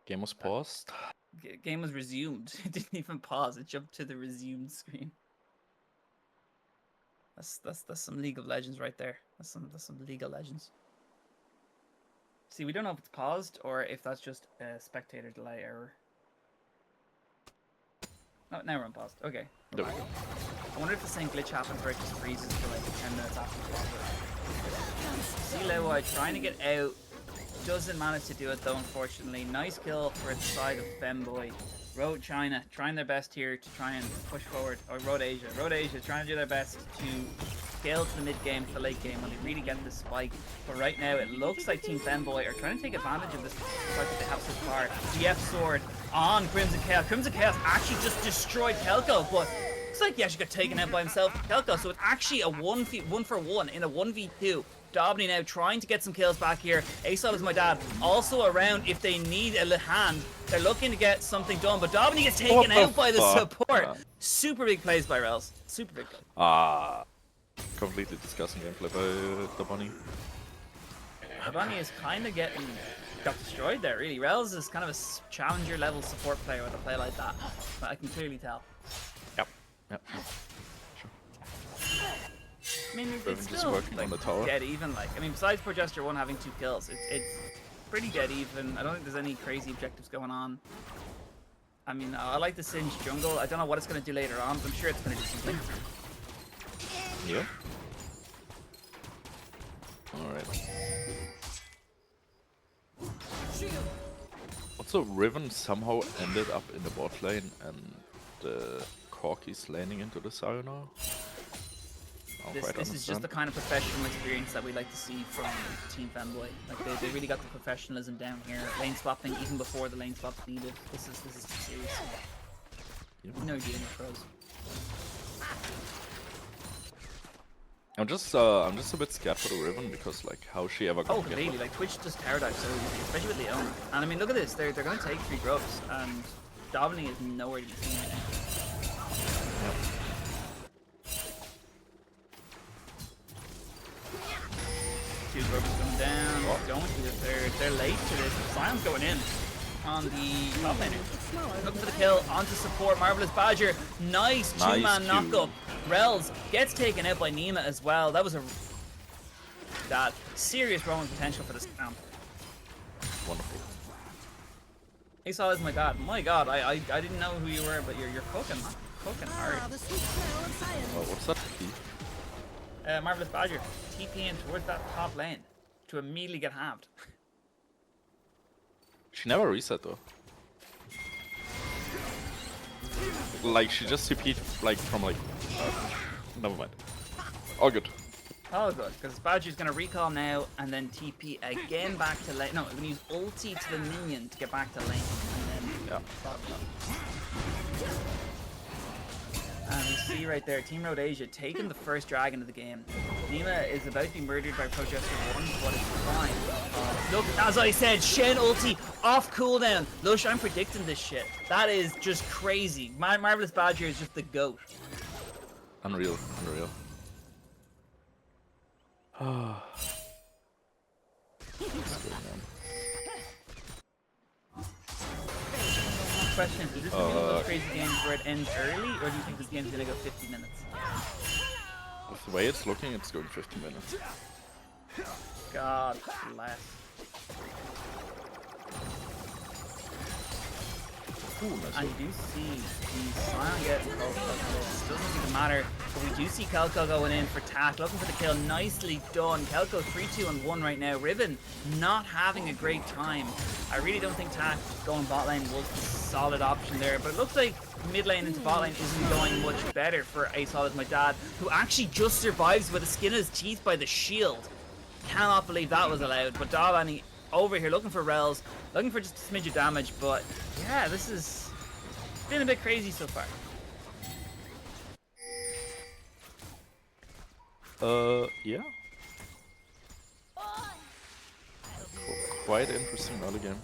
Game was paused. Game was resumed. It didn't even pause. It jumped to the resumed screen. That's some League of Legends right there. That's some League of Legends. See, we don't know if it's paused or if that's just a spectator delay error. Oh, now we're on paused. Okay. We're There we back. go. I wonder if the same glitch happens where it just freezes for like 10 minutes after the pause. See Lewa trying to get out. Doesn't manage to do it though, unfortunately. Nice kill for the side of Femboy. Road China trying their best here to try and push forward. Or Road Asia. Road Asia trying to do their best to scale to the mid game, to the late game when they really get this spike. But right now it looks like Team Femboy are trying to take advantage of this spike that they have so far. DF Sword on Crimson Chaos. Crimson Chaos actually just destroyed Kelko, but looks like he actually got taken out by himself, Kelko. So it's actually a 1v1 in a 1v2. Dobney now trying to get some kills back here. Asol is my dad. Also around if they need a hand. They're looking to get something done, but Dobney gets taken out by the support. Man. Super big plays by Rels. Super big play. Completely disgusting gameplay by the bunny. Dobney is kind of got destroyed there, really. Rels is kind of a challenger level support player with a play like that. But I can clearly tell. Yep. I mean, Riven it's just still working like, on the tower. dead even. Like, I mean, besides Progester 1 having 2 kills, it's pretty dead even. I don't think there's any crazy objectives going on. I mean, I like the Singe jungle. I don't know what it's going to do later on, but I'm sure it's going to do something. Yeah. Alright. Also, Riven somehow ended up in the bot lane and the Corki's laning into the Sayonara. This is just the kind of professional experience that we like to see from Team Femboy. Like they really got the professionalism down here. Lane swapping even before the lane swap's needed. This is serious. Yep. You know you're dealing with pros. I'm just a bit scared for the Riven because like how she ever Oh, got completely. Like Twitch just tower dive so easy, especially with Leona. And I mean, look at this. They're going to take 3 grubs, and Dobney is nowhere to be seen right now. Two grubs coming down. They're late to this. Sion's going in on the top laner. Looking for the kill onto support. Marvelous Badger. Nice two-man Q. knockup. Rels gets taken out by Nima as well. That was that serious Roman potential for this camp. Wonderful. Asol is my dad. My god, I didn't know who you were, but you're cooking, man. Cooking hard. The sweet smell of science. Oh, what's that key? Marvelous Badger TPing towards that top lane to immediately get halved. She never reset though. Like she just TP'd like from like. Never mind. All good. Oh good, because Badger's going to recall now and then TP again back to lane. No, we're going to use ulti to the minion to get back to lane. And then Yeah. bottom up. And you see right there, Team Road Asia taking the first dragon of the game. Nima is about to be murdered by Progester 1, but it's fine. Look, as I said, Shen ulti off cooldown. Lush, I'm predicting this shit. That is just crazy. Marvelous Badger is just the GOAT. Unreal. Question, is this going to be one of those crazy games where it ends early, or do you think this game's going to go 50 minutes? With the way it's looking, it's going 50 minutes. God bless. Ooh, nice And one. you do see the Sion getting close like this. Doesn't even matter. But we do see Kelko going in for Tack, looking for the kill. Nicely done. Kelko 3, 2, and 1 right now. Riven not having a great time. I really don't think Tack going bot lane was a solid option there. But it looks like mid lane into bot lane isn't going much better for a solid my dad, who actually just survives with the skin of his teeth by the shield. Cannot believe that was allowed. But Dalani over here looking for Rels, looking for just a smidge of damage. But yeah, this is been a bit crazy so far. Yeah. Quite interesting early game.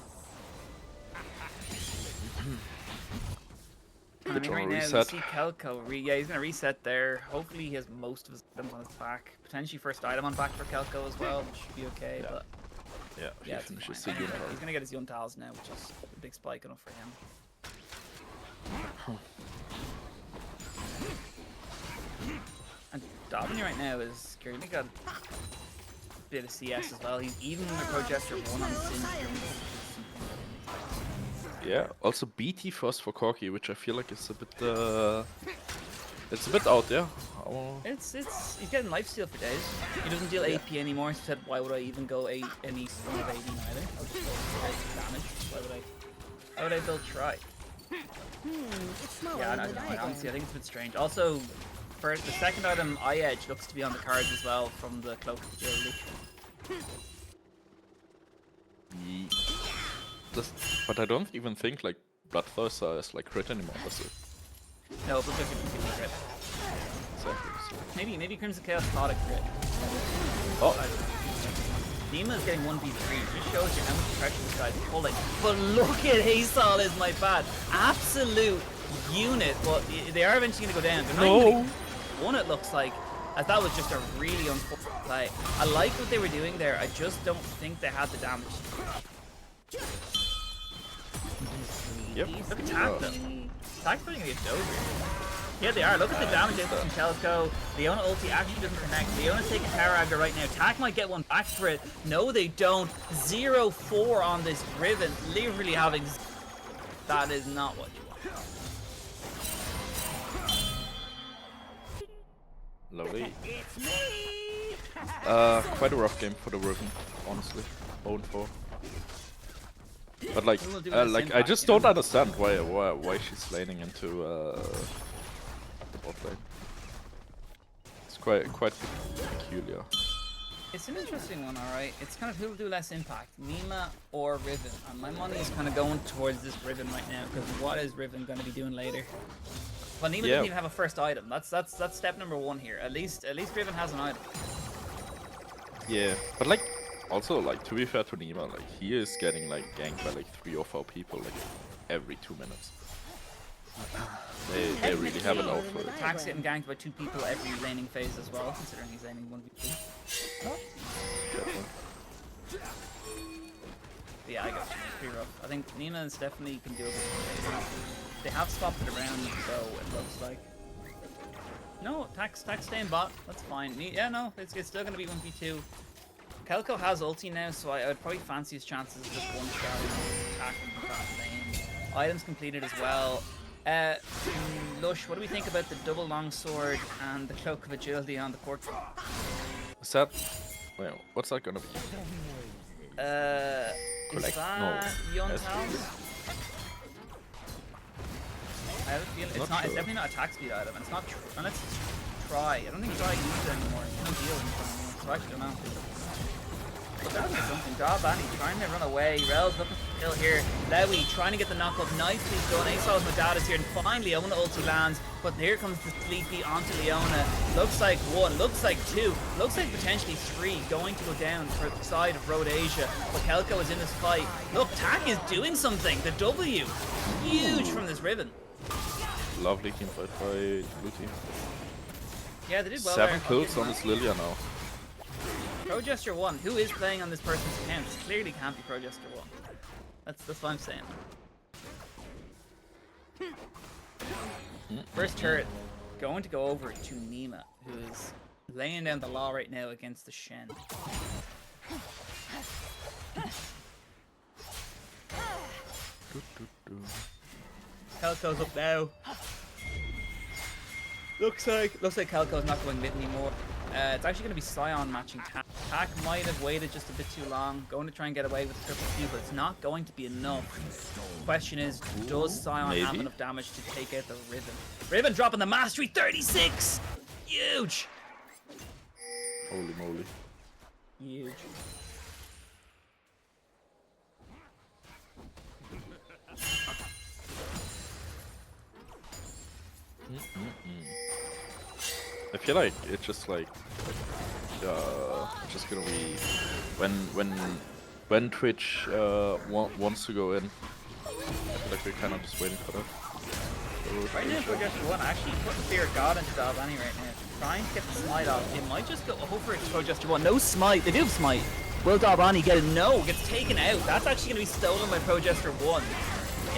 I Good mean, job, right now we reset. see Kelko. Yeah, he's gonna reset there. Hopefully, he has most of his items on his back. Potentially, first item on back for Kelko as well, which should be okay. Yeah. But Yeah, yeah, he it's finishes fine. the game. He's gonna get his Yuntals now, which is a big spike enough for him. And Dobby right now is currently got a bit of CS as well. He's even with Progester 1 on Sin. Yeah, also BT first for Corki, which I feel like is a bit it's a bit out there. It's he's getting lifesteal for days. He doesn't deal AP anymore, so he said, why would I even go any form of AD either? I'll just go for damage. Why would I build try? It's smaller Yeah, than the diagram. honestly, I think it's a bit strange. Also, for the second item, Eye Edge looks to be on the cards as well from the Cloak of Agility. But I don't even think like Bloodthirster is like crit anymore, does it? No, but just a crit. Exactly. So. Maybe Crimson Chaos thought it crit. Oh, Nima's getting 1v3. Just shows you how much pressure this guy's pulling. But look at Hazel is my bad. Absolute unit. But they are eventually going to go down. They're not even one, it looks like. As that was just a really unfortunate play. I like what they were doing there. I just don't think they had the damage. yep. Look at Tack though. Tack's probably going to get Dover. Yeah, they are. Look at the damage input from Telesco. Leona ulti actually doesn't connect. Leona's taking tower aggro right now. Tack might get one back for it. No, they don't. 0-4 on this Riven. Literally having... That is not what you want. Lovely. Quite a rough game for the Riven, honestly. 0-4. But like, We'll do this I impact, just you don't know? understand why she's laning into the bot lane. It's quite peculiar. It's an interesting one, alright. It's kind of who will do less impact, Nima or Riven. And my money is kind of going towards this Riven right now, because what is Riven going to be doing later? Well, Nima doesn't even have a first item. That's step number 1 here. At least Riven has an item. Yeah, but like, also like to be fair to Nima, like he is getting like ganked by like 3 or 4 people like every 2 minutes. They really have an out for it. Tack's getting ganked by 2 people every laning phase as well, considering he's laning 1v2. But yeah, I got you. It's pretty rough. I think Nima is definitely can do it. They have swapped it around, so it looks like. No, Tack's staying bot. That's fine. Yeah, no, it's still going to be 1v2. Kelko has ulti now, so I would probably fancy his chances of just one shot attack from the top lane. Items completed as well. Lush, what do we think about the double longsword and the cloak of agility on the court? Is that? Well, what's that gonna be? Is Collect- that no. Yuntals? I have a feeling Not it's sure. definitely not a attack speed item. It's not. Unless it's try. I don't think try uses it anymore. You don't deal with it anymore. So I actually don't know. But that was something. Darbani trying to run away. Rel's looking for the kill here. Lewy trying to get the knock up. Nicely done. ASOS Madada's here. And finally, Leona ulti lands. But here comes the Sleepy onto Leona. Looks like 1. Looks like 2. Looks like potentially 3 going to go down for the side of Rhodesia. But Kelko is in this fight. Look, Tak is doing something. The W. Huge from this Riven. Lovely team fight by blue team. Yeah, they did well 7 there. kills on this Lilia now. Progester 1, who is playing on this person's account? This clearly can't be Progester 1. That's what I'm saying. First turret going to go over to Nima, who is laying down the law right now against the Shen. Kelko's up now. Looks like Kelko's not going mid anymore. It's actually going to be Sion matching Tak. Tak might have waited just a bit too long, going to try and get away with the triple Q, but it's not going to be enough. Question is, does Sion have enough damage to take out the Riven? Riven dropping the mastery 36! Huge! Holy moly. Huge. I feel like it's just like just gonna be when Twitch wants to go in. I feel like we're kind of just waiting for that. Right now, Progester 1 actually putting Fear of God into Dalvani right now. Trying to get the smite off. It might just go over to Progester 1. No smite. They do have smite. Will Dalvani get it? No. Gets taken out. That's actually going to be stolen by Progester 1.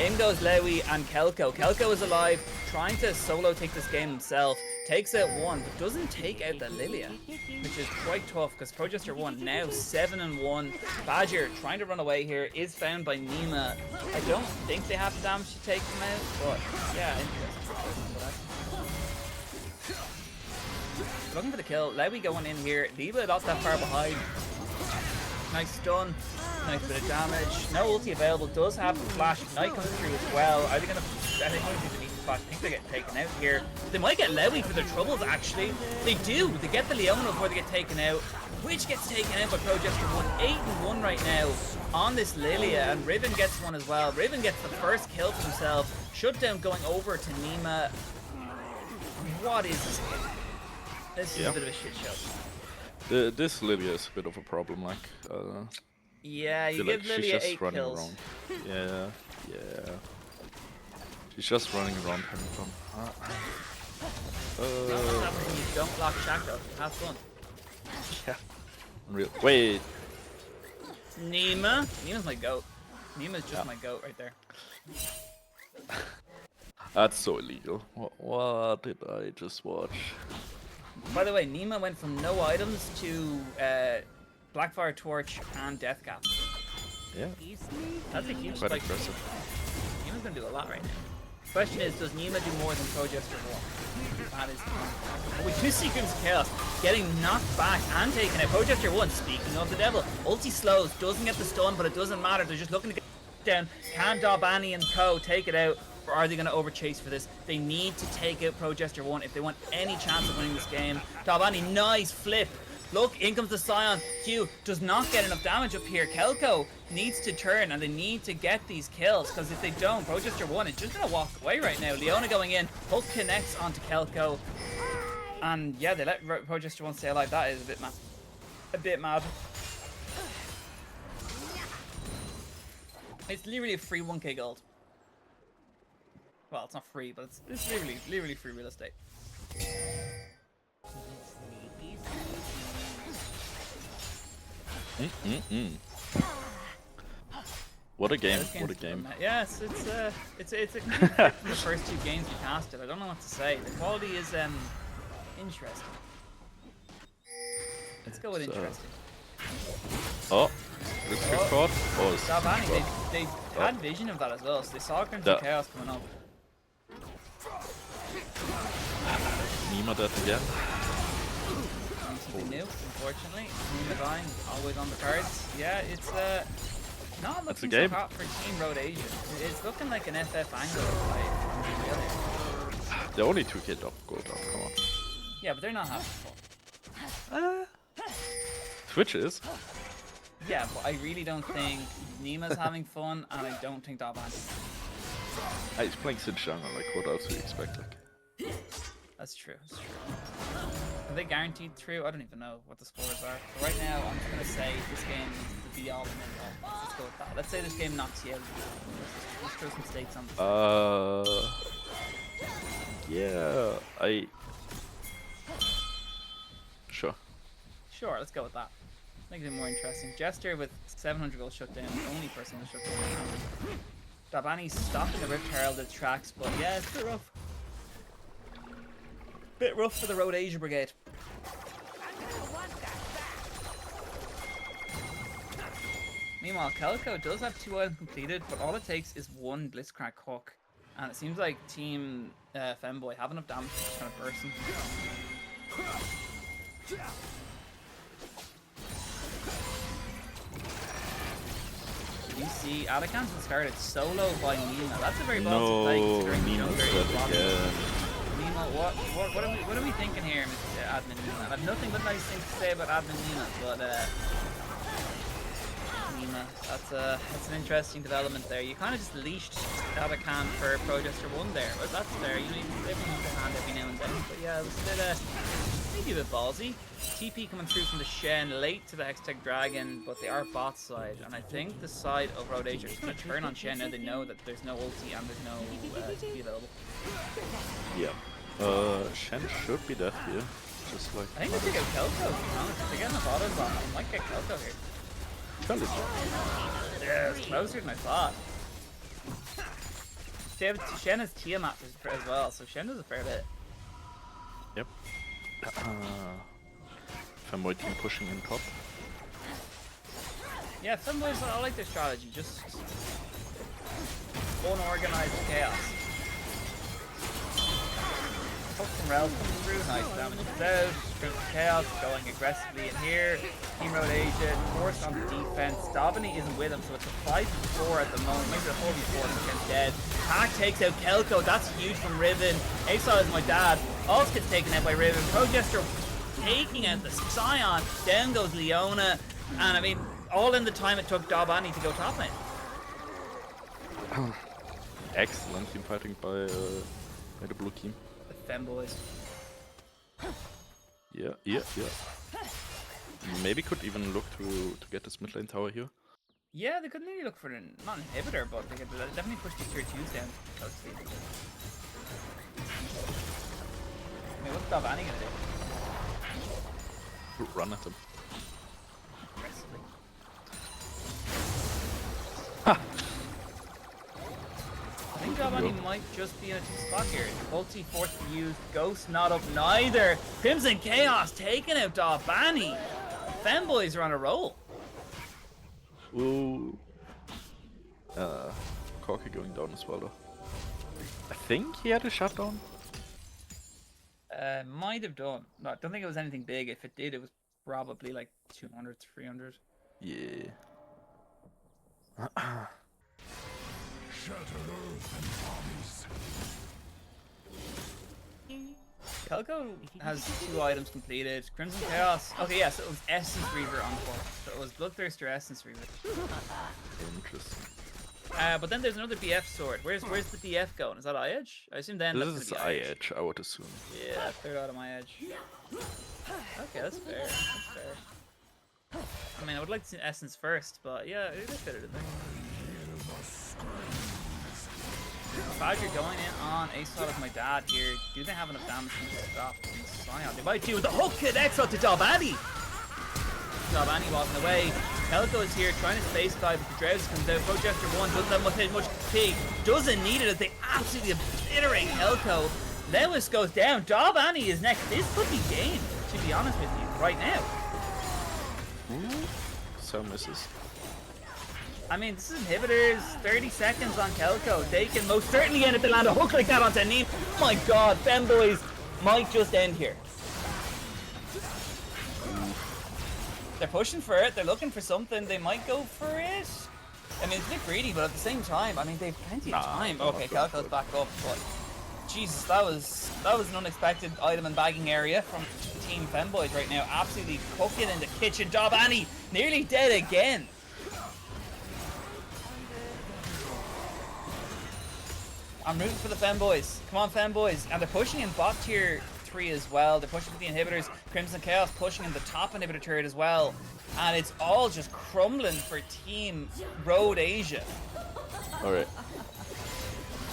In goes Lewy and Kelko. Kelko is alive. Trying to solo take this game himself. Takes out 1, but doesn't take out the Lilia, which is quite tough because Progester 1 now 7-1. Badger trying to run away here is found by Nima. I don't think they have the damage to take him out, but yeah, interesting. Looking for the kill. Lewy going in here. Diva not that far behind. Nice stun. Nice bit of damage. No ulti available. Does have the flash. Ignite comes through as well. Are they going to... I think I think they're getting taken out here. They might get Lewy for their troubles, actually. They do. They get the Leona before they get taken out. Which gets taken out by Progester 1. 8-1 right now on this Lilia. And Riven gets one as well. Riven gets the first kill for himself. Shutdown going over to Nima. What is this? This is a bit of a shit show. This Lilia is a bit of a problem, like. Yeah, you give like Lilia she's 8 running kills. around. Yeah. She's just running around having fun. You don't block Shaco. Have fun. Yeah. Unreal. Wait. Nima? Nima's my goat. Nima's just my goat right there. That's so illegal. What did I just watch? By the way, Nima went from no items to Blackfire Torch and Death Cap. Yeah. That's a huge Quite spike. impressive. Nima's gonna do a lot right now. Question is, does Nima do more than Progester 1? That is fun. With 2 Secrets of Chaos getting knocked back and taken out. Progester 1, speaking of the devil, ulti slows, doesn't get the stun, but it doesn't matter. They're just looking to get down. Can Dalbani and co take it out, or are they going to overchase for this? They need to take out Progester 1 if they want any chance of winning this game. Dalbani, nice flip. Look, in comes the Sion. Q does not get enough damage up here. Kelko needs to turn, and they need to get these kills, because if they don't, Progester 1 is just going to walk away right now. Leona going in. Hulk connects onto Kelko. And yeah, they let Progester 1 stay alive. That is a bit mad. A bit mad. It's literally a free 1k gold. Well, it's not free, but it's literally free real estate. What a game! What a game! Yes, it's a complete flip from the first 2 games we casted. I don't know what to say. The quality is interesting. Let's go with interesting. Oh, this is caught. Oh, it's Dalbani, they had vision of that as well, so they saw Crimson Chaos coming up. Nima dead again. Something new, unfortunately. Nima dying, always on the cards. Yeah, it's not looking so hot for Team Rhodesia. It's looking like an FF angle fight. They're only 2k up, gold up, come on. Yeah, but they're not having fun. Twitch is. Yeah, but I really don't think Nima's having fun, and I don't think Dabani's. He's playing Sid Jungle, like what else do you expect? Like, That's true. That's true. Are they guaranteed through? I don't even know what the scores are. But right now, I'm just gonna say this game is the be all and end all. Let's go with that. Let's say this game knocks you out. Let's throw some stakes on this. yeah, Sure. Sure, let's go with that. Make it more interesting. Jester with 700 gold shut down, the only person who shut down. Dabani's stopping the Rift Herald at tracks, but yeah, it's a bit rough. Bit rough for the Road Asia Brigade. Meanwhile, Kelko does have 2 items completed, but all it takes is 1 Blitzcrank hook. And it seems like Team Femboy have enough damage to just kind of burst him. You see, Adakan's been started solo by Nima. That's a very ballsy play considering the younger Nima, what are we thinking here, Mr. Admin Nima? I have nothing but nice things to say about Admin Nima, but Nima, that's an interesting development there. You kind of just leashed Adakan for Progester 1 there, but that's fair. You know, you can everyone needs a hand every now and then. But yeah, it was a bit maybe a bit ballsy. TP coming through from the Shen late to the Hextech Dragon, but they are bot side, and I think the side of Road Asia is going to turn on Shen now they know that there's no ulti and there's no TP available. Yeah. Shen should be dead here. Just like. I think they take out Kelko, to be honest. If they're getting the autos on, I might get Kelko here. Yeah, it's closer than I thought. Shen has Tiamat as well, so Shen does a fair bit. Yep. Femboy team pushing in top. Yeah, Femboys, I like their strategy. Just unorganized chaos. Hook from Rel coming through, nice damage out. Chaos going aggressively in here. Team Road Asia forced on the defense. Dabani isn't with him, so it's a 5v4 at the moment. Maybe a 4v4 against dead. Pack takes out Kelko, that's huge from Riven. Aesop is my dad. Also gets taken out by Riven. Progester taking out the Scion. Down goes Leona. And I mean, all in the time it took Dabani to go top lane. Excellent team fighting by the blue team. The Femboys. Yeah. Maybe could even look to get this mid lane tower here. Yeah, they could maybe look for an, not an inhibitor, but they could definitely push the tier 2s down. I mean, what's Dabani gonna do? Run at him. Aggressively. Ha! I think Dabani might just be in a 2-spot here. Ulti forced to use, Ghost not up neither. Crimson Chaos taking out Dabani. Femboys are on a roll. Ooh. Corky going down as well though. I think he had a shutdown. Might have done. No, I don't think it was anything big. If it did, it was probably like 200, 300. Yeah. Kelko has 2 items completed. Crimson Chaos. Okay, yeah, so it was Essence Reaver on 4. So it was Bloodthirster Essence Reaver. Interesting. But then there's another BF sword. Where's the BF going? Is that eye edge? I assume then This that's is gonna eye be eye edge. edge, I would assume. Yeah, third out of my edge. Okay, that's fair. That's fair. I mean, I would like to see Essence first, but yeah, it is fit it in there. Badger going in on Aesop with my dad here. Do they have enough damage to stop Scion? They might do with the hook connects out to Dabani. Dabani walking away. Kelko is here trying to space dive, but the Drowse comes out. Progester 1 doesn't have much fatigue. Doesn't need it as they absolutely obliterate Kelko. Lewis goes down. Dabani is next. This could be game, to be honest with you, right now. Ooh. So misses. I mean, this is inhibitors, 30 seconds on Kelko. They can most certainly end if they land a hook like that onto Neem. Oh my god, Femboys might just end here. They're pushing for it, they're looking for something, they might go for it. I mean, it's a bit greedy, but at the same time, I mean, they've plenty of time. Okay, Kelko's back up, but Jesus, that was an unexpected item and bagging area from Team Femboys right now. Absolutely cooking in the kitchen. Dobani nearly dead again. I'm rooting for the Femboys. Come on, Femboys. And they're pushing in bot tier 3 as well. They're pushing for the inhibitors. Crimson Chaos pushing in the top inhibitor turret as well. And it's all just crumbling for Team Road Asia. Alright.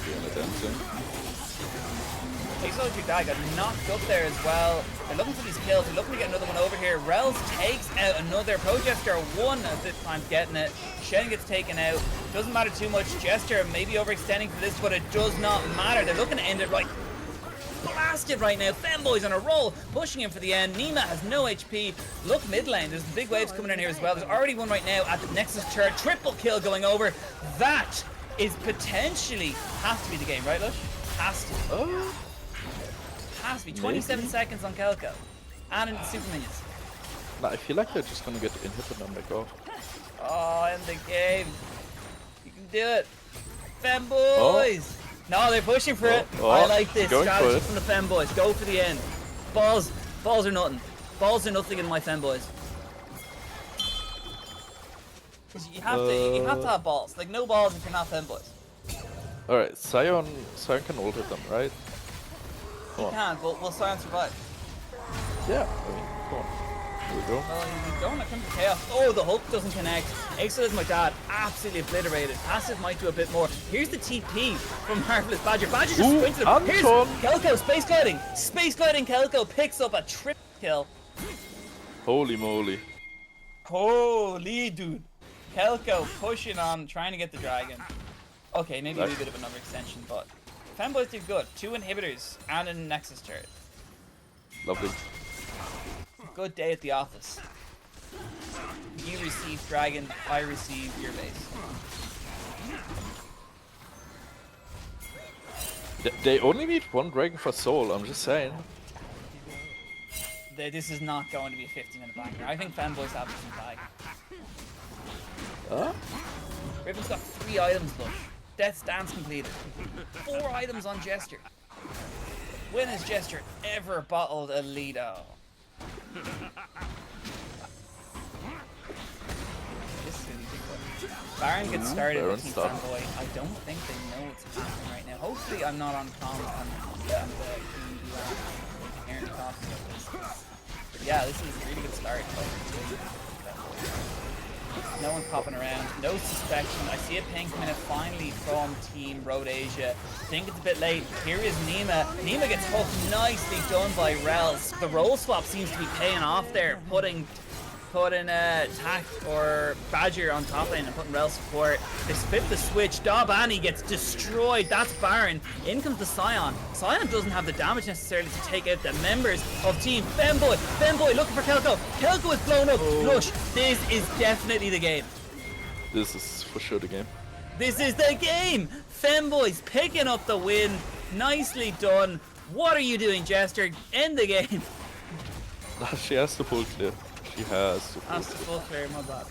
Doing it dancing. Exotic Guy got knocked up there as well. They're looking for these kills. They're looking to get another one over here. Rels takes out another. Pro Jester one at this time getting it. Shen gets taken out. Doesn't matter too much. Jester maybe overextending for this, but it does not matter. They're looking to end it right. Blasted right now. Femboys on a roll, pushing him for the end. Nima has no HP. Look mid lane. There's big waves coming in here as well. There's already one right now at the Nexus turret. Triple kill going over. That is potentially has to be the game, right, Lush? Has to. Has to be. 27 seconds on Kelko. And in the super minions. Nah, I feel like they're just gonna get inhibited and back off. Oh, end the game. You can do it. Femboys! No, they're pushing for it. I like this strategy from the Femboys. Go for the end. Balls are nothing. Balls are nothing in my Femboys. You have to have balls. Like no balls if you're not Femboys. Alright, Sion can ult at them, right? He can, but will Sion survive? Yeah, I mean, come on. Here we go. Well, he's going, it comes to chaos. Oh, the hook doesn't connect. Exo is my dad. Absolutely obliterated. Passive might do a bit more. Here's the TP from Marvelous Badger. Badger just sprinted him. Here's Kelko, space gliding. Space gliding Kelko picks up a triple kill. Holy moly. Holy dude. Kelko pushing on, trying to get the dragon. Okay, maybe a wee bit of another extension, but Femboys did good. 2 inhibitors and a Nexus turret. Lovely. Good day at the office. You receive dragon, I receive your base. They only need 1 dragon for soul, I'm just saying. This is not going to be a 15-minute banger. I think Femboys have this in bag. Huh? Riven's got 3 items, look. Death's Dance completed. 4 items on Jester. When has Jester ever bottled a Lido? This is gonna be big one. Baron gets started with Team Fanboy. I don't think they know what's happening right now. Hopefully I'm not on comms and Aaron talking about this. But yeah, this is a really good start. No one's popping around. No suspicion. I see a ping coming in finally from Team Road Asia. I think it's a bit late. Here is Nima. Nima gets hooked. Nicely done by Rels. The roll swap seems to be paying off there. Putting Tack or Badger on top lane and putting Rel support. They split the switch. Dobani gets destroyed. That's Baron. In comes the Sion. Sion doesn't have the damage necessarily to take out the members of Team Femboy. Femboy looking for Kelko. Kelko is blown up. Lush, this is definitely the game. This is for sure the game. This is the game. Femboys picking up the win. Nicely done. What are you doing, Jester? End the game. She has to pull clear. She has to pull That's the full clear, my bad.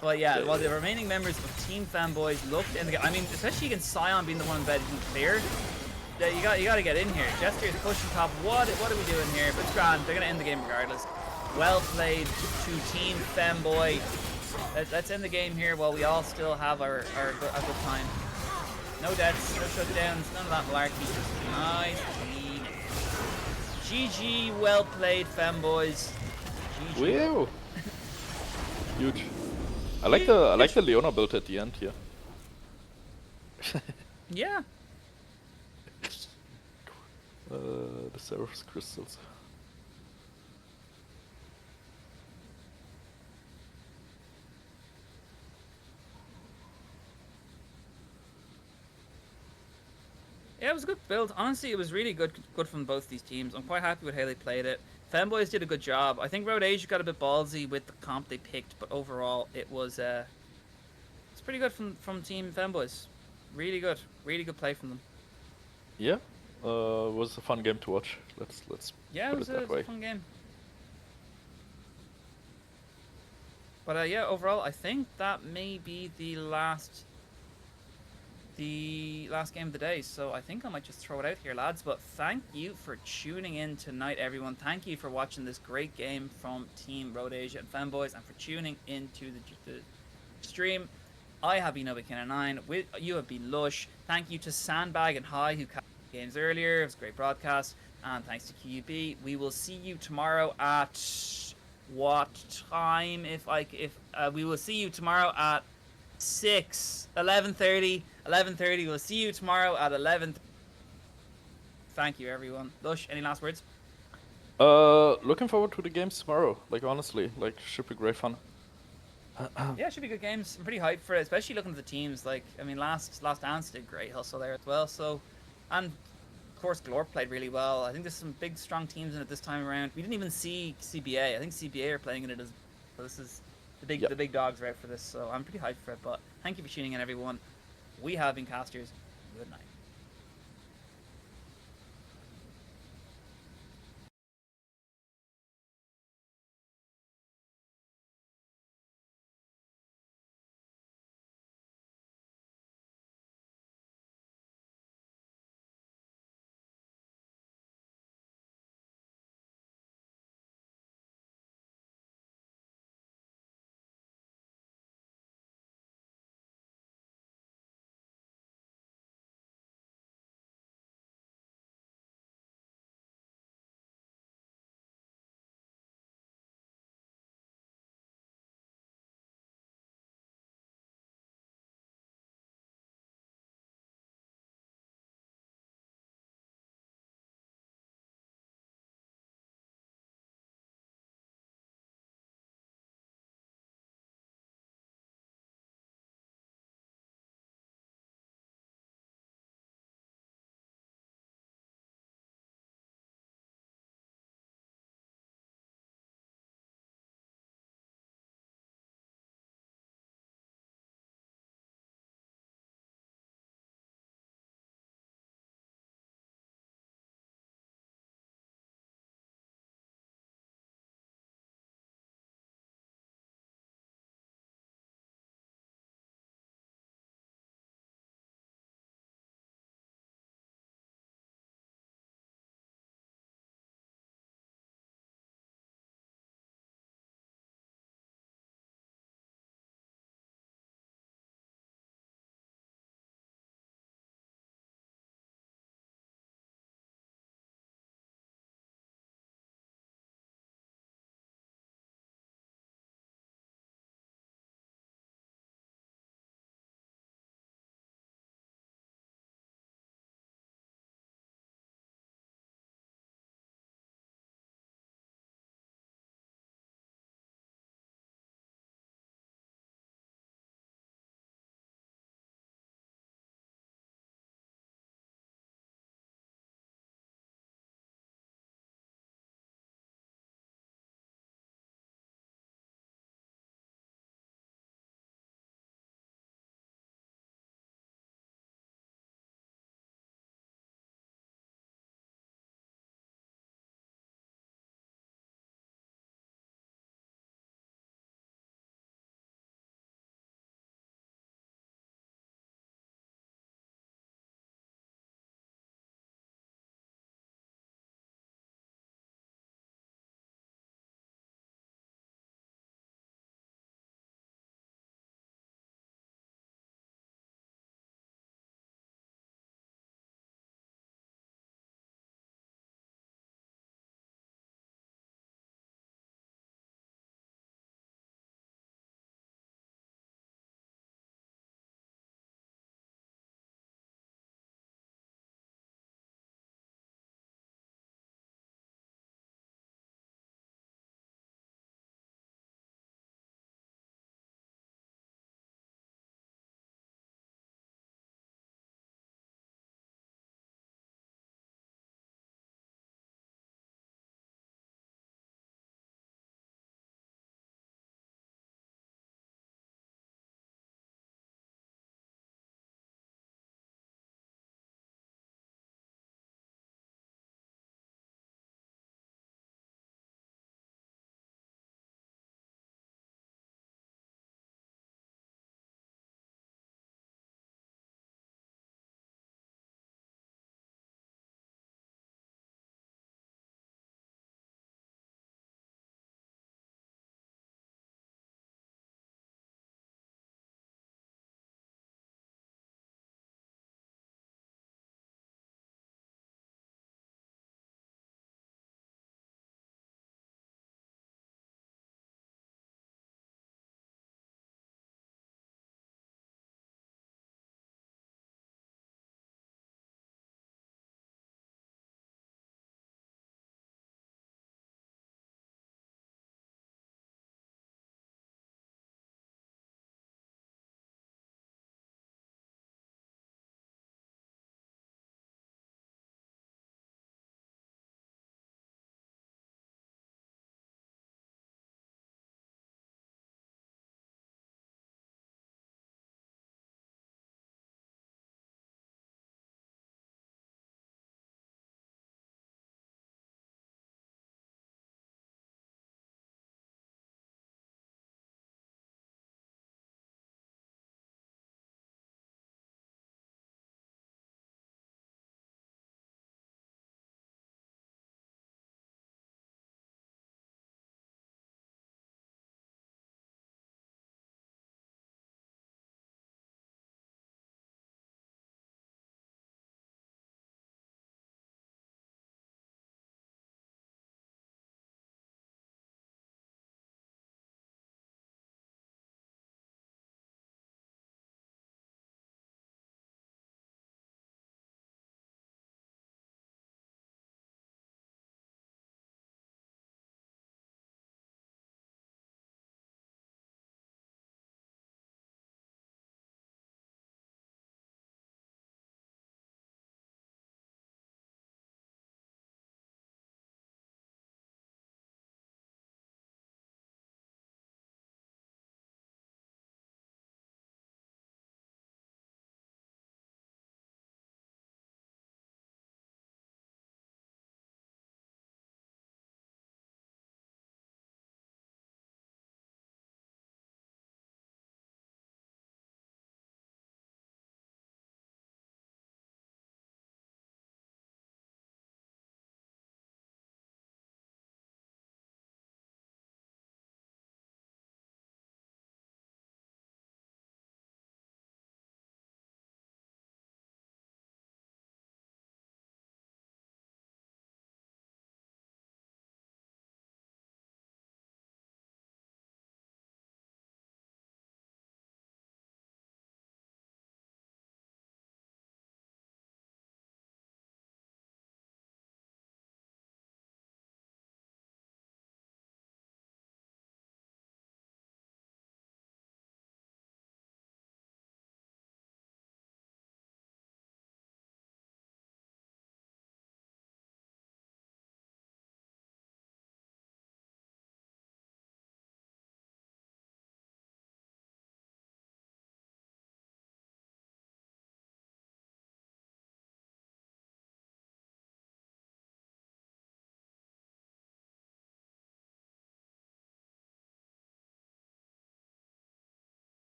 But yeah, while the remaining members of Team Fanboys looked in the game, I mean, especially against Sion being the one that didn't clear, you got to get in here. Jester is pushing top. What are we doing here? But it's grand. They're gonna end the game regardless. Well played to Team Femboy. Let's end the game here while we all still have a good time. No deaths, no shutdowns, none of that malarkey. Nice, clean. GG, well played, Femboys. Wow. Huge. I like the Leona build at the end here. Yeah. The Seraph's crystals. Yeah, it was a good build. Honestly, it was really good from both these teams. I'm quite happy with how they played it. Femboys did a good job. I think Road Asia got a bit ballsy with the comp they picked, but overall it was it's pretty good from Team Femboys. Really good play from them. Yeah, it was a fun game to watch. Let's Yeah, put it was that way. a fun game. But yeah, overall, I think that may be the last the last game of the day. So I think I might just throw it out here, lads. But thank you for tuning in tonight, everyone. Thank you for watching this great game from Team Road Asia and Femboys, and for tuning into the stream. I have been Obikin9. You have been Lush. Thank you to Sandbag and High who captured the games earlier. It was a great broadcast. And thanks to QUB. We will see you tomorrow at what time? We will see you tomorrow at 11:30. 11:30. We'll see you tomorrow at 11. Thank you, everyone. Lush, any last words? Looking forward to the games tomorrow. Like honestly, like should be great fun. Yeah, it should be good games. I'm pretty hyped for it, especially looking at the teams. Like, I mean, last dance did great hustle there as well. So, and of course, Glorp played really well. I think there's some big, strong teams in it this time around. We didn't even see CBA. I think CBA are playing in it as. So this is the big dogs are out for this. So I'm pretty hyped for it. But thank you for tuning in, everyone. We have been Casters. Good night.